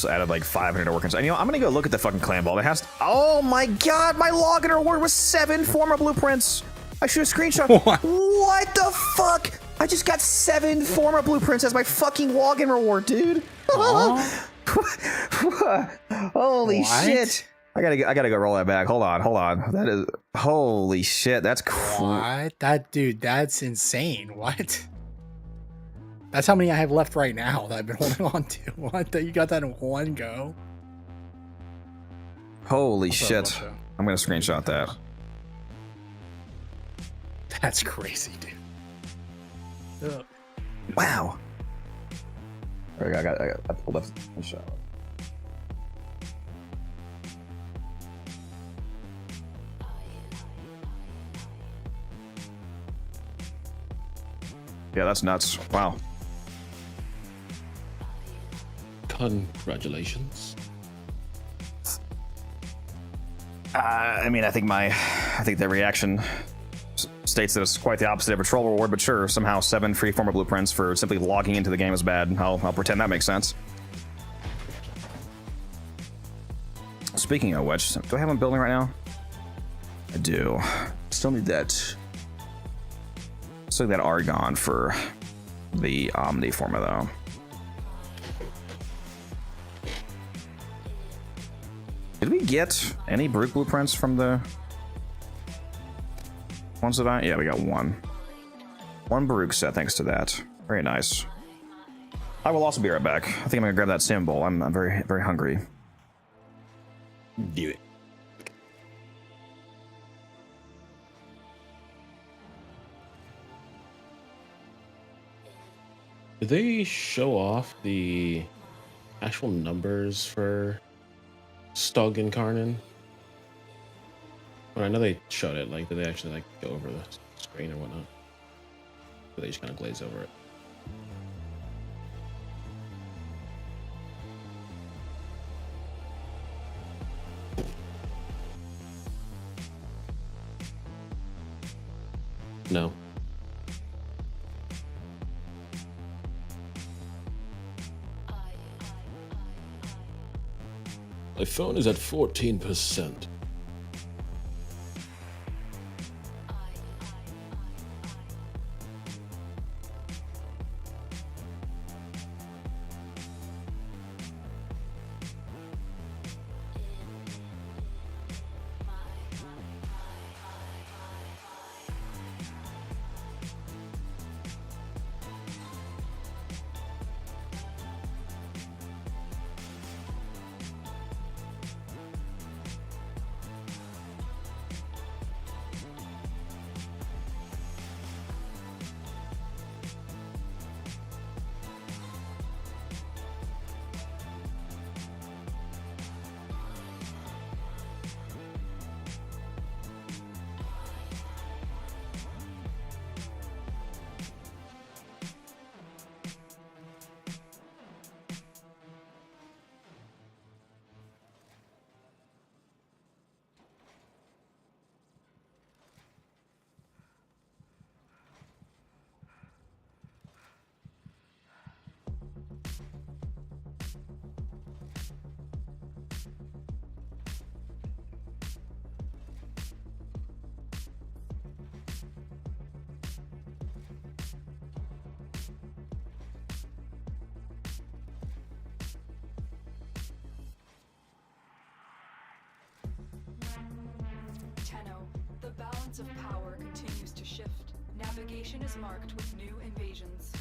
added like 500 organ cells. And, you know, I'm gonna go look at the fucking clan vault. It has. Oh my god! My login reward was 7 former blueprints. I should have screenshot. What the fuck? I just got 7 former blueprints as my fucking login reward, dude. Holy What? shit. I gotta go roll that back. Hold on. That is holy shit. That's What? That's insane. What? That's how many I have left right now that I've been holding on to. What? That you got that in one go? Holy shit. I'm gonna screenshot that. That's crazy, dude. Ugh. Wow. I pulled up the shot. Yeah, that's nuts. Wow. Congratulations. I mean, I think the reaction states that it's quite the opposite of a troll reward, but sure, somehow 7 free former blueprints for simply logging into the game is bad. I'll pretend that makes sense. Speaking of which, do I have them building right now? I do. Still need that. Still need that Argon for the Omni forma though. Did we get any brute blueprints from the ones that yeah, we got one. One Baruch set thanks to that. Very nice. I will also be right back. I think I'm gonna grab that symbol. I'm very, very hungry. Do it. Did they show off the actual numbers for Stug and Karnan? Well, I know they showed it. Like, did they actually like go over the screen or whatnot? Or they just kind of glaze over it? No. My phone is at 14%. Tenno, the balance of power continues to shift. Navigation is marked with new invasions.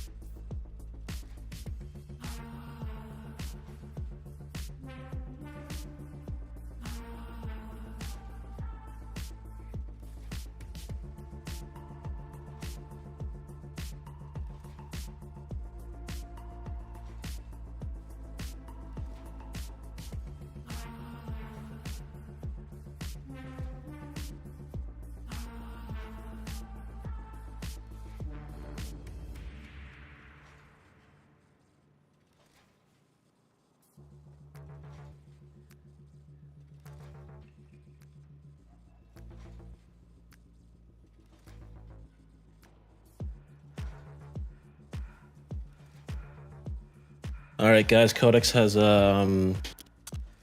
All right, guys. Codex has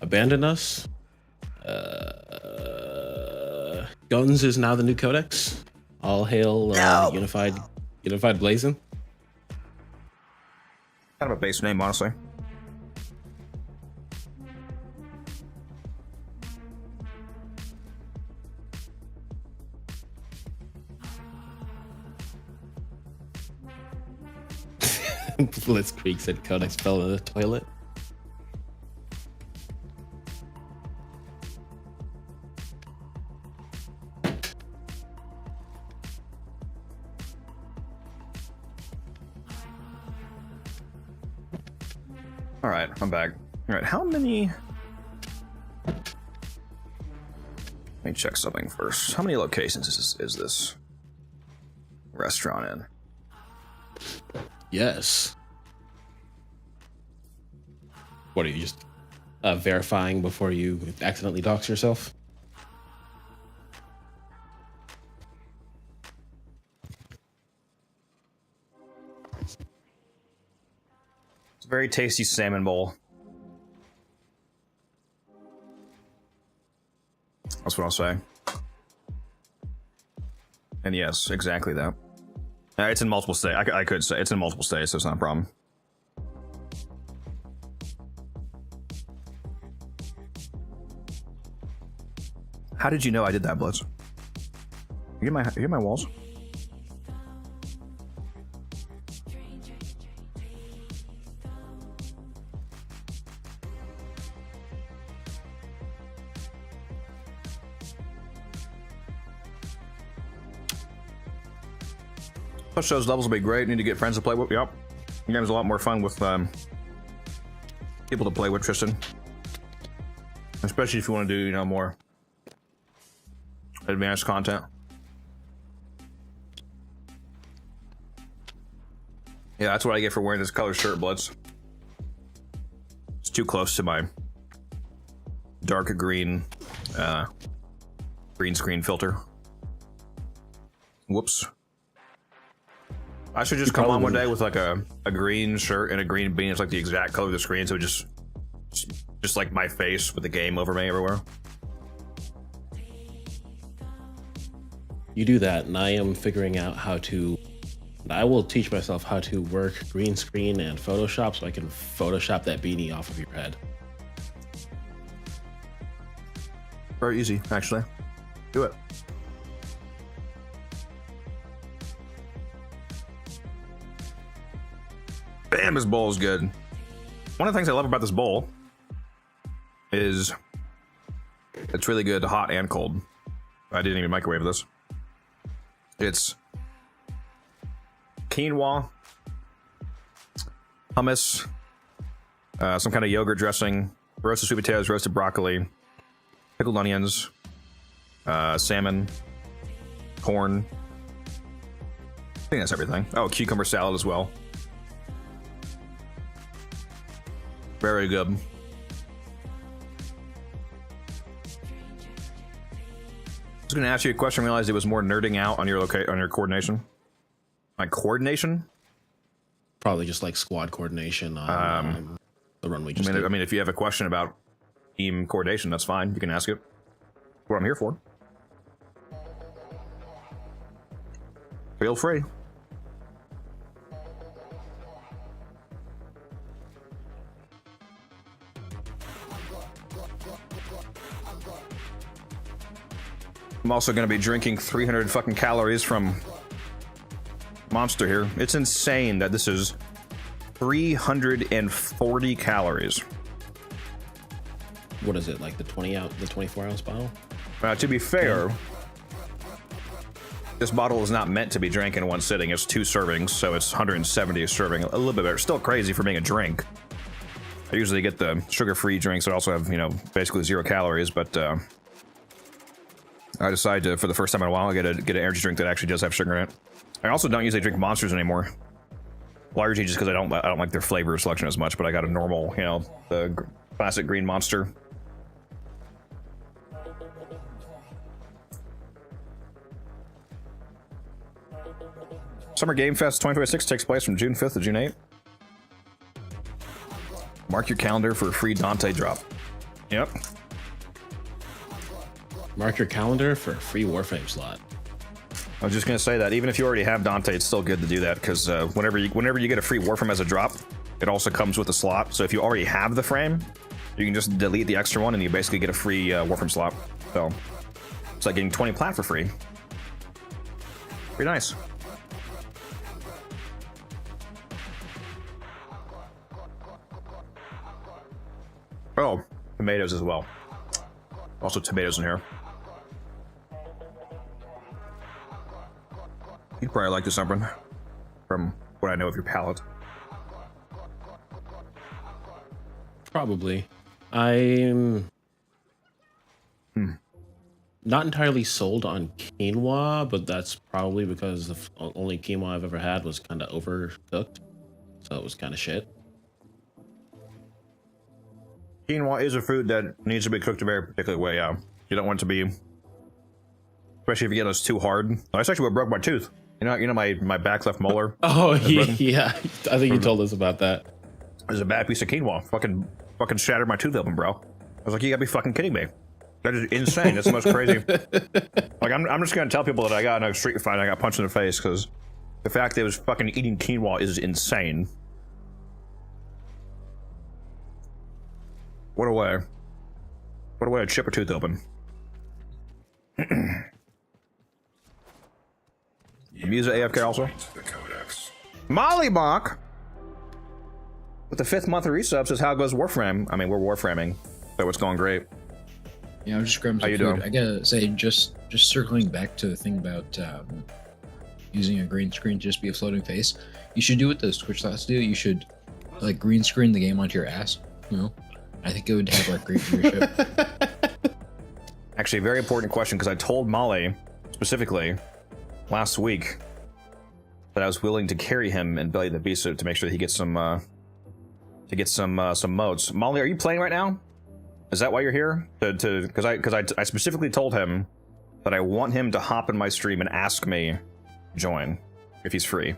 abandoned us. Guns is now the new Codex. All hail Unified Blazing. Kind of a base name, honestly. Blitzkrieg said Codex fell in the toilet. All right, I'm back. All right, how many? Let me check something first. How many locations is this restaurant in? Yes. What are you just verifying before you accidentally dox yourself? It's a very tasty salmon bowl. That's what I'll say. And yes, exactly that. It's in multiple states. I could say it's in multiple states, so it's not a problem. How did you know I did that, Blitz? You get my walls? Push those levels will be great. Need to get friends to play with. Yep. The game's a lot more fun with people to play with, Tristan. Especially if you want to do, you know, more advanced content. Yeah, that's what I get for wearing this color shirt, Bloods. It's too close to my dark green green screen filter. Whoops. I should just come on one day with like a green shirt and a green beanie. It's like the exact color of the screen, so just like my face with the game over me everywhere. You do that, and I am figuring out how to. I will teach myself how to work green screen and Photoshop, so I can Photoshop that beanie off of your head. Very easy, actually. Do it. Damn, this bowl is good. One of the things I love about this bowl is it's really good hot and cold. I didn't even microwave this. It's quinoa, hummus, some kind of yogurt dressing, roasted sweet potatoes, roasted broccoli, pickled onions, salmon, corn. I think that's everything. Oh, cucumber salad as well. Very good. I was going to ask you a question. I realized it was more nerding out on your coordination. My coordination? Probably just like squad coordination on the run we just did. I mean, if you have a question about team coordination, that's fine. You can ask it. That's what I'm here for. Feel free. I'm also going to be drinking 300 fucking calories from Monster here. It's insane that this is 340 calories. What is it, like the 24-ounce bottle? To be fair, this bottle is not meant to be drank in one sitting. It's 2 servings, so it's 170 a serving. A little bit better. Still crazy for being a drink. I usually get the sugar-free drinks that also have, you know, basically 0 calories, but I decided to, for the first time in a while, get an energy drink that actually does have sugar in it. I also don't usually drink Monsters anymore. Largely just because I don't like their flavor selection as much. But I got a normal, you know, the classic green Monster. Summer Game Fest 2026 takes place from June 5th to June 8th. Mark your calendar for a free Dante drop. Yep. Mark your calendar for a free Warframe slot. I was just gonna say that even if you already have Dante, it's still good to do that because whenever you get a free Warframe as a drop, it also comes with a slot. So if you already have the frame, you can just delete the extra one and you basically get a free Warframe slot. So it's like getting 20 plat for free. Pretty nice. tomatoes as well. Also tomatoes in here. You'd probably like this, Umbrin, from what I know of your palate. Probably. I'm not entirely sold on quinoa, but that's probably because the only quinoa I've ever had was kind of overcooked, so it was kind of shit. Quinoa is a food that needs to be cooked a very particular way. Yeah, you don't want it to be, especially if you get us too hard. That's actually what broke my tooth. You know my back left molar. Oh yeah, I think you told us about that. There's a bad piece of quinoa. Fucking shattered my tooth open, bro. I was like, you gotta be fucking kidding me. That is insane. That's the most crazy. Like, I'm just gonna tell people that I got in a street fight and I got punched in the face because the fact that it was fucking eating quinoa is insane. What a way. What a way to chip a tooth open. Musa AFK also. Molly Mock with the 5th month of resub says, how goes Warframe? I mean, we're Warframing, so it's going great. Yeah, I'm just grabbing some food. Doing? I gotta say, just circling back to the thing about using a green screen to just be a floating face. You should do what those Twitch thoughts do. You should like green screen the game onto your ass. You know, I think it would have like great viewership. Actually, a very important question because I told Molly specifically last week that I was willing to carry him and Belly the Beast to make sure that he gets some modes. Molly, are you playing right now? Is that why you're here? Because I specifically told him that I want him to hop in my stream and ask me to join if he's free.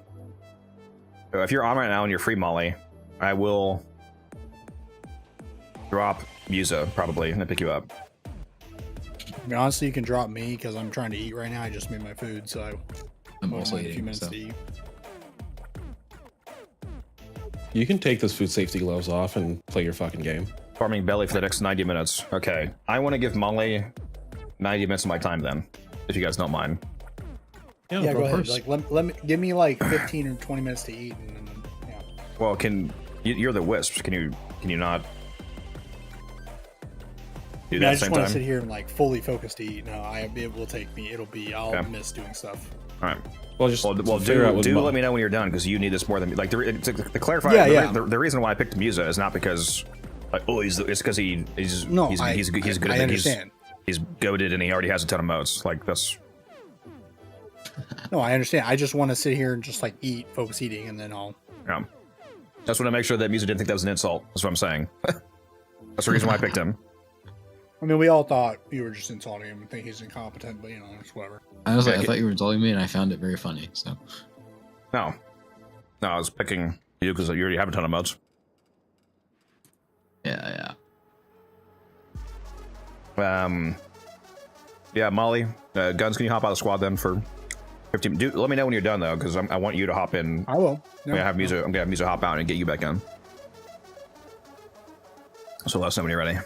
So if you're on right now and you're free, Molly, I will drop Musa probably and pick you up. I mean, honestly, you can drop me because I'm trying to eat right now. I just made my food, so I'm also a few eating, minutes so. to eat. You can take those food safety gloves off and play your fucking game. Farming Belly for the next 90 minutes. Okay, I want to give Molly 90 minutes of my time then, if you guys don't mind. Yeah, go ahead. Like, let me give me like 15 or 20 minutes to eat, and then yeah. Well, you're the Wisps? Can you not do that I at the just same want time? to sit here and like fully focus to eat. No, it will take me. I'll Okay. miss doing stuff. All right. Well, just do let me know when you're done because you need this more than me. Like to clarify, the reason why I picked Musa is not because it's because he's good. I understand. He's goated and he already has a ton of modes. Like that's. No, I understand. I just want to sit here and just like eat, focus eating, and then I'll. Yeah. Just want to make sure that Musa didn't think that was an insult. That's what I'm saying. That's the reason why I picked him. I mean, we all thought you were just insulting him and think he's incompetent, but you know, it's whatever. I thought you were insulting me, and I found it very funny. So. No, I was picking you because you already have a ton of modes. Yeah. Yeah, Molly, Guns, can you hop out of the squad then for 15? Let me know when you're done though, because I want you to hop in. I will. I'm gonna have Musa hop out and get you back in. So let us know when you're ready.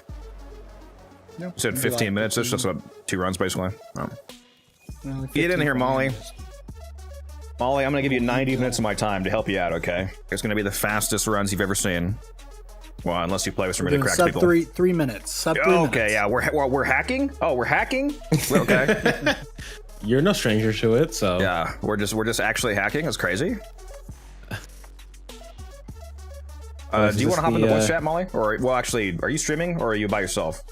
Yep. You said 15 minutes. That's just about 2 runs basically. Oh. Well, like Get in 15, here, Molly. minutes. Molly, I'm gonna give you 90 minutes of my time to help you out. Okay? It's gonna be the fastest runs you've ever seen. Well, unless you play with some We're really doing cracked sub people. 3 minutes. Sub 3 minutes. Okay, yeah, we're hacking. Oh, we're hacking. Okay. You're no stranger to it, so yeah, we're just actually hacking. That's crazy. Do you want to hop in the voice chat, Molly? Or well, actually, are you streaming or are you by yourself?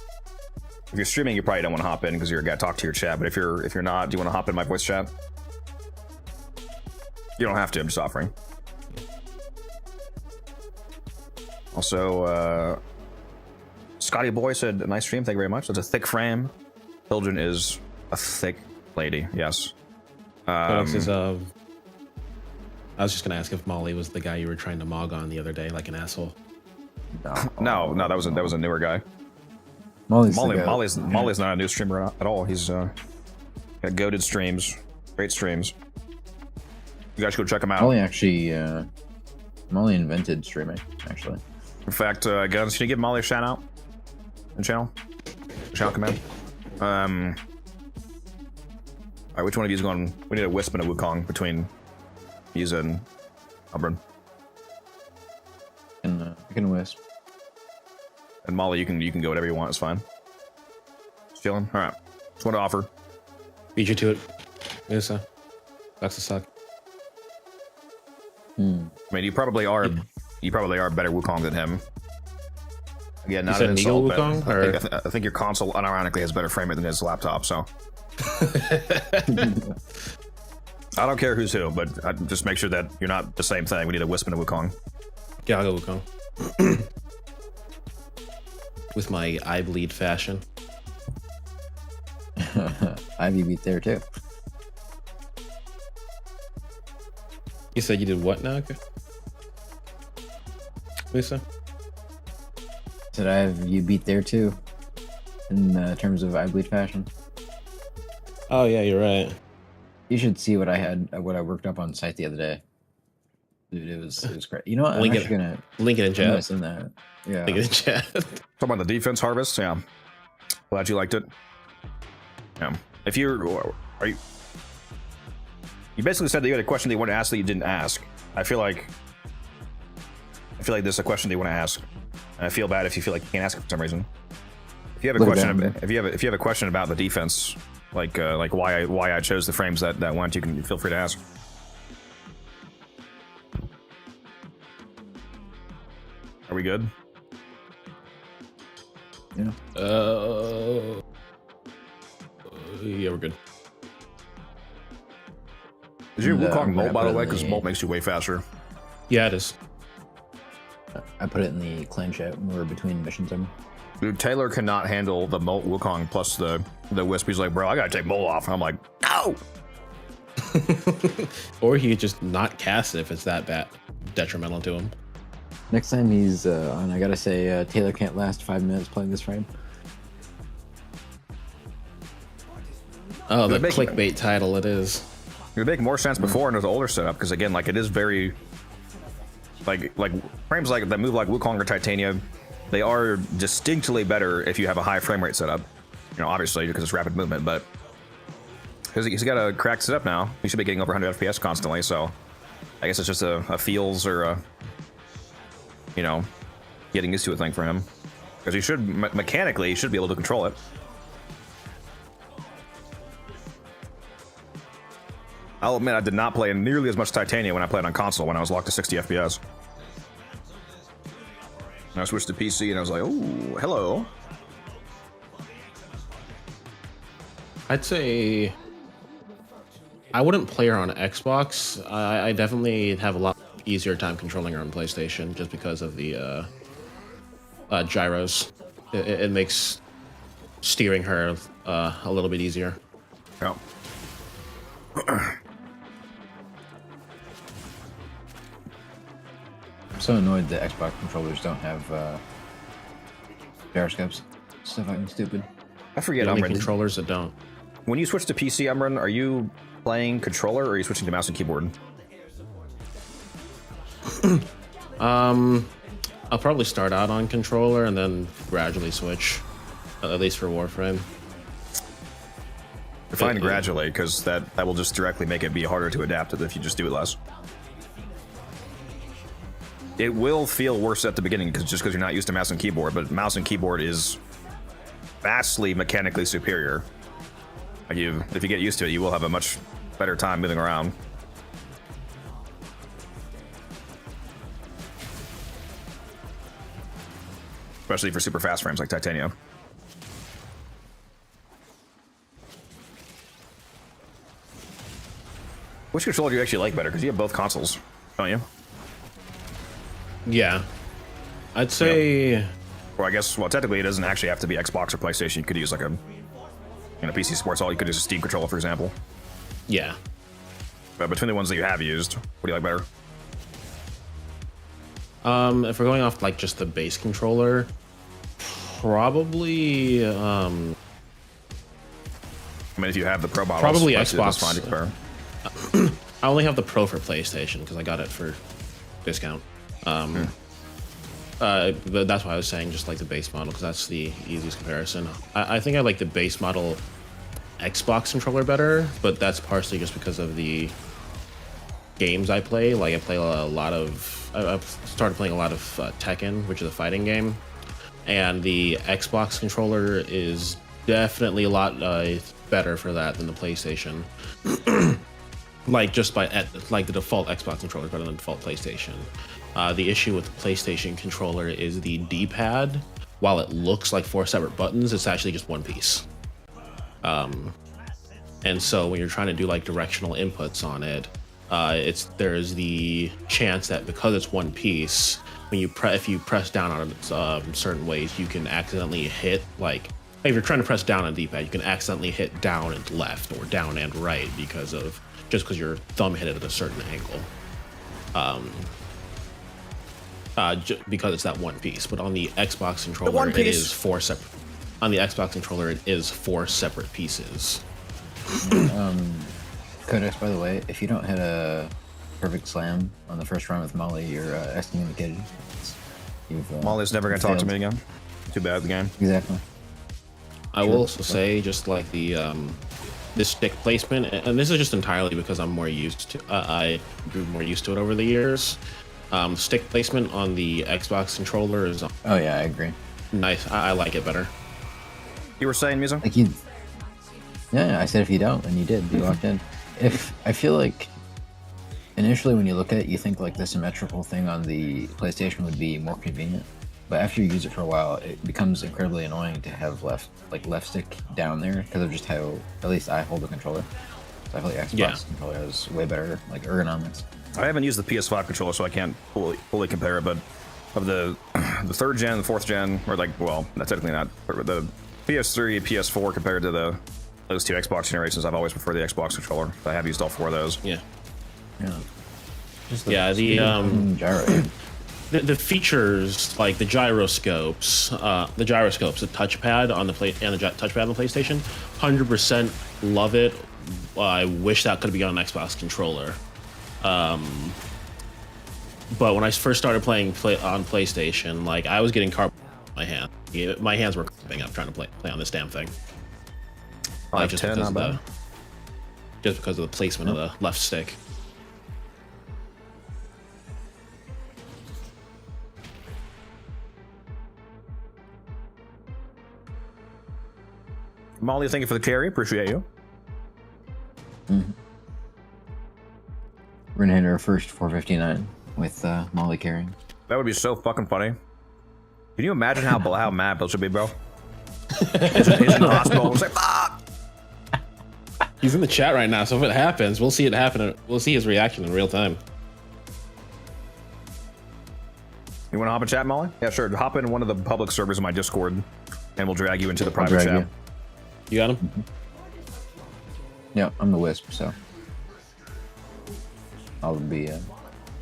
If you're streaming, you probably don't want to hop in because you're gonna talk to your chat. But if you're not, do you want to hop in my voice chat? You don't have to. I'm just offering. Also, Scotty Boy said, "Nice stream. Thank you very much." That's a thick frame. Children is a thick lady. Yes. I was just gonna ask if Molly was the guy you were trying to mog on the other day, like an asshole. No, that was a newer guy. Molly's not a new streamer at all. He's got goated streams, great streams. You guys should go check him out. Molly invented streaming, actually. In fact, Guns, can you give Molly a shout out? In channel command. All right, which one of you is going? We need a Wisp and a Wukong between Yuza and Umbrin. I can Wisp. And Molly, you can go whatever you want. It's fine. Chilling. All right. Just want to offer. Beat you to it. Musa. That's a suck. I mean, you probably are better Wukong than him. Again, not an insult, but I think your console unironically has better frame rate than his laptop. So I don't care who's who, but just make sure that you're not the same thing. We need a Wisp and a Wukong. Yeah, I'll go Wukong. With my eye bleed fashion. Ivy beat there too. You said you did what now? Lisa? Did I have you beat there too? In terms of eye bleed fashion? Oh yeah, you're right. You should see what I worked up on site the other day. Dude, it was great. You know what? Link it in chat. Send that. Yeah. Link it in chat. Talking about the defense harvest, yeah. Glad you liked it. Yeah. If you basically said that you had a question that you want to ask that you didn't ask. I feel like there's a question that you want to ask. And I feel bad if you feel like you can't ask it for some reason. If you have a question, if you have a question about the defense, like why I chose the frames that went, you can feel free to ask. Are we good? Yeah. Yeah, we're good. Is your Wukong Molt, by the way? Because Molt makes you way faster. Yeah, it is. I put it in the clan chat when we were between missions. Dude, Taylor cannot handle the Molt Wukong plus the Wisp. He's like, bro, I gotta take Molt off. And I'm like, no! Or he could just not cast it if it's that bad, detrimental to him. Next time he's on, I gotta say, Taylor can't last 5 minutes playing this frame. Oh, the clickbait title it is. It would make more sense before in the older setup, because again, like, it is very... Like frames like that move like Wukong or Titania, they are distinctly better if you have a high frame rate setup. You know, obviously, because it's rapid movement, but... He's got a cracked setup now. He should be getting over 100 FPS constantly, so... I guess it's just a feels or a... You know, getting used to a thing for him. Because he should, mechanically, he should be able to control it. I'll admit I did not play nearly as much Titania when I played on console when I was locked to 60 FPS. And I switched to PC and I was like, oh, hello. I'd say I wouldn't play her on Xbox. I definitely have a lot easier time controlling her on PlayStation just because of the gyros. It makes steering her a little bit easier. Yeah. I'm so annoyed that Xbox controllers don't have gyroscopes. So fucking stupid. I forget, Umran. Controllers that don't. When you switch to PC, Umran, are you playing controller or are you switching to mouse and keyboard? I'll probably start out on controller and then gradually switch, at least for Warframe. Define gradually, because that will just directly make it be harder to adapt it if you just do it less. It will feel worse at the beginning just because you're not used to mouse and keyboard, but mouse and keyboard is vastly mechanically superior. Like if you get used to it, you will have a much better time moving around. Especially for super fast frames like Titania. Which controller do you actually like better? Because you have both consoles, don't you? Yeah. I'd say... Yeah. Well, I guess, well, technically it doesn't actually have to be Xbox or PlayStation. You could use like a, PC Sports All. You could use a Steam controller, for example. Yeah. But between the ones that you have used, what do you like better? If we're going off like just the base controller, probably I mean, if you have the Pro models, probably Xbox. That's fine to compare. I only have the Pro for PlayStation because I got it for discount. But that's why I was saying just like the base model because that's the easiest comparison. I think I like the base model Xbox controller better, but that's partially just because of the games I play. Like I play a lot of... I've started playing a lot of Tekken, which is a fighting game. and the Xbox controller is definitely a lot better for that than the PlayStation. Like just like the default Xbox controller is better than the default PlayStation. The issue with the PlayStation controller is the D-pad. While it looks like 4 separate buttons, it's actually just one piece. And so when you're trying to do like directional inputs on it, there's the chance that because it's one piece, when if you press down on it certain ways, you can accidentally hit like if you're trying to press down on the D-pad, you can accidentally hit down and left or down and right because your thumb hit it at a certain angle. Because it's that one piece. But on the Xbox controller, it is 4 separate. On the Xbox controller, it is 4 separate pieces. Codex, by the way, if you don't hit a perfect slam on the first round with Molly, you're excommunicated. Molly's never going to talk to me again. Too bad the game. Exactly. I will also say, just like the stick placement, and this is just entirely because I'm more used to. I grew more used to it over the years. Stick placement on the Xbox controller is. Oh yeah, I agree. Nice. I like it better. You were saying, Mizo? Like yeah, I said if you don't, and you did. You walked in. I feel like initially when you look at it, you think like the symmetrical thing on the PlayStation would be more convenient. But after you use it for a while, it becomes incredibly annoying to have left stick down there because of just how at least I hold the controller. So I feel like Xbox controller has way better like ergonomics. I haven't used the PS5 controller, so I can't fully compare it. But of the 3rd gen, the 4th gen, or like, well, that's technically not. But the PS3, PS4 compared to those 2 Xbox generations, I've always preferred the Xbox controller. I have used all 4 of those. Yeah. Yeah. The gyro. The features like the gyroscopes, the touchpad on the touchpad on the PlayStation, 100% love it. I wish that could be on an Xbox controller. But when I first started playing on PlayStation, like I was getting cardboard in my hand. My hands were cramping up trying to play on this damn thing. Like just because of the placement of the left stick. Molly, thank you for the carry. Appreciate you. Mm-hmm. We're gonna hit our first 459 with Molly carrying. That would be so fucking funny. Can you imagine how mad Bill should be, bro? He's in the hospital. He's like, ah! He's in the chat right now, so if it happens, we'll see it happen. We'll see his reaction in real time. You want to hop in chat, Molly? Yeah, sure. Hop in one of the public servers in my Discord, and we'll drag you into the private chat. You got him? Mm-hmm. Yeah, I'm the Wisp, so I'll be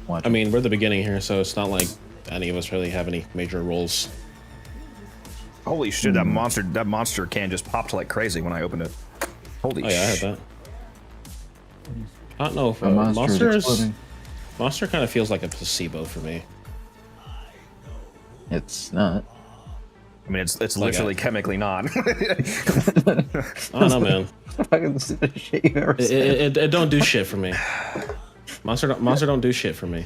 watching. I mean, we're the beginning here, so it's not like any of us really have any major roles. Holy shit! That monster can just popped like crazy when I opened it. Holy shit! Yeah, I had that. I don't know if monster kind of feels like a placebo for me. It's not. I mean, it's like literally chemically not. I don't know, man. Fucking stupid shit you've ever said. It don't do shit for me. Monster don't do shit for me.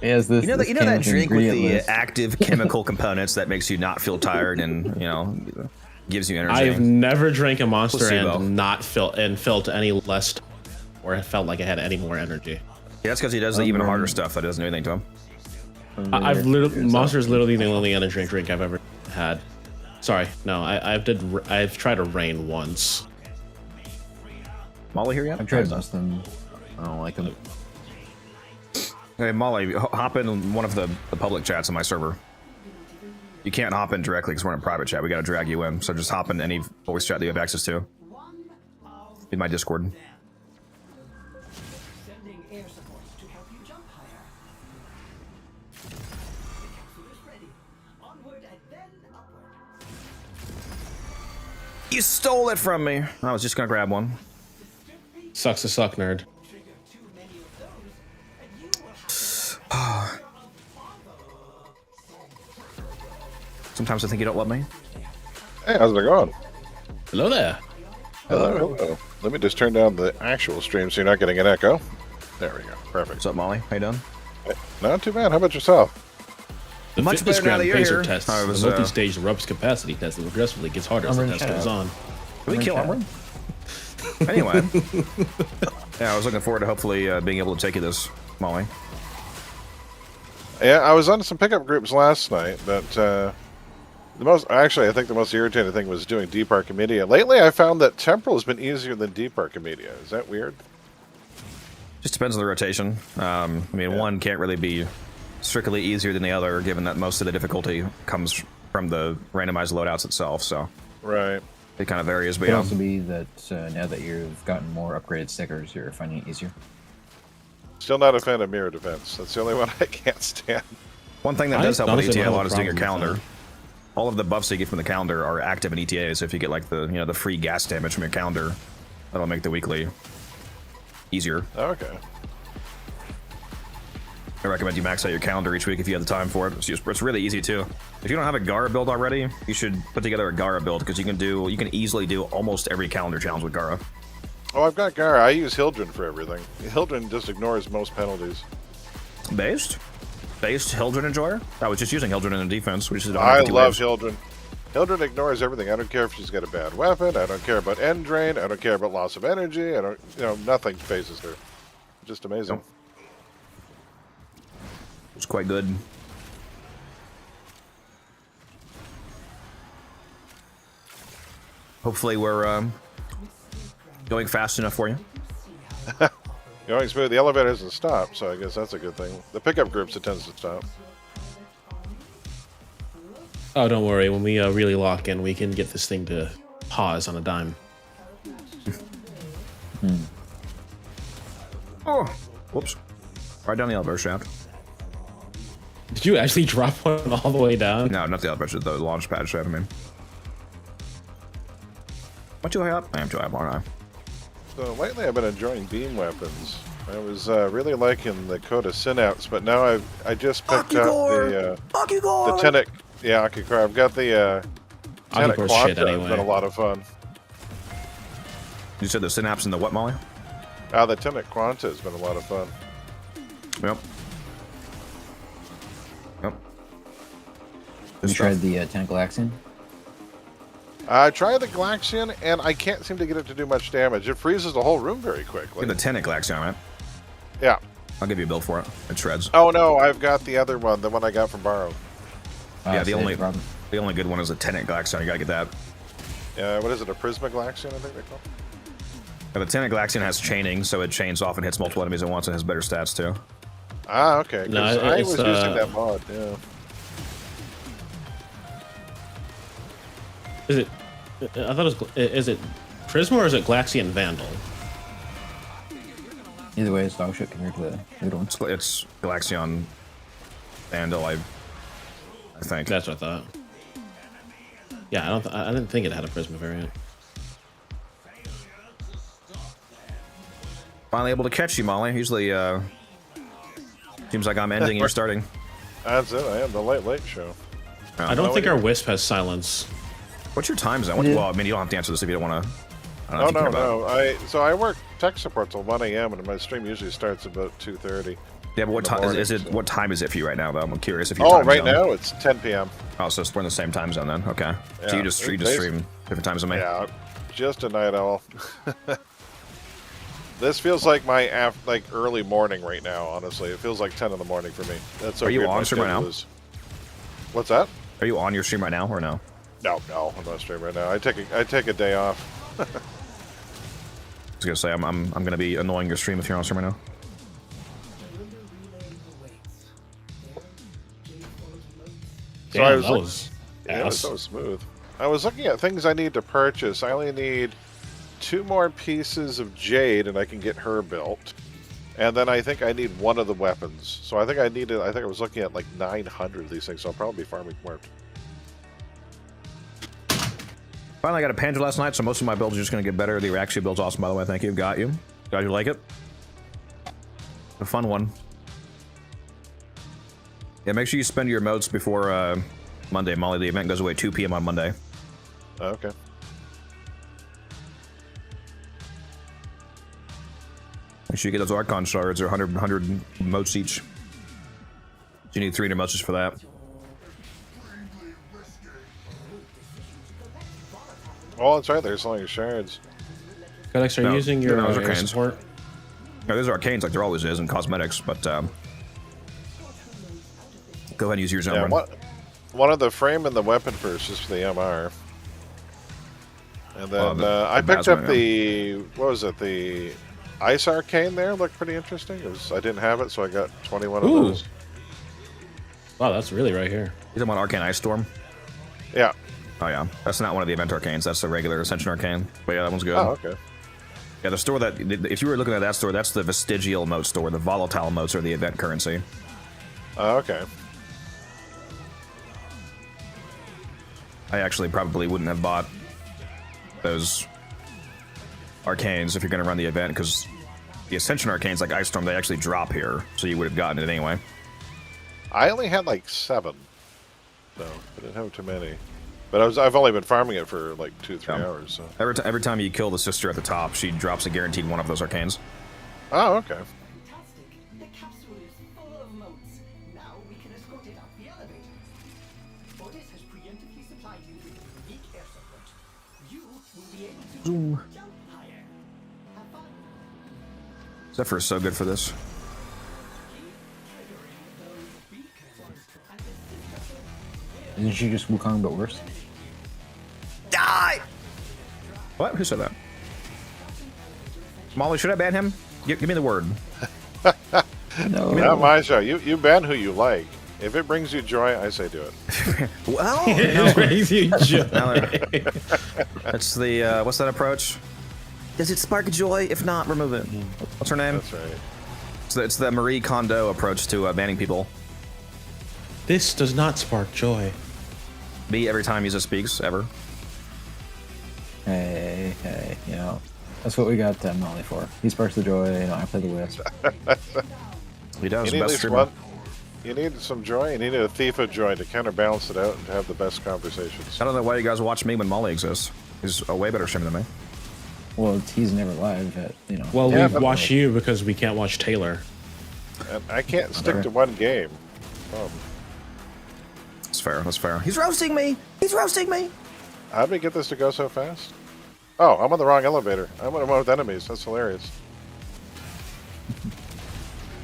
Yes, this. You know that drink with the active chemical components that makes you not feel tired and gives you energy. I've never drank a Monster and not felt any less, or felt like I had any more energy. Yeah, that's because he does the even harder stuff that doesn't do anything to him. Monster is literally the only energy drink I've ever had. Sorry, no, I've tried a Rain once. Molly here yet? I've tried most of them. I don't like them. Hey Molly, hop in one of the public chats on my server. You can't hop in directly because we're in a private chat. We gotta drag you in. So just hop in any voice chat that you have access to. In my Discord. You stole it from me. I was just gonna grab one. Sucks to suck, nerd. Sometimes I think you don't love me. Hey, how's it going? Hello there. Hello. Let me just turn down the actual stream so you're not getting an echo. There we go. Perfect. What's up, Molly? How you doing? Hey, not too bad. How about yourself? The Much fitness better now that ground you're pacer here. tests, I was, the multi-stage erupts capacity test, and progressively gets harder as the test goes on. Did we kill Armor? Anyway. Yeah, I was looking forward to hopefully being able to take you this, Molly. Yeah, I was on some pickup groups last night, but I think the most irritating thing was doing Deep Archimedia. Lately, I found that Temporal has been easier than Deep Archimedia. Is that weird? Just depends on the rotation. I mean, one can't really be strictly easier than the other, given that most of the difficulty comes from the randomized loadouts itself. So, right, it kind of varies. But It could yeah, also be that now that you've gotten more upgraded stickers, you're finding it easier. Still not a fan of Mirror Defense. That's the only one I can't stand. One thing that does help with honestly ETA a don't have lot a is doing your problem with calendar. All of the buffs you get from the calendar are active in ETAs. If you get like the the free gas damage from your calendar, that'll make the weekly easier. Okay. I recommend you max out your calendar each week if you have the time for it. It's really easy too. If you don't have a Gara build already, you should put together a Gara build because you can easily do almost every calendar challenge with Gara. Oh, I've got Gara. I use Hildren for everything. Hildren just ignores most penalties. Based Hildren Enjoyer? I was just using Hildren in the defense. Which is I love Hildren. Hildren ignores everything. I don't care if she's got a bad weapon. I don't care about end drain. I don't care about loss of energy. I don't. Nothing phases her. Just amazing. Nope. It's quite good. Hopefully we're going fast enough for you. Going smooth. The elevator doesn't stop, so I guess that's a good thing. The pickup groups, it tends to stop. Oh, don't worry. When we really lock in, we can get this thing to pause on a dime. Oh, whoops! Right down the elevator shaft. Did you actually drop one all the way down? No, not the elevator. The launch pad shaft. I mean, am I too high up? I am too high up, aren't I? So lately, I've been enjoying beam weapons. I was really liking the Coda Synapse, but now I just picked up the Tenet. Yeah, Akicore. I've got the Tenet Quanta. Shit anyway. It's been a lot of fun. You said the Synapse and the what, Molly? The Tenet Quanta has been a lot of fun. Yep. Have you tried the Galaxian? I tried the Galaxian, and I can't seem to get it to do much damage. It freezes the whole room very quickly. The Tenet Galaxion, right? Yeah. I'll give you a build for it. It shreds. Oh no, I've got the other one, the one I got from Borrow. Yeah, the only good one is the Tenet Galaxion. You gotta get that. What is it? A Prisma Galaxian, I think they call it. The Tenet Galaxion has chaining, so it chains off and hits multiple enemies at once and has better stats too. Ah, okay. No, I was using that mod. Yeah. Is it? I thought it was. Is it Prisma or is it Galaxian Vandal? Either way, it's dog shit compared to the good one. It's Galaxion Vandal, I think. That's what I thought. Yeah, I didn't think it had a Prisma variant. Finally able to catch you, Molly. Usually, seems like I'm ending and you're starting. That's it. I am the late show. Oh, I don't think our Wisp has silence. What's your time zone? Well, I mean, you don't have to answer this if you don't want to. Oh no. I work tech support till 1 a.m. and my stream usually starts about 2:30. Yeah, but what time is it? What time is it for you right now? Though I'm curious if you. Right now it's 10 p.m. Oh, so we're in the same time zone then. Okay. Yeah, So you just stream different times than me. Yeah, just a night owl. This feels like my early morning right now. Honestly, it feels like 10 in the morning for me. That's so. Are you weird on stream right now? What's that? Are you on your stream right now or no? No, I'm not streaming right now. I take a day off. I was gonna say I'm gonna be annoying your stream if you're on stream right now. So I was it was so smooth. I was looking at things I need to purchase. I only need 2 more pieces of jade, and I can get her built. And then I think I need 1 of the weapons. So I think I was looking at like 900 of these things. So I'll probably be farming more. Finally, I got a Panja last night, so most of my builds are just going to get better. The Reaxio build's awesome, by the way. Thank you. Got you. Glad you like it. A fun one. Yeah, make sure you spend your emotes before Monday, Molly. The event goes away 2 p.m. on Monday. Okay. Make sure you get those Archon shards. They're 100 emotes each. You need 300 emotes just for that. Oh, that's right. They're selling shards. Codex, are you using your those are air arcanes. support? No, those are arcanes like there always is in cosmetics, but go ahead and use your zone. Yeah, one of the frame and the weapon first, just for the MR. And then I picked up the, what was it, the Ice Arcane there. Looked pretty interesting. I didn't have it, so I got 21 of those. Wow, that's really right here. You talking about Arcane Ice Storm? Yeah. Oh yeah, that's not one of the event arcanes. That's the regular Ascension Arcane. But yeah, that one's good. Oh, okay. Yeah, the store that, if you were looking at that store, that's the Vestigial Mote store. The volatile motes are the event currency. Oh, okay. I actually probably wouldn't have bought those arcanes if you're going to run the event, because the Ascension arcanes like Ice Storm, they actually drop here, so you would have gotten it anyway. I only had like 7, so I didn't have too many. But I've only been farming it for like 2-3 hours. So every time you kill the sister at the top, she drops a guaranteed one of those arcanes. Oh, okay. The capsule is full of motes. Now we can escort it up the elevator. Otis has preemptively supplied you with unique air support. You will be able to jump higher. Have fun. Zephyr is so good for this. Isn't she just Wukong but worse? Die! What? Who said that? Molly, should I ban him? Give me the word. No. Not my show. You ban who you like. If it brings you joy, I say do it. Well, it brings you joy. That's the, what's that approach? Does it spark joy? If not, remove it. What's her name? That's right. It's the Marie Kondo approach to banning people. This does not spark joy. Me every time Yuza speaks, ever. Hey, you know, that's what we got Molly for. He sparks the joy, you know, I play the wisp. He does. You need, best streamer. you need some joy. You need a thief of joy to counterbalance it out and to have the best conversations. I don't know why you guys watch me when Molly exists. He's a way better streamer than me. Well, he's never live, you know. Well, Yeah, we watch you because we can't watch Taylor. And I can't stick to one game. That's fair. That's fair. He's roasting me. He's roasting me. How did we get this to go so fast? Oh, I'm on the wrong elevator. I'm on one with enemies. That's hilarious.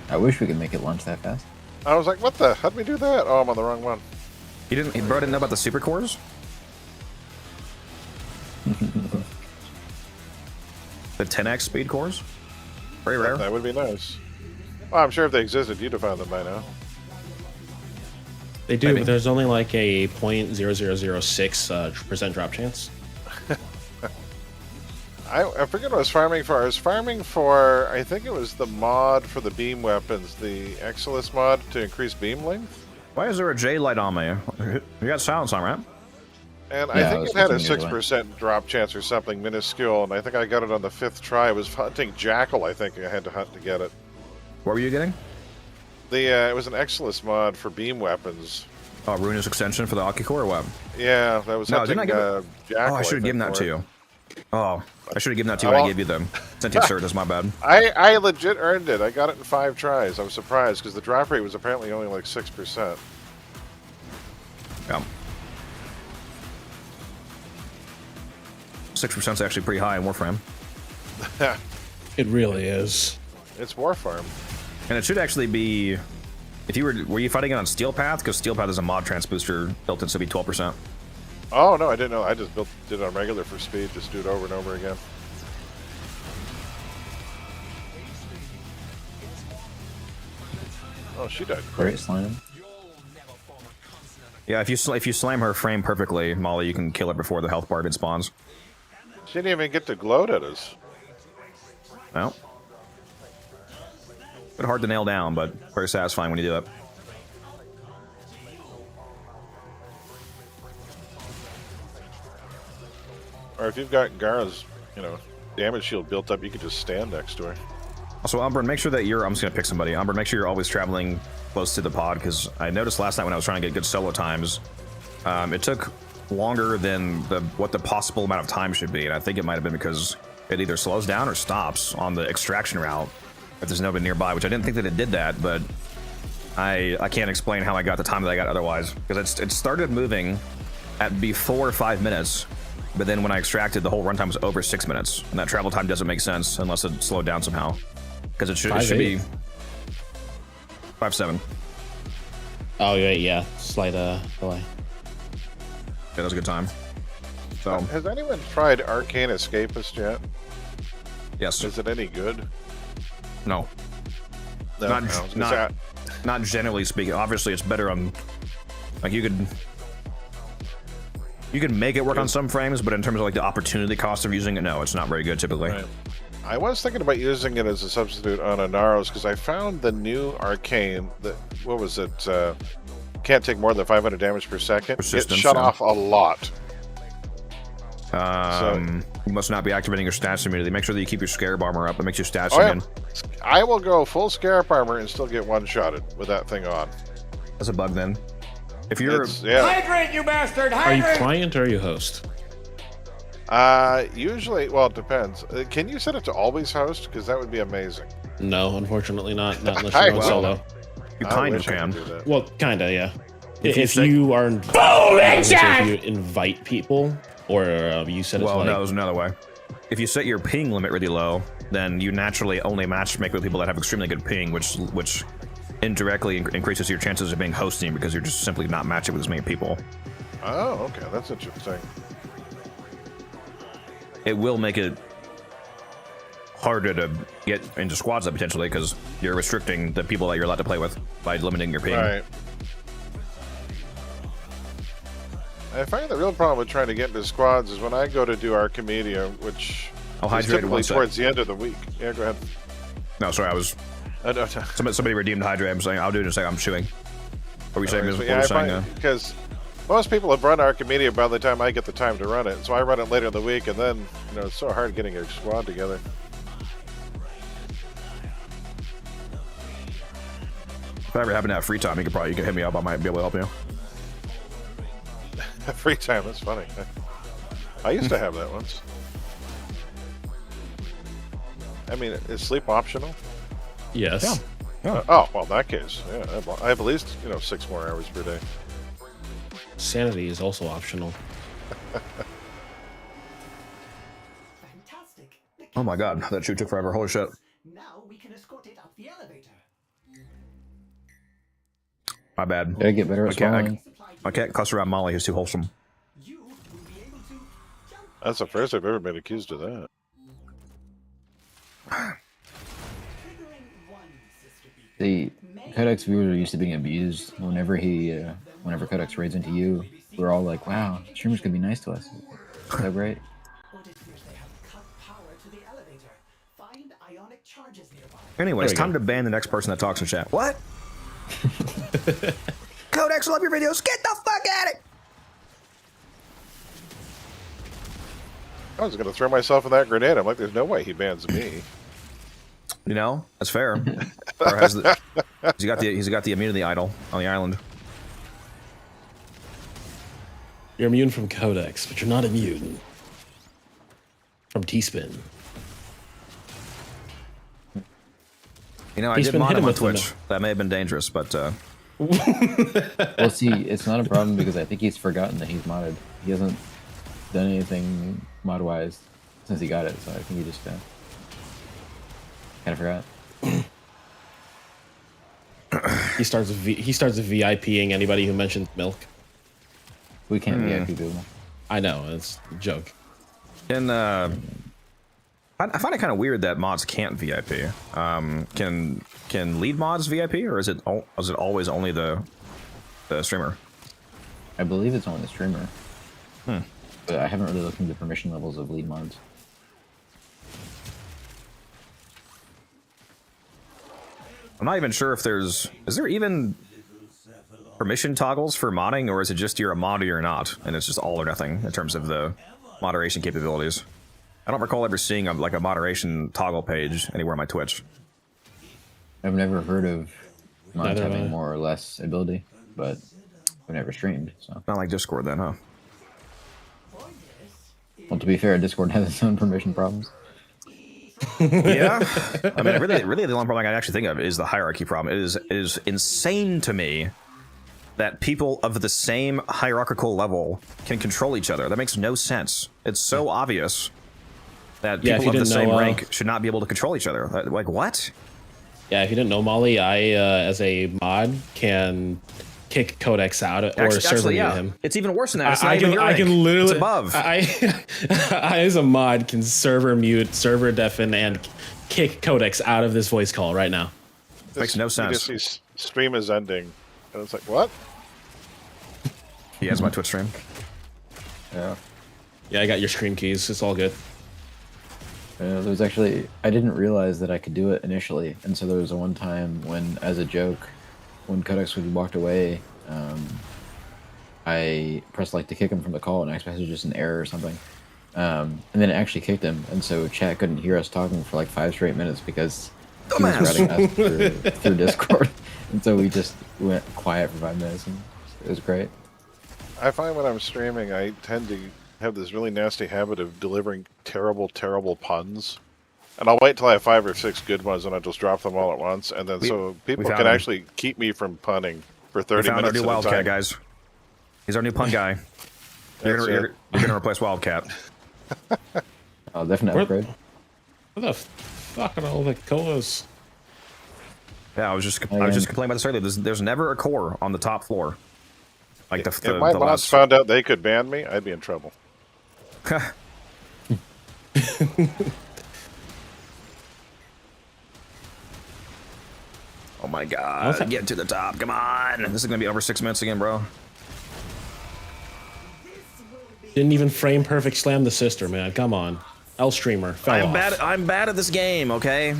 I wish we could make it launch that fast. I was like, what the? How'd we do that? Oh, I'm on the wrong one. He bro didn't know about the super cores? The 10x speed cores? Very rare. That would be nice. Well, I'm sure if they existed, you'd have found them by now. They do, but there's only like a 0.0006% drop chance. I forget what I was farming for. I was farming for, I think it was the mod for the beam weapons, the Exilus mod to increase beam length. Why is there a J light on me? You got silence on, right? And I think it had a 6% drop chance or something minuscule, and I think I got it on the 5th try. I was hunting Jackal, I think I had to hunt to get it. What were you getting? It was an Exilus mod for beam weapons. Oh, Ruinous Extension for the Aki-Core or what? Yeah, that was hunting Jackal. Oh, I should have given that to you. Oh, I should have given that to you Oh, when I gave you the sentient cert. That's my bad. I legit earned it. I got it in 5 tries. I was surprised because the drop rate was apparently only like 6%. Yeah. 6% is actually pretty high in Warframe. It really is. It's Warframe. And it should actually be, if you were you fighting it on Steel Path? Because Steel Path is a mod trans booster built in, so it'd be 12%. Oh no, I didn't know. I just did it on regular for speed. Just do it over and over again. Oh, she died. Great slam. Yeah, if you slam her frame perfectly, Molly, you can kill her before the health bar even spawns. She didn't even get to gloat at us. Well, bit hard to nail down, but very satisfying when you do it. Or if you've got Gara's, damage shield built up, you could just stand next to her. Also, Umbrin, make sure that I'm just gonna pick somebody. Umbrin, make sure you're always traveling close to the pod, because I noticed last night when I was trying to get good solo times, it took longer than what the possible amount of time should be, and I think it might have been because it either slows down or stops on the extraction route if there's nobody nearby, which I didn't think that it did that, but I can't explain how I got the time that I got otherwise, because it started moving at before 5 minutes, But then when I extracted, the whole runtime was over 6 minutes, and that travel time doesn't make sense unless it slowed down somehow, because it should be 5.7. Oh yeah, slight delay. Yeah, that was a good time. So, has anyone tried Arcane Escapist yet? Yes. Is it any good? No. No, not generally speaking. Obviously, it's better on. Like you could make it work on some frames, but in terms of like the opportunity cost of using it, no, it's not very good typically. Right. I was thinking about using it as a substitute on a Naros because I found the new Arcane that what was it? Can't take more than 500 damage per second. It shut off a lot. You must not be activating your stats immediately. Make sure that you keep your Scarab armor up. It makes your stats again. I will go full Scarab armor and still get one-shotted with that thing on. That's a bug then. If you're Hydrate, you bastard! Hydrate! Are you client or are you host? Usually, well, it depends. Can you set it to always host? Because that would be amazing. No, unfortunately not. Not unless you're going solo. You kind of can. Well, kinda, yeah. If you are if you invite people or you set it to no, there's another way. If you set your ping limit really low, then you naturally only matchmake with people that have extremely good ping, which indirectly increases your chances of being hosting because you're just simply not matching with as many people. Oh, okay, that's interesting. It will make it harder to get into squads potentially because you're restricting the people that you're allowed to play with by limiting your ping. Right. I find the real problem with trying to get into squads is when I go to do Archimedia, which is typically towards the end of the week. Yeah, go ahead. No, sorry, I was. Somebody redeemed Hydrate. I'm saying I'll do it in a second. I'm chewing. What were you saying? Because most people have run Archimedia by the time I get the time to run it, so I run it later in the week, and then it's so hard getting a squad together. If I ever happen to have free time, you can hit me up. I might be able to help you. Free time, that's funny. I used to have that once. I mean, is sleep optional? Yes. Yeah. Oh, well, in that case, yeah, I have at least 6 more hours per day. Sanity is also optional. Fantastic. Oh my god, that shoot took forever. Holy shit. Now we can escort it up the elevator. My bad. Gotta get better at swallowing. I can't cuss around Molly, who's too wholesome. That's the first I've ever been accused of that. The Codex viewers are used to being abused. Whenever Codex raids into you, we're all like, wow, streamers could be nice to us. Is that great? Anyway, it's time to ban the next person that talks in chat. What? Codex, love your videos. Get the fuck at it! I was gonna throw myself in that grenade. I'm like, there's no way he bans me. That's fair. Or he's got the immunity idol on the island. You're immune from Codex, but you're not immune from T-Spin. I did mod him on Twitch. That may have been dangerous, but... Well, see, it's not a problem because I think he's forgotten that he's modded. He hasn't done anything mod-wise since he got it, so I think he just kind of forgot. He starts VIPing anybody who mentions milk. We can't VIP people. I know, it's a joke. And I find it kind of weird that mods can't VIP. Can lead mods VIP, or is it always only the streamer? I believe it's only the streamer. But I haven't really looked into the permission levels of lead mods. I'm not even sure if is there even permission toggles for modding, or is it just you're a mod or you're not, and it's just all or nothing in terms of the moderation capabilities? I don't recall ever seeing a moderation toggle page anywhere on my Twitch. I've never heard of mods having more or less ability, but I've never streamed, so. Not like Discord then, huh? Well, to be fair, Discord has its own permission problems. Yeah, I mean, really, the only problem I can actually think of is the hierarchy problem. It is insane to me that people of the same hierarchical level can control each other. That makes no sense. It's so obvious that Yeah, if people you of the didn't same know, rank should not be able to control each other. Like, what? Yeah, if you didn't know, Molly, I, as a mod, can kick Codex out or server mute him. It's even worse than that. It's I not even your rank. can literally It's above. I as a mod can server mute, server deafen, and kick Codex out of this voice call right now. Makes no sense. You just see stream is ending, and it's like, what? He has my Twitch stream. Yeah. Yeah, I got your stream keys. It's all good. There was actually, I didn't realize that I could do it initially, and so there was a one time when, as a joke, when Codex would walked away, I pressed like to kick him from the call, and I expected just an error or something, and then it actually kicked him, and so chat couldn't hear us talking for like 5 straight minutes because he was routing us through Discord, and so we just went quiet for 5 minutes, and it was great. I find when I'm streaming, I tend to have this really nasty habit of delivering terrible, terrible puns. And I'll wait till I have 5 or 6 good ones, and I'll just drop them all at once. And then so people can actually keep me from punning for 30 minutes. We found our new at Wildcat, a time. guys. He's our new pun guy. You're gonna replace Wildcat. Oh, definitely upgrade. What the fuck are all the colas? Yeah, I was just complaining about this earlier. There's never a core on the top floor. Like If my mods last... found out they could ban me, I'd be in trouble. Oh my god, get to the top, come on! This is gonna be over 6 minutes again, bro. Didn't even frame perfect slam the sister, man. Come on. L streamer. I'm bad at this game, okay?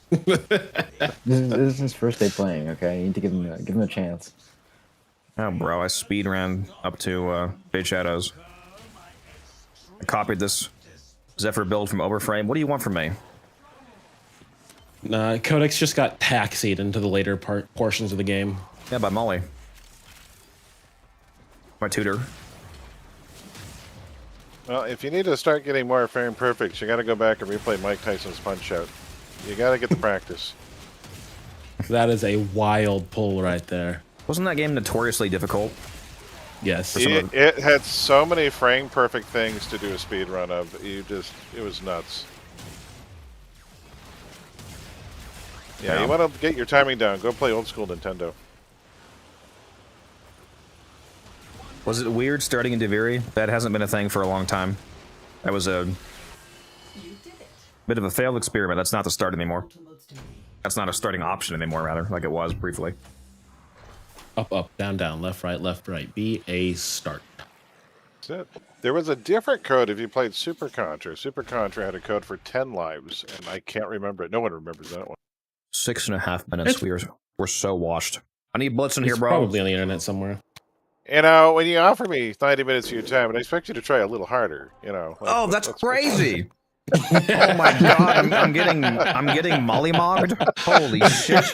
This is his first day playing, okay? You need to give him a chance. Oh, bro, I speed ran up to Big Shadows. I copied this Zephyr build from Warframe. What do you want from me? Codex just got taxied into the later portions of the game. Yeah, by Molly. My tutor. Well, if you need to start getting more frame perfect, you got to go back and replay Mike Tyson's Punch Out. You got to get the practice. That is a wild pull right there. Wasn't that game notoriously difficult? Yes. It had so many frame perfect things to do a speed run of. It was nuts. Yeah, you want to get your timing down. Go play old school Nintendo. Was it weird starting in Deviri? That hasn't been a thing for a long time. That was a bit of a failed experiment. That's not the start anymore. That's not a starting option anymore, rather, like it was briefly. Up, up, down, down, left, right, B, A, start. That's it. There was a different code if you played Super Contra. Super Contra had a code for 10 lives, and I can't remember it. No one remembers that one. 6.5 minutes. We're so washed. I need Blitz in here, bro. Probably on the internet somewhere. You know, when you offer me 90 minutes of your time, and I expect you to try a little harder, you know. Like, oh, that's crazy! Oh my god, I'm getting mollymogged. Holy shit!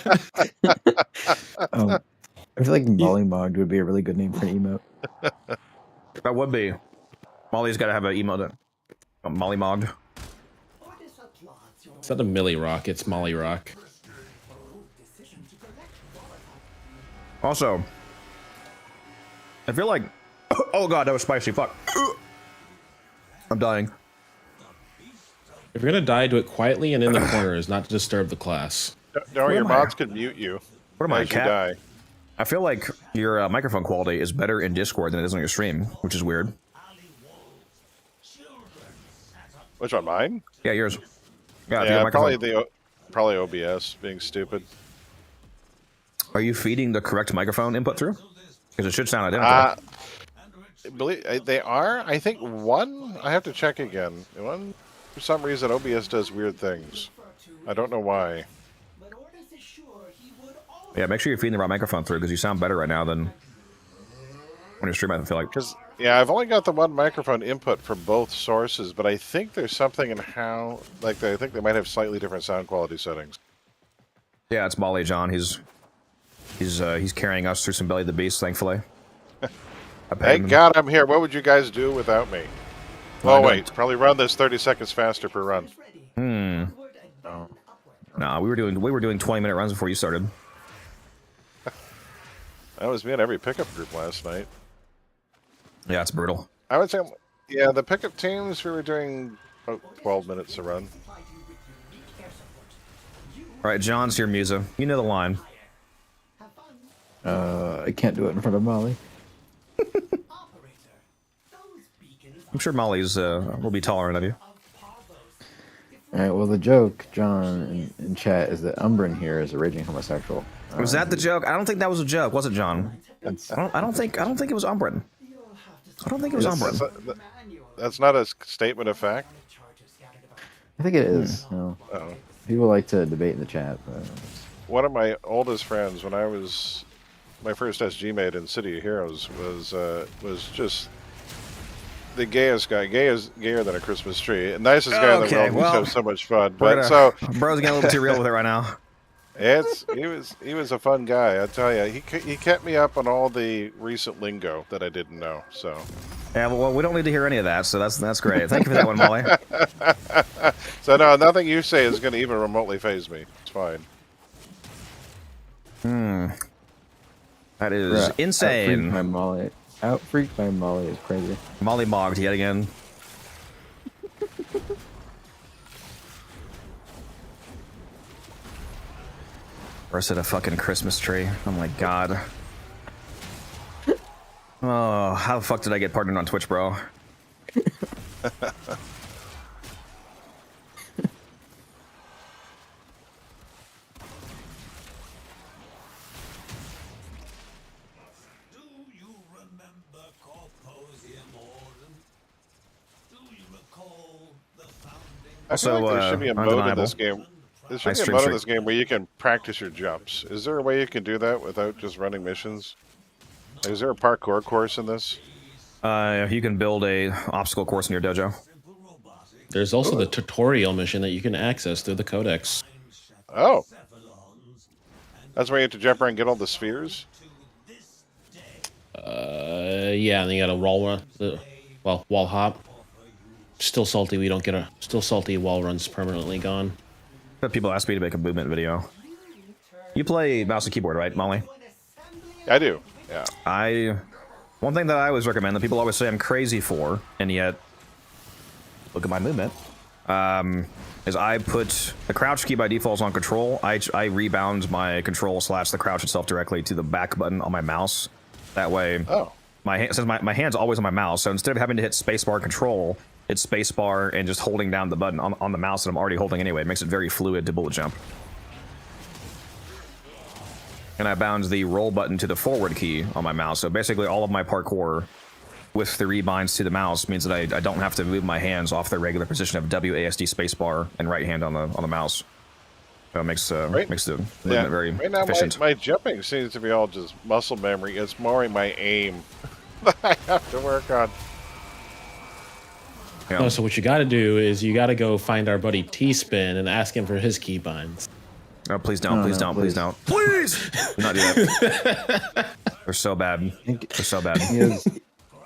I feel like mollymogged would be a really good name for an emote. That would be. Molly's got to have an emote. Mollymogged. It's not a Millie Rock, it's Molly Rock. Also, I feel like... Oh god, that was spicy. Fuck. I'm dying. If you're gonna die, do it quietly and in the corners, not to disturb the class. No, your mods could mute you. What am I, as you cat? die. I feel like your microphone quality is better in Discord than it is on your stream, which is weird. Which one, mine? Yeah, yours. Yeah, probably OBS being stupid. Are you feeding the correct microphone input through? Because it should sound identical. They are. I think one. I have to check again. One, for some reason, OBS does weird things. I don't know why. Yeah, make sure you're feeding the right microphone through because you sound better right now than when you're streaming. I feel like. Yeah, I've only got the one microphone input for both sources, but I think there's something in how, I think they might have slightly different sound quality settings. Yeah, it's Molly John. He's carrying us through some Belly the Beast, thankfully. Thank God I'm here. What would you guys do without me? Oh wait, probably run this 30 seconds faster per run. Oh. Nah, we were doing 20-minute runs before you started. I was me in every pickup group last night. Yeah, it's brutal. I would say, yeah, the pickup teams, we were doing about 12 minutes a run. All right, John's your Musa. You know the line. I can't do it in front of Molly. I'm sure Molly's will be tolerant of you. All right. Well, the joke, John, in chat is that Umbrin here is a raging homosexual. Was that the joke? I don't think that was a joke, was it, John? I don't think it was Umbrin. I don't think it was Umbrin. That's not a statement of fact. I think it is. No. Oh. People like to debate in the chat. But... One of my oldest friends, when I was my first SG mate in City of Heroes, was just the gayest guy, gayer than a Christmas tree, and nicest guy in the world. We have so much fun. But so bro's getting a little too real with it right now. He was a fun guy, I tell you. He kept me up on all the recent lingo that I didn't know. So yeah, well, we don't need to hear any of that. So that's great. Thank you for that one, Molly. So no, nothing you say is going to even remotely faze me. It's fine. That is insane. Outfreaked by Molly is crazy. Molly mogged yet again. First at a fucking Christmas tree. Oh my god. Oh, how the fuck did I get partnered on Twitch, bro? I feel like there should be a mode in this game. There should be a mode in this game where you can practice your jumps. Is there a way you can do that without just running missions? Is there a parkour course in this? You can build a obstacle course in your dojo. There's also the tutorial mission that you can access through the codex. Oh. That's where you have to jump around and get all the spheres? Yeah, and then you got a wall hop. Still salty we don't get a... Still salty wall runs permanently gone. People ask me to make a movement video. You play mouse and keyboard, right, Molly? I do, yeah. One thing that I always recommend that people always say I'm crazy for, and yet look at my movement, is I put the crouch key by default on control. I rebound my control / the crouch itself directly to the back button on my mouse. That way, since my hand's always on my mouse, so instead of having to hit spacebar control, it's spacebar and just holding down the button on the mouse that I'm already holding anyway. It makes it very fluid to bullet jump. And I bound the roll button to the forward key on my mouse. So basically all of my parkour with the rebinds to the mouse means that I don't have to move my hands off their regular position of WASD spacebar and right hand on the mouse. So it makes the movement very efficient. My jumping seems to be all just muscle memory. It's more my aim that I have to work on. Yeah. No, so what you got to do is you got to go find our buddy T-Spin and ask him for his keybinds. Oh, please don't, please don't. Please do not do that. They're so bad. They're so bad. He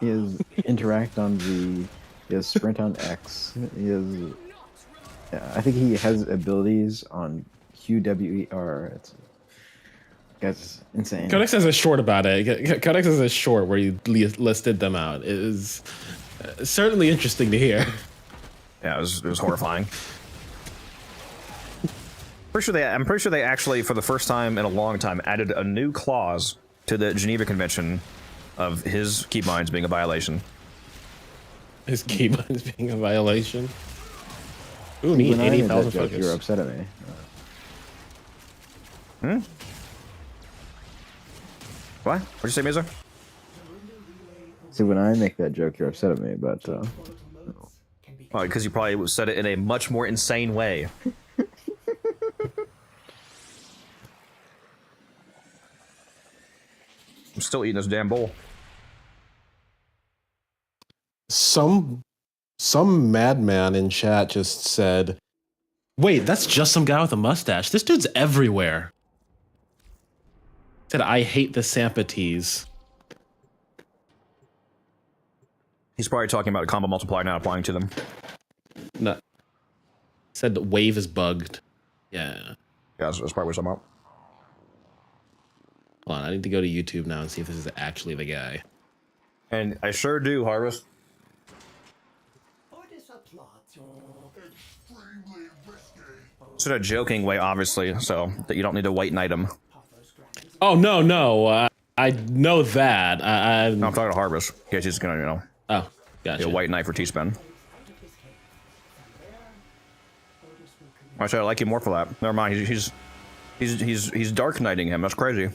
has interact on V. He has sprint on X. He has... I think he has abilities on QWER. It's insane. Codex has a short about it. Codex has a short where he listed them out. It is certainly interesting to hear. Yeah, it was horrifying. I'm pretty sure they actually, for the first time in a long time, added a new clause to the Geneva Convention of his keybinds being a violation. His keybinds being a violation? Ooh, need 80,000 focus. You're upset at me. What? What'd you say, Mesa? See, when I make that joke, you're upset at me, but... Well, because you probably said it in a much more insane way. I'm still eating this damn bowl. Some madman in chat just said, "Wait, that's just some guy with a mustache. This dude's everywhere." Said, "I hate the Sampates." He's probably talking about a combo multiplier not applying to them. No. Said the wave is bugged. Yeah. Yeah, that's probably what I'm talking about. Hold on, I need to go to YouTube now and see if this is actually the guy. And I sure do, Harvest. Sort of joking way, obviously, so that you don't need to white knight him. Oh no! I know that. No, I'm talking to Harvest. Yeah, she's gonna, you know. Oh, gotcha. A white knight for T-spin. Actually, I like you more for that. Never mind. He's dark knighting him. That's crazy.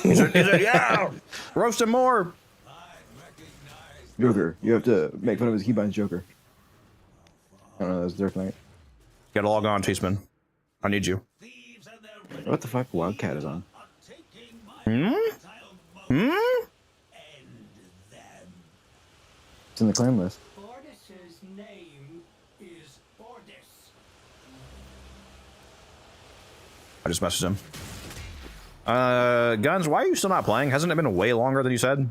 He's a, yeah, roast him more. Joker, you have to make fun of his keybinds, Joker. I don't know, that's Dark Knight. Gotta log on, T-spin. I need you. What the fuck? Wildcat is on. It's in the clan list. Bordis's name is Bordis. I just messaged him. Guns, why are you still not playing? Hasn't it been way longer than you said?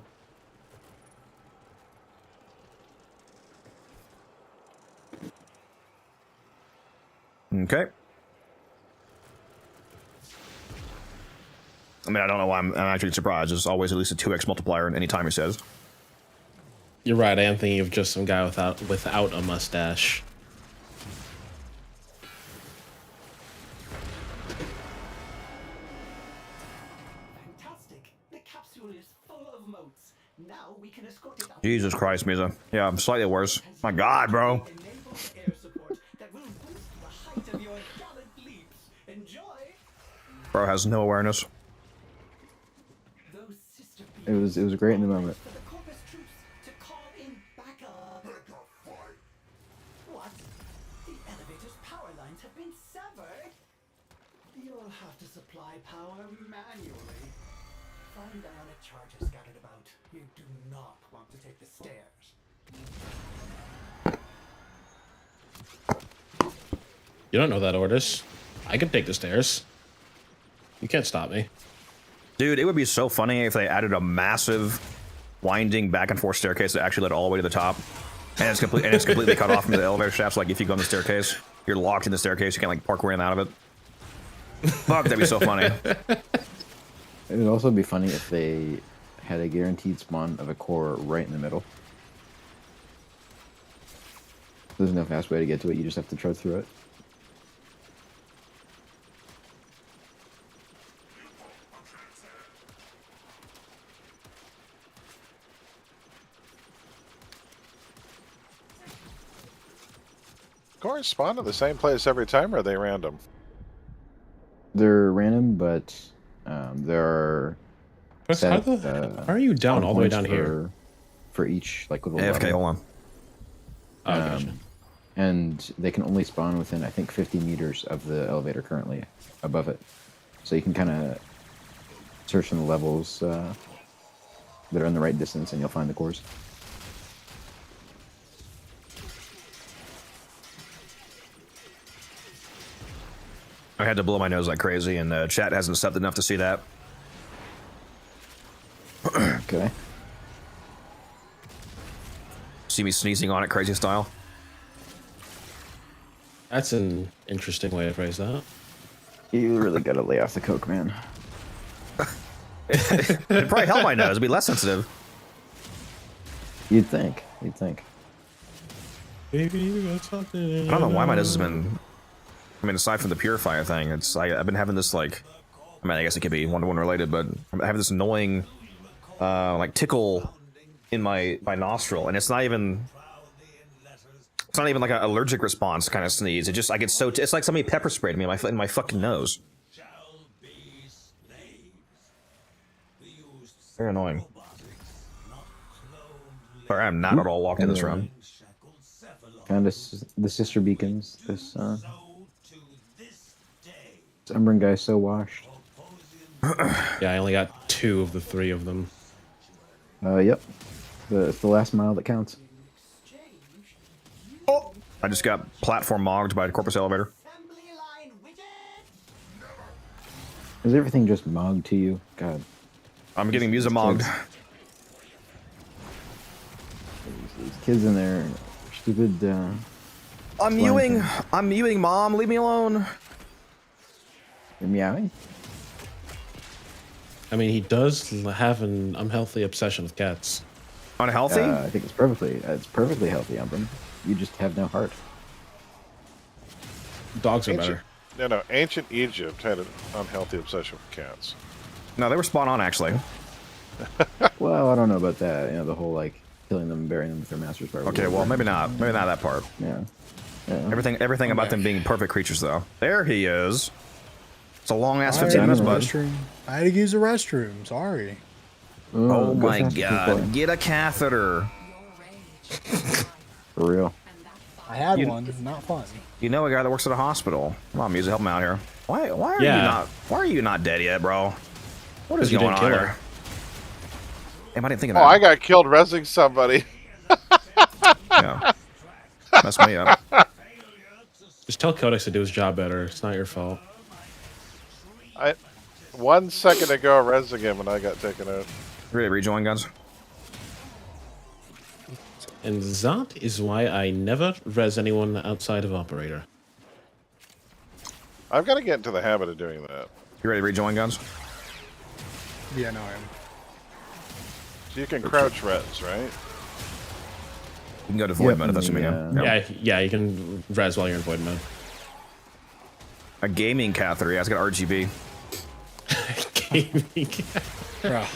Okay. I mean, I don't know why I'm actually surprised. There's always at least a 2x multiplier in any time he says. You're right. I am thinking of just some guy without a mustache. Fantastic. The capsule is full of moats. Now we can escort it out. Jesus Christ, Misa. Yeah, I'm slightly worse. My God, bro. Air support that will boost the height of your gallant leaps. Enjoy. Bro has no awareness. It was great in the moment. For the Corpus troops to call in backup. What? The elevator's power lines have been severed. You'll have to supply power manually. Find ionic charges scattered about. You do not want to take the stairs. You don't know that, Ordis. I can take the stairs. You can't stop me. Dude, it would be so funny if they added a massive winding back and forth staircase that actually led all the way to the top. And it's completely cut off from the elevator shafts. Like if you go on the staircase, you're locked in the staircase, you can't like parkour in and out of it. Fuck, that'd be so funny. It would also be funny if they had a guaranteed spawn of a core right in the middle. There's no fast way to get to it, you just have to trudge through it. Cores spawn in the same place every time, or are they random? They're random, but there are. How are you down all the way down here? For each like little AFK, level. hold on. Gotcha. And they can only spawn within, I think, 50 meters of the elevator currently above it. So you can kind of search in the levels that are in the right distance, and you'll find the cores. I had to blow my nose like crazy, and chat hasn't subbed enough to see that. Okay. See me sneezing on it, crazy style. That's an interesting way to phrase that. You really gotta lay off the coke, man. It'd probably help my nose. It'd be less sensitive. You'd think. You'd think. Baby, you got something. I don't know why my nose has been. I mean, aside from the purifier thing, it's I've been having this like. I mean, I guess it could be one-to-one related, but I'm having this annoying, like tickle in my nostril, and it's not even. It's not even like an allergic response kind of sneeze. It just I get so it's like somebody pepper sprayed me in my fucking nose. Very annoying. Sorry, I'm not at all locked in this room. Found the sister beacons. This Umbran guy's so washed. Yeah, I only got 2 of the 3 of them. Yep. It's the last mile that counts. Oh! I just got platform mogged by the Corpus elevator. Is everything just mogged to you? God. I'm getting Musa mogged. These kids in there, stupid. I'm mewing. I'm mewing, Mom. Leave me alone. You're meowing? I mean, he does have an unhealthy obsession with cats. Unhealthy? I think it's perfectly healthy, Umbrin. You just have no heart. Dogs are Ancient- better. No, ancient Egypt had an unhealthy obsession with cats. No, they were spot on, actually. Well, I don't know about that. You know, the whole like killing them and burying them with their masters. Part Okay, well, maybe not. Maybe not that part. Yeah. Everything about them being perfect creatures, though. There he is. It's a long ass 15 minutes, bud. I had to use the restroom. Sorry. Oh my god! Get a catheter. For real. I had one. It's not fun. You know a guy that works at a hospital. Come on, Musa, help him out here. Why are you not dead yet, bro? What is going on here? Damn, I didn't think of that. Oh, I got killed resing somebody. Yeah. Messed me up. Just tell Codex to do his job better. It's not your fault. 1 second ago, resing him, and I got taken out. Ready to rejoin, guns? And that is why I never res anyone outside of operator. I've got to get into the habit of doing that. You ready to rejoin, guns? Yeah, no, I am. So you can crouch res, right? You can go to void mode if that's what you mean. Yeah, you can res while you're in void mode. A gaming catheter. Yeah, it's got RGB. Gaming. Yeah.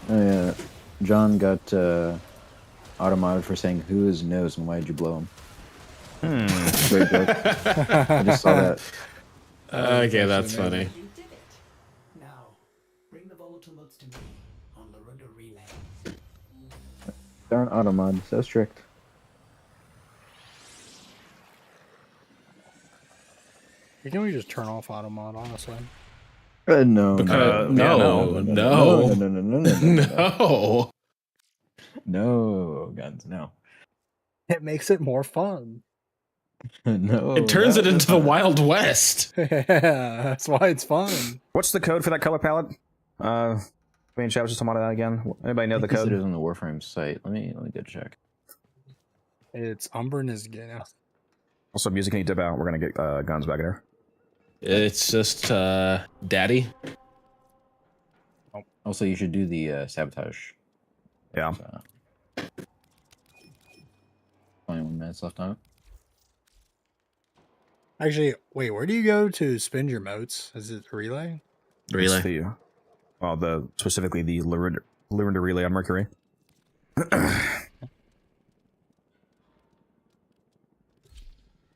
Oh, yeah. John got automodded for saying who is nose and why did you blow him? Great joke. I just saw that. Okay, that's funny. You did it. Now, bring the volatile motes to me on the Runda relay. Darn automod, so strict. Why can't we just turn off automod, honestly? No. No. No, guns, no. It makes it more fun. No. It turns it into the Wild West. Yeah, that's why it's fun. What's the code for that color palette? Me and Chad was just talking about that again. Anybody know the code? It is on the Warframe site. Let me go check. It's Umbrin is gonna. Also, music, can you dip out? We're gonna get guns back here. It's just Daddy. Also, you should do the sabotage. Yeah. 21 minutes left on it. Actually, wait, where do you go to spend your motes? Is it relay? Relay. Specifically the Lurinda relay on Mercury.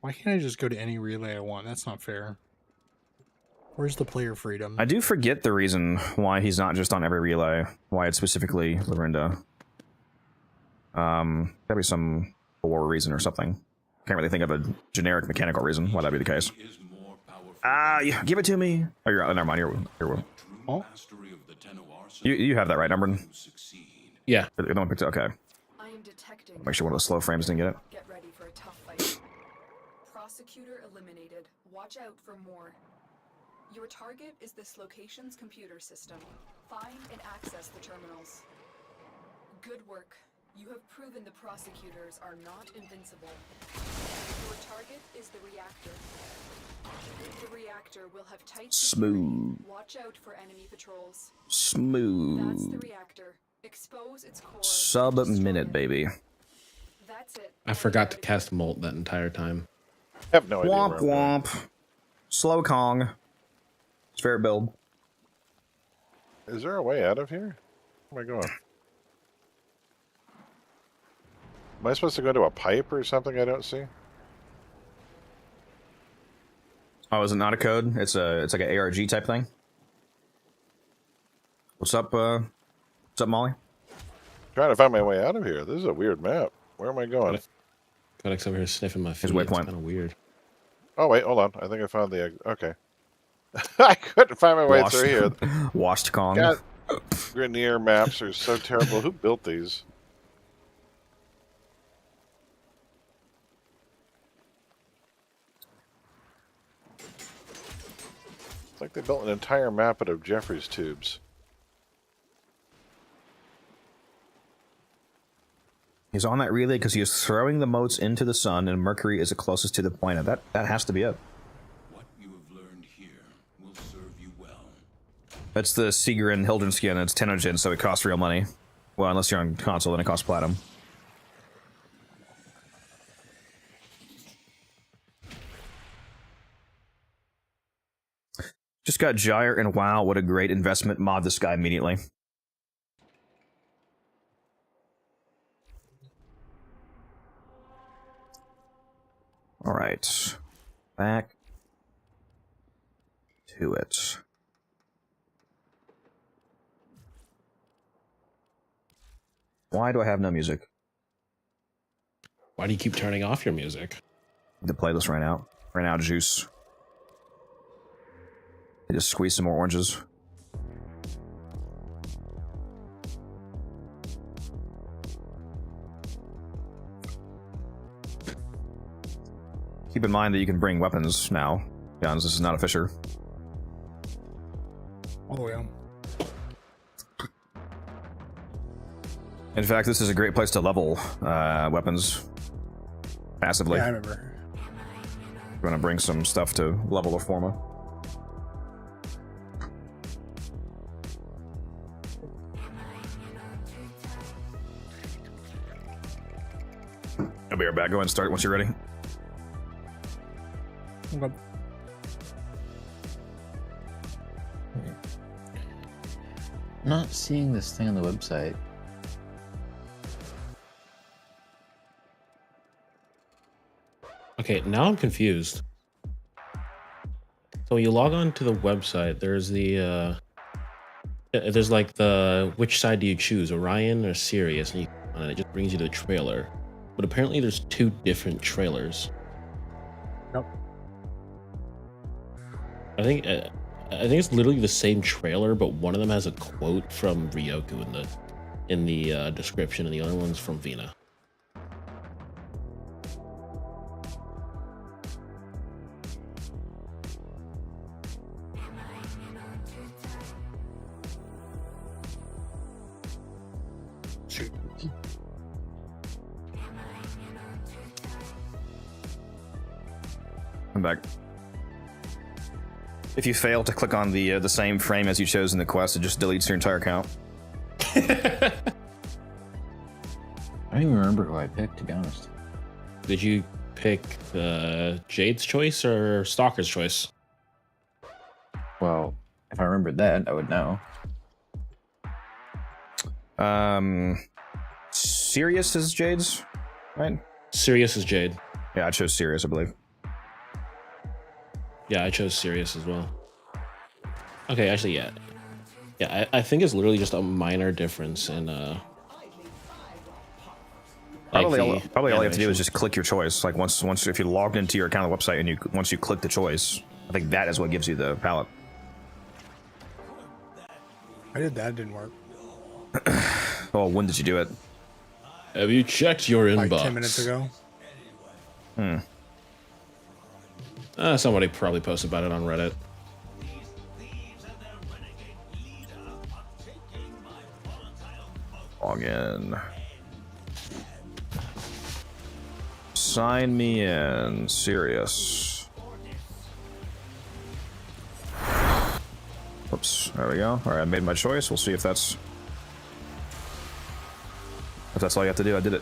Why can't I just go to any relay I want? That's not fair. Where's the player freedom? I do forget the reason why he's not just on every relay. Why it's specifically Lurinda. Gotta be some lore reason or something. Can't really think of a generic mechanical reason why that'd be the case. Yeah, give it to me. Oh, you're never mind. You're oh? You have that right, Umbrin? Yeah. The one picked it. Okay. I am detecting. Make sure one of the slow frames didn't get it. Get ready for a tough fight. Prosecutor eliminated. Watch out for more. Your target is this location's computer system. Find and access the terminals. Good work. You have proven the prosecutors are not invincible. Your target is the reactor. The reactor will have tight security. Smooth. Watch out for enemy patrols. Smooth. That's the reactor. Expose its core. Sub-minute, baby. That's it. I forgot to cast Molt that entire time. I have no idea. Womp womp. Slow Kong. It's fair build. Is there a way out of here? Where am I going? Am I supposed to go to a pipe or something I don't see? Oh, is it not a code? It's like an ARG type thing. What's up, Molly? Trying to find my way out of here. This is a weird map. Where am I going? Codex over here sniffing my feet. His waypoint. Kind of weird. Oh wait, hold on. I think I found the. Okay. I couldn't find my way through here. Washed Kong. God, Grenier maps are so terrible. Who built these? It's like they built an entire map out of Jeffrey's tubes. He's on that relay because he is throwing the motes into the sun, and Mercury is the closest to the point. That has to be it. What you have learned here will serve you That's the Seagrin Hildren skin. It's Tennogen, so it costs real money. Well, unless you're on console, then it costs platinum. Just got Gyre and WoW. What a great investment. Mod this guy immediately. Alright. Back to it. Why do I have no music? Why do you keep turning off your music? The playlist ran out. Ran out of juice. I just squeeze some more oranges. Keep in mind that you can bring weapons now. Guns, this is not a Fisher. Oh, yeah. In fact, this is a great place to level weapons passively. Yeah, I remember. I'm gonna bring some stuff to level the Forma. I'll be right back. Go ahead and start once you're ready. Okay. Not seeing this thing on the website. Okay, now I'm confused. So when you log on to the website, there's the there's like the which side do you choose, Orion or Sirius, and it just brings you to the trailer. But apparently there's two different trailers. Nope. I think it's literally the same trailer, but one of them has a quote from Ryoku in the description, and the other one's from Vina. Shoot. I'm back. If you fail to click on the same frame as you chose in the quest, it just deletes your entire account. I don't even remember who I picked, to be honest. Did you pick Jade's choice or Stalker's choice? Well, if I remembered that, I would know. Sirius is Jade's, right? Sirius is Jade. Yeah, I chose Sirius, I believe. Yeah, I chose Sirius as well. Okay, actually, yeah. Yeah, I think it's literally just a minor difference in Probably all you have to do is just click your choice. Like once if you logged into your account on the website and once you click the choice, I think that is what gives you the palette. I did that, it didn't work. Well, when did you do it? Have you checked your inbox? Like 10 minutes ago. Somebody probably posted about it on Reddit. Log in. Sign me in. Serious. Oops. There we go. All right, I made my choice. We'll see if that's all you have to do. I did it.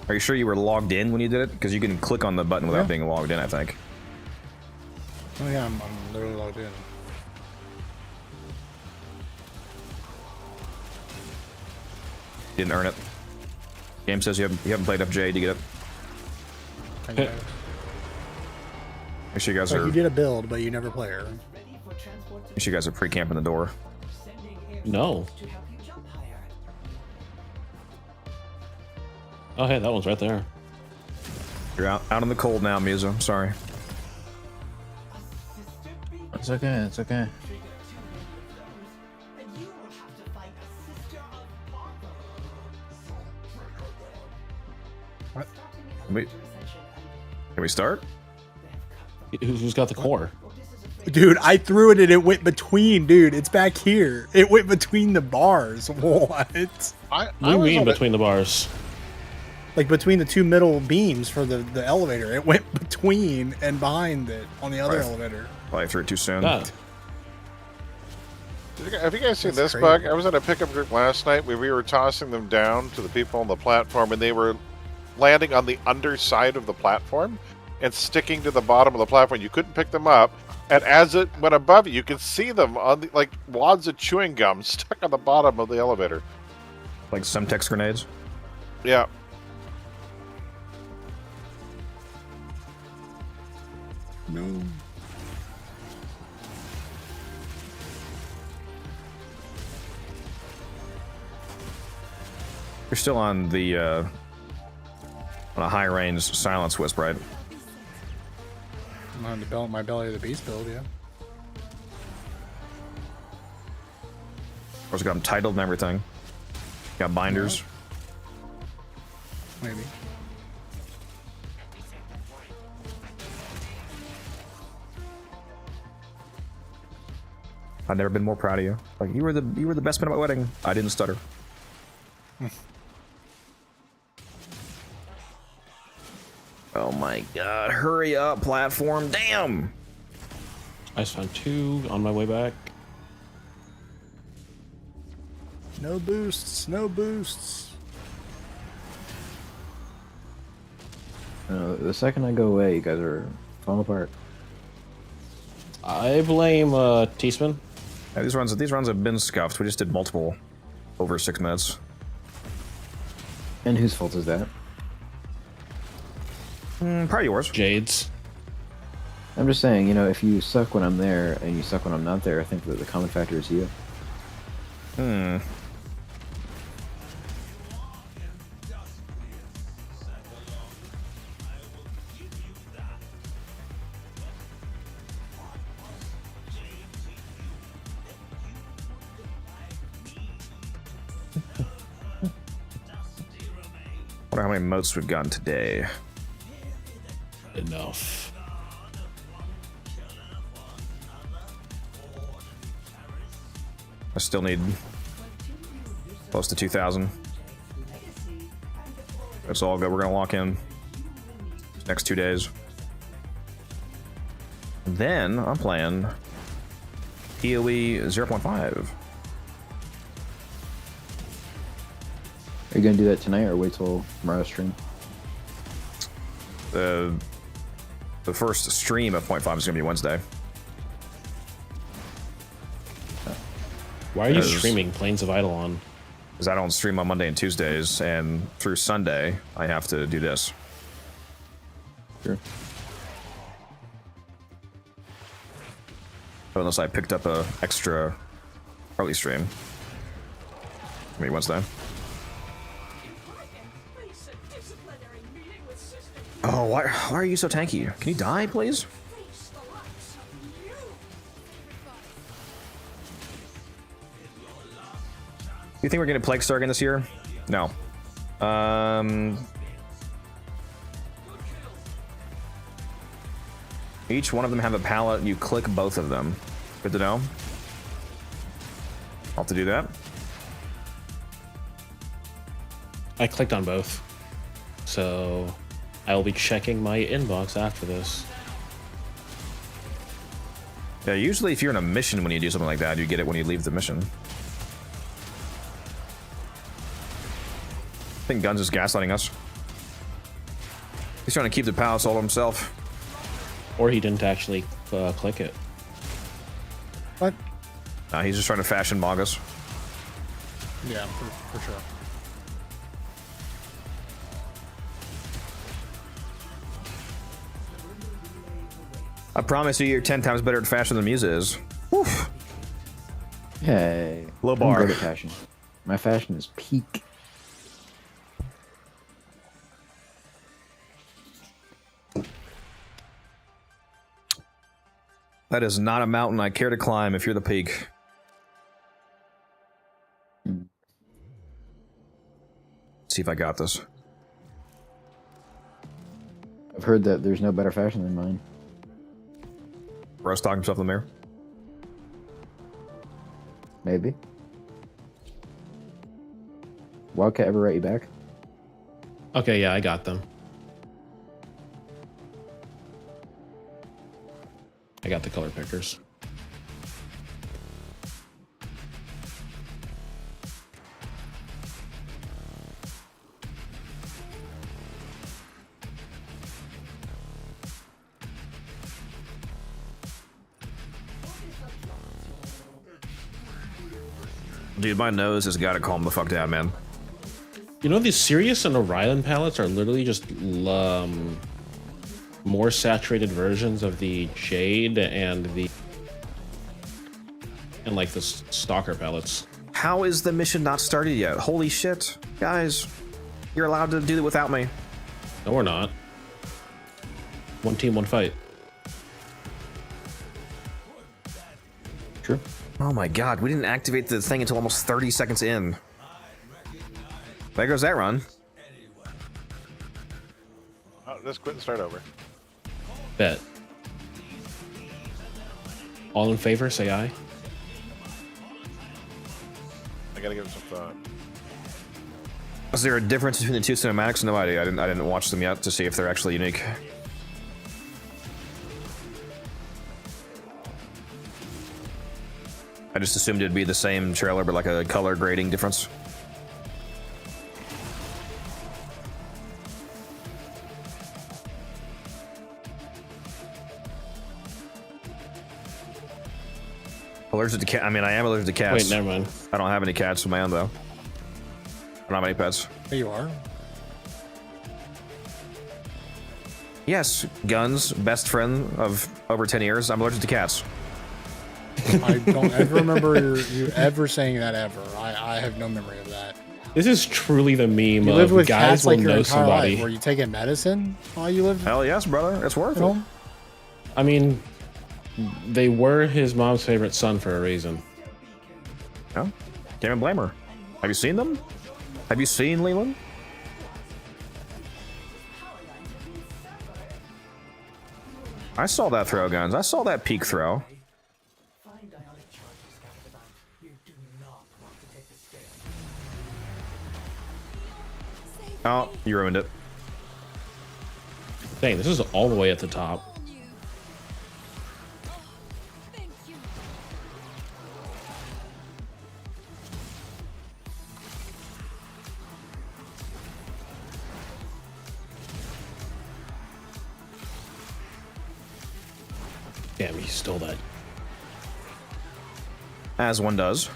Are you sure you were logged in when you did it? Because you can click on the button without being logged in, I think. Oh yeah, I'm literally logged in. Didn't earn it. Game says you haven't played FJ to get it. Okay. Make sure you guys Like are. you did a build, but you never play her. Make sure you guys are pre-camping the door. No. Oh, hey, that one's right there. You're out in the cold now, Musa. I'm sorry. It's okay, it's okay. What? Can we start? Who's got the core? Dude, I threw it and it went between, dude. It's back here. It went between the bars. What? What do you mean between the bars? like between the two middle beams for the elevator. It went between and behind it on the other elevator. Probably threw it too soon. Have you guys seen That's this crazy. bug? I was in a pickup group last night where we were tossing them down to the people on the platform, and they were landing on the underside of the platform and sticking to the bottom of the platform. You couldn't pick them up, and as it went above you could see them on the, like wads of chewing gum stuck on the bottom of the elevator. Like Semtex grenades? Yeah. No. You're still on the on a high range silence wisp, right? I'm on the my belly of the beast build, yeah. Of course, got them titled and everything. Got binders. Maybe. I've never been more proud of you. Like you were the best man at my wedding. I didn't stutter. Oh my god, hurry up, platform. Damn! I just found 2 on my way back. No boosts, no boosts. The second I go away, you guys are falling apart. I blame Teasman. Yeah, these runs have been scuffed. We just did multiple over 6 minutes. And whose fault is that? Probably yours. Jade's. I'm just saying, you know, if you suck when I'm there and you suck when I'm not there, I think that the common factor is you. Wonder how many motes we've gotten today. Enough. I still need close to 2,000. That's all good. We're gonna lock in next 2 days. Then I'm playing PoE 0.5. Are you gonna do that tonight or wait till tomorrow's stream? The first stream of 0.5 is gonna be Wednesday. Why are you streaming Plains of Eidolon? Because I don't stream on Monday and Tuesdays, and through Sunday I have to do this. Sure. Unless I picked up a extra early stream. Maybe Wednesday. Oh, why are you so tanky? Can you die, please? You think we're gonna Plague Star again this year? No. Each one of them have a palette. You click both of them. Good to know. I'll have to do that. I clicked on both. So I will be checking my inbox after this. Yeah, usually if you're in a mission when you do something like that, you get it when you leave the mission. I think Guns is gaslighting us. He's trying to keep the palace all to himself. Or he didn't actually click it. What? Nah, he's just trying to fashion mog us. Yeah, for sure. I promise you, you're 10 times better at fashion than Musa is. Woof. Hey. Low I'm bar. good at fashion. My fashion is peak. That is not a mountain I care to climb if you're the peak. Let's see if I got this. I've heard that there's no better fashion than mine. Rose talking himself in the mirror. Maybe. Wildcat ever write you back? Okay, yeah, I got them. I got the color pickers. Dude, my nose has got to calm the fuck down, man. You know, the Sirius and Orion palettes are literally just more saturated versions of the Jade and like the Stalker palettes. How is the mission not started yet? Holy shit. Guys, you're allowed to do it without me. No, we're not. One team, one fight. True. Oh my god, we didn't activate the thing until almost 30 seconds in. There goes that run. Oh, just quit and start over. Bet. All in favor, say aye. I gotta give it some thought. Is there a difference between the two cinematics? No idea. I didn't watch them yet to see if they're actually unique. I just assumed it'd be the same trailer, but like a color grading difference. Allergic to cat. I mean, I am allergic to cats. Wait, never mind. I don't have any cats of my own, though. I don't have any pets. There you are. Yes, guns, best friend of over 10 years. I'm allergic to cats. I don't ever remember you ever saying that ever. I have no memory of that. This is truly the meme You of lived with guys cats will like your know entire somebody. life. Were you taking medicine while you lived? Hell yes, brother. It's worth it. I mean, they were his mom's favorite son for a reason. No, can't even blame her. Have you seen them? Have you seen Leland? I saw that throw, guns. I saw that peak throw. Oh, you ruined it. Dang, this is all the way at the top. Damn, he stole that. As one does.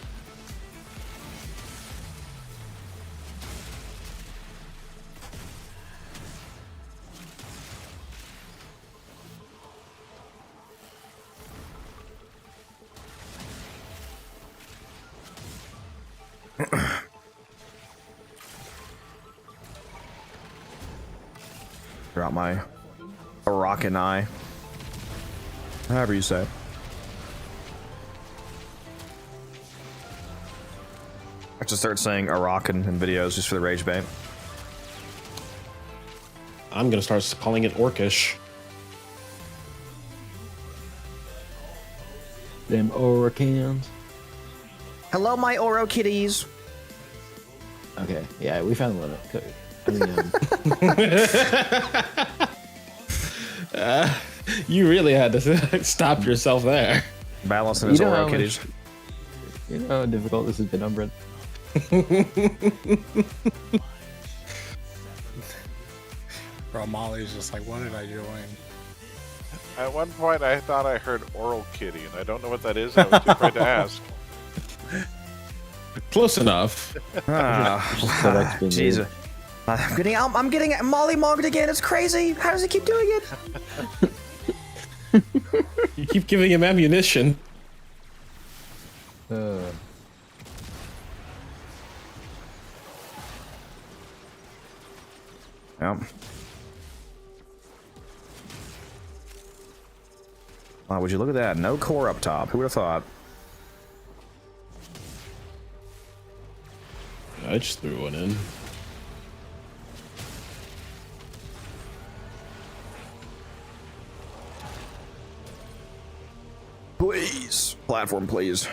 Drop my Arakan eye. However you say. I should start saying Arakan in videos just for the rage bait. I'm gonna start calling it Orcish. Them Oracans. Hello, my Oro kitties. Okay, yeah, we found one. You really had to stop yourself there. Balancing his Oro kitties. You know how difficult this has been on Brent. Bro, Molly's just like, what did I join? At one point, I thought I heard oral kitty, and I don't know what that is. And I was too afraid to ask. Close enough. Jesus. I'm getting Molly mogged again. It's crazy. How does he keep doing it? You keep giving him ammunition. Yep. Wow, would you look at that? No core up top. Who would have thought? I just threw one in. Please. Platform, please.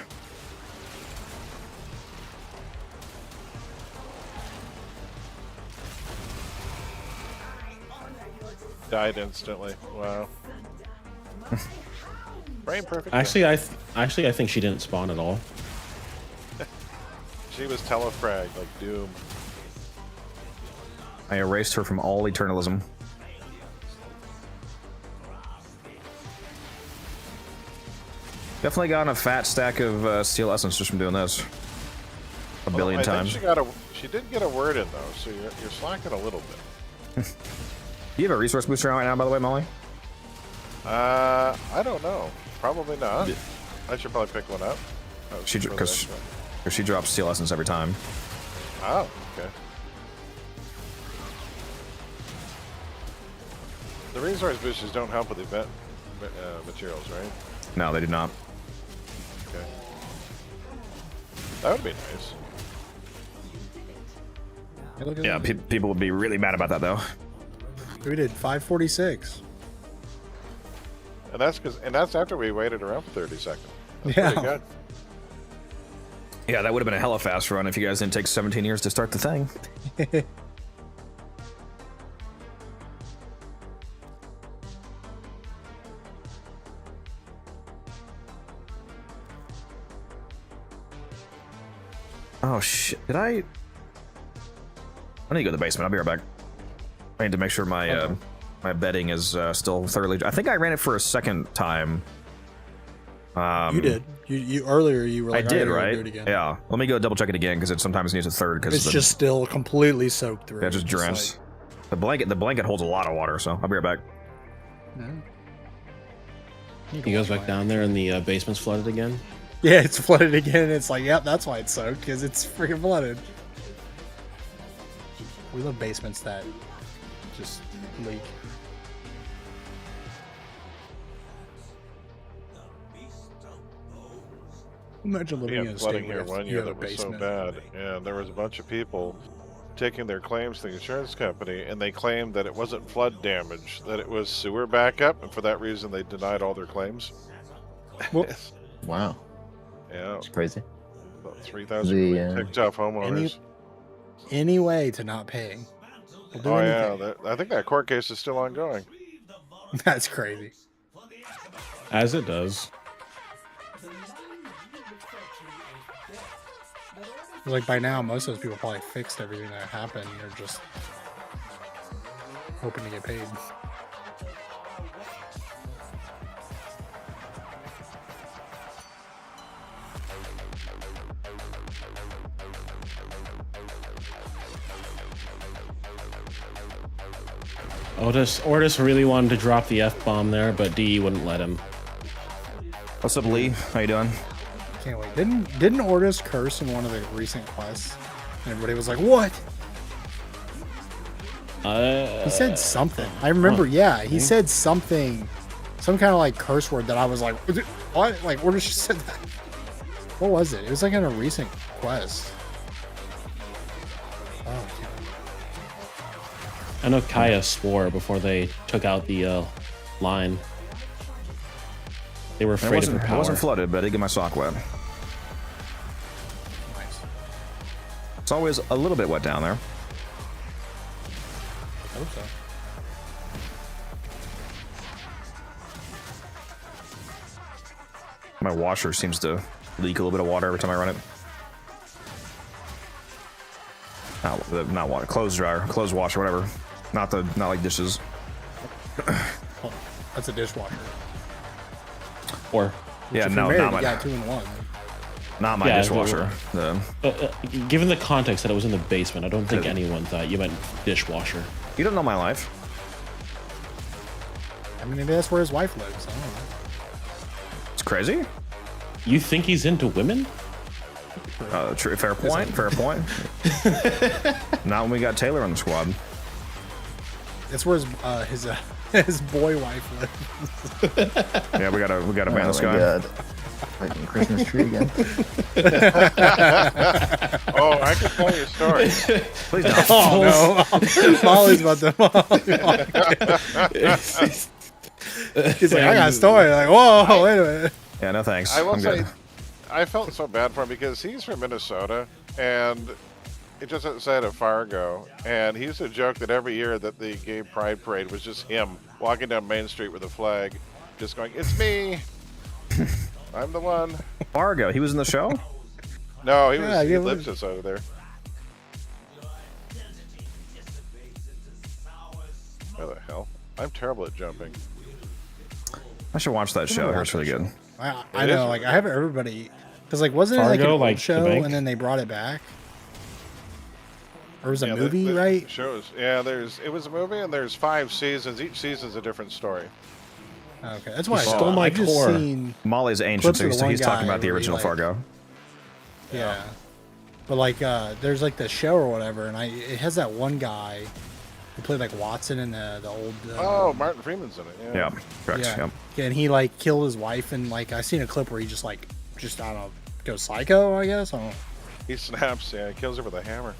Died instantly. Wow. Brain perfect. Actually, I think she didn't spawn at all. She was telefragged like Doom. I erased her from all eternalism. Definitely gotten a fat stack of steel essence just from doing this. A billion times. She did get a word in though, so you're slacking a little bit. Do you have a resource booster right now, by the way, Molly? I don't know. Probably not. Yeah. I should probably pick one up. Because she drops steel essence every time. Oh, okay. The resource boosters don't help with event materials, right? No, they do not. Okay. That would be nice. Yeah, people would be really mad about that, though. We did 546. And that's after we waited around for 30 seconds. That's yeah. pretty good. Yeah, that would have been a hella fast run if you guys didn't take 17 years to start the thing. Oh shit! Did I need to go to the basement. I'll be right back. I need to make sure my my bedding is still thoroughly. I think I ran it for a second time. You did. You earlier you were like, I did, right? Do it again. Yeah. Let me go double check it again because it sometimes needs a third because it's just still completely soaked through. Yeah, just drenched. Like... The blanket holds a lot of water, so I'll be right back. You goes back down there and the basement's flooded again. Yeah, it's flooded again. And it's like, yep, that's why it's soaked because it's freaking flooded. We love basements that just leak. Imagine living in a flooding state here where one year that was so bad, and there was a bunch of people taking their claims to the insurance company, and they claimed that it wasn't flood damage, that it was sewer backup, and for that reason they denied all their claims. Wow. Yeah. It's crazy. About 3,000 ticked off homeowners. Any way to not pay. Oh yeah, I think that court case is still ongoing. That's crazy. As it does. Like by now, most of those people probably fixed everything that happened. They're just hoping to get paid. Ortis really wanted to drop the F-bomb there, but D wouldn't let him. What's up, Lee? How you doing? Can't wait. Didn't Ortis curse in one of the recent quests? And everybody was like, "What?" He said something. I remember. Yeah, he said something, some kind of like curse word that I was like, "What?" Like Ortis just said that. What was it? It was like in a recent quest. Oh. I know Kaya swore before they took out the line. They were afraid of her power. It wasn't flooded, but I did get my sock wet. Nice. It's always a little bit wet down there. I hope so. My washer seems to leak a little bit of water every time I run it. Not water, clothes dryer, clothes washer, whatever. Not like dishes. Oh, that's a dishwasher. Or yeah, if no, married, not my. you got 2 in 1. Not my dishwasher. Given the context that it was in the basement, I don't think anyone thought you meant dishwasher. You don't know my life. I mean, maybe that's where his wife lives. I don't know. It's crazy. You think he's into women? True. Fair point. Fair point. Not when we got Taylor on the squad. That's where his boy wife lives. Yeah, we gotta ban this guy. God. Like Christmas tree again. Oh, I can tell you a story. Please don't. Oh no, Molly's about to. He's like, I got a story. Like, whoa, wait a minute. Yeah, no thanks. I will I'm say, good. I felt so bad for him because he's from Minnesota, and just outside of Fargo, and he used to joke that every year that the gay pride parade was just him walking down Main Street with a flag, just going, "It's me, I'm the one." Fargo, he was in the show. No, he lives just over there. Where the hell? I'm terrible at jumping. I should watch that show. It's really good. I know, like I have everybody, because like wasn't Fargo, it like an old like, show the bank? and then they brought it back, or it was a Yeah, movie, the right? Shows. Yeah, it was a movie, and there's 5 seasons. Each season's a different story. Okay, that's why I stole saw. my I've just core. seen Molly's ancient, clips so of the one he's talking guy about the where he, original like- Fargo. Yeah, but like there's like the show or whatever, and it has that one guy who played like Watson in the old. Oh, Martin Freeman's in it. Yeah. Yeah, correct. Yeah. Yeah. And he like killed his wife, and like I seen a clip where he just I don't know, goes psycho, I guess. I don't know. He snaps. Yeah, he kills her with a hammer.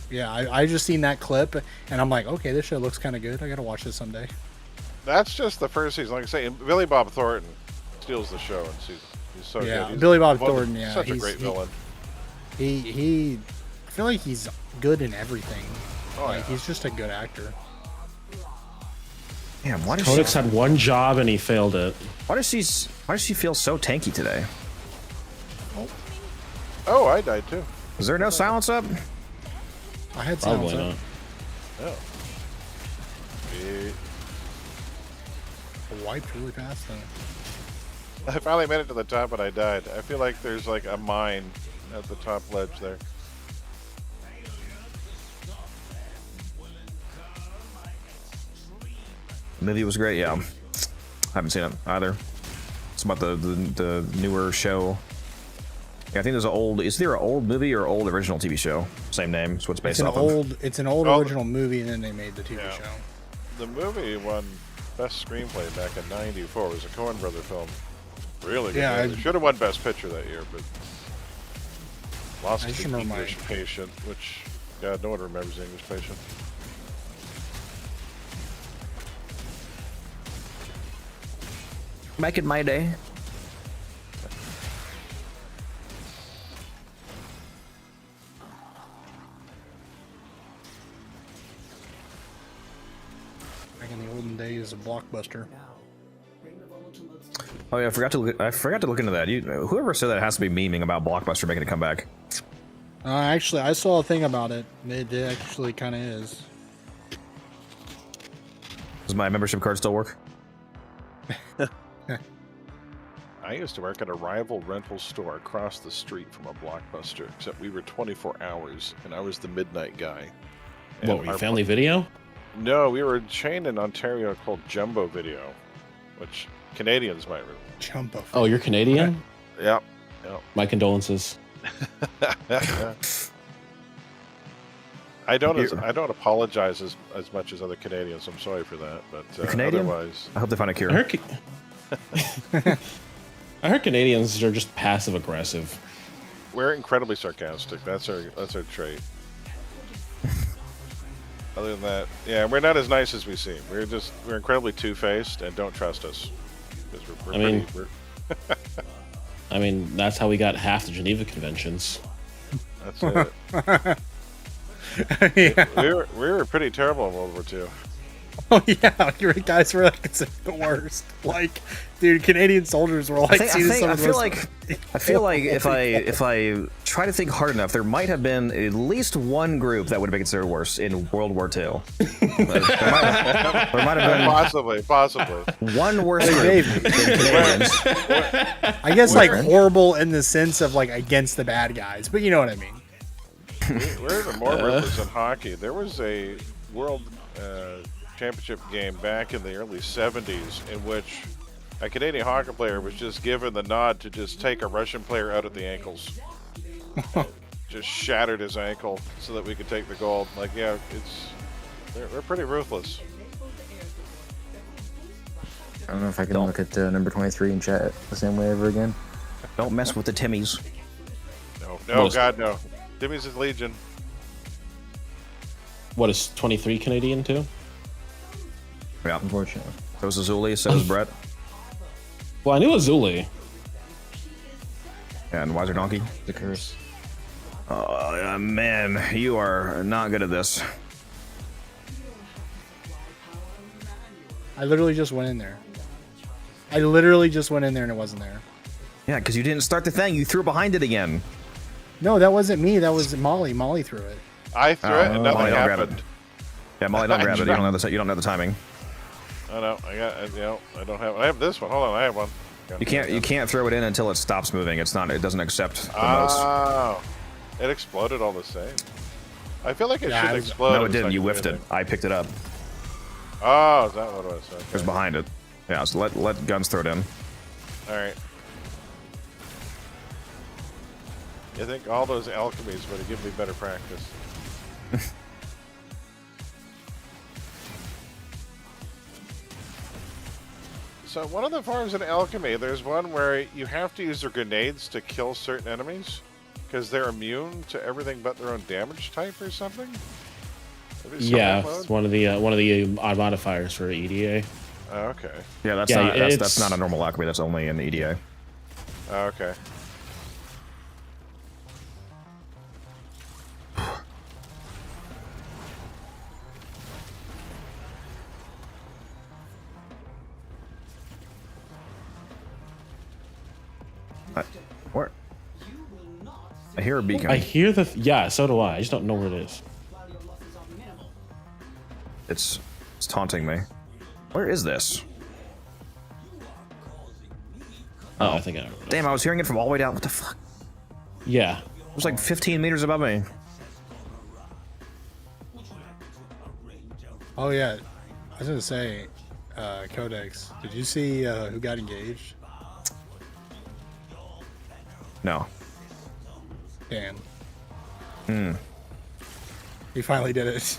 Yeah, I just seen that clip, and I'm like, okay, this show looks kind of good. I gotta watch this someday. That's just the first season. Like I say, and Billy Bob Thornton steals the show in season. He's so Yeah, good. He's Billy Bob Thornton, yeah, such a he's- great villain. He I feel like he's good in everything. Oh, Like yeah. he's just a good actor. Damn, why does Codex she? had one job and he failed it. Why does she feel so tanky today? Oh, I died too. Is there no silence up? I had Probably sounds not. Oh. Eh, wiped really fast though. I finally made it to the top, but I died. I feel like there's like a mine at the top ledge there. The movie was great. Yeah, I haven't seen it either. It's about the newer show. Yeah, I think there's an old. Is there an old movie or old original TV show? Same name. So it's based off of. It's an old original movie, and then they made the TV Yeah. show. The movie won Best Screenplay back in '94. It was a Coen Brother film. Really good. Yeah, movie. Should have won Best Picture that year, but lost I just to remember English Patient, which God, no one remembers the English Patient. Back in my day. Back in the olden days of Blockbuster. Oh yeah, I forgot to look into that. Whoever said that has to be memeing about Blockbuster making a comeback. Actually, I saw a thing about it. It actually kind of is. Does my membership card still work? I used to work at a rival rental store across the street from a Blockbuster, except we were 24 hours, and I was the midnight guy. And What, were you our- Family Video? No, we were a chain in Ontario called Jumbo Video, which Canadians might remember. Jumbo. Oh, you're Canadian? Yep. Yep. My condolences. I don't apologize as much as other Canadians. I'm sorry for that, but You're Canadian? otherwise, I hope they find a cure. I heard Canadians are just passive aggressive. we're incredibly sarcastic. That's our trait. Other than that, yeah, we're not as nice as we seem. We're incredibly two-faced and don't trust us. 'Cause I mean, that's how we got half the Geneva Conventions. That's it. Yeah. We were pretty terrible in World War II. Oh yeah, your guys were like the worst. Like, dude, Canadian soldiers were like. I feel like if I try to think hard enough, there might have been at least one group that would have been considered worse in World War II. there might have been possibly one worse group than Canadians. I guess like horrible in the sense of like against the bad guys, but you know what I mean. We're even more ruthless in hockey. There was a world championship game back in the early 70s in which a Canadian hockey player was just given the nod to just take a Russian player out at the ankles. Just shattered his ankle so that we could take the gold. Like, yeah, we're pretty ruthless. I don't know if I can look at number 23 in chat the same way ever again. Don't mess with the Timmies. No, God, no. Timmy's is Legion. What is 23 Canadian too? Yeah, unfortunately. So was Azuli, so was Brett. Well, I knew Azuli. And Wiser Donkey. The curse. Man, you are not good at this. I literally just went in there. I literally just went in there and it wasn't there. Yeah, because you didn't start the thing. You threw behind it again. No, that wasn't me. That was Molly. Molly threw it. I threw it and nothing Molly, don't grab happened. it. Yeah, Molly, don't grab it. You don't have the timing. I know. I don't have. I have this one. Hold on. I have one. You can't throw it in until it stops moving. It doesn't accept the motes. Oh, it exploded all the same. I feel like it should explode. No, it didn't. You whiffed it. I picked it up. Oh, is that what it was? Okay. It was behind it. Yeah, so let guns throw it in. All right. You think all those alchemies would have given me better practice? So one of the forms in alchemy, there's one where you have to use their grenades to kill certain enemies because they're immune to everything but their own damage type or something. Yeah, it's one of the modifiers for EDA. Oh, okay. Yeah, that's not a normal alchemy. That's only in EDA. Oh, okay. Where? I hear a beacon. I hear yeah, so do I. I just don't know where it is. It's taunting me. Where is this? Oh, I think I know. Damn, I was hearing it from all the way down. What the fuck? Yeah. It was like 15 meters above me. Oh yeah, I was gonna say, Codex. Did you see who got engaged? No. Dan. Hmm. He finally did it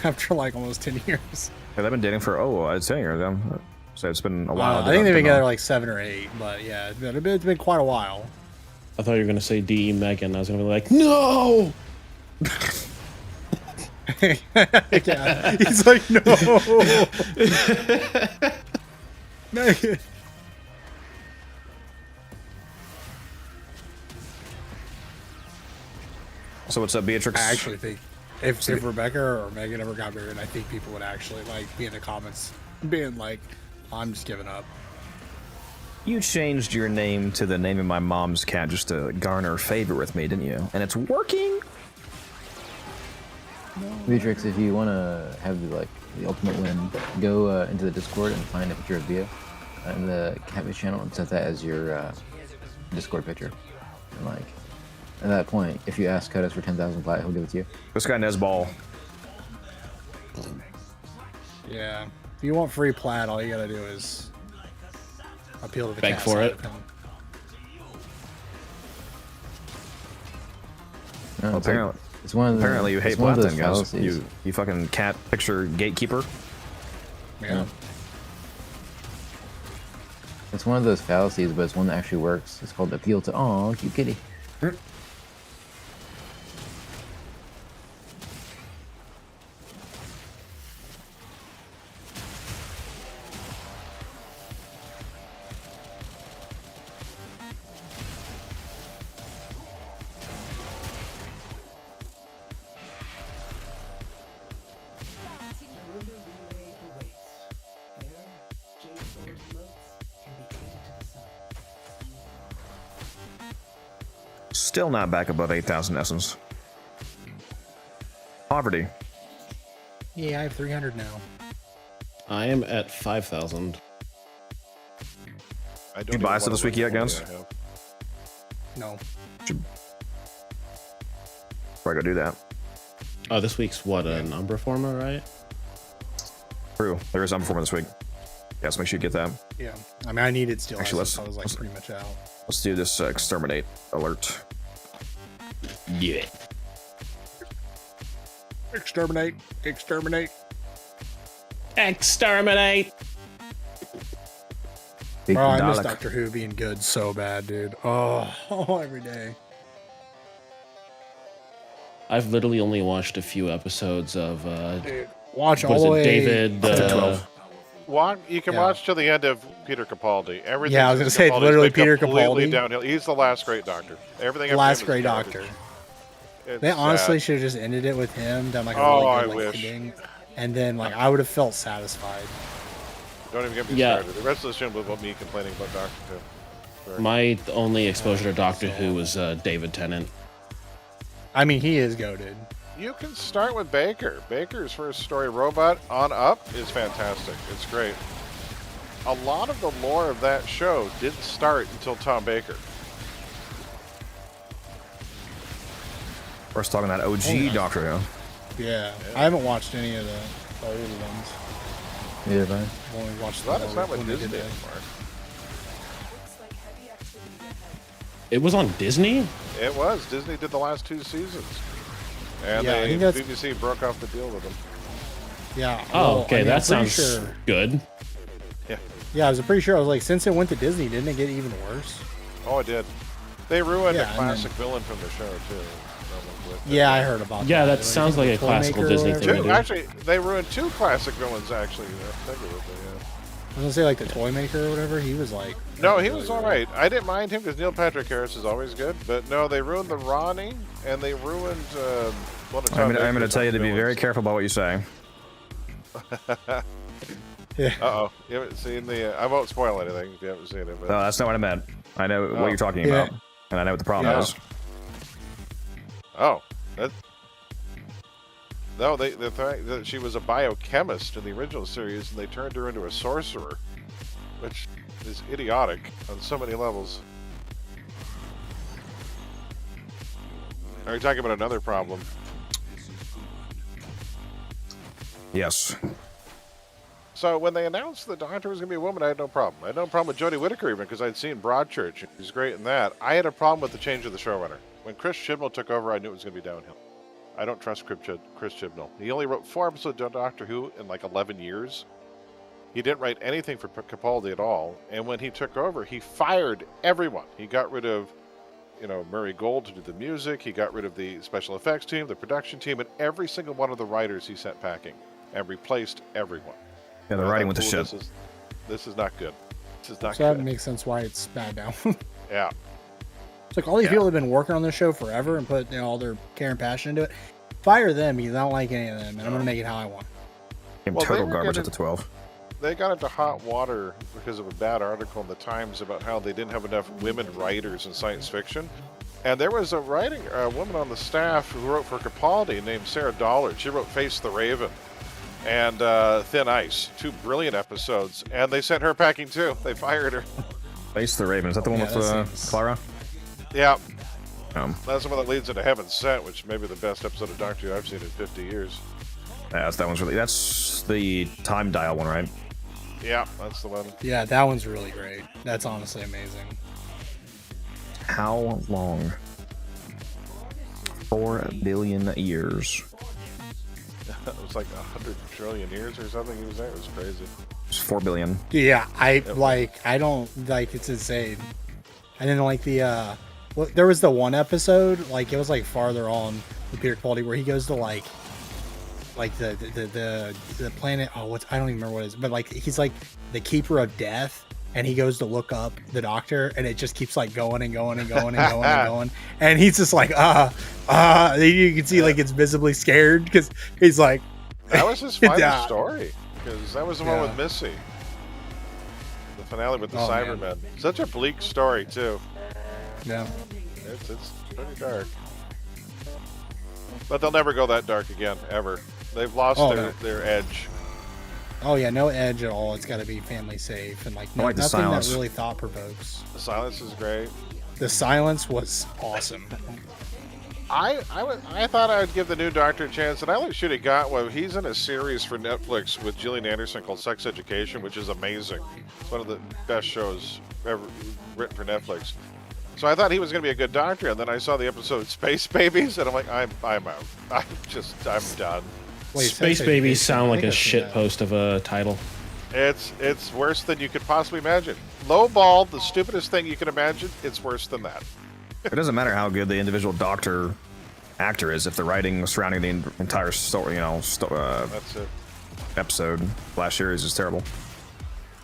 after like almost 10 years. Yeah, they've been dating for I'd say or them. So it's been a while. I think they've been together like 7 or 8, but yeah, it's been quite a while. I thought you were gonna say D.E. Megan. I was gonna be like, no. Yeah, he's like, no. Megan. So what's up, Beatrix? I actually think if Rebecca or Megan ever got married, I think people would actually like be in the comments being like, I'm just giving up. You changed your name to the name of my mom's cat just to garner favor with me, didn't you? And it's working. Beatrix, if you want to have the ultimate win, go into the Discord and find a picture of Via in the Cabbage channel and set that as your Discord picture. And at that point, if you ask Codex for 10,000 plat, he'll give it to you. This guy Nesball. Yeah. If you want free plat, all you gotta do is appeal to the beg cat for side it. of him. No, Apparently, it's one of the, apparently you hate it's one plat of then, those guys. fallacies. You fucking cat picture gatekeeper. Yeah. It's one of those fallacies, but it's one that actually works. It's called appeal to aw, cute kitty. Still not back above 8,000 essence. Poverty. Yeah, I have 300 now. I am at 5,000. You buy us this week yet, guys? No. Should probably go do that. Oh, this week's what, an Umbra Forma, right? True. There is some form this week. Yeah, so make sure you get that. Yeah. I mean, I needed steel. Actually, Essence, I was like pretty much out. Let's do this exterminate alert. Yeah. Exterminate. Exterminate. Exterminate. Bro, I miss Doctor Who being good so bad, dude. Oh, every day. I've literally only watched a few episodes of Dude, watch what all is the it, way David to 12. You can watch till the end of Peter Capaldi. Everything. Yeah, I was gonna say, it's literally Peter Capaldi. Downhill. He's the last great Doctor. Everything. Last great Doctor. They honestly should have just ended it with him, done like a really good ending, and then like I would have felt satisfied. Don't even get me started. The rest of the stream was about me complaining about Doctor Who. Sorry. My only exposure to Doctor Who was David Tennant. I mean, he is goated. You can start with Baker. Baker's first story, Robot on Up, is fantastic. It's great. A lot of the lore of that show didn't start until Tom Baker. We're talking that OG Doctor Who. Yeah, I haven't watched any of the old ones. Neither have I. I've only watched That the is not what when they Disney did anymore. It was on Disney? It was. Disney did the last 2 seasons. And Yeah, I think BBC broke off the deal with them. Yeah. Oh, well, okay, I mean, that I'm pretty sounds good. Yeah. Yeah, I was pretty sure. I was like, since it went to Disney, didn't it get even worse? Oh, it did. They ruined Yeah, a classic villain from the show, too. Yeah, I heard about that. Yeah, that Like, sounds like a classical Toymaker or Disney whatever. thing to do. Actually, they ruined 2 classic villains, actually. Figuratively, yeah. I was gonna say like the Toymaker or whatever. He was like. No, he was all right. I didn't mind him because Neil Patrick Harris is always good. But no, they ruined the Ronnie, and they ruined one of Tom I'm going to Baker's tell you to be villains. very careful about what you say. Yeah. Uh-oh. You haven't seen the... I won't spoil anything if you haven't seen it. But... No, that's not what I meant. I know what you're talking Yeah. about, and I know what the problem Yeah. is. Oh. No, the fact that she was a biochemist in the original series, and they turned her into a sorcerer, which is idiotic on so many levels. Are you talking about another problem? Yes. So when they announced the Doctor was going to be a woman, I had no problem. I had no problem with Jodie Whittaker even because I'd seen Broadchurch. She's great in that. I had a problem with the change of the showrunner. When Chris Chibnall took over, I knew it was going to be downhill. I don't trust Chris Chibnall. He only wrote 4 episodes of Doctor Who in like 11 years. He didn't write anything for Capaldi at all. And when he took over, he fired everyone. He got rid of, Murray Gold to do the music. He got rid of the special effects team, the production team, and every single one of the writers he sent packing and replaced everyone. Yeah, the writing went to shit. This is not good. This is not So that good. makes sense why it's bad now. Yeah. It's like all these people have been working on this show forever and put all their care and passion into it. Fire them because I don't like any of them, and I'm gonna make it how I want. Well, total garbage at the 12. They got into hot water because of a bad article in the Times about how they didn't have enough women writers in science fiction. And there was a woman on the staff who wrote for Capaldi named Sarah Dollard. She wrote Face the Raven and Thin Ice, 2 brilliant episodes. And they sent her packing too. They fired her. Face the Raven. Is that the one with Clara? Yeah. That's the one that leads into Heaven Sent, which may be the best episode of Doctor Who I've seen in 50 years. Yeah, that one's really... That's the time dial one, right? Yeah, that's the one. Yeah, that one's really great. That's honestly amazing. How long? 4 billion years. It was like 100 trillion years or something he was there. It was crazy. It's 4 billion. Yeah, I don't like it's insane. And then like there was the one episode, like it was like farther on with Peter Capaldi where he goes to like the planet. Oh, I don't even remember what it is, but like he's like the keeper of death, and he goes to look up the Doctor, and it just keeps like going and going and going and going and going, and he's just like you can see like it's visibly scared because he's like that was his final story because that was the one with Missy. The finale with the Cybermen. Such a bleak story too. Yeah. It's pretty dark. But they'll never go that dark again, ever. They've lost their edge. Oh yeah, no edge at all. It's got to be family safe and like, nothing that really thought provokes. The silence is great. The silence was awesome. I thought I would give the new Doctor a chance, and I should have got one. He's in a series for Netflix with Gillian Anderson called Sex Education, which is amazing. It's one of the best shows ever written for Netflix. So I thought he was going to be a good Doctor, and then I saw the episode Space Babies, and I'm like, I'm out. I'm done. Wait, Space Babies sound like a shit post of a title. It's worse than you could possibly imagine. Lowball, the stupidest thing you can imagine, it's worse than that. It doesn't matter how good the individual Doctor actor is if the writing surrounding the entire story, that's it. Episode / series is terrible.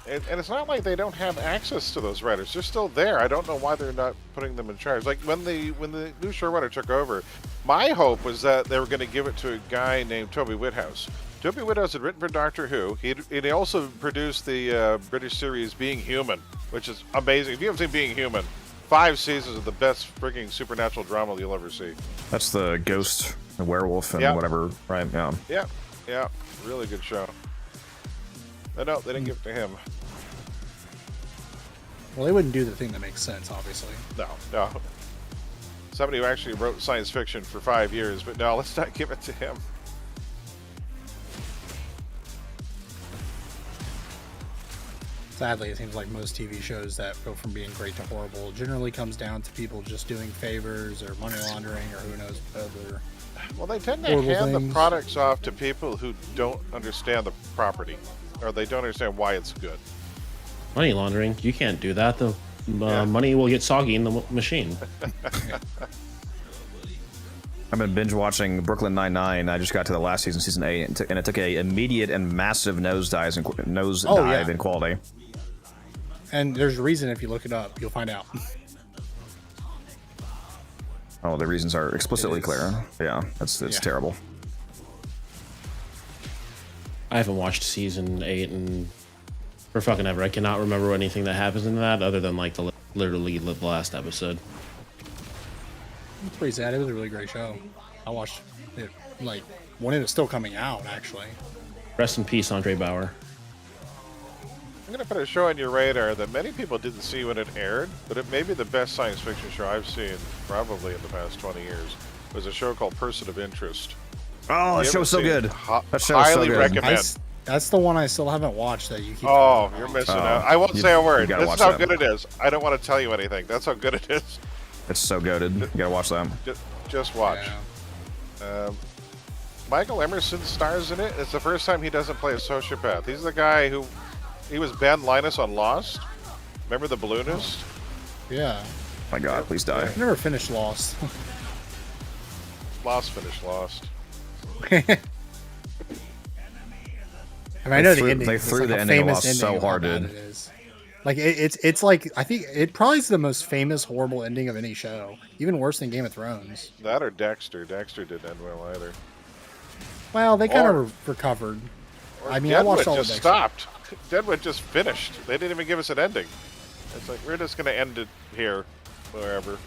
And it's not like they don't have access to those writers. They're still there. I don't know why they're not putting them in charge. Like when the new showrunner took over, My hope was that they were going to give it to a guy named Toby Whithouse. Toby Whithouse had written for Doctor Who. He also produced the British series Being Human, which is amazing. If you haven't seen Being Human, 5 seasons of the best freaking supernatural drama you'll ever see. That's the ghost, the werewolf, and whatever, right? Yeah. Yeah. Really good show. But no, they didn't give it to him. Well, they wouldn't do the thing that makes sense, obviously. No. Somebody who actually wrote science fiction for 5 years, but no, let's not give it to him. Sadly, it seems like most TV shows that go from being great to horrible generally comes down to people just doing favors or money laundering or who knows other. Well, they tend to hand the products off to people who don't understand the property, or they don't understand why it's good. Money laundering? You can't do that. The money will get soggy in the machine. I've been binge watching Brooklyn Nine-Nine. I just got to the last season, season 8, and it took a immediate and massive nosedive in quality. And there's a reason. If you look it up, you'll find out. Oh, the reasons are explicitly clear. Yeah, it's terrible. I haven't watched season 8 for fucking ever. I cannot remember anything that happens in that other than like literally the last episode. It's pretty sad. It was a really great show. I watched it like when it was still coming out, actually. Rest in peace, Andre Bauer. I'm going to put a show on your radar that many people didn't see when it aired, but it may be the best science fiction show I've seen probably in the past 20 years. It was a show called Person of Interest. Oh, that show's so good. That show's highly so good. recommend. That's the one I still haven't watched that you keep. Oh, you're missing out. I won't say a word. This is how good it is. I don't want to tell you anything. That's how good it is. It's so goated. You gotta watch them. Just watch. Yeah. Michael Emerson stars in it. It's the first time he doesn't play a sociopath. He's the guy who... He was Ben Linus on Lost. Remember the balloonist? Yeah. My God, please die. I've never finished Lost. Lost finished Lost. I mean, I know the ending. They threw the ending of Lost so hard, dude. It is. Like it's like I think it probably is the most famous horrible ending of any show. Even worse than Game of Thrones. That or Dexter. Dexter didn't end well either. Well, they kind of recovered. I mean, Deadwood I watched all of just Dexter. stopped. Deadwood just finished. They didn't even give us an ending. It's like we're just gonna end it here, wherever.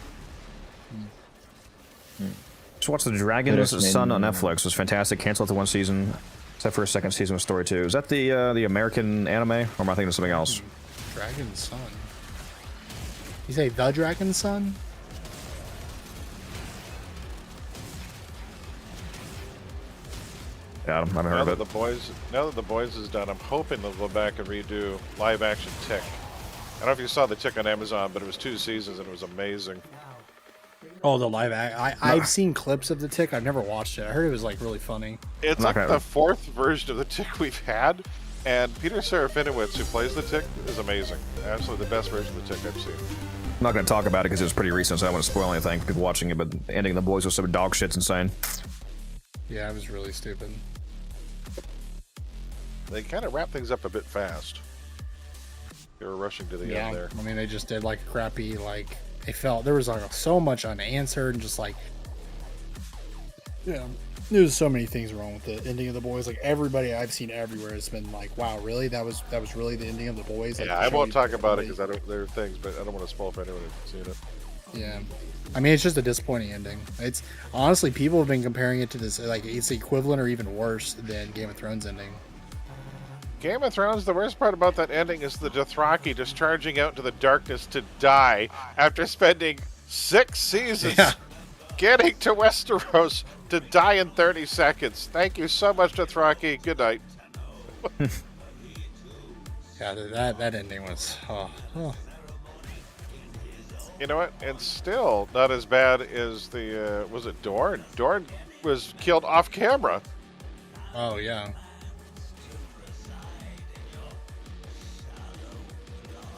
Just watch The Dragon's Son on Netflix. It was fantastic. Canceled the one season, except for a second season with Story 2. Is that the American anime, or am I thinking of something else? Dragon's Son. You say The Dragon's Son? Yeah, I haven't heard of it. Now that the boys is done, I'm hoping they'll go back and redo live action Tick. I don't know if you saw the Tick on Amazon, but it was 2 seasons and it was amazing. Oh, the live act. I've seen clips of the Tick. I've never watched it. I heard it was like really funny. It's like the 4th version of the Tick we've had, and Peter Serafinowicz, who plays the Tick, is amazing. Absolutely the best version of the Tick I've seen. I'm not going to talk about it because it was pretty recent, so I don't want to spoil anything for people watching it, but the ending of The Boys was some dog shit's insane. Yeah, it was really stupid. They kind of wrap things up a bit fast. They were rushing to the end there. I mean, they just did like a crappy, like, it felt, there was like so much unanswered and just like, yeah, there's so many things wrong with the ending of The Boys. Like everybody I've seen everywhere has been like, wow, really? That was really the ending of The Boys? Like, yeah, I won't talk about it because there are things, but I don't want to spoil for anyone who's seen it. Yeah. I mean, it's just a disappointing ending. It's honestly, people have been comparing it to this, like, it's equivalent or even worse than Game of Thrones ending. Game of Thrones, the worst part about that ending is the Dothraki just charging out into the darkness to die after spending 6 seasons getting to Westeros to die in 30 seconds. Thank you so much, Dothraki. Good night. Yeah, that ending was... You know what? It's still not as bad as the... was it Dorne? Dorne was killed off camera. Oh, yeah.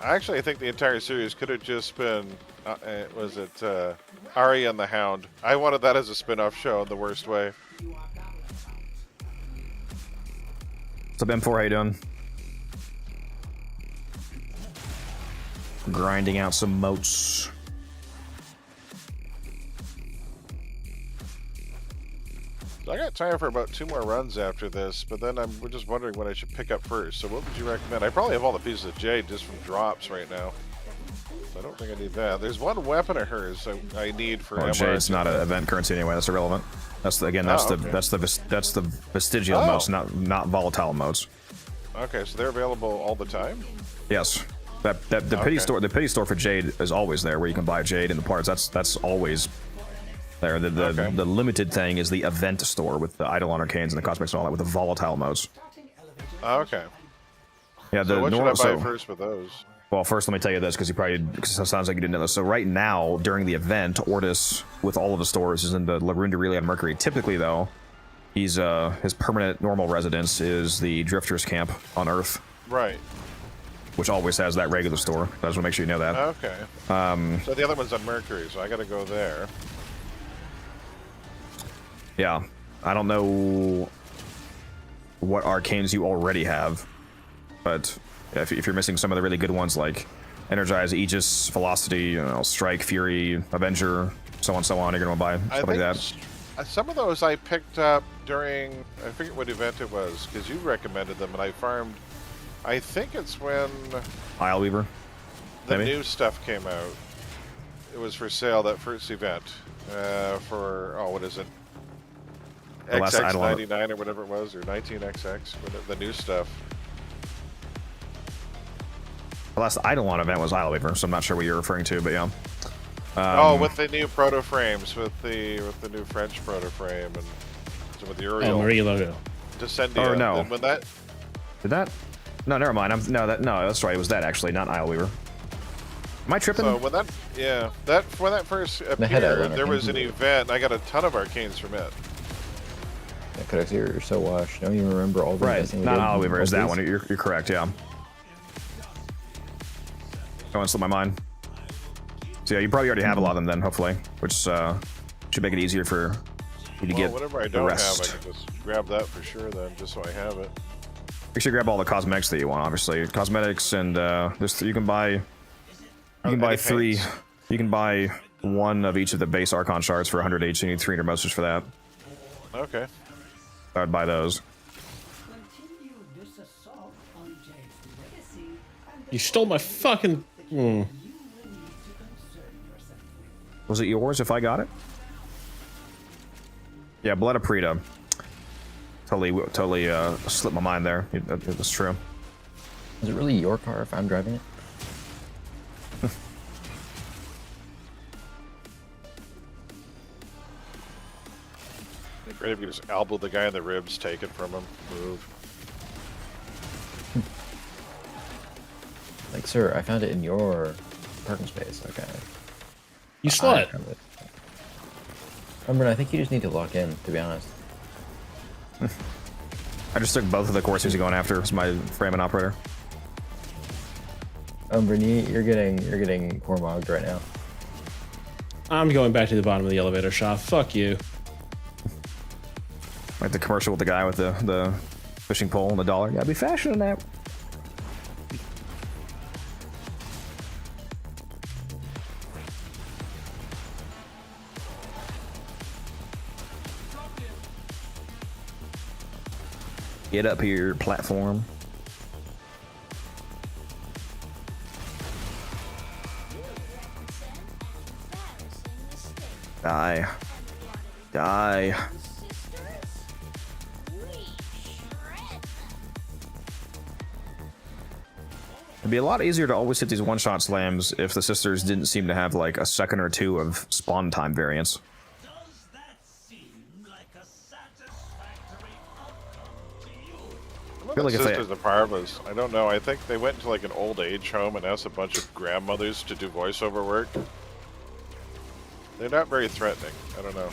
Actually, I think the entire series could have just been, was it Arya and the Hound? I wanted that as a spin-off show in the worst way. What's up, M4? How you doing? Grinding out some moats. I got time for about 2 more runs after this, but then we're just wondering what I should pick up first. So what would you recommend? I probably have all the pieces of jade just from drops right now. So I don't think I need that. There's one weapon of hers I need for Well, MR. jade's not an event currency anyway. That's irrelevant. That's the, again. That's that's the vestigial modes, not volatile modes. Okay, so they're available all the time. Yes. The pity store for jade is always there, where you can buy jade in the parts. That's always there. The limited thing is the event store with the Eidolon arcanes and the cosmics and all that with the volatile modes. Okay. Yeah. So what should I buy first with those? Well, first let me tell you this, because it sounds like you didn't know this. So right now, during the event, Ortis, with all of the stores, is in the Lagoon de Relia on Mercury. Typically, though, his permanent normal residence is the Drifters camp on Earth. Right. Which always has that regular store. I just want to make sure you know that. Okay. So the other one's on Mercury, so I got to go there. Yeah. I don't know what arcanes you already have, but if you're missing some of the really good ones like Energize, Aegis, Velocity, Strike, Fury, Avenger, so on, you're going to buy stuff like that. Some of those I picked up during, I forget what event it was, because you recommended them, and I farmed. I think it's when Isle Weaver. The new stuff came out. It was for sale, that first event. For, what is it? XX99 or whatever it was, or 19XX, the new stuff. The last Eidolon event was Isle Weaver, so I'm not sure what you're referring to, but yeah. With the new proto frames, with the new French proto frame, and so with the Uriel. Marie logo. Descendia. Oh no. When that. Did that? No, never mind. No, that's right. It was that actually, not Isle Weaver. Am I tripping? So when that first appeared, there was an event. I got a ton of arcanes from it. Yeah, Codex, you're so washed. Don't even remember all the right. Not Isle Weaver. Is that one? You're correct. Yeah. Go and slip my mind. So yeah, you probably already have a lot of them then, hopefully, which should make it easier for you to get whatever I don't have, I can just grab that for sure then, just so I have it. Make sure you grab all the cosmetics that you want, obviously. Cosmetics and you can buy 3. You can buy 1 of each of the base Archon shards for 100 each, so you need 300 monsters for that. Okay. I would buy those. You stole my fucking... Was it yours if I got it? Yeah, Blood of Preta. Totally slipped my mind there. That's true. Is it really your car if I'm driving it? Great if you just elbow the guy in the ribs, take it from him, move. Like, sir, I found it in your parking space. Okay. You slut. Remember, I think you just need to lock in, to be honest. I just took both of the courses you're going after as my frame and operator. Brittany, you're getting cormogged right now. I'm going back to the bottom of the elevator shaft. Fuck you. Like the commercial with the guy with the fishing pole and the dollar. Gotta be fashion in that. Get up here, platform. Die. Die. It'd be a lot easier to always hit these one-shot slams if the sisters didn't seem to have like a second or two of spawn time variance. I feel like Sisters of Parvas, I don't know, I think they went to like an old age home and asked a bunch of grandmothers to do voiceover work. They're not very threatening, I don't know.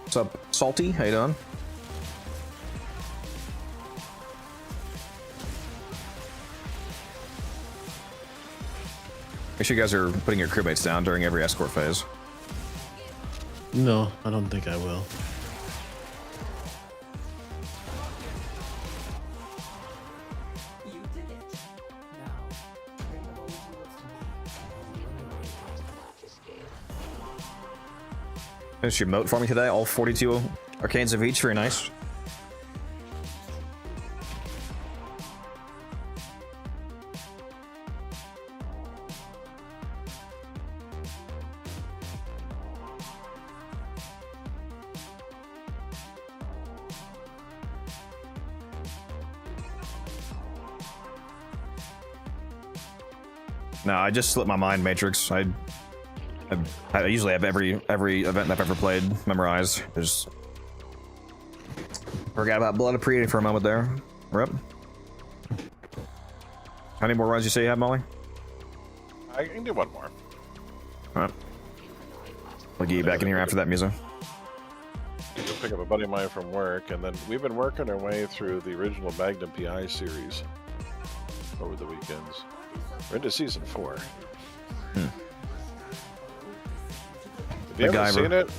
What's up, Salty? How you doing? Make sure you guys are putting your crewmates down during every escort phase. No, I don't think I will. Finish your moat for me today. All 42 arcanes of each. Very nice. No, I just slipped my mind matrix. I usually have every event I've ever played memorized. Just forgot about Blood of Pre for a moment there. Rip. How many more runs you say you have, Molly? I can do one more. Alright. I'll get you back in here after that, Musa. Go pick up a buddy of mine from work, and then we've been working our way through the original Magnum PI series over the weekends. We're into season 4. If you haven't seen it,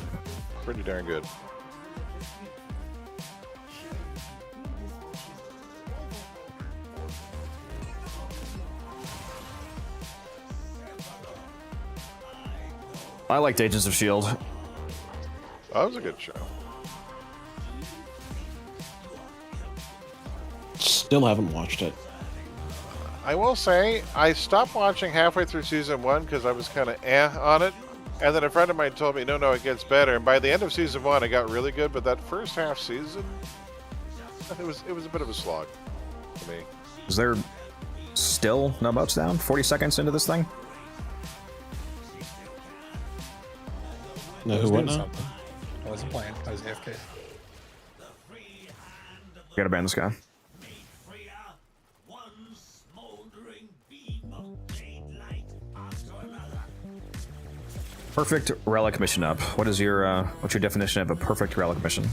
pretty darn good. I liked Agents of S.H.I.E.L.D. That was a good show. Still haven't watched it. I will say, I stopped watching halfway through season 1 because I was kind of on it. And then a friend of mine told me, no, it gets better. And by the end of season 1, it got really good. But that first half season, it was a bit of a slog for me. Is there still no boats down? 40 seconds into this thing? No, who went now? I wasn't playing. I was AFK. Gotta ban this guy. Perfect relic mission up. What's your definition of a perfect relic mission?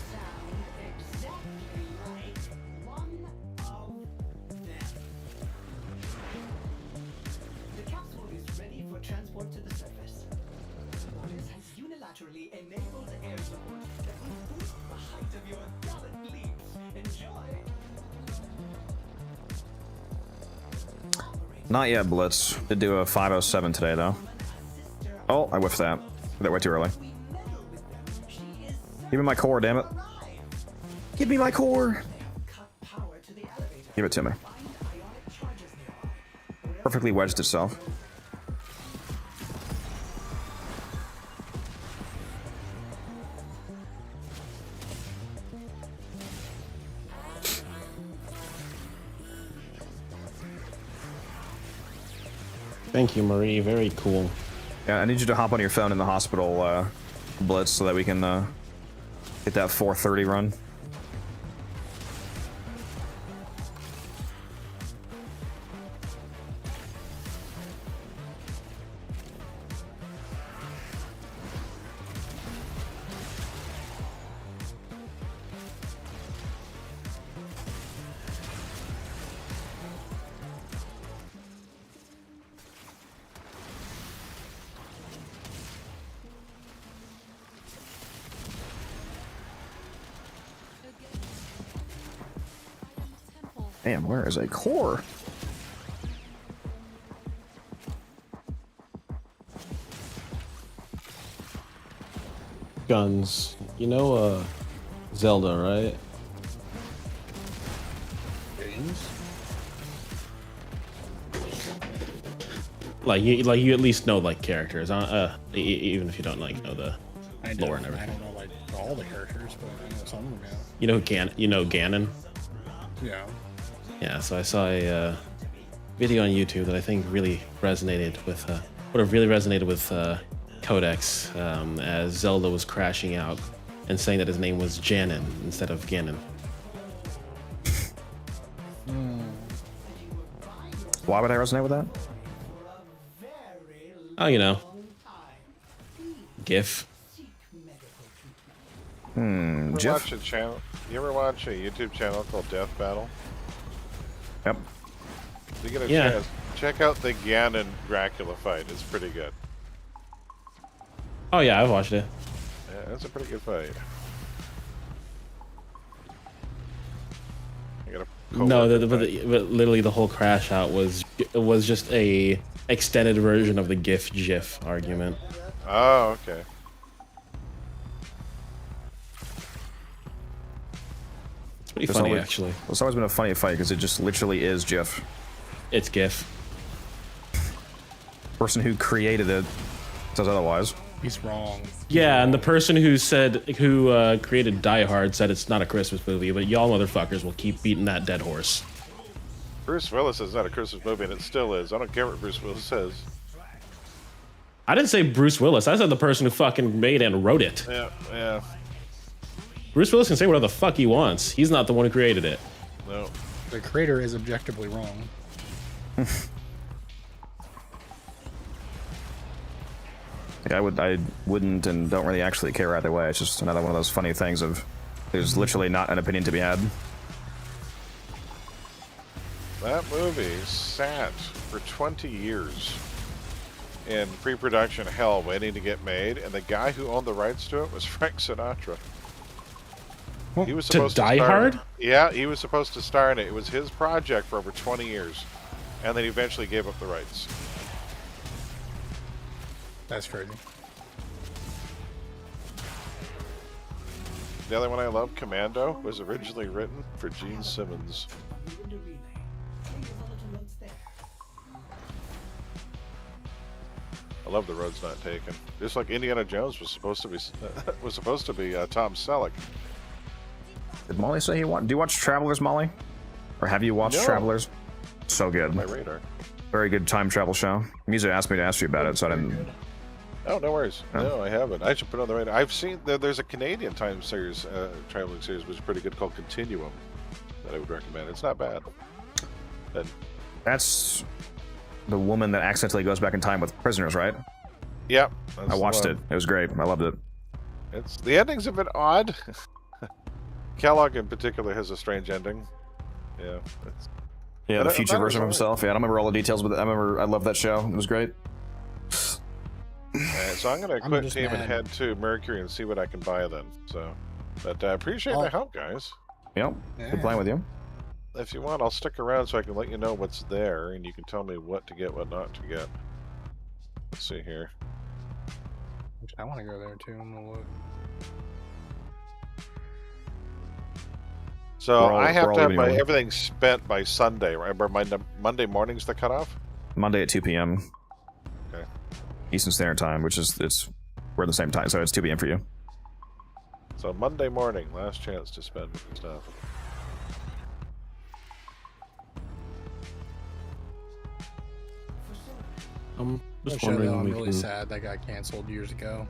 The capsule is ready for transport to the surface. Orders has unilaterally enabled air support that will boost the height of your gallant leaps. Enjoy! Not yet, Blitz. Did do a 507 today, though. Oh, I whiffed that. That way too early. Give me my core, damn it. Give me my core! Give it to me. Perfectly wedged itself. Thank you, Marie. Very cool. Yeah, I need you to hop on your phone in the hospital, Blitz, so that we can get that 4:30 run. Damn, where is a core? Guns. You know, Zelda, right? Games? Like you at least know like characters, even if you don't like know the lore and everything. I don't know like all the characters, but I know some of them. Yeah. You know Ganon. Yeah. Yeah. So I saw a video on YouTube that I think really resonated with would have really resonated with Codex as Zelda was crashing out and saying that his name was Janon instead of Ganon. Why would I resonate with that? Oh, you know, GIF. Jeff? You ever watch a YouTube channel called Death Battle? Yep. If you get a chance, check out the Ganon Dracula fight. It's pretty good. Oh yeah, I've watched it. Yeah, that's a pretty good fight. No, but literally the whole crash out was just a extended version of the GIF argument. Oh, okay. Pretty funny, actually. It's always been a funny fight because it just literally is GIF. It's GIF. Person who created it says otherwise. He's wrong. Yeah, and the person who created Die Hard said it's not a Christmas movie, but y'all motherfuckers will keep beating that dead horse. Bruce Willis is not a Christmas movie, and it still is. I don't care what Bruce Willis says. I didn't say Bruce Willis. I said the person who fucking made and wrote it. Yeah. Bruce Willis can say whatever the fuck he wants. He's not the one who created it. No. The creator is objectively wrong. I wouldn't and don't really actually care either way. It's just another one of those funny things of there's literally not an opinion to be had. That movie sat for 20 years in pre-production hell waiting to get made, and the guy who owned the rights to it was Frank Sinatra. He was supposed to Die Hard? Yeah, he was supposed to star in it. It was his project for over 20 years, and then he eventually gave up the rights. That's crazy. The other one I love, Commando, was originally written for Gene Simmons. I love The Road's Not Taken. Just like Indiana Jones was supposed to be Tom Selleck. Did Molly say do you watch Travelers, Molly? Or have you watched No. Travelers? So good. My radar. Very good time travel show. Misa asked me to ask you about it, so I didn't. Oh, no worries. Oh. No, I haven't. I should put it on the radar. I've seen there's a Canadian time series, traveling series, which is pretty good, called Continuum, that I would recommend. It's not bad. And That's the woman that accidentally goes back in time with prisoners, right? yeah, I watched it. It was great. I loved it. It's the ending's a bit odd. Kellogg in particular has a strange ending. Yeah. Yeah, But the I future thought it was version of alright. himself. Yeah, I don't remember all the details, but I loved that show. It was great. So I'm gonna I'm quit just team and mad. head to Mercury and see what I can buy then. So, but I appreciate the help, guys. Yep. Good playing with you. If you want, I'll stick around so I can let you know what's there, and you can tell me what to get, what not to get. Let's see here. I want to go there too. I'm gonna look. So We're all- I have we're all to have leaving early. everything spent by Sunday. Remember, Monday morning's the cutoff. Monday at 2 p.m. Okay. Eastern Standard Time, which is we're the same time, so it's 2 p.m. for you. So Monday morning, last chance to spend stuff. I'm just Show, though, wondering. I'm we really can- sad that got canceled years ago.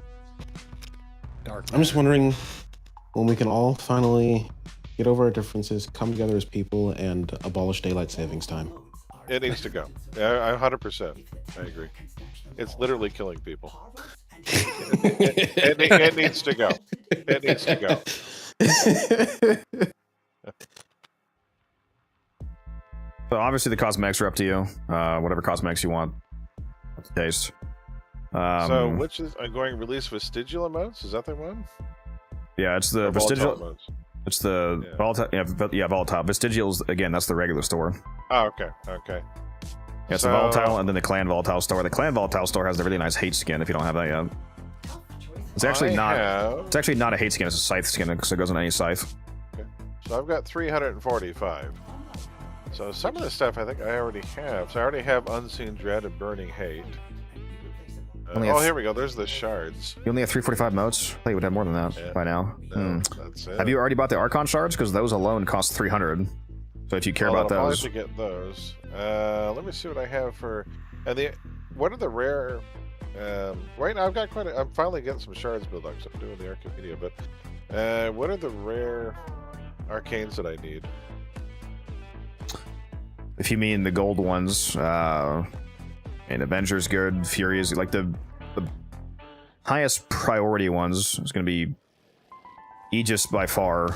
Dark. I'm just wondering when we can all finally get over our differences, come together as people, and abolish daylight savings time. It needs to go. Yeah, 100%. I agree. It's literally killing people. It needs to go. It needs to go. So obviously the cosmetics are up to you. Whatever cosmetics you want. That's the taste. So which is going release vestigial emotes? Is that the one? Yeah, it's the Or volatile vestigial. emotes? It's the volatile. Yeah, volatile. Vestigials again. That's the regular store. Oh, okay. Okay. Yeah, it's So- the volatile and then the clan volatile store. The clan volatile store has the really nice hate skin. If you don't have that yet, it's actually I not. have- It's actually not a hate skin. It's a scythe skin because it goes on any scythe. Okay. So I've got 345. So some of the stuff I think I already have. So I already have Unseen Dread and Burning Hate. Only Oh, have- here we go. There's the shards. You only have 345 motes. I thought you would have more than that Yeah. by now. No, that's it. Have you already bought the Archon shards? Because those alone cost 300. So if you care about I'll probably those, have to get those. Let me see what I have for. And what are the rare? Right now I've got quite. I'm finally getting some shards build up. So I'm doing the Arcadia, but what are the rare arcanes that I need? if you mean the gold ones, and Avengers good, Fury is like the highest priority ones is going to be Aegis by far,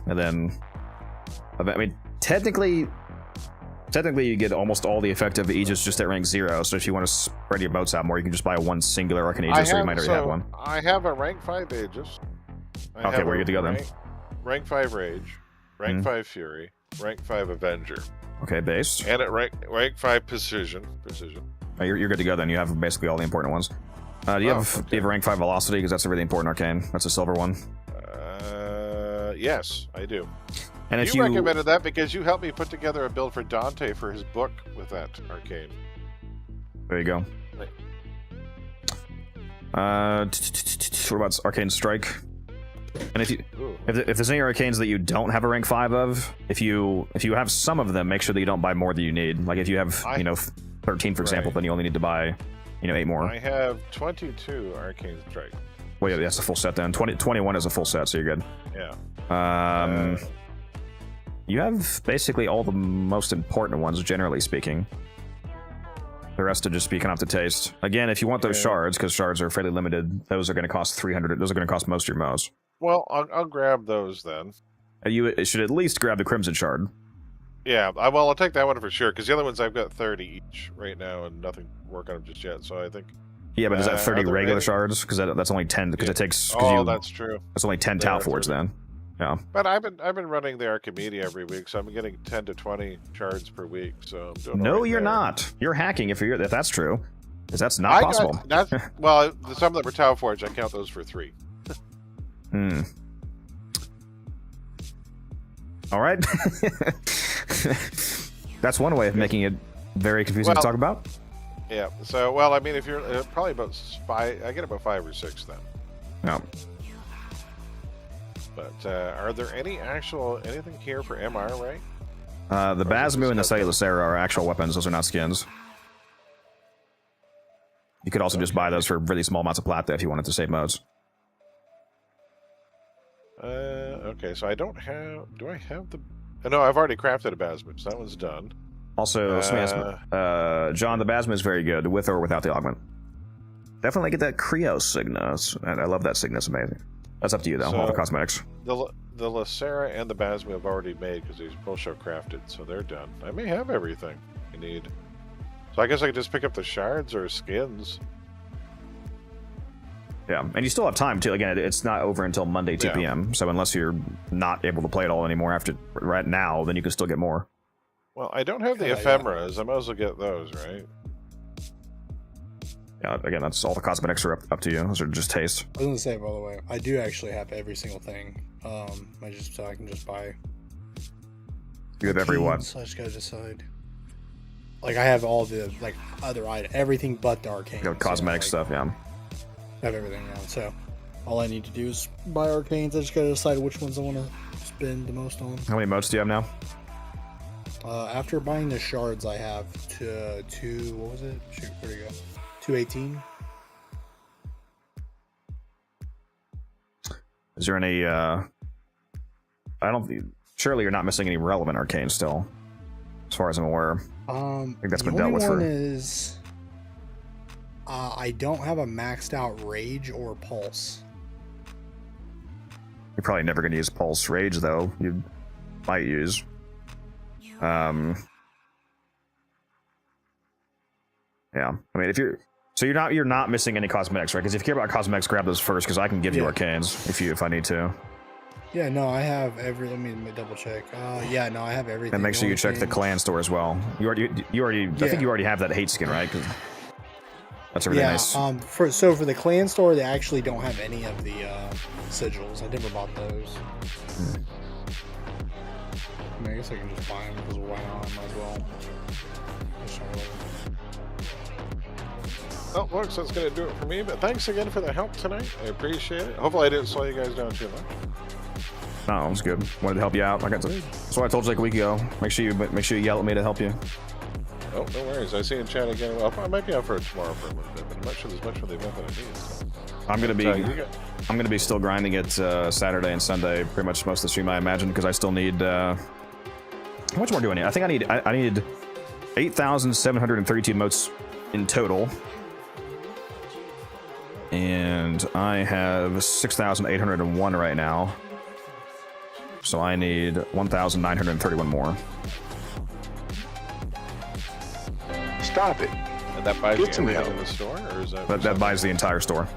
and then I mean technically you get almost all the effective Aegis just at rank 0. So if you want to spread your boats out more, you can just buy one singular Arcane Aegis, or you might already have one. I have a rank 5 Aegis. Okay, we're good to go then. Rank 5 Rage, rank 5 Fury, rank 5 Avenger. Okay, base. And at rank 5 Precision. Oh, you're good to go then. You have basically all the important ones. Do you have rank 5 Velocity? Because that's a really important arcane. That's a silver one. Yes, I do. And if you recommended that because you helped me put together a build for Dante for his book with that arcane. There you go. What about Arcane Strike? And if there's any arcanes that you don't have a rank 5 of, if you have some of them, make sure that you don't buy more than you need. Like if you have 13 for example, then you only need to buy 8 more. I have 22 Arcane Strike. Well, yeah, that's a full set then. 21 is a full set, so you're good. Yeah. You have basically all the most important ones, generally speaking. The rest will just be kind of up to taste. Again, if you want those shards, because shards are fairly limited, those are going to cost 300. Those are going to cost most of your modes. Well, I'll grab those then. You should at least grab the Crimson Shard. Yeah, I'll take that one for sure, because the other ones I've got 30 each right now, and nothing to work on them just yet, so I think... Yeah, but is that 30 regular shards? Because that's only 10, because it takes... that's true. That's only 10 Tau Forge then. Yeah. But I've been running the Archimedia every week, so I'm getting 10 to 20 shards per week. So I'm doing no, you're not. You're hacking if that's true. Because that's not possible. Well, some of them are Tau Forge. I count those for 3. All right. That's one way of making it very confusing to talk about. Yeah. So, well, I mean, if you're probably about 5, I get about 5 or 6 then. No. But are there anything here for MR, right? The Basmu and the Cellucera are actual weapons. Those are not skins. You could also just buy those for really small amounts of plata if you wanted to save modes. Okay, so I don't have... Do I have the... No, I've already crafted a Basmu, so that one's done. Also, John, the Basmu is very good, with or without the augment. Definitely get that Creo Signa. I love that Signa, it's amazing. That's up to you, though, all the cosmetics. The Lacera and the Basmu I've already made, because these both show crafted, so they're done. I may have everything I need. So I guess I could just pick up the shards or skins. Yeah, and you still have time, too. Again, it's not over until Monday, 2 p.m., so unless you're not able to play it all anymore right now, then you can still get more. Well, I don't have the ephemeras. I might as well get those, right? Yeah, again, that's all the cosmetics are up to you. Those are just taste. I was gonna say, by the way, I do actually have every single thing. I can just buy. You have every one. So I just gotta decide. Like I have all the other items, everything but the arcane. You have cosmetic stuff, yeah. I have everything now, so all I need to do is buy arcanes. I just gotta decide which ones I want to spend the most on. How many modes do you have now? After buying the shards, I have two. What was it? Shoot, where'd it go? 218. Is there any? Surely you're not missing any relevant arcane still, as far as I'm aware. I think that's been dealt with. The only one is I don't have a maxed out Rage or Pulse. You're probably never going to use Pulse. Rage, though, you might use. Yeah, I mean, you're not missing any cosmetics, right? Because if you care about cosmetics, grab those first, because I can give you arcanes if I need to. Yeah, no, I have every. Let me double check. Yeah, no, I have everything. And make sure you check the clan store as well. You already. I think you already have that hate skin, right? 'Cause that's really nice. For the clan store, they actually don't have any of the sigils. I never bought those. I mean, I guess I can just buy them because why not? Might as well. Oh, looks that's going to do it for me, but thanks again for the help tonight. I appreciate it. Hopefully I didn't slow you guys down too much. No, it was good. Wanted to help you out. That's what I told you like a week ago. Make sure you yell at me to help you. Oh, no worries. I see you in chat again. Well, I might be out for it tomorrow for a little bit, but I'm not sure there's much of the event that I need. So. I'm gonna be still grinding it Saturday and Sunday, pretty much most of the stream, I imagine, because I still need. How much more do I need? I think I need 8,732 motes in total. And I have 6,801 right now. So I need 1,931 more. Stop it. And that buys you everything in the store? Or is that buys the entire store.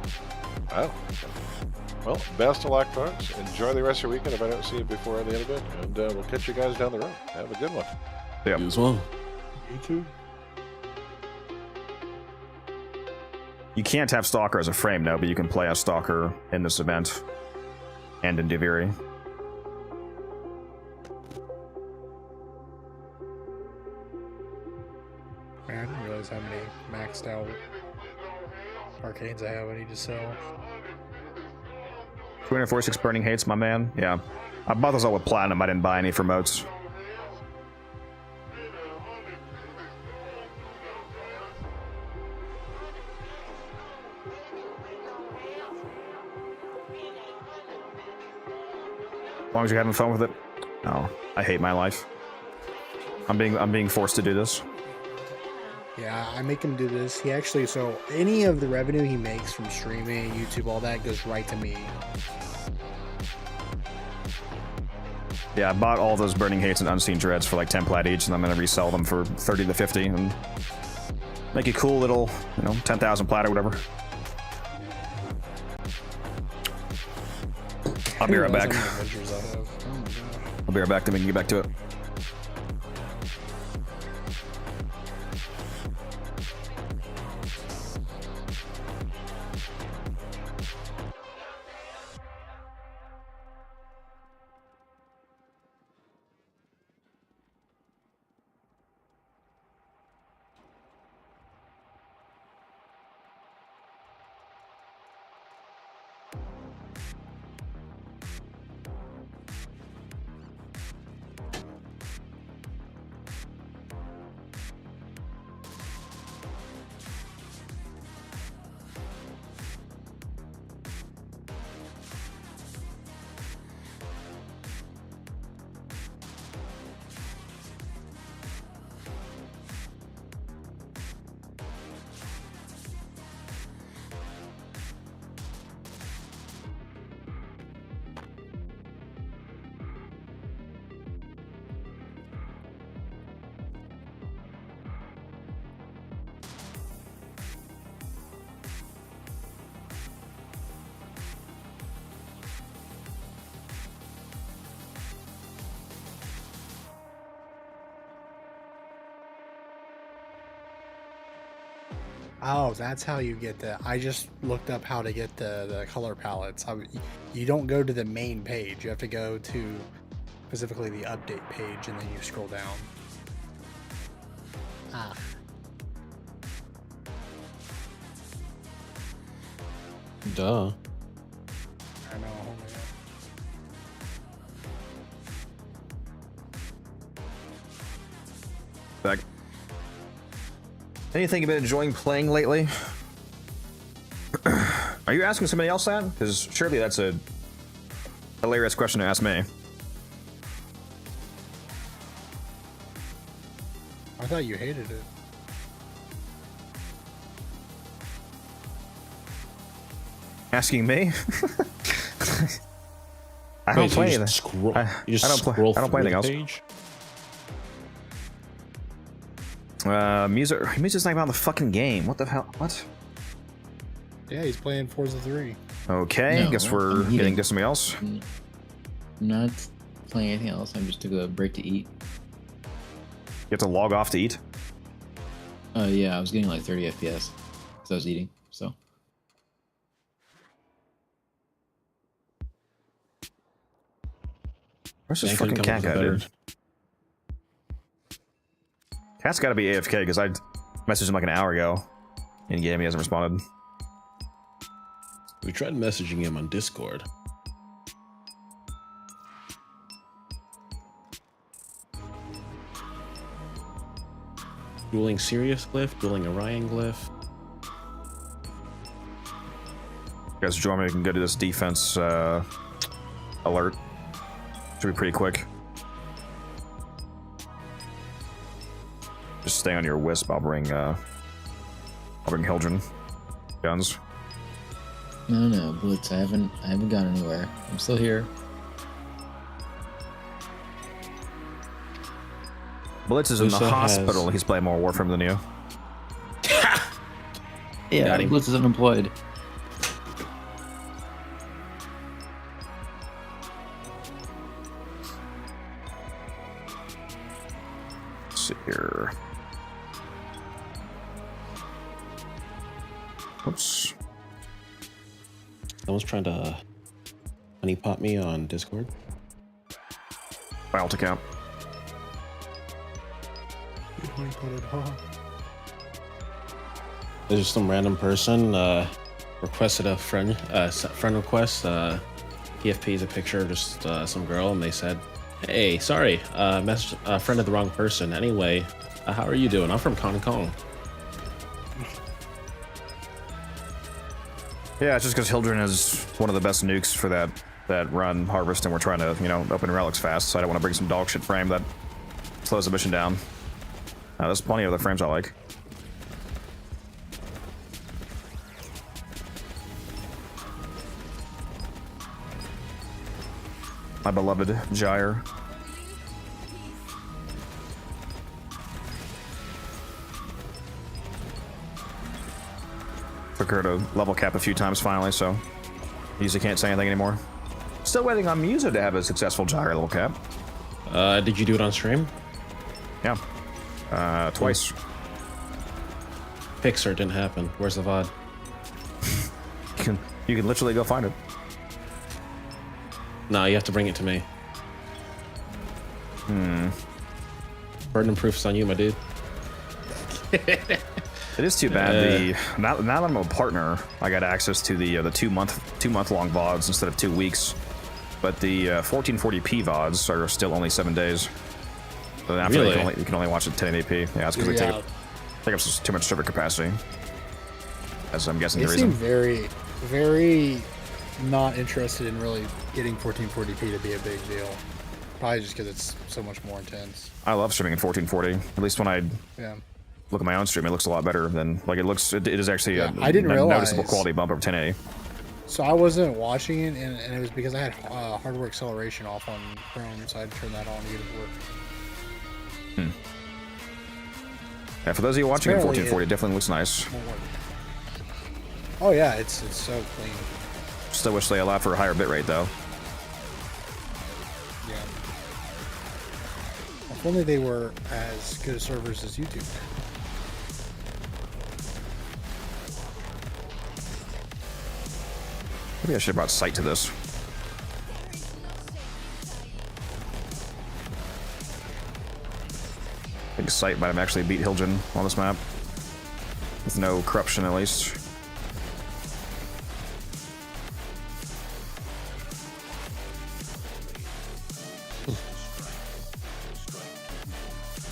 Oh. Well, best of luck, folks. Enjoy the rest of your weekend if I don't see you before the end of it. And we'll catch you guys down the road. Have a good one. Yeah. You as well. You too. You can't have Stalker as a frame, no, but you can play as Stalker in this event and in Diviri. realize how many maxed out arcanes I have. I need to sell. 246 burning hates, my man. Yeah. I bought those all with platinum. I didn't buy any for moats. As long as you're having fun with it. Oh, I hate my life. I'm being forced to do this. Yeah, I make him do this. He actually, so any of the revenue he makes from streaming, YouTube, all that goes right to me. Yeah, I bought all those burning hates and unseen dreads for like 10 plat each, and I'm gonna resell them for 30 to 50 and make a cool little, 10,000 plat or whatever. I'll be right back. I'll be right back, then we can get back to it. Oh, that's how you get the. I just looked up how to get the color palettes. You don't go to the main page. You have to go to specifically the update page, and then you scroll down. Ah. Duh. I know. Back. Anything you've been enjoying playing lately? Are you asking somebody else that? Because surely that's a hilarious question to ask me. I thought you hated it. Asking me? I don't play anything. I don't play anything else. Music's not even on the fucking game. What the hell? What? Yeah, he's playing Forza 3. Okay, No, guess we're I'm getting eating. to something else. I'm not playing anything else. I'm just took a break to eat. You have to log off to eat? Yeah, I was getting like 30 FPS because I was eating, so. Where's this fucking cat guy, dude? Cat's gotta be AFK because I messaged him like an hour ago. In game, he hasn't responded. We tried messaging him on Discord. Dueling Sirius glyph, dueling Orion glyph. You guys join me, we can go to this defense alert. Should be pretty quick. Just stay on your wisp. I'll bring Hildren guns. No, Blitz. I haven't gone anywhere. I'm still here. Blitz is in the hospital. He's playing more Warframe than you. Yeah, Blitz is unemployed. Let's see here. Oops. Someone's trying to honeypot me on Discord. File to count. There's just some random person requested a friend request. PFP is a picture of just some girl, and they said, "Hey, sorry, friend of the wrong person. Anyway, how are you doing? I'm from Hong Kong." Yeah, it's just because Hildren is one of the best nukes for that run harvest, and we're trying to, you know, open relics fast, so I don't want to bring some dog shit frame that slows the mission down. There's plenty of other frames I like. My beloved Gyre. Took her to level cap a few times finally, so Musa can't say anything anymore. Still waiting on Musa to have a successful Gyre level cap. Did you do it on stream? Yeah. Twice. Pixar didn't happen. Where's the VOD? You can literally go find it. No, you have to bring it to me. Burden of proof's on you, my dude. It is too bad. Now that I'm a partner, I got access to the 2 month long VODs instead of 2 weeks. But the 1440p VODs are still only 7 days. So after Really? you can only watch it 1080p. Yeah, it's because they take up too much server capacity. As I'm guessing They the seem reason. very, very not interested in really getting 1440p to be a big deal. Probably just because it's so much more intense. I love streaming in 1440. At least when I look at my own stream, it looks a lot better than like it looks. It is actually a I didn't realize, noticeable quality bump over 1080. So I wasn't watching it, and it was because I had hardware acceleration off on Chrome, so I had to turn that on to get it to work. Yeah, for those of you watching in Apparently 1440, it definitely looks nice. Oh yeah, it's so clean. Still wish they allowed for a higher bitrate though. Yeah. If only they were as good a servers as YouTube. Maybe I should have brought sight to this. I think sight might have actually beat Hildren on this map. With no corruption at least.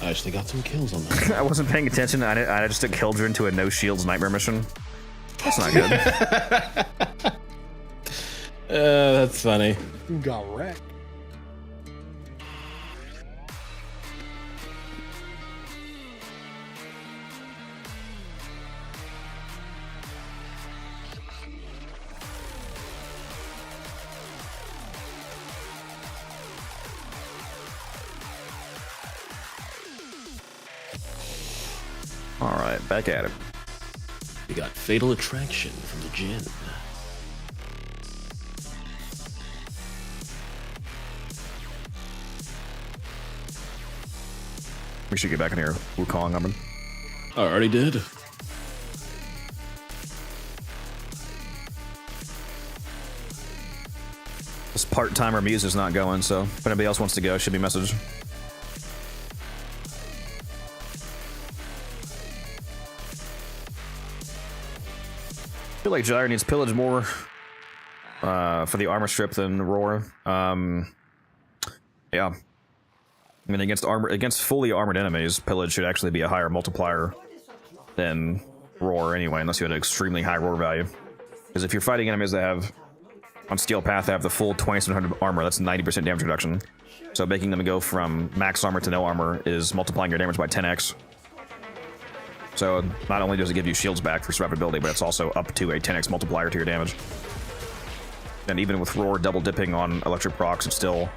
I actually got some kills on that. I wasn't paying attention. I just took Hildren to a no shields nightmare mission. That's not good. That's funny. You got wrecked. Alright, back at it. We got Fatal Attraction from the Jinn. We should get back in here. Wukong, I'm in. I already did. This part-timer Muse is not going, so if anybody else wants to go, should be messaged. I feel like Gyre needs pillage more for the armor strip than Roar. Yeah. I mean, against fully armored enemies, pillage should actually be a higher multiplier than Roar anyway, unless you had an extremely high Roar value. Because if you're fighting enemies that have, on Steel Path, have the full 2700 armor, that's 90% damage reduction. So making them go from max armor to no armor is multiplying your damage by 10x. So not only does it give you shields back for survivability, but it's also up to a 10x multiplier to your damage. And even with Roar double dipping on electric procs, it still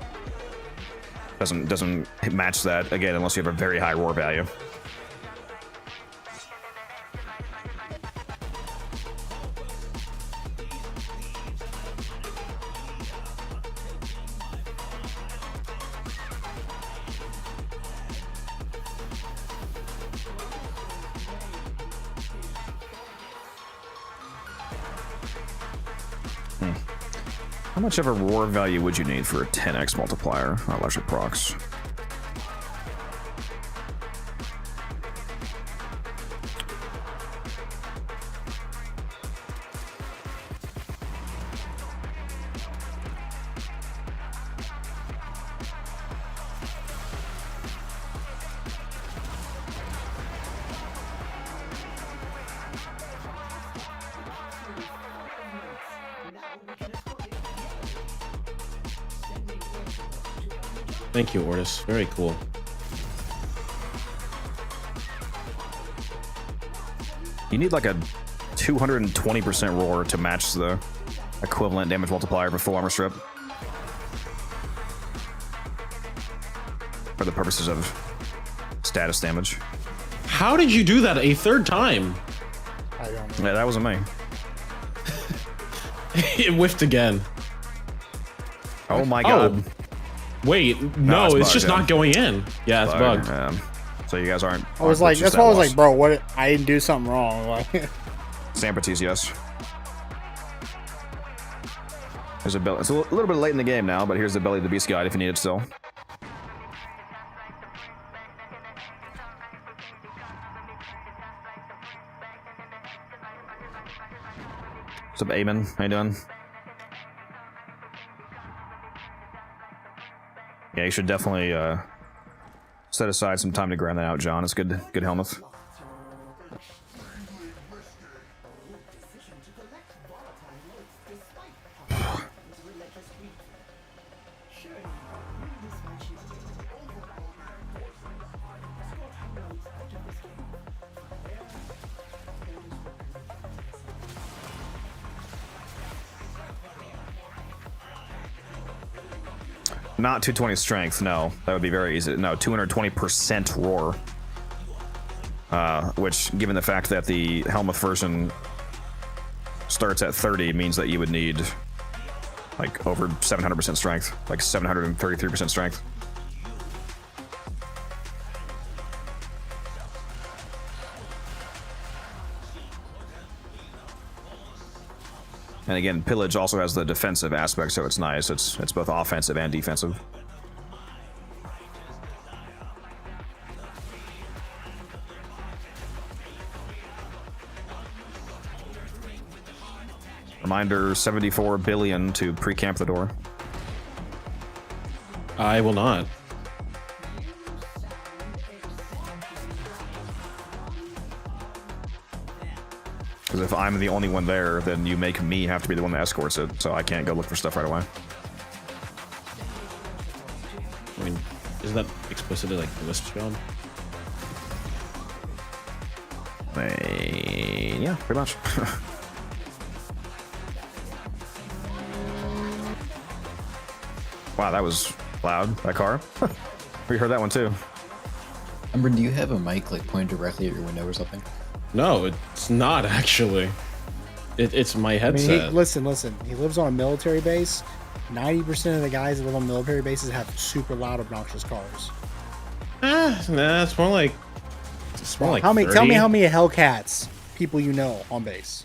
doesn't match that, again, unless you have a very high Roar value. How much of a Roar value would you need for a 10x multiplier on electric procs? Thank you, Ortis. Very cool. You need like a 220% roar to match the equivalent damage multiplier for full armor strip. For the purposes of status damage. How did you do that a third time? I don't know. Yeah, that wasn't me. It whiffed again. Oh my god. Wait, no, it's bugged, just not going in. Yeah, it's bugged. So you guys aren't. I was like, that's why I was like, bro, what? I didn't do something wrong. Like, Sampratis, yes. There's a belly. It's a little bit late in the game now, but here's the Belly of the Beast guide if you need it still. What's up, Eamon? How you doing? Yeah, you should definitely set aside some time to grind that out, John. It's good helmet. Not 220 strength, no. That would be very easy. No, 220% roar. Which, given the fact that the Helmuth version starts at 30, means that you would need like over 700% strength, like 733% strength. And again, Pillage also has the defensive aspect, so it's nice. It's both offensive and defensive. Reminder, 74 billion to pre-camp the door. I will not. Because if I'm the only one there, then you make me have to be the one that escorts it, so I can't go look for stuff right away. I mean, isn't that explicitly like the Wisp's job? Yeah, pretty much. Wow, that was loud, that car. We heard that one too. Umber, do you have a mic like pointed directly at your window or something? No, it's not actually. It's my headset. I mean, listen. He lives on a military base. 90% of the guys that live on military bases have super loud, obnoxious cars. Nah, it's more like. It's more like how many? 30. Tell me how many Hellcats people you know on base.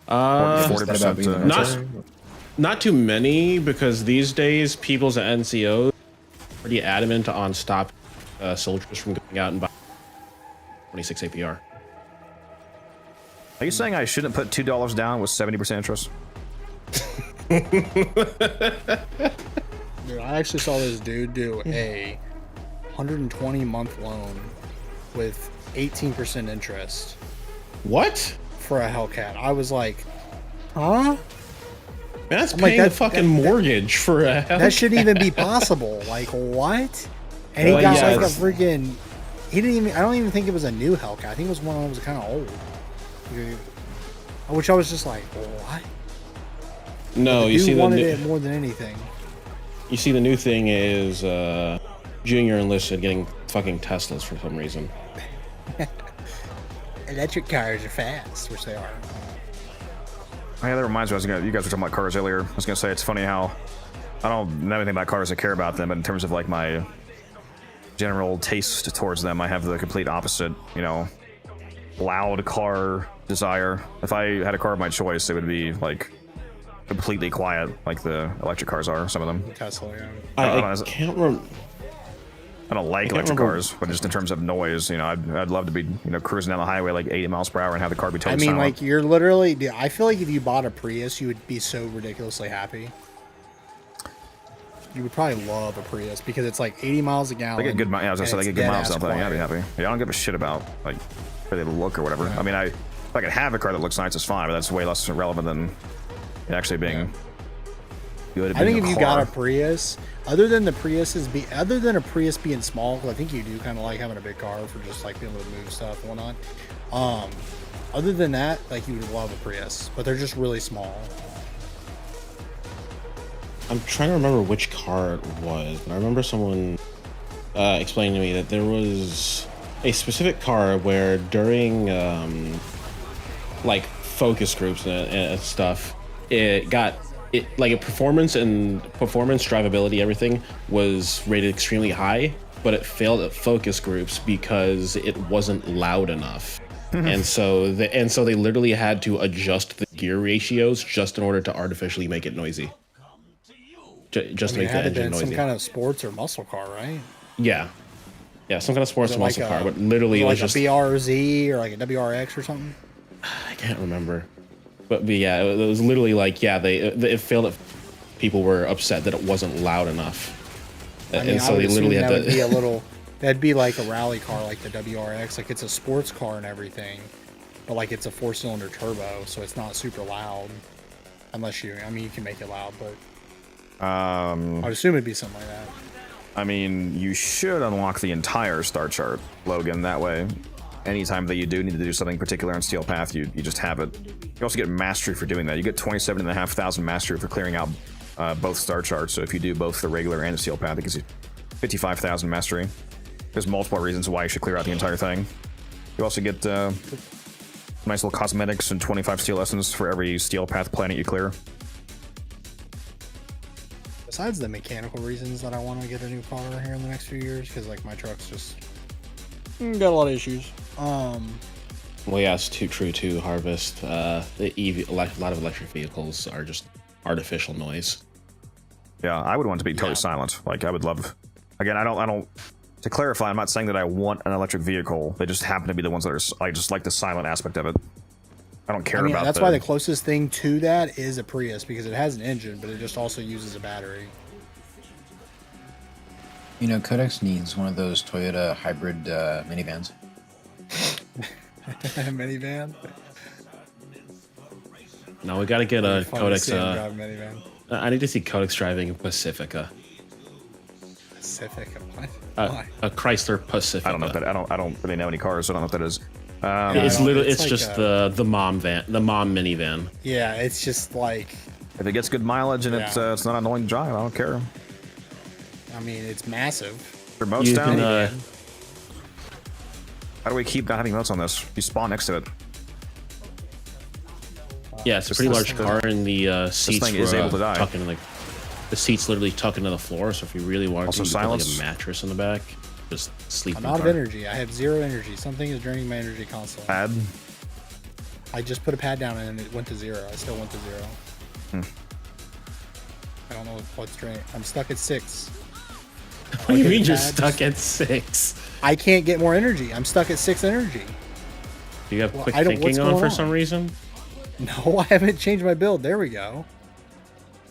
40%. Not too many, because these days people's NCOs are pretty adamant on stopping soldiers from going out and buying 26 APR. Are you saying I shouldn't put $2 down with 70% interest? Dude, I actually saw this dude do a 120-month loan with 18% interest. What? For a Hellcat. I was like, huh? That's paying the fucking mortgage for a Hellcat. That shouldn't even be possible. Like, what? And he got like a freaking... He didn't even... I don't even think it was a new Hellcat. I think it was one that was kind of old. Which I was just like, what? No, you see, wanted it more than anything. You see, the new thing is Junior enlisted getting fucking Teslas for some reason. Electric cars are fast, which they are. Oh, yeah, that reminds me. You guys were talking about cars earlier. I was gonna say it's funny how I don't know anything about cars. I care about them, but in terms of like my general taste towards them, I have the complete opposite. You know, loud car desire. If I had a car of my choice, it would be like completely quiet, like the electric cars are. Some of them. Tesla, yeah. I can't remember. I don't like electric cars, but just in terms of noise, you know, I'd love to be, you know, cruising down the highway like 80 miles per hour and have the car be totally silent. Like you're literally. Dude, I feel like if you bought a Prius, you would be so ridiculously happy. You would probably love a Prius because it's like 80 miles a gallon. They get good. Yeah, I was gonna say they get good miles. Something. Yeah, I'd be happy. Yeah, I don't give a shit about like where they look or whatever. Yeah. I mean, if I could have a car that looks nice, it's fine, but that's way less relevant than it actually being good at I being think a if you car. got a Prius, other than a Prius being small, 'cause I think you do kind of like having a big car for just like being able to move stuff and whatnot. Other than that, like you would love a Prius, but they're just really small. I'm trying to remember which car it was, but I remember someone explaining to me that there was a specific car where during like focus groups and stuff, it like a performance drivability, everything was rated extremely high, but it failed at focus groups because it wasn't loud enough. and so they literally had to adjust the gear ratios just in order to artificially make it noisy. Just to make the engine noisy. Some kind of sports or muscle car, right? Yeah, some kind of sports Was it muscle like car, but literally it was like just a BRZ or like a WRX or something. I can't remember, but yeah, it was literally like it failed. It, people were upset that it wasn't loud enough, and so they literally had to. Be a little. That'd be like a rally car, like the WRX. Like it's a sports car and everything, but like it's a 4-cylinder turbo, so it's not super loud. Unless you can make it loud, but I would assume it'd be something like that. I mean, you should unlock the entire star chart, Logan. That way, anytime that you do need to do something particular on Steel Path, you just have it. You also get mastery for doing that. You get 27,500 mastery for clearing out both star charts. So if you do both the regular and the Steel Path, it gives you 55,000 mastery. There's multiple reasons why you should clear out the entire thing. You also get nice little cosmetics and 25 steel essence for every Steel Path planet you clear. Besides the mechanical reasons that I want to get a new car here in the next few years, because like my truck's just got a lot of issues. Well, yeah, it's too true to Harvest. The EV, a lot of electric vehicles are just artificial noise. Yeah, I would want it to be totally silent. Like I would love. Again, I don't. To clarify, I'm not saying that I want an electric vehicle. They just happen to be the ones that are. I just like the silent aspect of it. I don't care about. That's why the closest thing to that is a Prius, because it has an engine, but it just also uses a battery. You know, Codex needs one of those Toyota hybrid minivans. Minivan. No, we gotta get a Codex. Minivan. I need to see Codex driving a Pacifica. Pacifica. What? A Chrysler Pacifica. I don't know that. I don't really know any cars, so I don't know what that is. It's literally it's like just the mom van, the mom minivan. Yeah, it's just like if it gets good mileage and it's not annoying to drive, I don't care. I mean, it's massive. Your moats down. How do we keep not having moats on this? You spawn next to it. Yeah, it's a pretty large car, and the seats thing is able to die. Tuck into the seats literally tuck into the floor. So if you really want to, you can put like a mattress in the back. Just sleep. I'm out of energy. I have 0 energy. Something is draining my energy constantly. Pad? I just put a pad down and it went to 0. I still went to 0. I don't know what's draining. I'm stuck at 6. What do you mean you're stuck at 6? I can't get more energy. I'm stuck at 6 energy. Do you have quick thinking on for some reason? No, I haven't changed my build. There we go.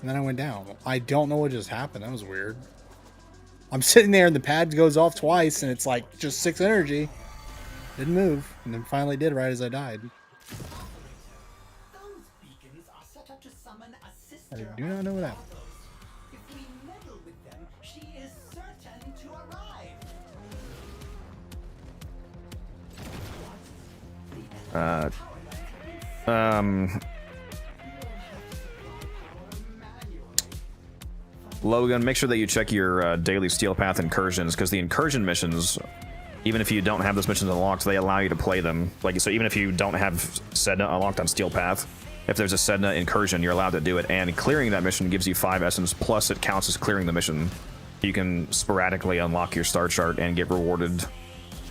And then I went down. I don't know what just happened. That was weird. I'm sitting there and the pad goes off twice and it's like just 6 energy. Didn't move. And then finally did right as I died. I do not know what happened. If we meddle with them, she is certain to arrive. Logan, make sure that you check your daily Steel Path incursions, because the incursion missions, even if you don't have those missions unlocked, they allow you to play them. Like, so even if you don't have Sedna unlocked on Steel Path, if there's a Sedna incursion, you're allowed to do it, and clearing that mission gives you 5 essence, plus it counts as clearing the mission. You can sporadically unlock your star chart and get rewarded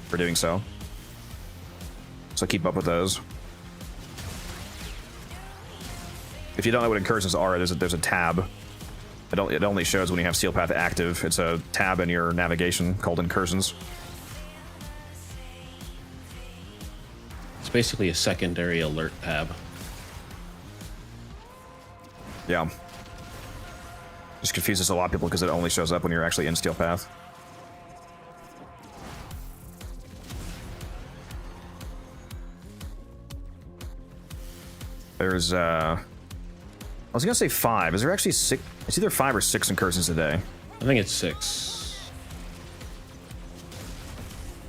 for doing so. So keep up with those. If you don't know what incursions are, there's a tab. It only shows when you have Steel Path active. It's a tab in your navigation called Incursions. It's basically a secondary alert tab. Yeah. Just confuses a lot of people because it only shows up when you're actually in Steel Path. There's was gonna say 5. Is there actually 6? It's either 5 or 6 incursions a day. I think it's 6.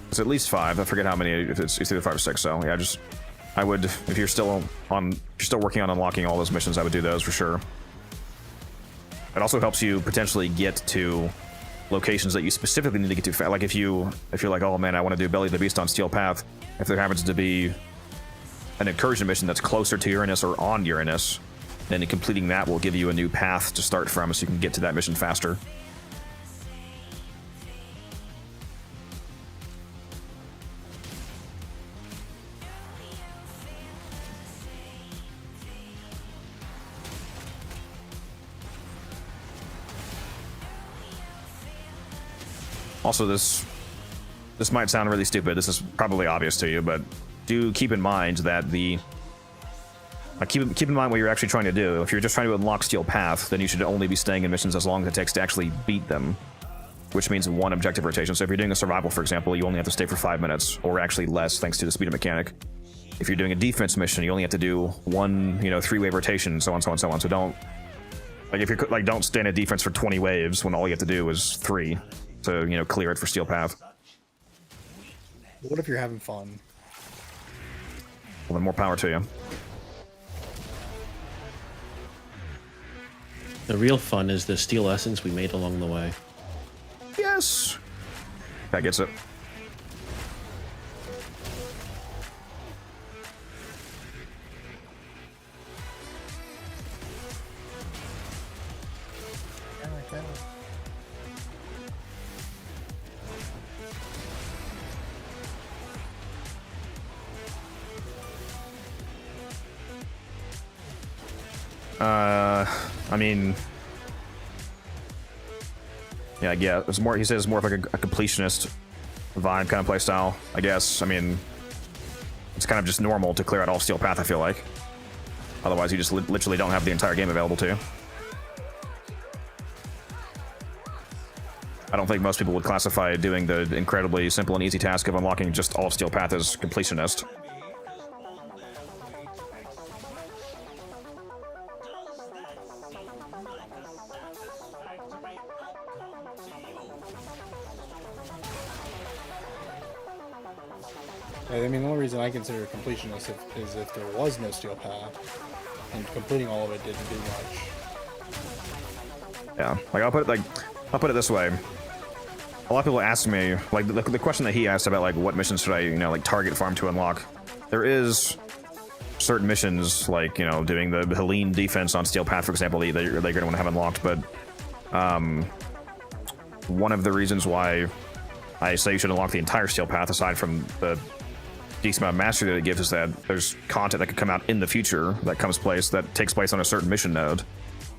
It's at least 5. I forget how many. If it's either 5 or 6. So yeah, I would, if you're still working on unlocking all those missions, I would do those for sure. It also helps you potentially get to locations that you specifically need to get to. Like if you're like, oh man, I want to do Belly of the Beast on Steel Path. If there happens to be an incursion mission that's closer to Uranus or on Uranus, then completing that will give you a new path to start from, so you can get to that mission faster. Also, this might sound really stupid. This is probably obvious to you, but do keep in mind that keep in mind what you're actually trying to do. If you're just trying to unlock Steel Path, then you should only be staying in missions as long as it takes to actually beat them, which means 1 objective rotation. So if you're doing a survival, for example, you only have to stay for 5 minutes, or actually less, thanks to the speed of mechanic. If you're doing a defense mission, you only have to do 1, 3-wave rotation, so on, so on, so on. So don't, like, if you're like, don't stay in a defense for 20 waves when all you have to do is 3 to, clear it for Steel Path. What if you're having fun? Well, then more power to you. The real fun is the steel essence we made along the way. Yes! That gets it. I mean, yeah, it's more. He says more of like a completionist vibe kind of playstyle, I guess. I mean, it's kind of just normal to clear out all Steel Path, I feel like. Otherwise, you just literally don't have the entire game available to you. I don't think most people would classify doing the incredibly simple and easy task of unlocking just all of Steel Path as completionist. I mean, the only reason I consider it completionist is if there was no Steel Path, and completing all of it didn't do much. Yeah, like I'll put it this way. A lot of people ask me, like the question that he asked about, like, what missions should I, like, target farm to unlock. There is certain missions, like, doing the Helene defense on Steel Path, for example, that they're going to want to have unlocked. But one of the reasons why I say you should unlock the entire Steel Path, aside from the decent amount of mastery that it gives, is that there's content that could come out in the future that takes place on a certain mission node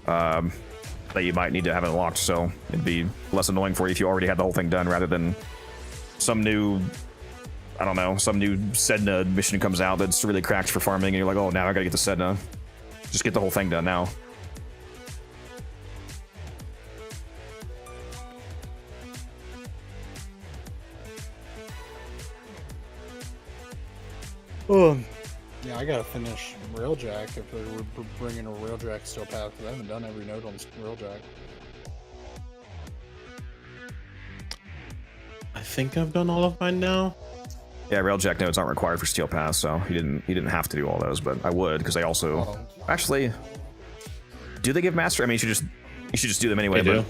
that you might need to have it unlocked. So it'd be less annoying for you if you already had the whole thing done, rather than some new, I don't know, some new Sedna mission comes out that's really cracked for farming, and you're like, oh, now I gotta get the Sedna. Just get the whole thing done now. Yeah, I gotta finish Railjack if we're bringing a Railjack Steel Path, because I haven't done every node on Railjack. I think I've done all of mine now. Yeah, Railjack nodes aren't required for Steel Path, so he didn't have to do all those, but I would, because they also actually, do they give mastery? I mean, you should just do them anyway. They do.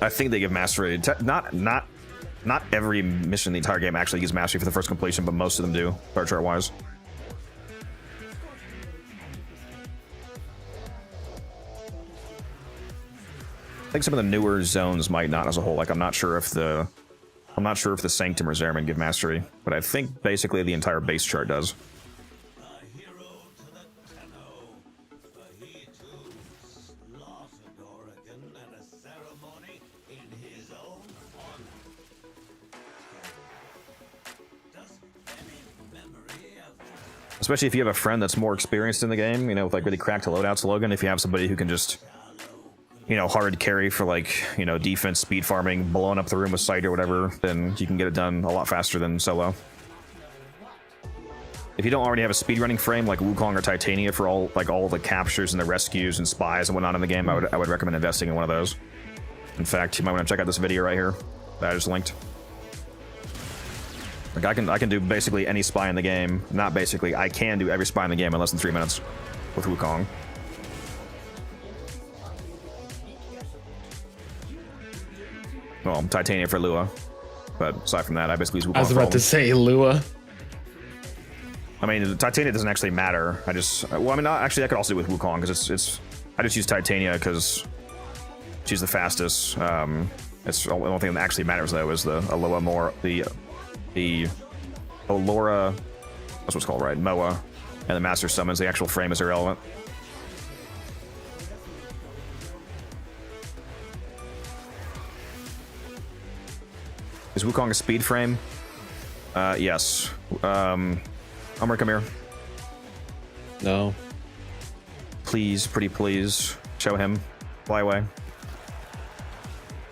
I think they give mastery. Not every mission in the entire game actually gives mastery for the first completion, but most of them do, bar chart wise. I think some of the newer zones might not as a whole. Like, I'm not sure if the Sanctum or Zerman give mastery, but I think basically the entire base chart does. Especially if you have a friend that's more experienced in the game, with like really cracked loadouts. Logan, if you have somebody who can just, hard carry for like, defense, speed farming, blowing up the room with sight or whatever, then you can get it done a lot faster than solo. if you don't already have a speedrunning frame like Wukong or Titania for all the captures and the rescues and spies and whatnot in the game, I would recommend investing in one of those. In fact, you might want to check out this video right here that I just linked. Like I can do basically any spy in the game. Not basically, I can do every spy in the game in less than 3 minutes with Wukong. Well, Titania for Lua, but aside from that, I basically use Wukong. I was about to say Lua. I mean, Titania doesn't actually matter. I just, well, I mean, actually, I could also do with Wukong because I just use Titania because she's the fastest. It's the only thing that actually matters though is the Alola the Olora, that's what it's called, right? Moa, and the Master Summons. The actual frame is irrelevant. Is Wukong a speed frame? Yes. Umber, come here. No. Please, pretty please. Show him. Fly away.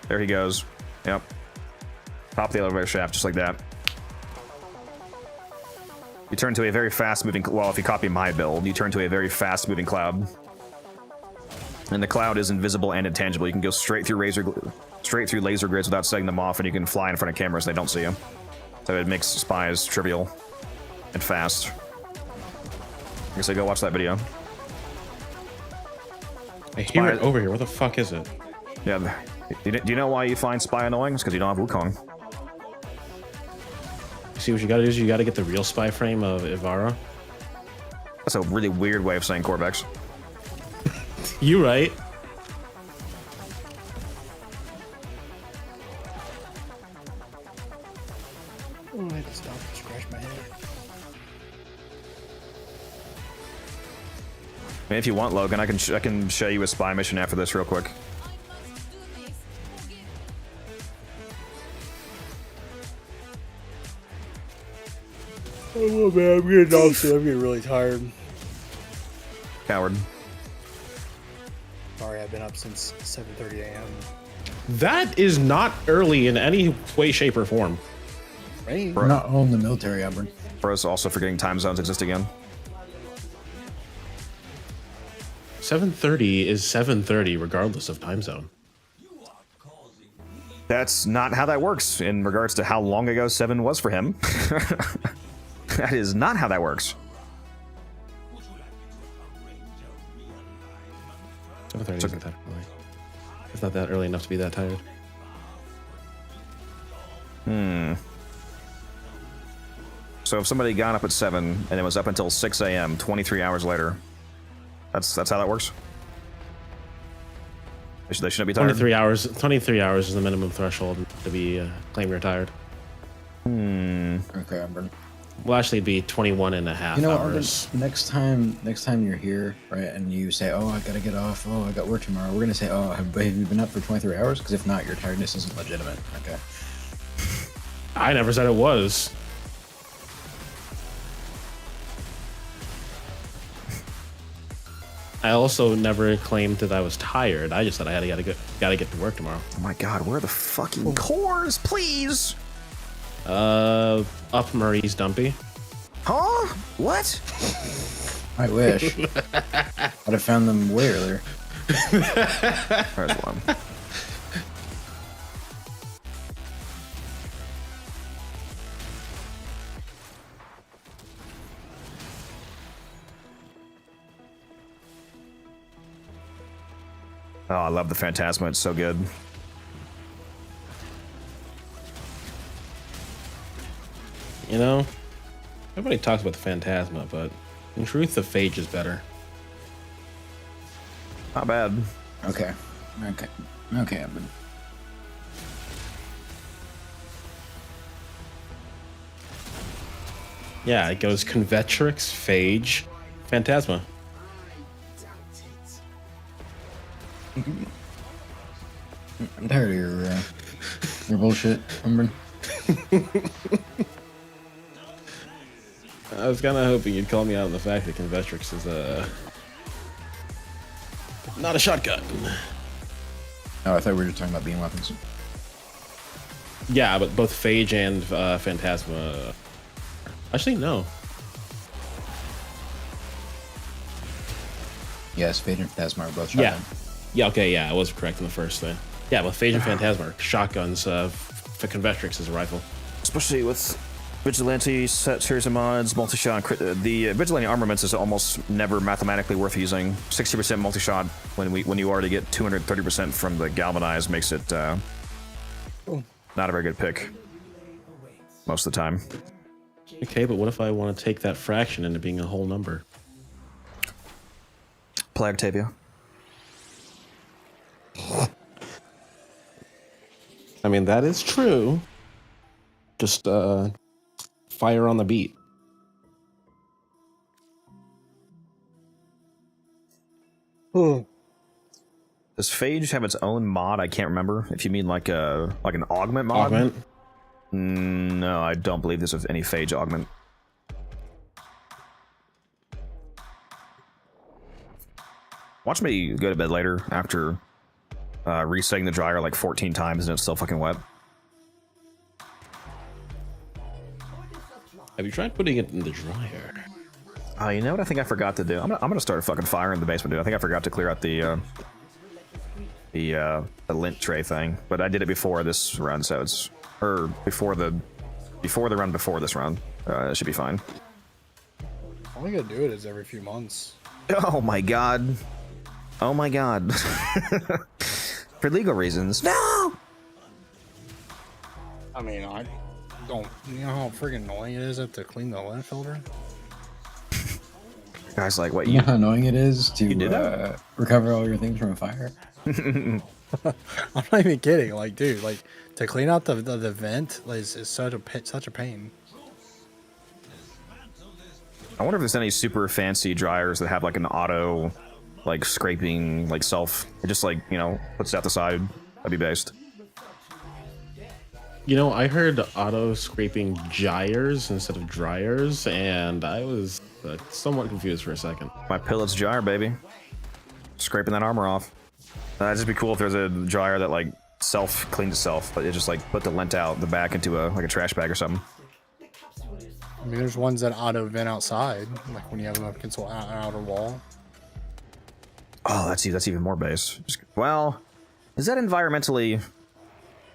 There he goes. Yep. Top of the elevator shaft, just like that. You turn to a very fast-moving... Well, if you copy my build, you turn to a very fast-moving cloud. And the cloud is invisible and intangible. You can go straight through laser grids without setting them off, and you can fly in front of cameras and they don't see you. So it makes spies trivial and fast. I guess I go watch that video. I hear it over here. What the fuck is it? Yeah. Do you know why you find spy annoying? It's because you don't have Wukong. See, what you gotta do is you gotta get the real spy frame of Ivara. That's a really weird way of saying Corvex. You right. Oh, I had to stop and scratch my head. I mean, if you want, Logan, I can show you a spy mission after this real quick. Oh man, I'm getting exhausted. I'm getting really tired. Coward. Sorry, I've been up since 7:30 a.m. That is not early in any way, shape, or form. Right? We're not all in the military, Albert. Bro's also forgetting time zones exist again. 7:30 is 7:30 regardless of time zone. That's not how that works in regards to how long ago 7 was for him. That is not how that works. 7:30 isn't that early. It's not that early enough to be that tired. So if somebody got up at 7 and it was up until 6 a.m. 23 hours later, that's how that works. They shouldn't be tired. 23 hours. 23 hours is the minimum threshold to be claim you're tired. Okay, Albert. Well, actually, it'd be 21 and a half hours. Next time you're here, right, and you say, "Oh, I gotta get off. Oh, I got work tomorrow." We're gonna say, "Oh, have you been up for 23 hours?" Because if not, your tiredness isn't legitimate. Okay. I never said it was. I also never claimed that I was tired. I just said I gotta get to work tomorrow. Oh my god, where are the fucking cores, please? Up Murray's Dumpy. Huh? What? I wish. I'd have found them way earlier. There's one. Oh, I love the Phantasma. It's so good. You know, everybody talks about the Phantasma, but in truth, the Phage is better. Not bad. Okay. Evan. Yeah, it goes Convetrix, Phage, Phantasma. I'm tired of your bullshit, Umber. I was kind of hoping you'd call me out on the fact that Convetrix is not a shotgun. Oh, I thought we were just talking about beam weapons. Yeah, but both Phage and Phantasma. Actually, no. Yes, Fade and Phantasma are both Yeah. shotgun. Yeah, okay, yeah, I was correct in the first thing. Yeah, with Phage and Phantasma, shotguns, for Convectrix is a rifle. Especially with Vigilante set series of mods, multi-shot. The Vigilante armaments is almost never mathematically worth using. 60% multi-shot when you already get 230% from the galvanized makes it not a very good pick most of the time. Okay, but what if I want to take that fraction into being a whole number? Play Octavia. I mean, that is true. Just fire on the beat. Ooh. Does Phage have its own mod? I can't remember. If you mean like an augment mod. Augment? No, I don't believe there's any Phage augment. Watch me go to bed later after resetting the dryer like 14 times and it's still fucking wet. Have you tried putting it in the dryer? You know what I think I forgot to do? I'm gonna start a fucking fire in the basement, dude. I think I forgot to clear out the lint tray thing, but I did it before this run, so it's before the run before this run. It should be fine. All you gotta do it is every few months. Oh my god. Oh my god. For legal reasons. No! I mean, I don't. You know how freaking annoying it is to clean the lint filter? Guys, like, what You know how annoying it is to recover all your things from a fire? I'm not even kidding. Like, dude, like to clean out the vent is such a pain. I wonder if there's any super fancy dryers that have like an auto, like scraping, like self. It just like, you know, puts it out the side. That'd be based. You know, I heard auto scraping gyres instead of dryers, and I was somewhat confused for a second. My pillets jar, baby. Scraping that armor off. That'd just be cool if there's a dryer that like self cleans itself, but it just like put the lint out the back into a trash bag or something. I mean, there's ones that auto vent outside, like when you have them up against an outer wall. Oh, that's even more base. Well, is that environmentally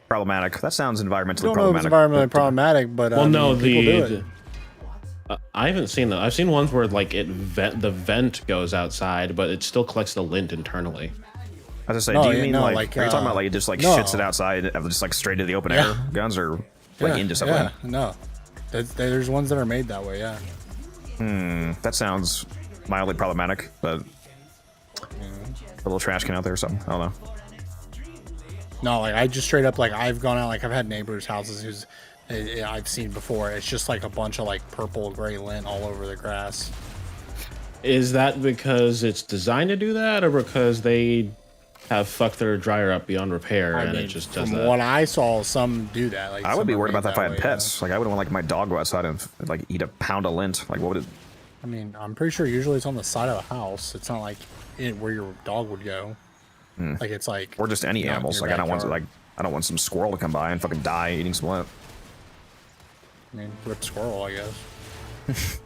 problematic? That sounds environmentally I don't problematic. know if it's environmentally problematic, but Well, no, people do it. I haven't seen that. I've seen ones where like the vent goes outside, but it still collects the lint internally. I was gonna say, do you mean like are you talking about like it just like shits it outside, just like straight to the open air guns, or like into something? Yeah, no. There's ones that are made that way, yeah. That sounds mildly problematic, but a little trash can out there or something. I don't know. No, like I just straight up like I've gone out, like I've had neighbors' houses who's I've seen before. It's just like a bunch of like purple gray lint all over the grass. Is that because it's designed to do that, or because they have fucked their dryer up beyond repair and it just does from that? what I saw, some do that. Like I would be worried about that if I had way, pets. Like I wouldn't want like my dog go outside and like eat a pound of lint. Like what would it? I mean, I'm pretty sure usually it's on the side of the house. It's not like where your dog would go. Like it's like, or just any not in animals. your Like I don't backyard. want some squirrel to come by and fucking die eating some lint. I mean, rip squirrel, I guess.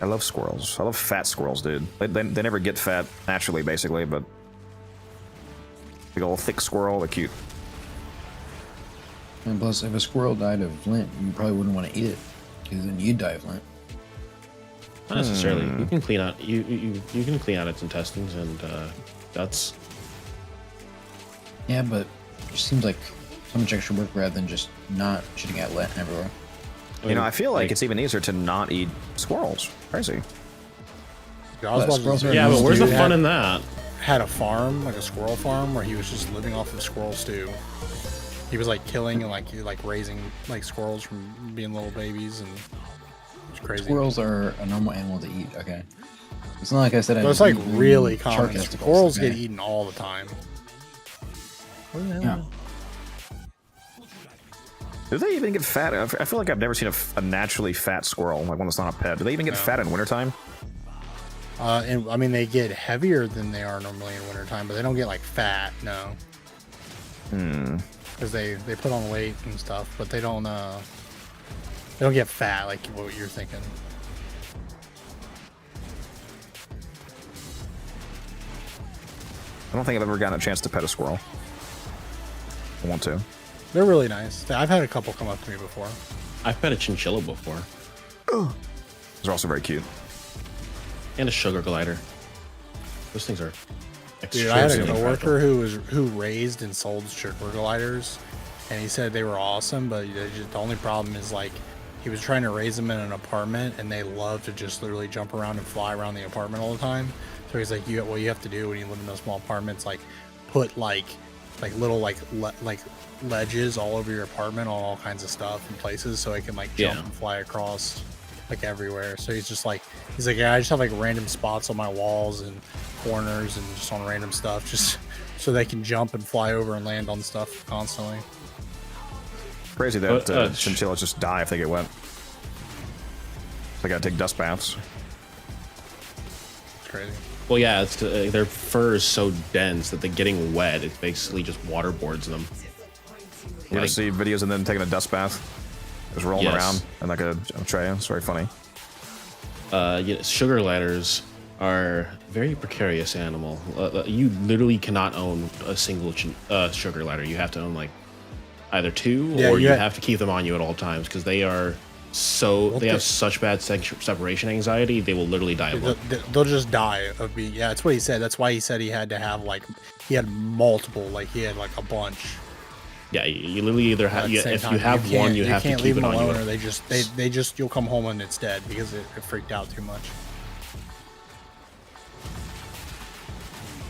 I love squirrels. I love fat squirrels, dude. They never get fat naturally, basically, but big old thick squirrel, they're cute. And plus, if a squirrel died of lint, you probably wouldn't want to eat it, because then you'd die of lint. Not necessarily. You can clean out you can clean out its intestines and guts. Yeah, but it just seems like so much extra work rather than just not shitting out lint everywhere. You know, I feel like it's even easier to not eat squirrels. Crazy. Yeah, but where's the fun in that? Had a farm, like a squirrel farm, where he was just living off of squirrel stew. He was like killing and like raising like squirrels from being little babies, and it's crazy. Squirrels are a normal animal to eat, okay? It's not like I said I But it's like eat really shark common. testicles, Squirrels okay? get eaten all the time. Yeah. Do they even get fat? I feel like I've never seen a naturally fat squirrel, like one that's not a pet. Do they even get fat in wintertime? And I mean, they get heavier than they are normally in wintertime, but they don't get like fat, no. Because they put on weight and stuff, but they don't get fat like what you're thinking. I don't think I've ever gotten a chance to pet a squirrel. I want to. They're really nice. I've had a couple come up to me before. I've pet a chinchilla before. They're also very cute. And a sugar glider. Those things are Dude, I had a extremely coworker who raised and sold sugar gliders, and he said they were awesome, but the only problem is like he was trying to raise them in an apartment, and they love to just literally jump around and fly around the apartment all the time. So he's like, what you have to do when you live in those small apartments, like put like little ledges all over your apartment on all kinds of stuff and places, so it can like jump and fly across like everywhere. So he's like, yeah, I just have like random spots on my walls and corners and just on random stuff, just so they can jump and fly over and land on stuff constantly. Crazy that chinchillas just die if they get wet. They gotta take dust baths. It's crazy. Well, yeah, it's their fur is so dense that they're getting wet. It basically just waterboards them. You ever see videos of them taking a dust bath? Just rolling around in like a tray. It's very funny. Yeah, sugar gliders are a very precarious animal. You literally cannot own a single sugar glider. You have to own like either two, or you have to keep them on you at all times because they are they have such bad separation anxiety. They will literally die. They'll just die of being. Yeah, that's what he said. That's why he said he had to have he had multiple. Like he had like a bunch. Yeah, you literally either have if you have one, you have to keep it on you. Or they just you'll come home and it's dead because it freaked out too much.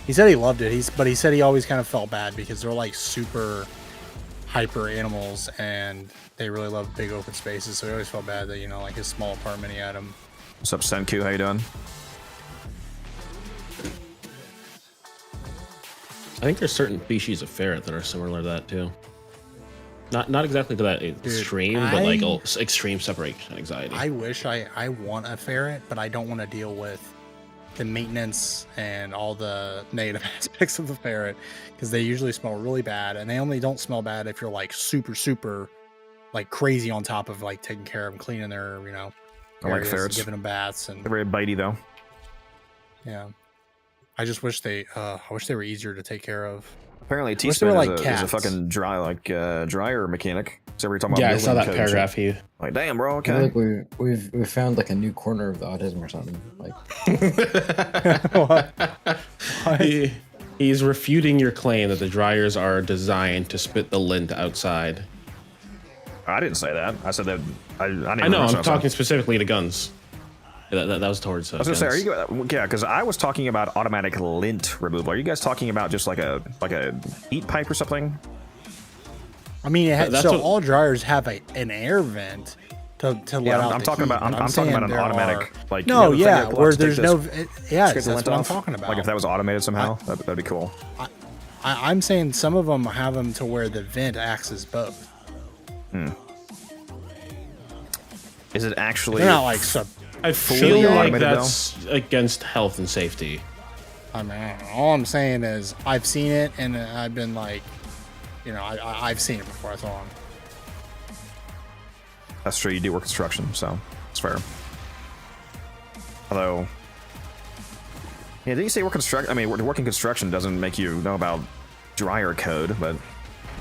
He said he loved it. But he said he always kind of felt bad because they're like super hyper animals and they really love big open spaces. So he always felt bad that like his small apartment he had him. What's up, Senku? How you doing? I think there's certain species of ferret that are similar to that too. Not exactly to that extreme, but like extreme separation anxiety. I wish I want a ferret, but I don't want to deal with the maintenance and all the negative aspects of the ferret because they usually smell really bad, and they only don't smell bad if you're like super like crazy on top of like taking care of them, cleaning their I like ferrets, giving them baths, and they're very bitey though. Yeah, I just wish I wish they were easier to take care of. Apparently, T-Spin is a fucking dryer mechanic. So we're talking about I saw that paragraph here. Like, damn, bro. Okay. I feel like we've found like a new corner of the autism or something. Like, He's refuting your claim that the dryers are designed to spit the lint outside. I didn't say that. I said that. I know. I'm talking specifically to guns. That was towards. I was gonna say, because I was talking about automatic lint removal. Are you guys talking about just like a heat pipe or something? I mean, all dryers have an air vent to let out. I'm talking about an automatic like. No, where there's no. That's what I'm talking about. Like if that was automated somehow, that'd be cool. I'm saying some of them have them to where the vent acts as both. Is it actually? They're not like I feel like that's against health and safety. I mean, all I'm saying is I've seen it, and I've been like, I've seen it before. That's all. That's true. You do work construction, so it's fair. Although, did you say work construction? I mean, working construction doesn't make you know about dryer code, but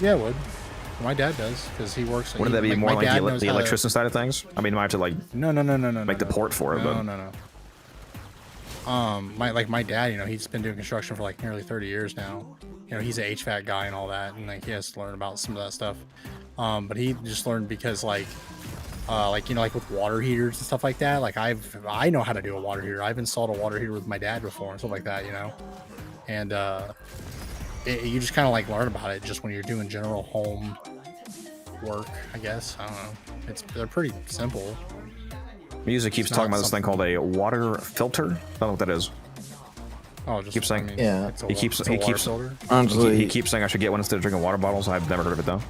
yeah, it would. My dad does because he works. Wouldn't that be more like the electrician side of things? I mean, I have to like no, make the port for it, but no. My dad, he's been doing construction for like nearly 30 years now. He's an HVAC guy and all that, and like he has to learn about some of that stuff. But he just learned because like with water heaters and stuff like that. Like I know how to do a water heater. I've installed a water heater with my dad before and stuff like that. And you just kind of like learn about it just when you're doing general home work, I guess. I don't know. They're pretty simple. Music keeps talking about this thing called a water filter. I don't know what that is. Oh, just keeps saying, yeah. He keeps saying I should get one instead of drinking water bottles. I've never heard of it though.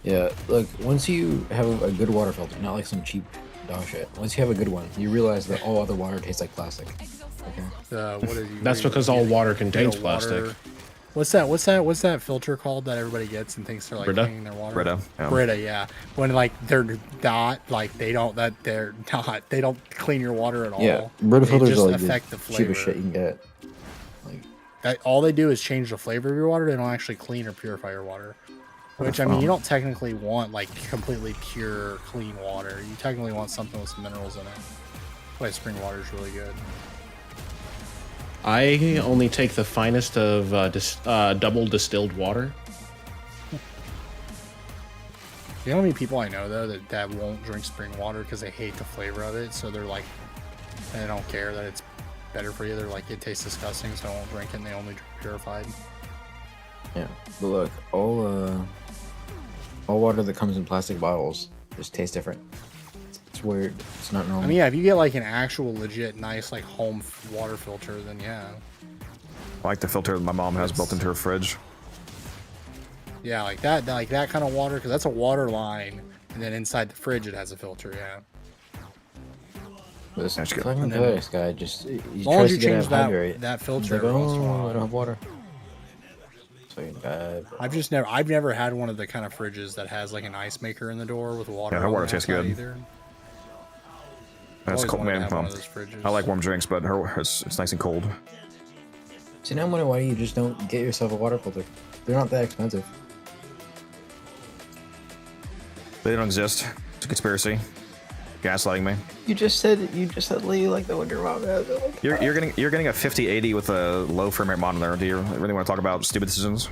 Yeah, look, once you have a good water filter, not like some cheap dog shit. Once you have a good one, you realize that all other water tastes like plastic. Okay. That's because all water contains plastic. What's that filter called that everybody gets and thinks they're like cleaning their water? Brita, yeah. When like they're not they don't clean your water at all. Yeah, Brita filters just are like affect the flavor. cheapest shit you can get. all they do is change the flavor of your water. They don't actually clean or purify your water. Which, I mean, you don't technically want, like, completely pure, clean water. You technically want something with some minerals in it. That's why spring water is really good. I only take the finest of double distilled water. You know how many people I know, though, that won't drink spring water because they hate the flavor of it? So they're like, they don't care that it's better for you. They're like, it tastes disgusting, so I won't drink it, and they only drink purified. Yeah, but look, all water that comes in plastic bottles just tastes different. It's weird. It's not normal. I mean, yeah, if you get like an actual legit nice like home water filter, then yeah. I like the filter that my mom has built into her fridge. Yeah, like that kind of water, because that's a water line, and then inside the fridge it has a filter. Yeah. This fucking Codex guy just as long as you change that filter like, every once in a while. I don't have water. I've never had one of the kind of fridges that has like an ice maker in the door with water. Yeah, her water tastes good. Either. That's cold, man. I like warm drinks, but it's nice and cold. See, now I'm wondering why you just don't get yourself a water filter. They're not that expensive. They don't exist. It's a conspiracy. Gaslighting me. You just said you like the Wonder Mom. You're getting a 5080 with a low frame rate monitor. Do you really want to talk about stupid decisions?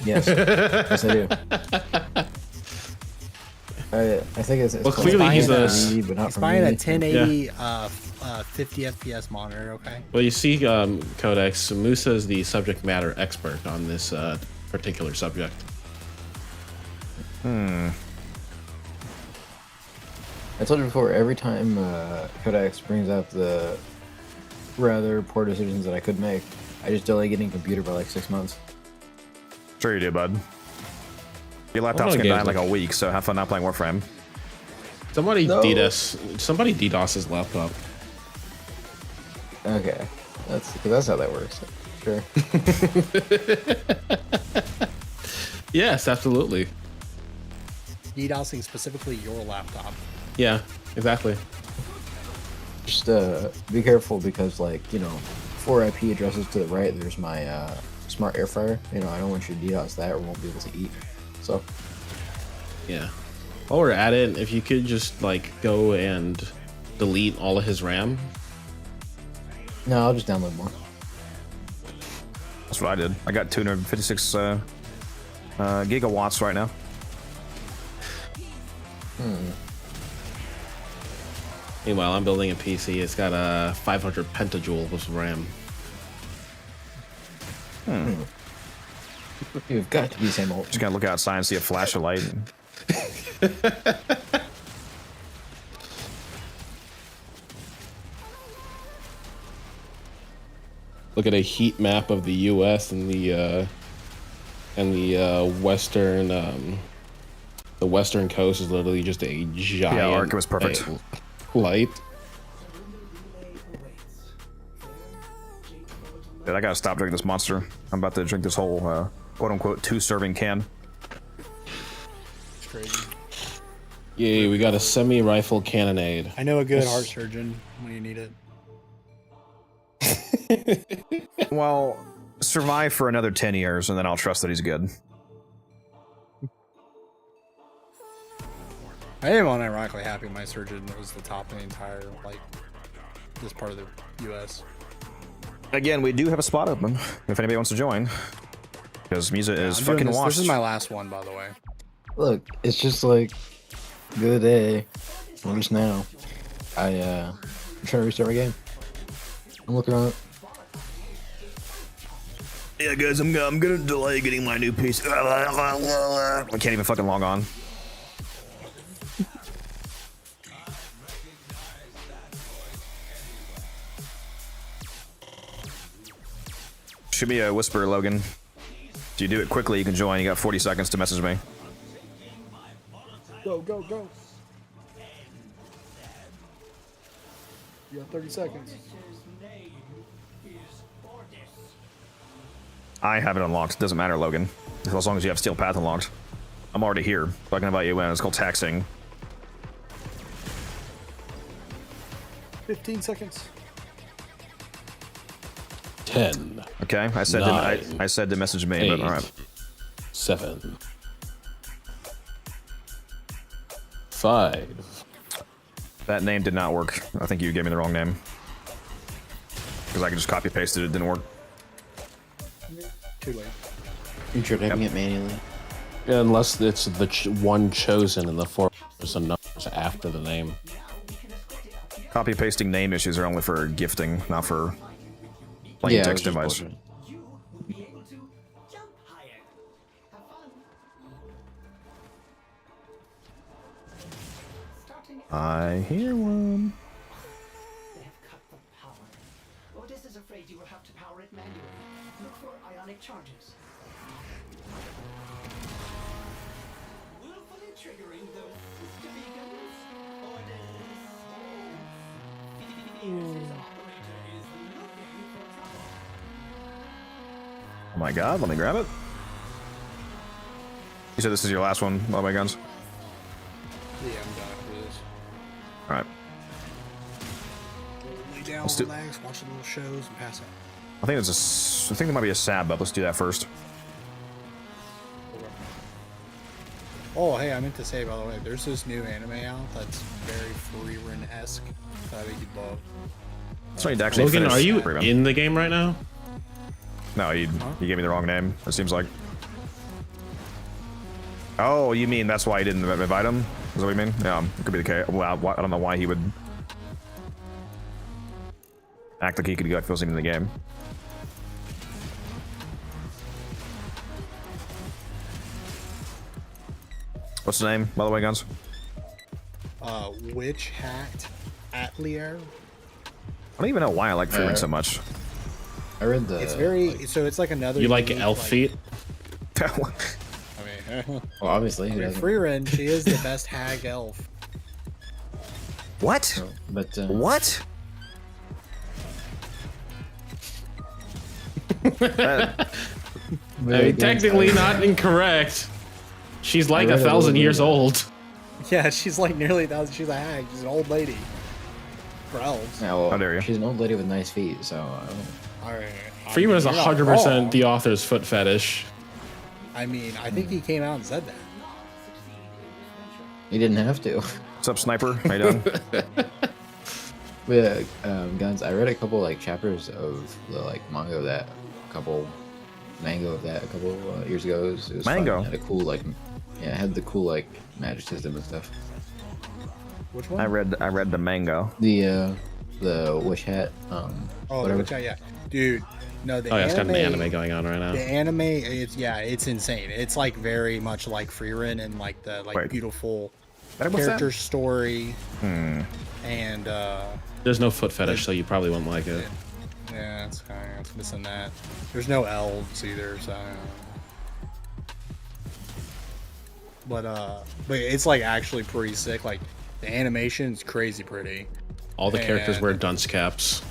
Yes. Yes, I do. I think it's well, clearly he's buying a 1080 50 FPS monitor. Okay. Well, you see, Codex, Musa is the subject matter expert on this particular subject. I told you before, every time Codex brings up the rather poor decisions that I could make, I just delay getting a computer by like 6 months. Sure you do, bud. Your laptop's gonna die in like a week, so have fun not playing Warframe. Somebody DDoS his laptop. Okay, that's how that works. Sure. Yes, absolutely. DDoSing specifically your laptop. Yeah, exactly. Just be careful because, like, 4 IP addresses to the right, there's my smart air fryer. I don't want you to DDoS that or won't be able to eat. So, yeah. While we're at it, if you could just go and delete all of his RAM. No, I'll just download more. That's what I did. I got 256 gigawatts right now. Meanwhile, I'm building a PC. It's got a 500 pentajoules of RAM. You've got to be the same old. Just gotta look outside and see a flash of light. Look at a heat map of the U.S. and the western. The western coast is literally just a giant. Yeah, Ark was perfect. Light. Dude, I gotta stop drinking this monster. I'm about to drink this whole quote-unquote 2-serving can. It's crazy. Yay, we got a semi-rifle cannonade. I know a good heart surgeon when you need it. Well, survive for another 10 years, and then I'll trust that he's good. I am unironically happy my surgeon was the top in the entire, this part of the U.S. Again, we do have a spot open if anybody wants to join. Because Musa is fucking washed. This is my last one, by the way. Look, it's just like the other day, or just now, I'm trying to restart my game. I'm looking on it. Yeah, guys, I'm gonna delay getting my new PC. I can't even fucking log on. Shoot me a whisper, Logan. If you do it quickly, you can join. You got 40 seconds to message me. Go, go, go. You got 30 seconds. I have it unlocked. It doesn't matter, Logan. As long as you have Steel Path unlocked. I'm already here. Talking about you when it's called taxing. 15 seconds. 10. Okay, I said I said to message me, but all right. 7, 5. That name did not work. I think you gave me the wrong name. Because I could just copy paste it, it didn't work. Too late. You tried typing it manually. Yeah, unless it's the one chosen and the 4 letters and numbers after the name. Copy pasting name issues are only for gifting, not for plain text device. You will be able to jump higher. Have fun. Starting I hear one. They have cut the power. Otis is afraid you will have to power it manually. Look for ionic charges. Willfully triggering those sister beacons. Otis. Fierce's operator is looking for trouble. Oh my god, let me grab it. You said this is your last one, by the way, guns? Yeah, I'm done after this. Alright. Lay down, Let's do- relax, watch the little shows, and pass out. I think I think there might be a sab up. Let's do that first. Oh, hey, I meant to say, by the way, there's this new anime out that's very Freerun-esque that I think you'd love. So you actually Logan, finish are you Freeman. in the game right now? No, you gave me the wrong name, it seems like. Oh, you mean that's why he didn't invite him? Is that what you mean? Yeah, it could be the case. Well, I don't know why he would act like he could go if he wasn't even in the game. What's the name, by the way, guns? Witch Hat Atelier. I don't even know why I like Freeman so much. I read the. It's very so. It's like another. You like unique, elf feet? I mean, Well, obviously, who doesn't? Freerun, she is the best hag elf. What? But What? I mean, technically not incorrect. She's like I read a 1,000 little years bit. old. Yeah, she's like nearly 1,000. She's a hag. She's an old lady. For elves. Yeah, well, How dare you. she's an old lady with nice feet, so I don't. All right. Freeman is you're not 100% wrong. the author's foot fetish. I mean, I think he came out and said that. He didn't have to. What's up, Sniper? How you doing? But yeah, guns. I read a couple like chapters of the like manga of that, a couple mango of that a couple years ago. It was Mango? fun. It had a cool like, yeah, it had the cool like magic system and stuff. Which one? I read the mango. The witch hat. Oh, whatever. which yeah, dude. No, the Oh yeah, it's got anime. an anime going on right now. The anime, it's insane. It's like very much like Freerun and like the Wait. beautiful What's that? character story and There's no foot fetish, so you probably won't like it. yeah, it's missing that. There's no elves either, so. But it's like actually pretty sick. Like the animation's crazy pretty. All the characters And- wear dunce caps.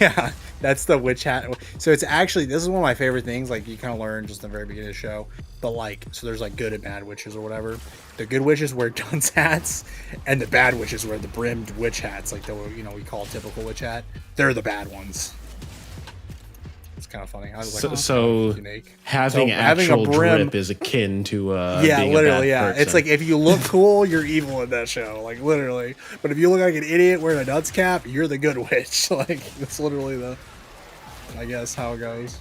Yeah, that's the witch hat. So it's actually, this is one of my favorite things. Like you kind of learn just in the very beginning of the show. But like, so there's like good and bad witches or whatever. The good witches wear dunce hats, and the bad witches wear the brimmed witch hats, like the we call a typical witch hat. They're the bad ones. It's kind of funny. I was like, So, oh, that's so unique. having So having a actual brim- drip is akin to yeah, being literally, a bad yeah. person. It's like if you look cool, you're evil in that show, like literally. But if you look like an idiot wearing a dunce cap, you're the good witch. Like that's literally I guess how it goes.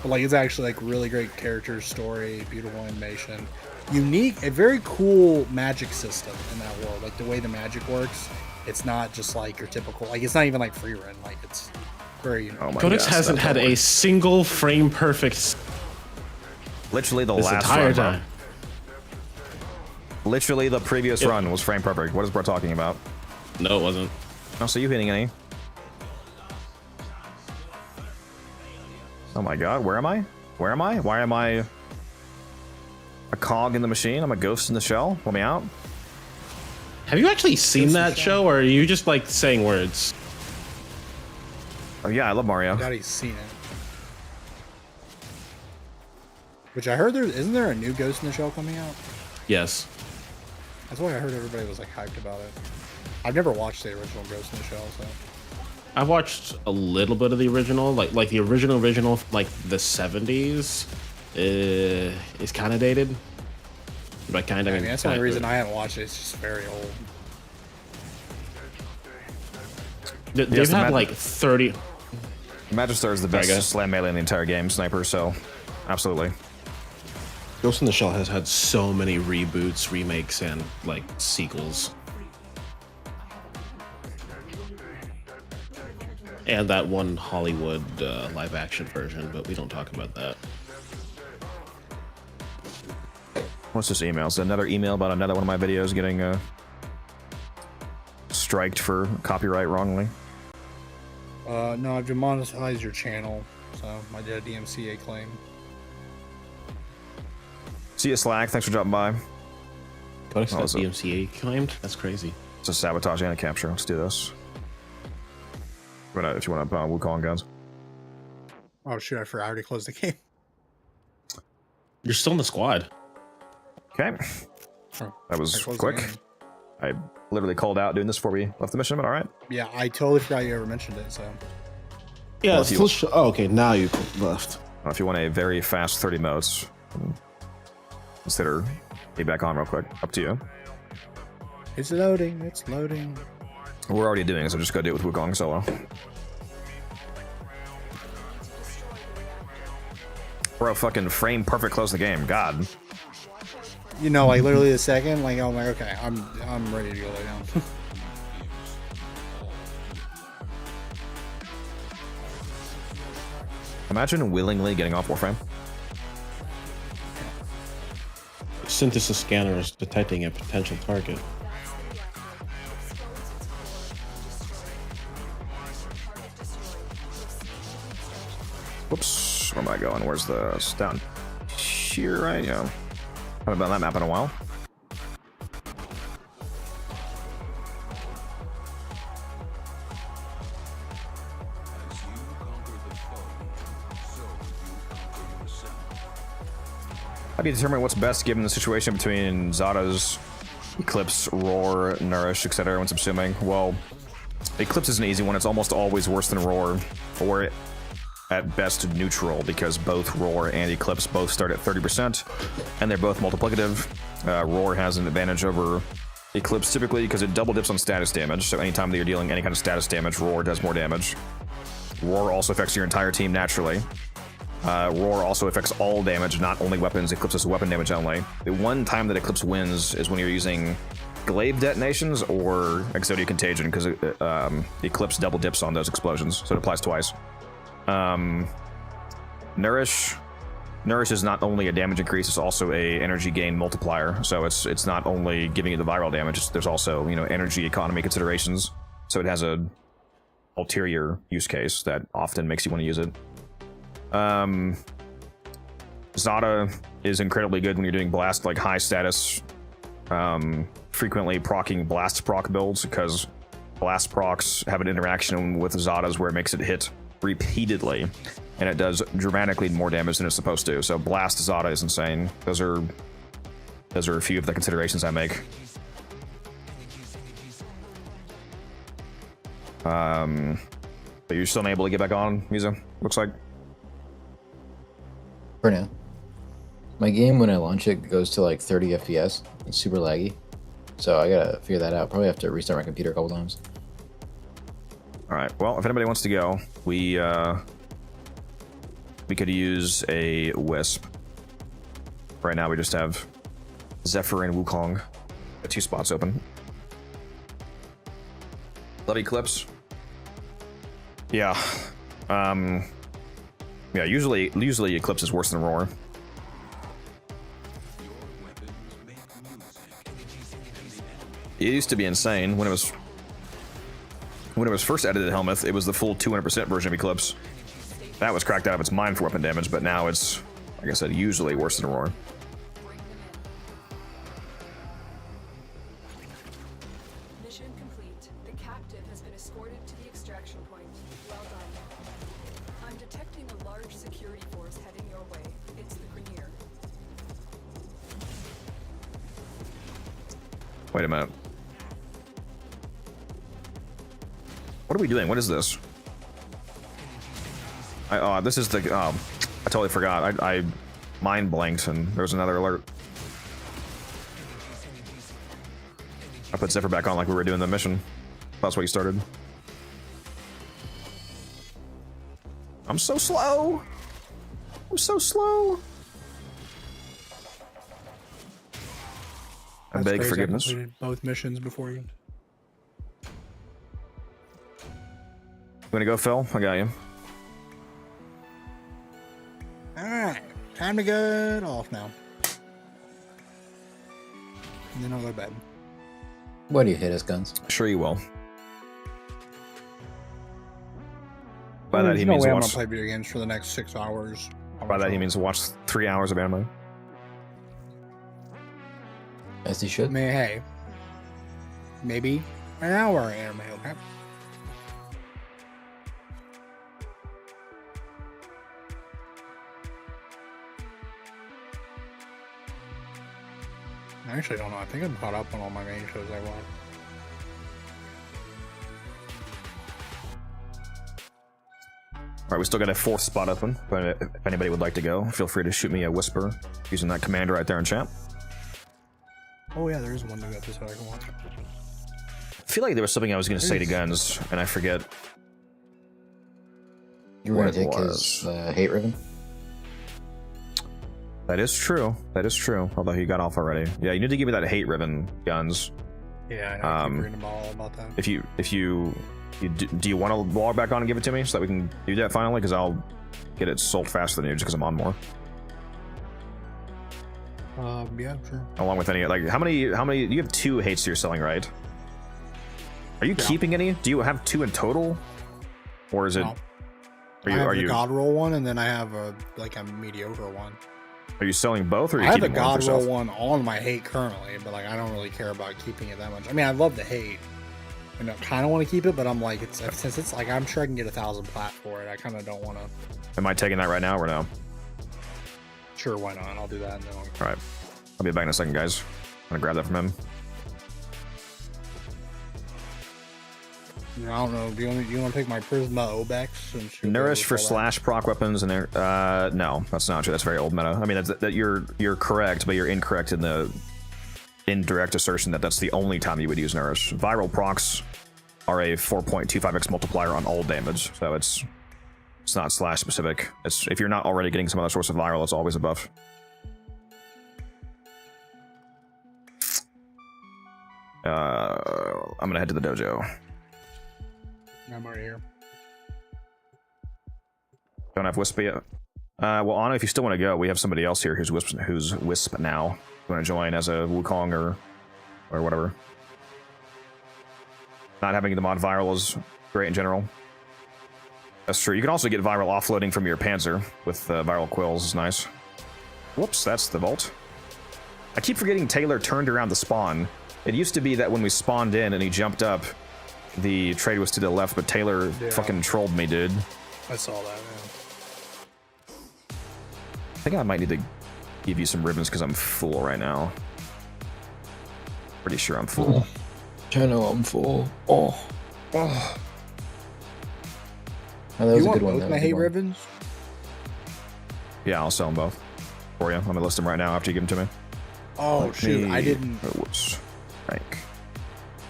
But like it's actually like really great character story, beautiful animation, unique, a very cool magic system in that world. Like the way the magic works, it's not just like your typical. Like it's not even like Freerun. Like it's very unique. Oh my Codex gosh, hasn't that's had awkward. a single frame perfect Literally the this last entire run, bro. time. Literally the previous Yep. run was frame perfect. What is bro talking about? No, it wasn't. Oh, so you hitting any? Oh my god, where am I? Where am I? Why am I a cog in the machine? I'm a ghost in the shell? Let me out. Have you actually seen that show, or are you just like saying words? Oh yeah, I love Mario. I doubt he's seen it. Which I heard isn't there a new Ghost in the Shell coming out? Yes. That's why I heard everybody was like hyped about it. I've never watched the original Ghost in the Shell, so I've watched a little bit of the original, like the original, like the 70s, is kind of dated. But kind of. I mean, that's the only reason I haven't watched it. It's just very old. They've had like 30. Magister is the best slam melee in the entire game, sniper. So, absolutely. Ghost in the Shell has had so many reboots, remakes, and like sequels. And that one Hollywood live action version, but we don't talk about that. What's this email? Is another email about another one of my videos getting striked for copyright wrongly? No, I've demonetized your channel, so I did a DMCA claim. See you, Slack. Thanks for dropping by. Codex got DMCA claimed? That's crazy. It's a sabotage and a capture. Let's do this. If you want to Wukong guns. Oh shoot, I forgot. I already closed the game. You're still in the squad. Okay. Oh, that was quick. I literally called out doing this before we left the mission, but all right. Yeah, I totally forgot you ever mentioned it, so. Yeah, well, oh, okay, now you left. Well, if you want a very fast 30 modes, consider me back on real quick. Up to you. It's loading, it's loading. We're already doing it, so just go do it with Wukong solo. Bro, fucking frame perfect close the game. God. You know, like literally the second, like I'm like, okay, I'm ready to go lay down. Imagine willingly getting off Warframe. Synthesis scanner is detecting a potential target. Whoops, where am I going? Where's the down here, right? Yeah. Haven't been on that map in a while. How do you determine what's best given the situation between Zada's, Eclipse, Roar, Nourish, etc. Everyone's assuming? Well, Eclipse is an easy one. It's almost always worse than Roar, or at best neutral, because both Roar and Eclipse both start at 30%, and they're both multiplicative. Roar has an advantage over Eclipse typically because it double dips on status damage, so anytime that you're dealing any kind of status damage, Roar does more damage. Roar also affects your entire team naturally. Roar also affects all damage, not only weapons. Eclipse is weapon damage only. The one time that Eclipse wins is when you're using glaive detonations or Exodia Contagion, because Eclipse double dips on those explosions, so it applies twice. Nourish is not only a damage increase, it's also a energy gain multiplier. So it's not only giving you the viral damage, there's also, you know, energy economy considerations. So it has a ulterior use case that often makes you want to use it. Zada is incredibly good when you're doing blast, like high status, frequently proccing blast proc builds, because blast procs have an interaction with Zada's where it makes it hit repeatedly, and it does dramatically more damage than it's supposed to. So blast Zada is insane. Those are a few of the considerations I make. But you're still unable to get back on, Miza, looks like. For now. My game, when I launch it, goes to like 30 FPS. It's super laggy. So I gotta figure that out. Probably have to restart my computer a couple times. Alright, well, if anybody wants to go, we could use a Wisp. Right now we just have Zephyr and Wukong. Got 2 spots open. Love Eclipse. Yeah. Yeah, usually Eclipse is worse than Roar. It used to be insane when it was first added to Helmuth. It was the full 200% version of Eclipse. That was cracked out of its mind for weapon damage, but now it's, like I said, usually worse than Roar. Mission complete. The captive has been escorted to the extraction point. Well done. I'm detecting a large security force heading your way. It's the Grenier. Wait a minute. What What are we doing? What is this? This is the. I totally forgot. I mind blanked, and there's another alert. I put Zipper back on like we were doing the mission. That's what you started. I'm so slow. I'm so slow. I beg crazy. forgiveness. I completed both missions before you. You wanna go, Phil? I got you. Alright, time to get off now. And then I'll go to bed. Why do you hate us, guns? Sure you will. By that There's he no means way I'm watch. gonna play video games for the next 6 hours. By that he means watch 3 hours of anime. As he should. I mean, hey, maybe an hour of anime, okay? I actually don't know. I think I'm caught up on all my main shows I watch. Alright, we still got a 4th spot open, but if anybody would like to go, feel free to shoot me a whisper using that command right there in chat. Oh yeah, there is one new episode I can watch. I feel like there was something I was going to say to Guns, and I forget. You were going to take his hate ribbon? That is true. That is true. Although he got off already. Yeah, you need to give me that hate ribbon, Guns. Yeah, I know. I keep reading all about that. If you do you want to log back on and give it to me so that we can do that finally? Because I'll get it sold faster than you just because I'm on more. Yeah, sure. Along with any, like, how many, you have 2 hates you're selling, right? Are you keeping any? Do you have 2 in total? Or is it, No. are you, I have are the you, God Roll one, and then I have a mediocre one. are you selling both or are you I have a keeping one for God Roll yourself? one on my hate currently, but like I don't really care about keeping it that much. I mean, I love the hate. I kind of want to keep it, but I'm like, since it's like I'm sure I can get 1,000 plat for it. I kind of don't want to. Am I taking that right now or no? Sure, why not? I'll do that. And then Alright. I'll be back in a second, guys. I'm gonna grab that from him. I don't know. Do you want to take my Prisma Obex? Nourish for slash proc weapons and no, that's not true. That's very old meta. I mean, that you're correct, but you're incorrect in the indirect assertion that that's the only time you would use Nourish. Viral procs are a 4.25x multiplier on all damage, so it's not slash specific. It's if you're not already getting some other source of viral, it's always a buff. I'm gonna head to the dojo. I'm already here. Don't have Wisp yet. Well, Anna, if you still want to go, we have somebody else here who's Wisp now. You want to join as a Wukong or whatever. Not having the mod viral is great in general. That's true. You can also get viral offloading from your Panzer with viral quills. Is nice. Whoops, that's the vault. I keep forgetting Taylor turned around the spawn. It used to be that when we spawned in and he jumped up, the trade was to the left, but Taylor fucking trolled me, dude. I saw that, man. I think I might need to give you some ribbons because I'm full right now. Pretty sure I'm full. Tenno, I'm full. Oh, that was a good one. Both my hate ribbons? Yeah, I'll sell them both for you. I'm gonna list them right now after you give them to me. Oh shoot, I didn't. Oh, whoops. Rank.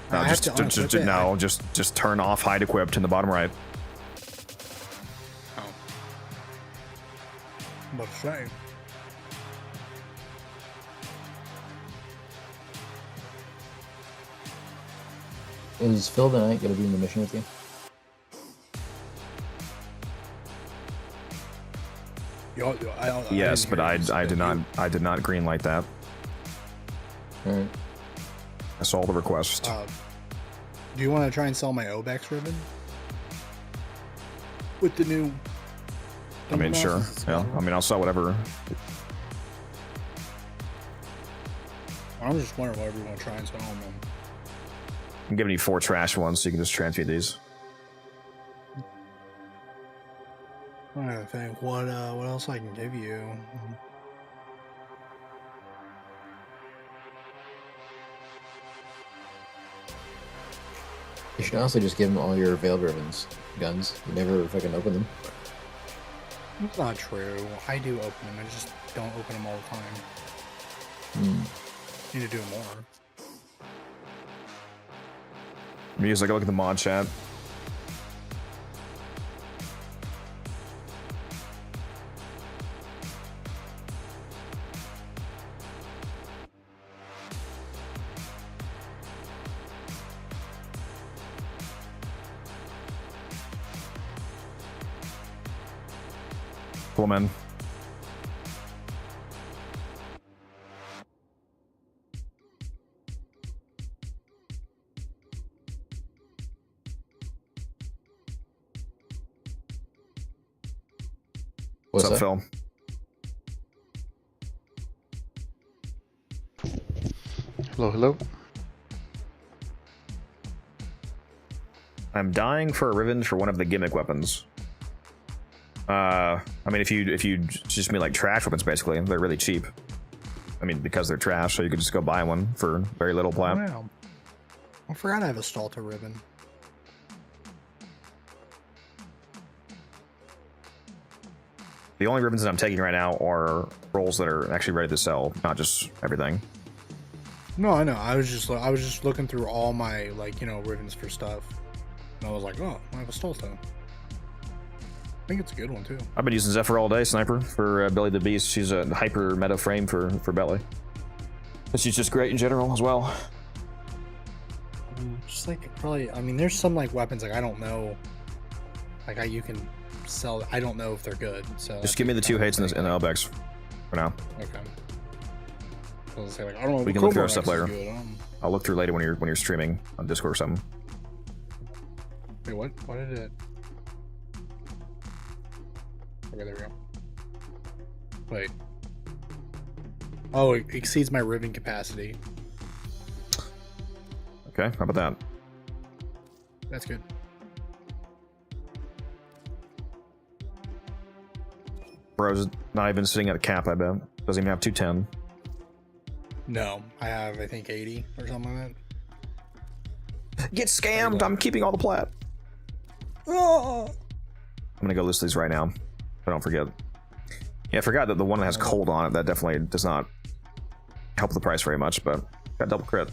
No, I have to unequip it. no, just turn off hide equipped in the bottom right. Oh. What to say? Is Phil tonight going to be in the mission with you? Yes, but I did not green light that. Alright. I saw the request. Do you want to try and sell my Obex ribbon? With the new... I mean, sure. Yeah. I mean, I'll sell whatever. I'm just wondering whatever you want to try and sell them. I'm giving you 4 trash ones, so you can just transmute these. I'm trying to think what else I can give you. You should also just give them all your veiled ribbons guns. You never fucking open them. That's not true. I do open them. I just don't open them all the time. Need to do it more. Music, look at the mod chat. Cool, man. What's up, Phil? Hello, hello. I'm dying for a ribbon for one of the gimmick weapons. I mean, if you just mean like trash weapons, basically, they're really cheap. I mean, because they're trash, so you could just go buy one for very little plat. Wow. I forgot I have a Stalta ribbon. The only ribbons that I'm taking right now are rolls that are actually ready to sell, not just everything. No, I know. I was just looking through all my ribbons for stuff, and I was like, oh, I have a Stalta. I think it's a good one too. I've been using Zephyr all day, Sniper, for Belly the Beast. She's a hyper meta frame for Belly. But she's just great in general as well. Just like probably, I mean, there's some like weapons like I don't know, like you can sell. I don't know if they're good. So just give me the 2 hates and the LBX for now. Okay. I was gonna say, like, I don't know. We can look through our stuff later. I'll look through later when you're streaming on Discord or something. Wait, what? What did it? Okay, there we go. Wait. Oh, it exceeds my ribbon capacity. Okay, how about that? That's good. Bro's not even sitting at a cap, I bet. Doesn't even have 210. No, I have, I think, 80 or something like that. Get scammed! I'm keeping all the plat. Oh. I'm gonna go list these right now. I don't forget. Yeah, I forgot that the one that has cold on it, that definitely does not help the price very much, but got double crit.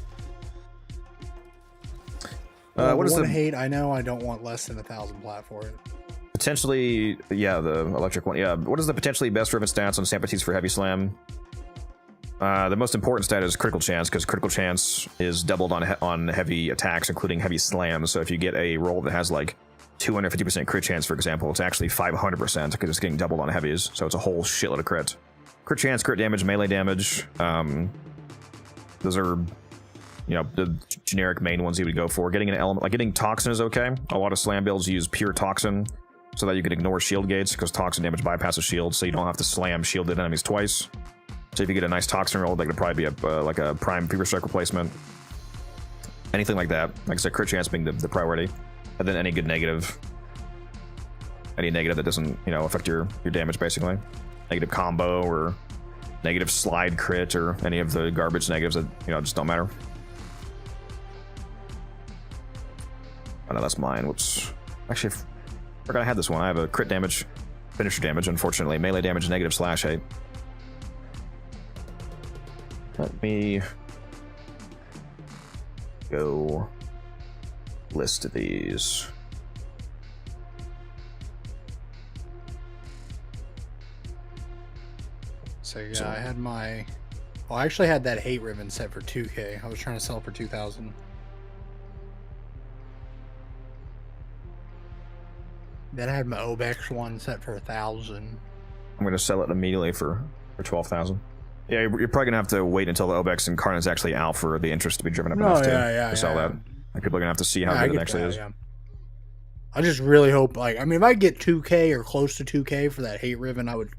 What is one the hate? I know I don't want less than 1,000 plat for it. potentially? Yeah, the electric one. Yeah, what is the potentially best ribbon stats on Sampities for Heavy Slam? The most important stat is critical chance, because critical chance is doubled on heavy attacks, including heavy slams. So if you get a roll that has like 250% crit chance, for example, it's actually 500% because it's getting doubled on heavies. So it's a whole shitload of crit. Crit chance, crit damage, melee damage. Those are, you know, the generic main ones you would go for. Getting an element, like getting Toxin is okay. A lot of slam builds use pure Toxin so that you can ignore shield gates, because Toxin damage bypasses shields, so you don't have to slam shielded enemies twice. So if you get a nice Toxin roll, that could probably be like a prime Fever Strike replacement. Anything like that. Like I said, crit chance being the priority. And then any good negative. Any negative that doesn't, you know, affect your damage, basically. Negative combo or negative slide crit or any of the garbage negatives that, you know, just don't matter. Oh no, that's mine. Whoops. Actually, I forgot I had this one. I have a crit damage, finisher damage, unfortunately. Melee damage, negative /8. Let me go list these. So yeah, I had my. Well, I actually had that hate ribbon set for 2K. I was trying to sell it for 2,000. Then I had my Obex one set for 1,000. I'm gonna sell it immediately for 12,000. Yeah, you're probably gonna have to wait until the Obex Incarnate's actually out for the interest to be driven up enough to sell that. Like, people are gonna have to see how good it actually is. Yeah. I just really hope, like, I mean, if I get 2K or close to 2K for that hate ribbon, I would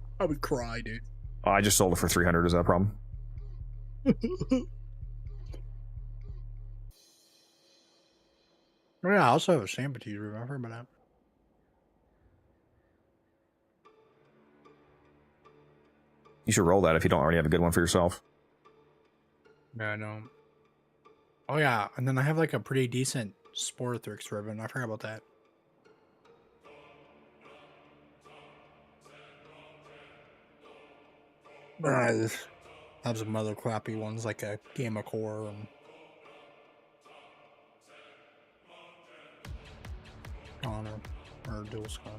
cry, dude. Oh, I just sold it for 300. Is that a problem? Yeah, I also have a Sampities ribbon. I've heard about that. You should roll that if you don't already have a good one for yourself. Yeah, I know. Oh yeah, and then I have like a pretty decent Sporthrix ribbon. I forgot about that. I have some other crappy ones like a Gamma Core and Honor or Dual Scholar.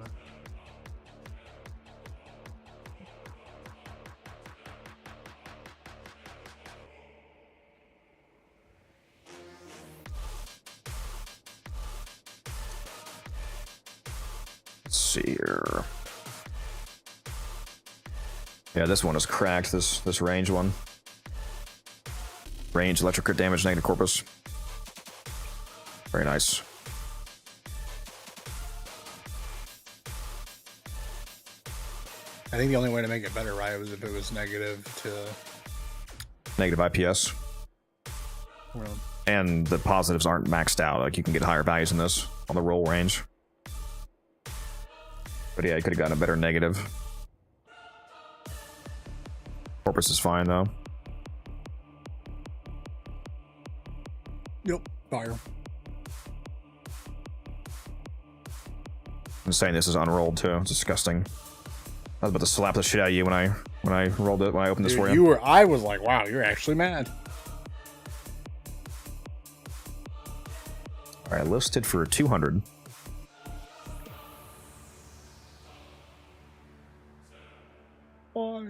Let's see here. Yeah, this one is cracked. This range one. Range, electric crit damage, negative corpus. Very nice. I think the only way to make it better, right, was if it was negative to Negative IPS. well, And the positives aren't maxed out. Like, you can get higher values in this on the roll range. But yeah, you could have gotten a better negative. Corpus is fine, though. Yep, fire. I'm saying this is unrolled, too. It's disgusting. I was about to slap the shit out of you when I rolled it, when I opened this for you. I was like, wow, you're actually mad. Alright, listed for 200. Why?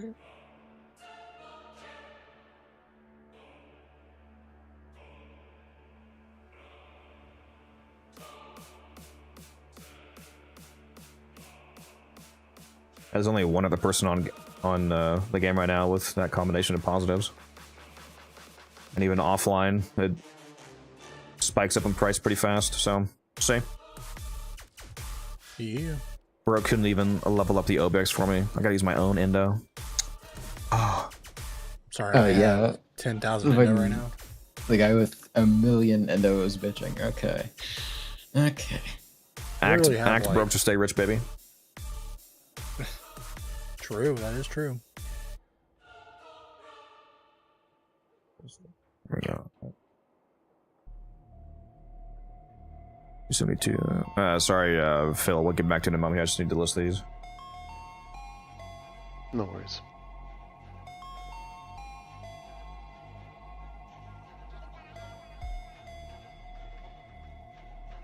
There's only one other person on the game right now with that combination of positives. And even offline, it spikes up in price pretty fast, so, see? Yeah. Bro couldn't even level up the Obex for me. I gotta use my own endo. Oh. Sorry. Oh, yeah. 10,000 endo right now. The guy with 1,000,000 endo is bitching. Okay. Okay. Act broke to stay rich, baby. True, that is true. There we go. 72. Sorry, Phil. We'll get back to it in a moment. I just need to list these. No worries.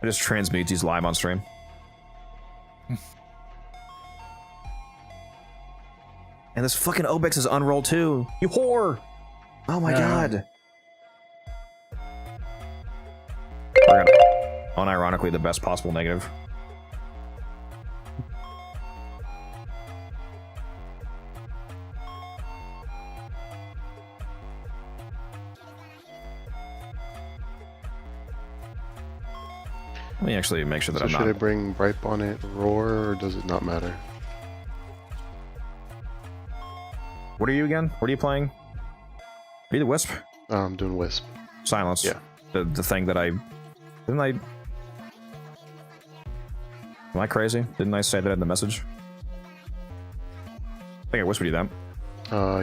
I just transmute these live on stream. And this fucking Obex is unrolled too. You whore! Oh my god. We're gonna unironically the best possible negative. Let me actually make sure that So I'm should not. I bring Bright Bonnet Roar, or does it not matter? What are you again? What are you playing? Are you the Wisp? I'm doing Wisp. Silence. Yeah. The thing that I... Didn't I... Am I crazy? Didn't I say that in the message? I think I whispered you that.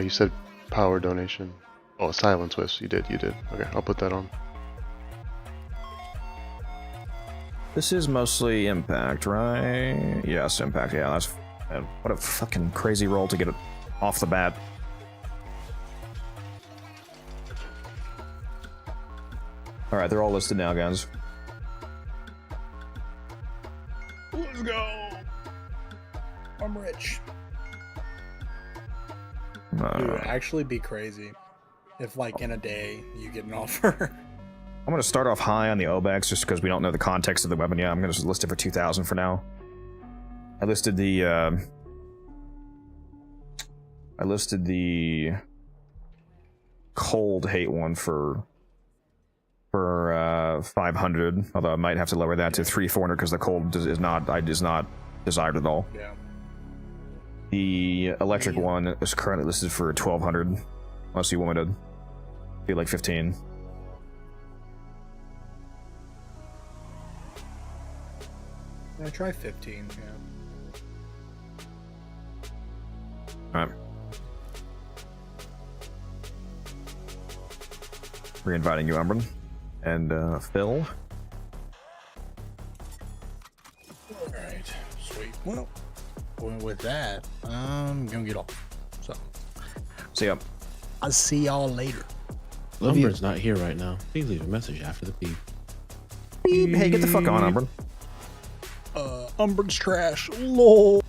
You said power donation. Oh, Silence Wisp. You did. Okay, I'll put that on. This is mostly impact, right? Yes, impact. Yeah, that's... what a fucking crazy roll to get it off the bat. Alright, they're all listed now, guys. Let's go. I'm rich. Dude, it would actually be crazy if, like, in a day you get an offer. I'm gonna start off high on the Obex just because we don't know the context of the weapon. Yeah, I'm gonna just list it for 2,000 for now. I listed the cold hate one for 500, although I might have to lower that to 300-400 because the cold is not desired at all. Yeah. The electric one is currently listed for 1,200, unless you want me to be like 15. I try 15. Yeah. All right. Re-inviting you, Umbrin. And Phil. Well, with that, I'm gonna get off. So, see ya. I'll see y'all later. Umber's not here right now. Please leave a message after the beep. Hey, get the fuck on, Umber. Umber's trash. Lol.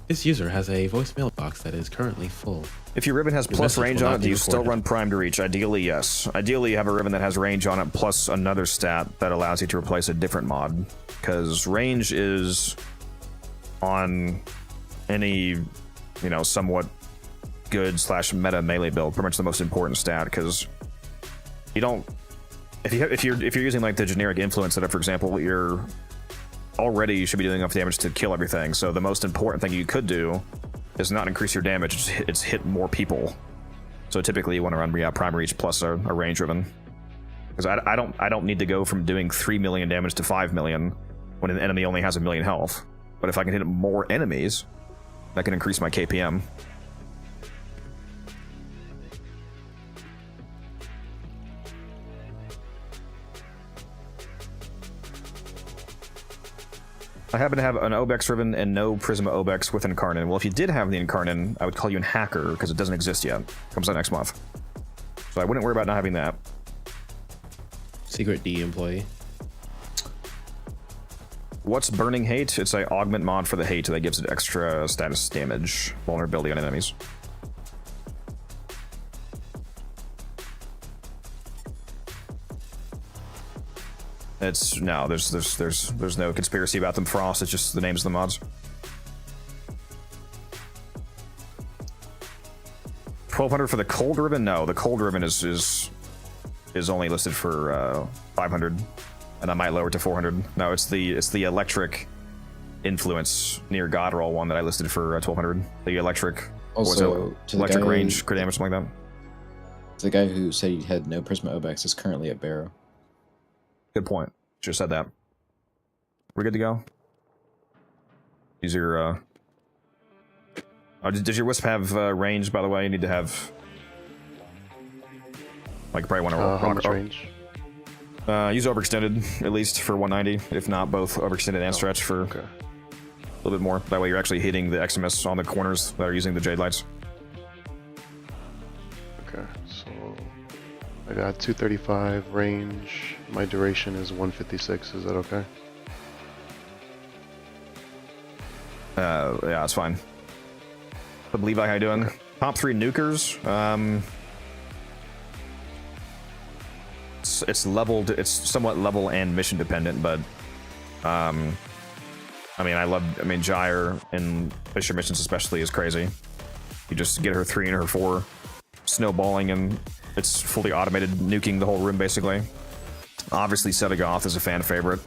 This user has a voicemail box that is currently full. If your ribbon has Your plus message range will on not it, be do you still recorded. run prime to reach? Ideally, yes. Ideally, you have a ribbon that has range on it plus another stat that allows you to replace a different mod. Because range is on any, somewhat good / meta melee build, pretty much the most important stat. Because you don't, if you're using like the generic influence setup, for example, you should be doing enough damage to kill everything. So the most important thing you could do is not increase your damage, it's hit more people. So typically you want to run prime reach plus a range ribbon. Because I don't need to go from doing 3 million damage to 5 million when an enemy only has 1 million health. But if I can hit more enemies, that can increase my KPM. I happen to have an Obex ribbon and no Prisma Obex with Incarnin. Well, if you did have the Incarnin, I would call you a hacker because it doesn't exist yet. Comes out next month. So I wouldn't worry about not having that. Secret D employee. What's Burning Hate? It's a augment mod for the hate that gives it extra status damage, vulnerability on enemies. It's no, there's no conspiracy about them, Frost. It's just the names of the mods. 1200 for the cold ribbon? No, the cold ribbon is only listed for 500, and I might lower it to 400. No, it's the electric influence near God roll one that I listed for 1200. The electric Also, to the electric guy- range crit damage, something like that. The guy who said he had no Prisma Obex is currently at Barrow. Good point. Should have said that. We're good to go. Use your does your Wisp have range, by the way? You need to have, like, probably want to How much range? Use overextended at least for 190, if not both overextended and stretch for a little bit more. That way you're actually hitting the Eximus on the corners that are using the Jade Lights. Okay, so I got 235 range. My duration is 156. Is that okay? Yeah, that's fine. But Levi, how you doing? Top 3 nukers. It's leveled. It's somewhat level and mission dependent, but Gyre in Fisher missions especially is crazy. You just get her 3 and her 4 snowballing, and it's fully automated nuking the whole room basically. Obviously, Sedagoth is a fan favorite.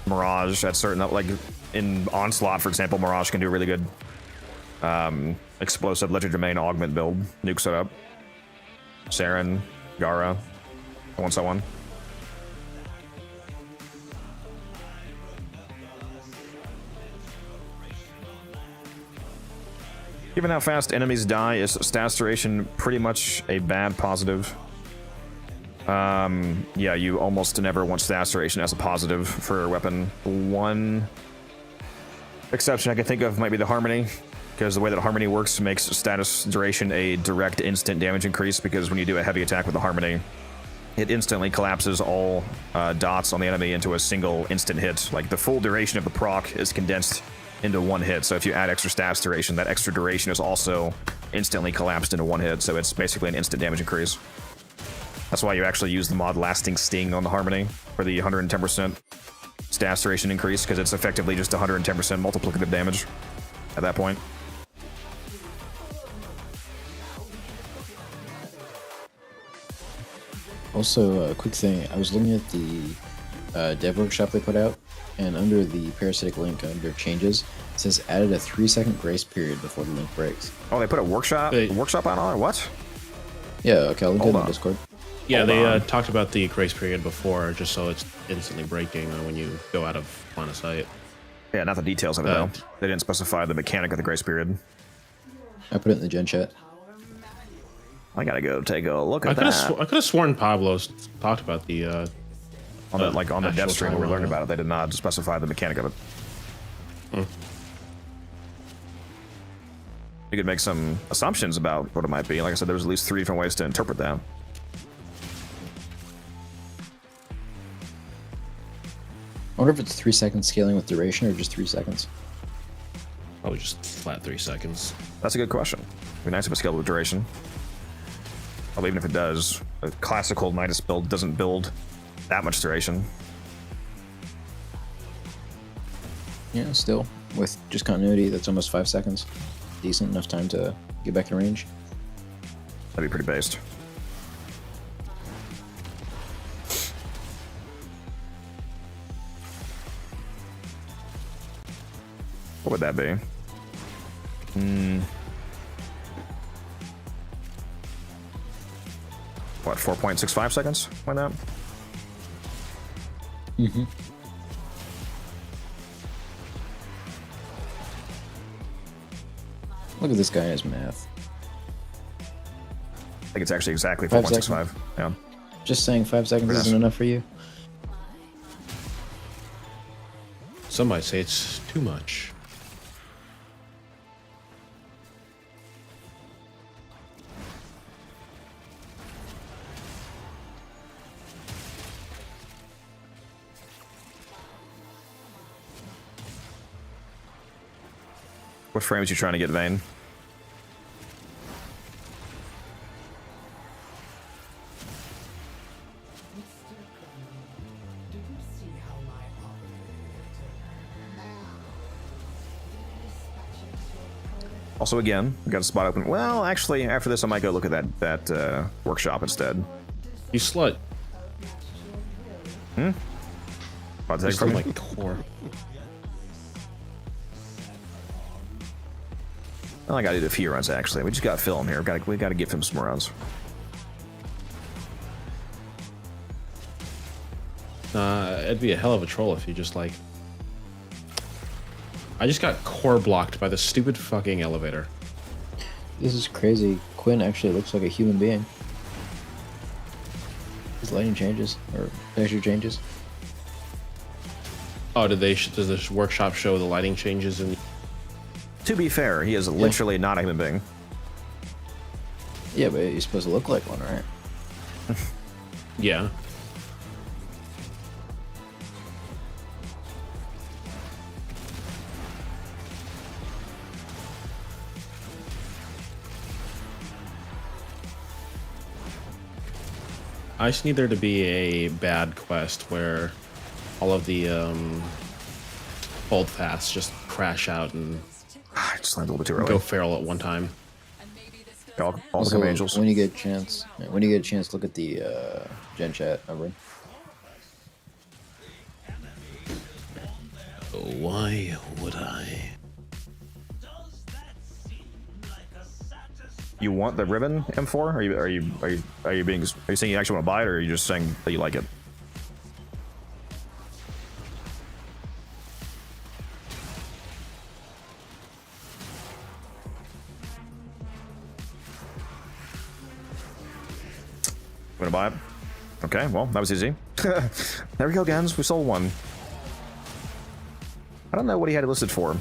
Mirage at certain, like in Onslaught, for example, Mirage can do a really good explosive legerdemain augment build, nuke setup. Saren, Gara, so on. Given how fast enemies die, is stats duration pretty much a bad positive? Yeah, you almost never want stats duration as a positive for a weapon. One exception I can think of might be the Harmony, because the way that Harmony works makes status duration a direct instant damage increase, because when you do a heavy attack with the Harmony, it instantly collapses all dots on the enemy into a single instant hit. Like, the full duration of the proc is condensed into one hit, so if you add extra stats duration, that extra duration is also instantly collapsed into one hit, so it's basically an instant damage increase. That's why you actually use the mod Lasting Sting on the Harmony for the 110% stats duration increase, because it's effectively just 110% multiplicative damage at that point. Also, a quick thing, I was looking at the dev workshop they put out, and under the parasitic link, under changes, it says added a 3-second grace period before the link breaks. Oh, they put a workshop on it? What? Yeah, okay, I'll link it in the Discord. Yeah, they talked about the grace period before, just so it's instantly breaking when you go out of line of sight. Yeah, not the details of it, though. They didn't specify the mechanic of the grace period. I put it in the gen chat. I gotta go take a look at that. I could have sworn Pablo talked about the On the like on the actual dev stream where we time learned on it. about it, they did not specify the mechanic of it. You could make some assumptions about what it might be. Like I said, there was at least 3 different ways to interpret that. I wonder if it's 3 seconds scaling with duration or just 3 seconds. Probably just flat 3 seconds. That's a good question. It'd be nice if it scaled with duration. Although even if it does, a classical Nidus build doesn't build that much duration. Yeah, still with just continuity, that's almost 5 seconds. Decent enough time to get back in range. That'd be pretty based. What would that be? What, 4.65 seconds? Why not? Mm-hmm. Look at this guy and his math. I think it's actually exactly 5 4.65. Yeah. Just saying 5 seconds Pretty isn't nice. enough for you. Some might say it's too much. What frames you trying to get, Vayne? Also, again, we got a spot open. Well, actually, after this, I might go look at that workshop instead. You slut. About to You take from stole me? my core. Well, I gotta do a few runs actually. We just got film here. We gotta give him some runs. It'd be a hell of a troll if you just like. I just got core blocked by the stupid fucking elevator. This is crazy. Quinn actually looks like a human being. His lighting changes, or texture changes. Oh, does this workshop show the lighting changes in? To be fair, he is literally not a human being. Yeah, but he's supposed to look like one, right? Yeah. I just need there to be a bad quest where all of the hold fasts just crash out and I just landed a little bit too early. go feral at one time. All Also, come angels. when you get a chance, look at the gen chat over. Why would I? You want the ribbon M4? Are you saying you actually want to buy it, or are you just saying that you like it? You want to buy it? Okay, well, that was easy. There we go, Gans. We sold one. I don't know what he had it listed for.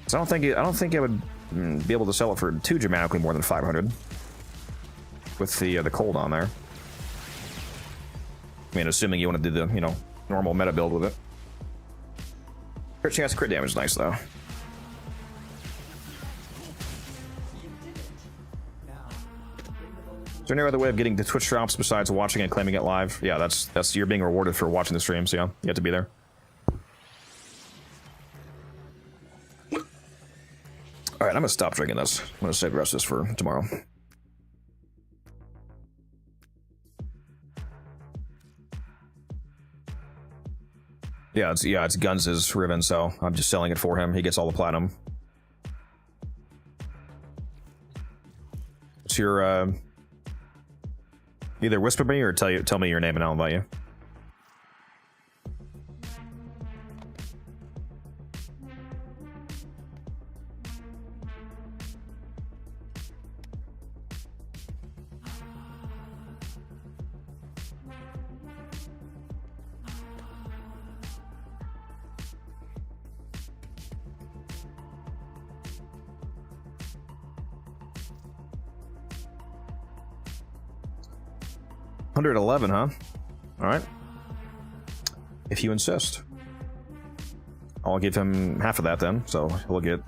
'Cause I don't think I would be able to sell it for too dramatically more than 500 with the cold on there. I mean, assuming you want to do the normal meta build with it. Crit chance, crit damage, is nice though. Is there any other way of getting the Twitch drops besides watching and claiming it live? Yeah, that's you're being rewarded for watching the stream, so yeah, you have to be there. All right, I'm gonna stop drinking this. I'm gonna save the rest of this for tomorrow. Yeah, it's Guns' ribbon, so I'm just selling it for him. He gets all the platinum. What's your either whisper me or tell me your name and I'll invite you. 111, huh? All right. If you insist. I'll give him half of that then, so he'll get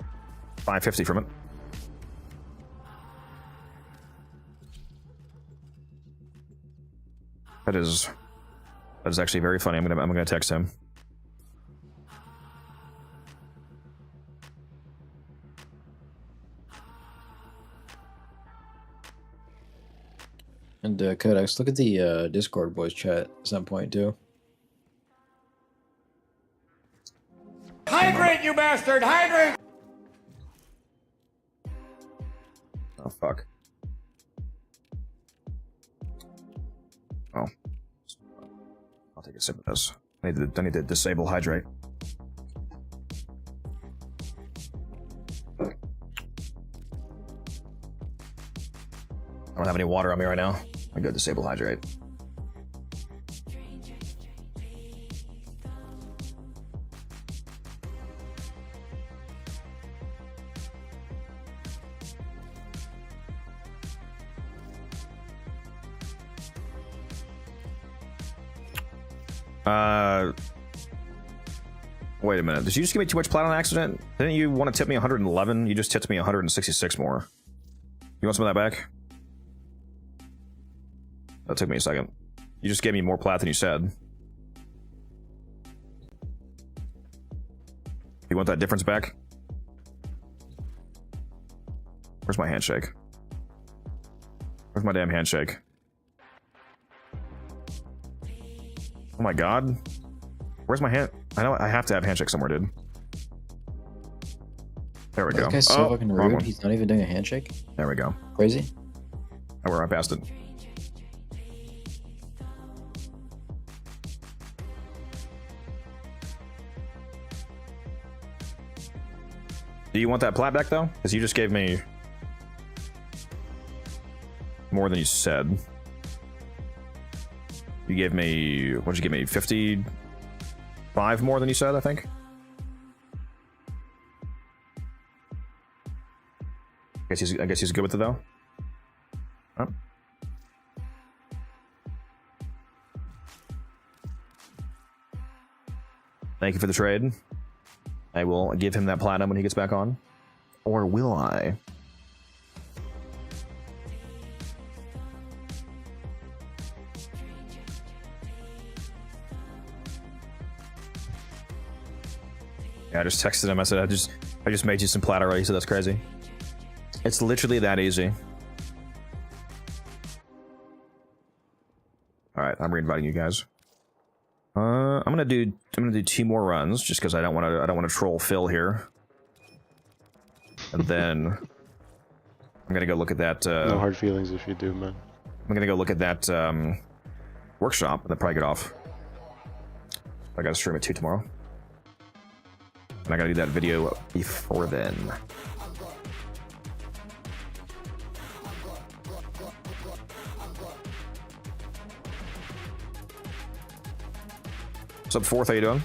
550 from it. That is actually very funny. I'm gonna text him. And Codex, look at the Discord voice chat at some point too. Hydrate, you bastard! Hydrate! Oh fuck. Oh. I'll take a sip of this. I need to disable hydrate. I don't have any water on me right now. I go disable hydrate. Wait a minute. Did you just give me too much plat on accident? Didn't you want to tip me 111? You just tipped me 166 more. You want some of that back? That took me a second. You just gave me more plat than you said. You want that difference back? Where's my handshake? Where's my damn handshake? Oh my god. Where's my hand? I know I have to have handshake somewhere, dude. There we go. This guy's so fucking rude. He's not even doing a handshake. There we go. Crazy. Oh, we're right past it. Do you want that plat back though? Because you just gave me more than you said. You gave me, what did you give me? 55 more than you said, I think. I guess he's good with it though. Huh? Thank you for the trade. I will give him that platinum when he gets back on. Or will I? Yeah, I just texted him. I said, I just made you some plat already, so that's crazy. It's literally that easy. All right, I'm reinviting you guys. I'm gonna do 2 more runs just because I don't want to troll Phil here. And then I'm gonna go look at that. No hard feelings if you do, man. I'm gonna go look at that workshop and then probably get off. I gotta stream it too tomorrow. And I gotta do that video before then. What's up, Fourth? How you doing?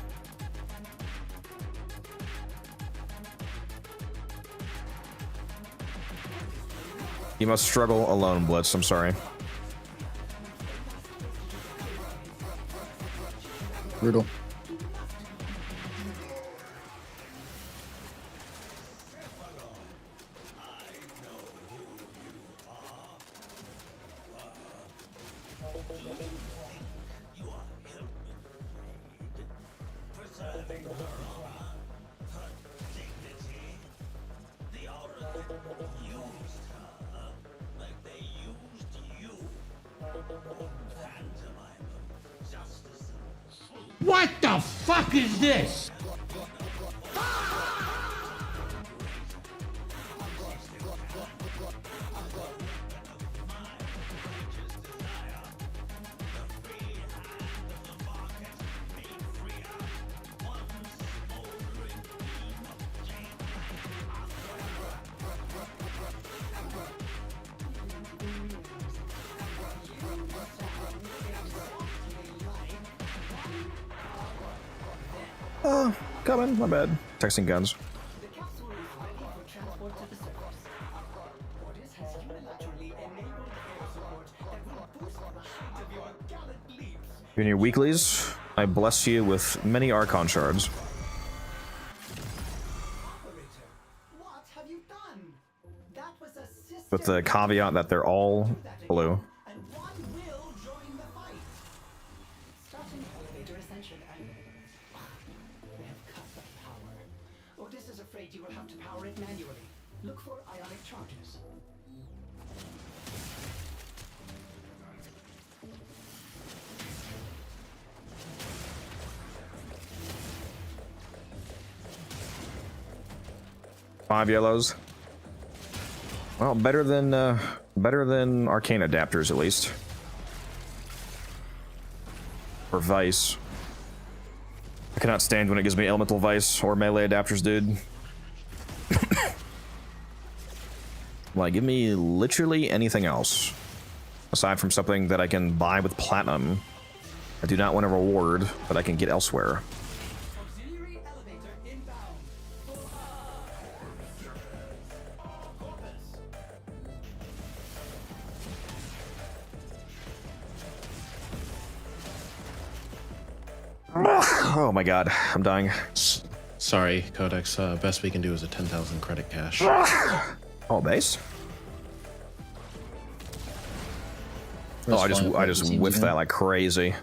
You must struggle alone, Blitz. I'm sorry. Brutal. What the fuck is this? Coming, my bad. Texting guns. In your weeklies, I bless you with many Archon shards. With the caveat that they're all blue. Starting elevator ascension and they have cut the power. Otis is afraid you will have to power it manually. Look for ionic charges. Five yellows. Well, better than arcane adapters at least. Or Vice. I cannot stand when it gives me elemental Vice or melee adapters, dude. Like, give me literally anything else. Aside from something that I can buy with platinum. I do not want a reward that I can get elsewhere. Oh my god, I'm dying. Sorry, Codex. Best we can do is a 10,000 credit cash. Oh, base? Oh, I just whiffed that like crazy.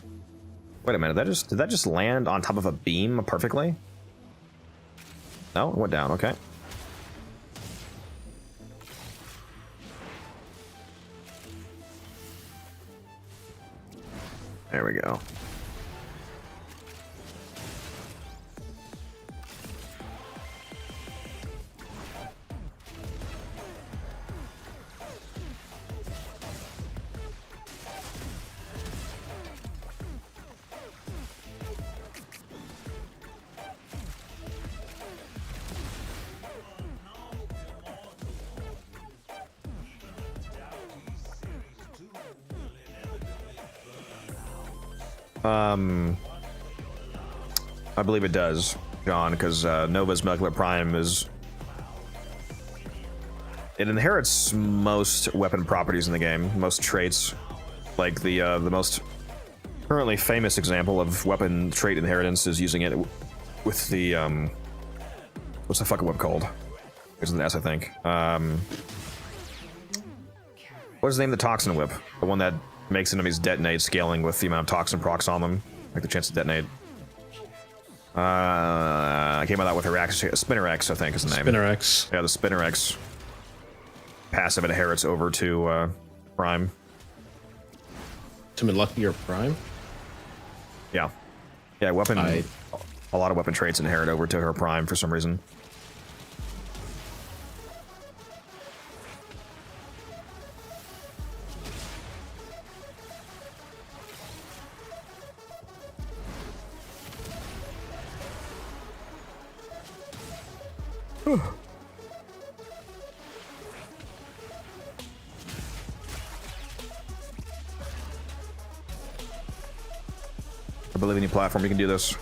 Wait a minute, did that just land on top of a beam perfectly? No, it went down, okay. There we go. I believe it does, John, because Nova's Molecular Prime is... It inherits most weapon properties in the game, most traits. Like the most currently famous example of weapon trait inheritance is using it with the, what's the fucking whip called? It's an S, I think. What is the name of the Toxin Whip? The one that makes enemies detonate, scaling with the amount of toxin procs on them, like the chance to detonate. I came out with her X, Spinner X, I think is the name. Spinner X. Yeah, the Spinner X passive inherits over to Prime. To Lucky or Prime? Yeah. Yeah, weapon. A lot of weapon traits inherit over to her Prime for some reason. I believe in your platform, you can do this.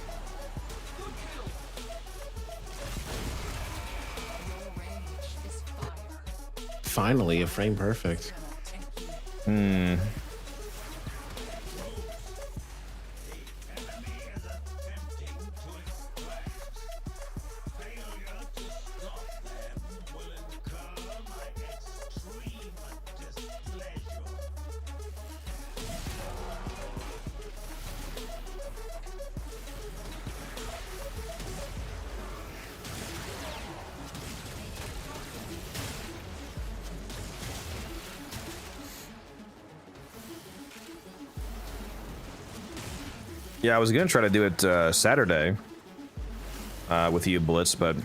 Finally, a frame perfect. Hmm. Yeah, I was gonna try to do it Saturday with you, Blitz, but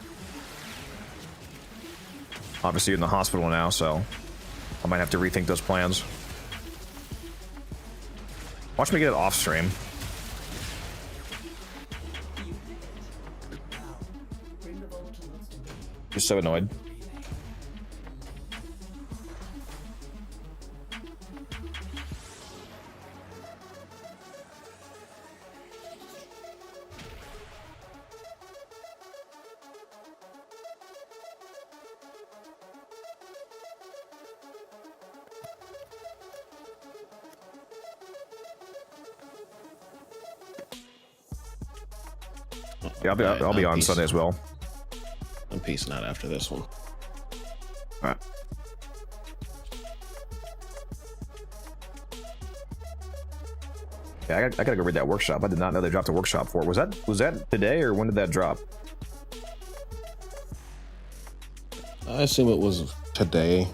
obviously you're in the hospital now, so I might have to rethink those plans. Watch me get it off stream. You're so annoyed. Yeah, I'll be on Sunday as well. I'm peacing out after this one. All right. Yeah, I gotta go read that workshop. I did not know they dropped a workshop for it. Was that today, or when did that drop? I assume it was today.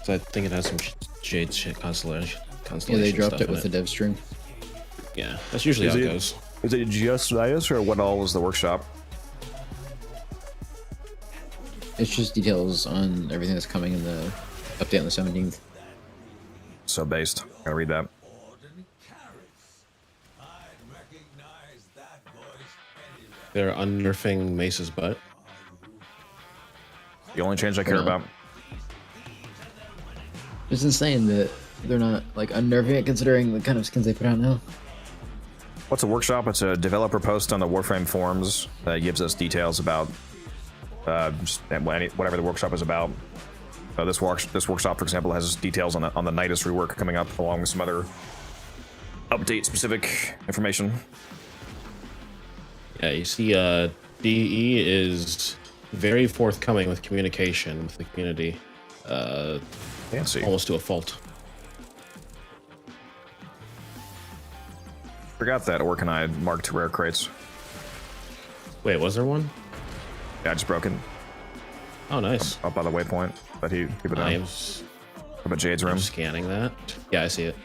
So I think it has some Jade shit constellation. Yeah, they dropped it with the dev stream. Yeah, that's usually how it goes. Is it just Nidus, or what all was the workshop? It's just details on everything that's coming in the update on the 17th. So based. Gotta read that. They're unnerfing Mace's butt. The only change I care about. It's insane that they're not like unnerving it considering the kind of skins they put out now. What's a workshop? It's a developer post on the Warframe forums that gives us details about whatever the workshop is about. This workshop, for example, has details on the Nidus rework coming up, along with some other update-specific information. Yeah, you see, DE is very forthcoming with communication with the community. Fancy. Almost to a fault. Forgot that Orcanide marked rare crates. Wait, was there one? Yeah, I just broke it. Oh, nice. Up by the waypoint, but he put it down. Up at Jade's room. I'm scanning that. Yeah, I see it.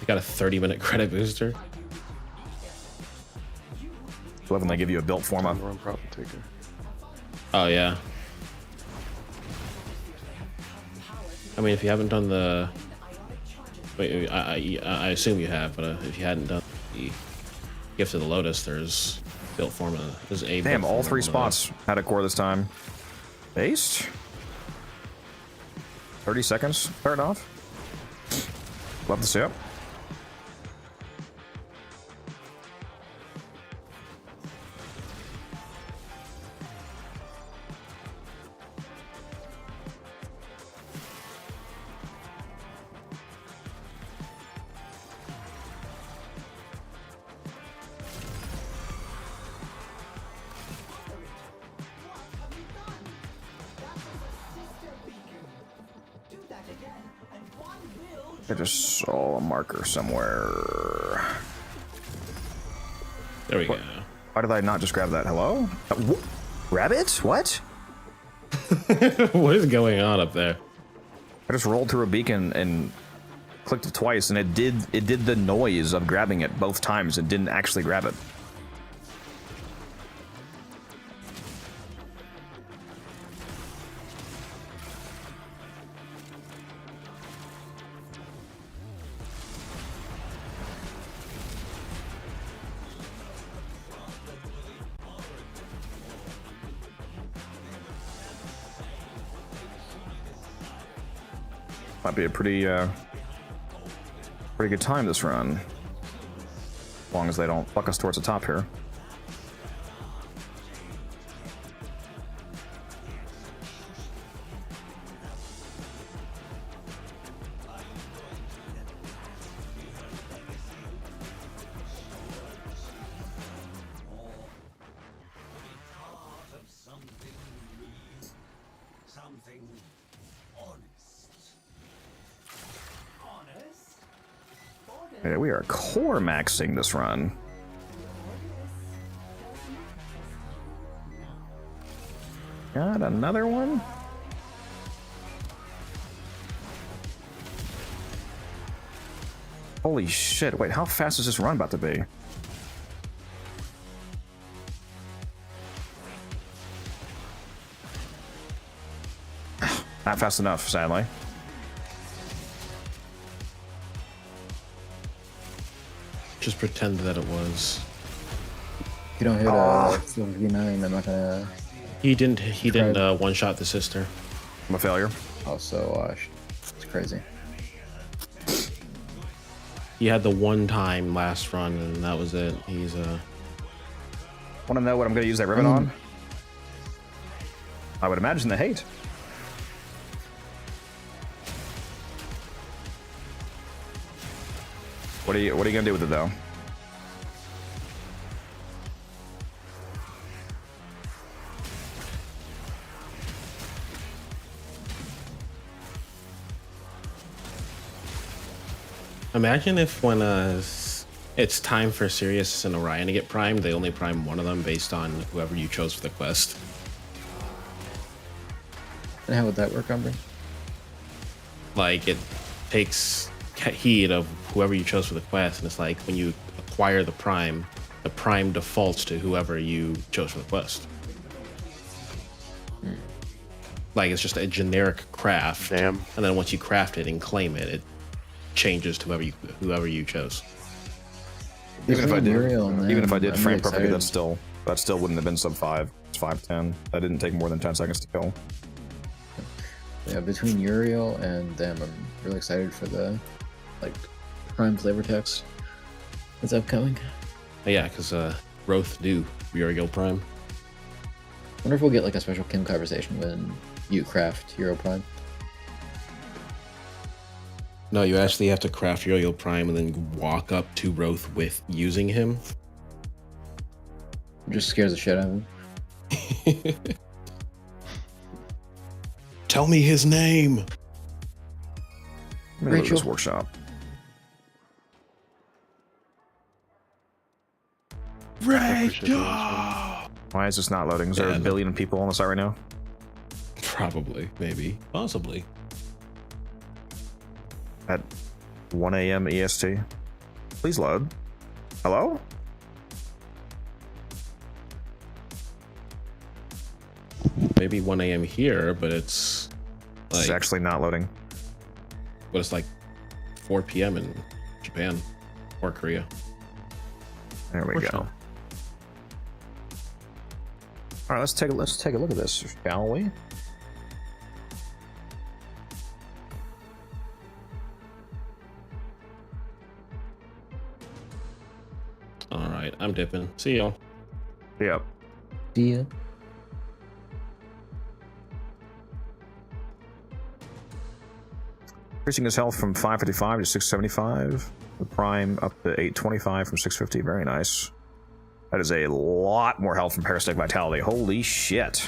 You got a 30-minute credit booster. Love when they give you a built forma. Oh yeah. I mean, if you haven't done the, wait, I assume you have, but if you hadn't done the Gift of the Lotus, there's built forma. There's a damn, all 3 spots had a core this time. Based. 30 seconds. Start off. Love to see it. I just saw a marker somewhere. There we go. Why did I not just grab that? Hello? Rabbit? What? What is going on up there? I just rolled through a beacon and clicked it twice, and it did the noise of grabbing it both times. It didn't actually grab it. Might be a pretty good time this run, as long as they don't fuck us towards the top here. Yeah, we are core maxing this run. Got another one? Holy shit, wait, how fast is this run about to be? Not fast enough, sadly. Just pretend that it was. If you don't hit 59, I'm not gonna. He didn't one-shot the sister. I'm a failure. Also, it's crazy. He had the one time last run, and that was it. He's Want to know what I'm going to use that ribbon on? I would imagine the hate. What are you gonna do with it though? Imagine if when it's time for Sirius and Orion to get primed, they only prime one of them based on whoever you chose for the quest. And how would that work, Umbra? Like, it takes heed of whoever you chose for the quest, and it's like when you acquire the prime defaults to whoever you chose for the quest. Like, it's just a generic craft. Damn. And then once you craft it and claim it, it changes to whoever you chose. Even if I did, Uriel, even if I did I'm frame really perfectly, excited. that still wouldn't have been sub 5. It's 5:10. That didn't take more than 10 seconds to kill. Yeah, between Uriel and them, I'm really excited for the prime flavor text that's upcoming. Yeah, because Roth do Uriel Prime. Wonder if we'll get a special Kim conversation when you craft Uriel Prime. No, you actually have to craft Uriel Prime and then walk up to Roth with using him. It just scares the shit out of him. Tell me his name. Rachel's workshop. Rachel! Why is this not loading? Is there a billion people on the site right now? Probably, maybe, possibly. At 1 a.m. EST. Please load. Hello? Maybe 1 a.m. here, but it's like... It's actually not loading. But it's like 4 p.m. in Japan or Korea. There we go. All right, let's take a look at this, shall we? All right, I'm dipping. See y'all. Yep. See ya. Increasing his health from 555 to 675. The prime up to 825 from 650. Very nice. That is a lot more health from Parasitic Vitality. Holy shit.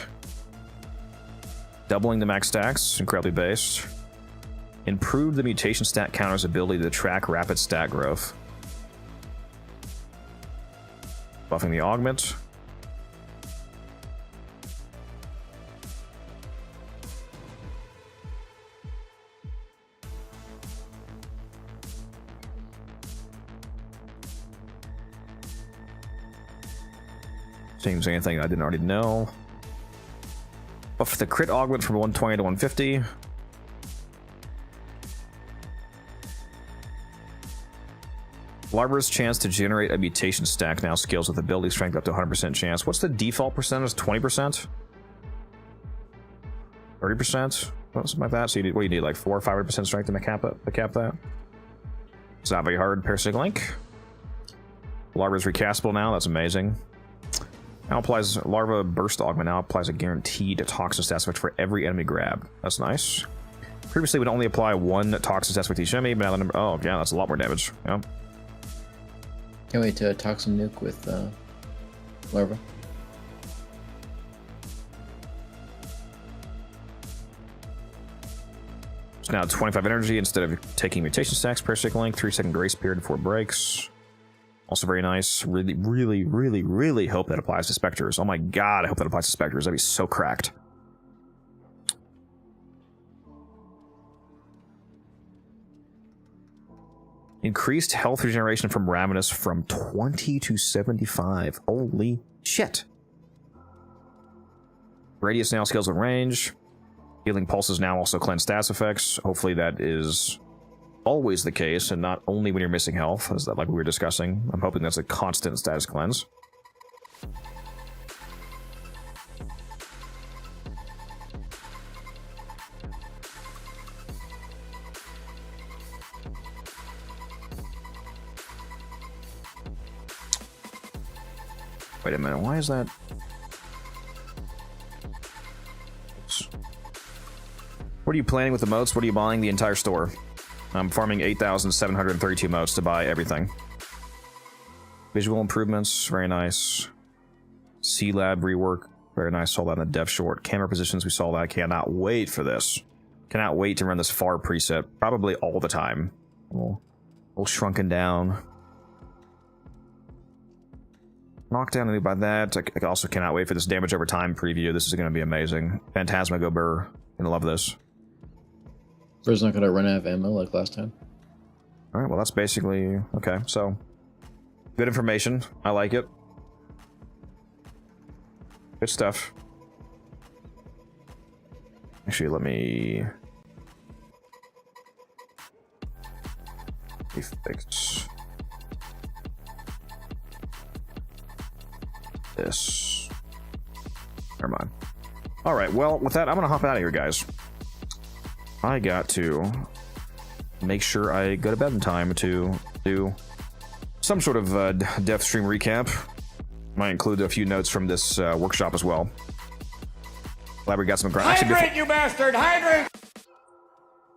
Doubling the max stacks. Incredibly based. Improved the mutation stat counter's ability to track rapid stat growth. Buffing the augment. Seems anything I didn't already know. Buff the crit augment from 120 to 150. Larva's chance to generate a mutation stack now scales with ability strength up to 100% chance. What's the default percentage? 20%? 30%? Something like that. So you need, what do you need, like 4 or 500% strength to cap that? It's not very hard. Parasitic Link. Larva's recastable now. That's amazing. Now applies Larva Burst Augment. Now applies a guaranteed toxin stat effect for every enemy grab. That's nice. Previously would only apply 1 toxin stat effect to each enemy, but now the number. Oh yeah, that's a lot more damage. Yeah. Can't wait to toxin nuke with Larva. It's now 25 energy instead of taking mutation stacks. Parasitic Link, 3-second grace period before it breaks. Also very nice. Really, really, really, really hope that applies to Spectres. Oh my god, I hope that applies to Spectres. That'd be so cracked. Increased health regeneration from Ravenous from 20 to 75. Holy shit. Radius now scales with range. Healing pulses now also cleanse stats effects. Hopefully that is always the case, and not only when you're missing health, as that like we were discussing. I'm hoping that's a constant status cleanse. Wait a minute, why is that? Oops. What are you planning with the moats? What are you buying? The entire store. I'm farming 8,732 moats to buy everything. Visual improvements, very nice. C-Lab rework, very nice. Saw that in the dev short. Camera positions, we saw that. Cannot wait for this. Cannot wait to run this far preset, probably all the time. We'll All shrunken down. Knockdown by that. I also cannot wait for this damage over time preview. This is going to be amazing. Phantasmagobur. Gonna love this. Bird's not gonna run out of ammo like last time. Alright, well that's basically... Okay, so... Good information. I like it. Good stuff. Actually, let me fix this. Never mind. Alright, well, with that, I'm gonna hop out of here, guys. I got to make sure I go to bed in time to do some sort of death stream recap. Might include a few notes from this workshop as well. Glad we got some grind. Hydrate, you bastard! Hydrate!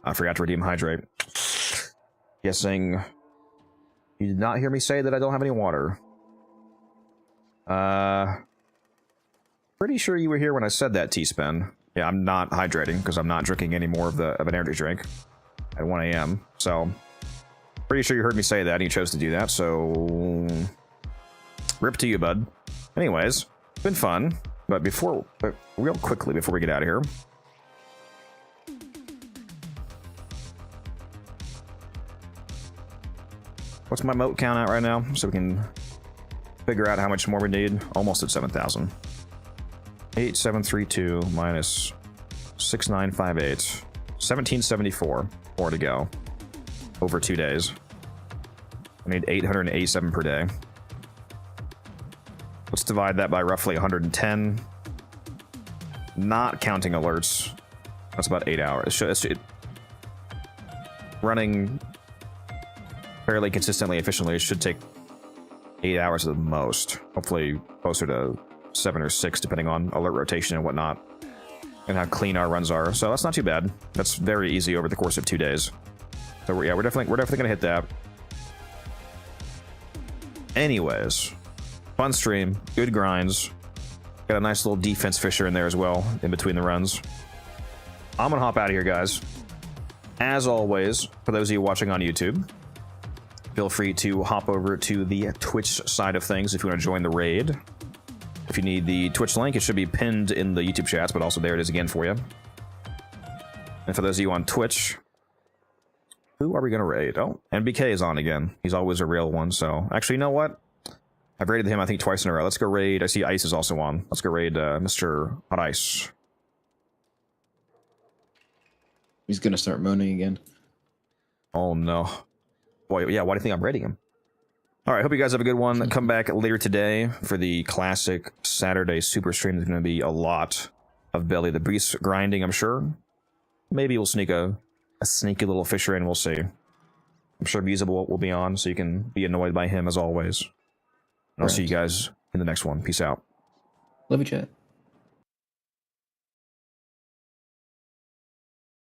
I forgot to redeem hydrate. Guessing you did not hear me say that I don't have any water. Pretty sure you were here when I said that, T-Spin. Yeah, I'm not hydrating because I'm not drinking any more of an energy drink at 1 a.m. So, pretty sure you heard me say that and you chose to do that, so... Rip to you, bud. Anyways, been fun. But real quickly before we get out of here... What's my moat count at right now? So we can figure out how much more we need. Almost at 7,000. 8732 minus 6958. 1774 more to go. Over 2 days. I need 887 per day. Let's divide that by roughly 110. Not counting alerts. That's about 8 hours. Running fairly consistently, efficiently, it should take 8 hours at the most. Hopefully closer to 7 or 6, depending on alert rotation and whatnot, and how clean our runs are. So that's not too bad. That's very easy over the course of 2 days. So yeah, we're definitely gonna hit that. Anyways, fun stream, good grinds. Got a nice little defense fisher in there as well, in between the runs. I'm gonna hop out of here, guys. As always, for those of you watching on YouTube, feel free to hop over to the Twitch side of things if you want to join the raid. If you need the Twitch link, it should be pinned in the YouTube chats, but also there it is again for you. And for those of you on Twitch, who are we going to raid? Oh, NBK is on again. He's always a real one, so... Actually, you know what? I've raided him, I think, twice in a row. Let's go raid... I see Ice is also on. Let's go raid Mr. Hot Ice. He's going to start moaning again. Oh, no. Boy, yeah, why do you think I'm raiding him? All right, hope you guys have a good one. Come back later today for the classic Saturday super stream. There's going to be a lot of Belly the Beast grinding, I'm sure. Maybe we'll sneak a sneaky little fisher in, we'll see. I'm sure Musable will be on, so you can be annoyed by him as always. And I'll see you guys in the next one. Peace out. Love you, chat.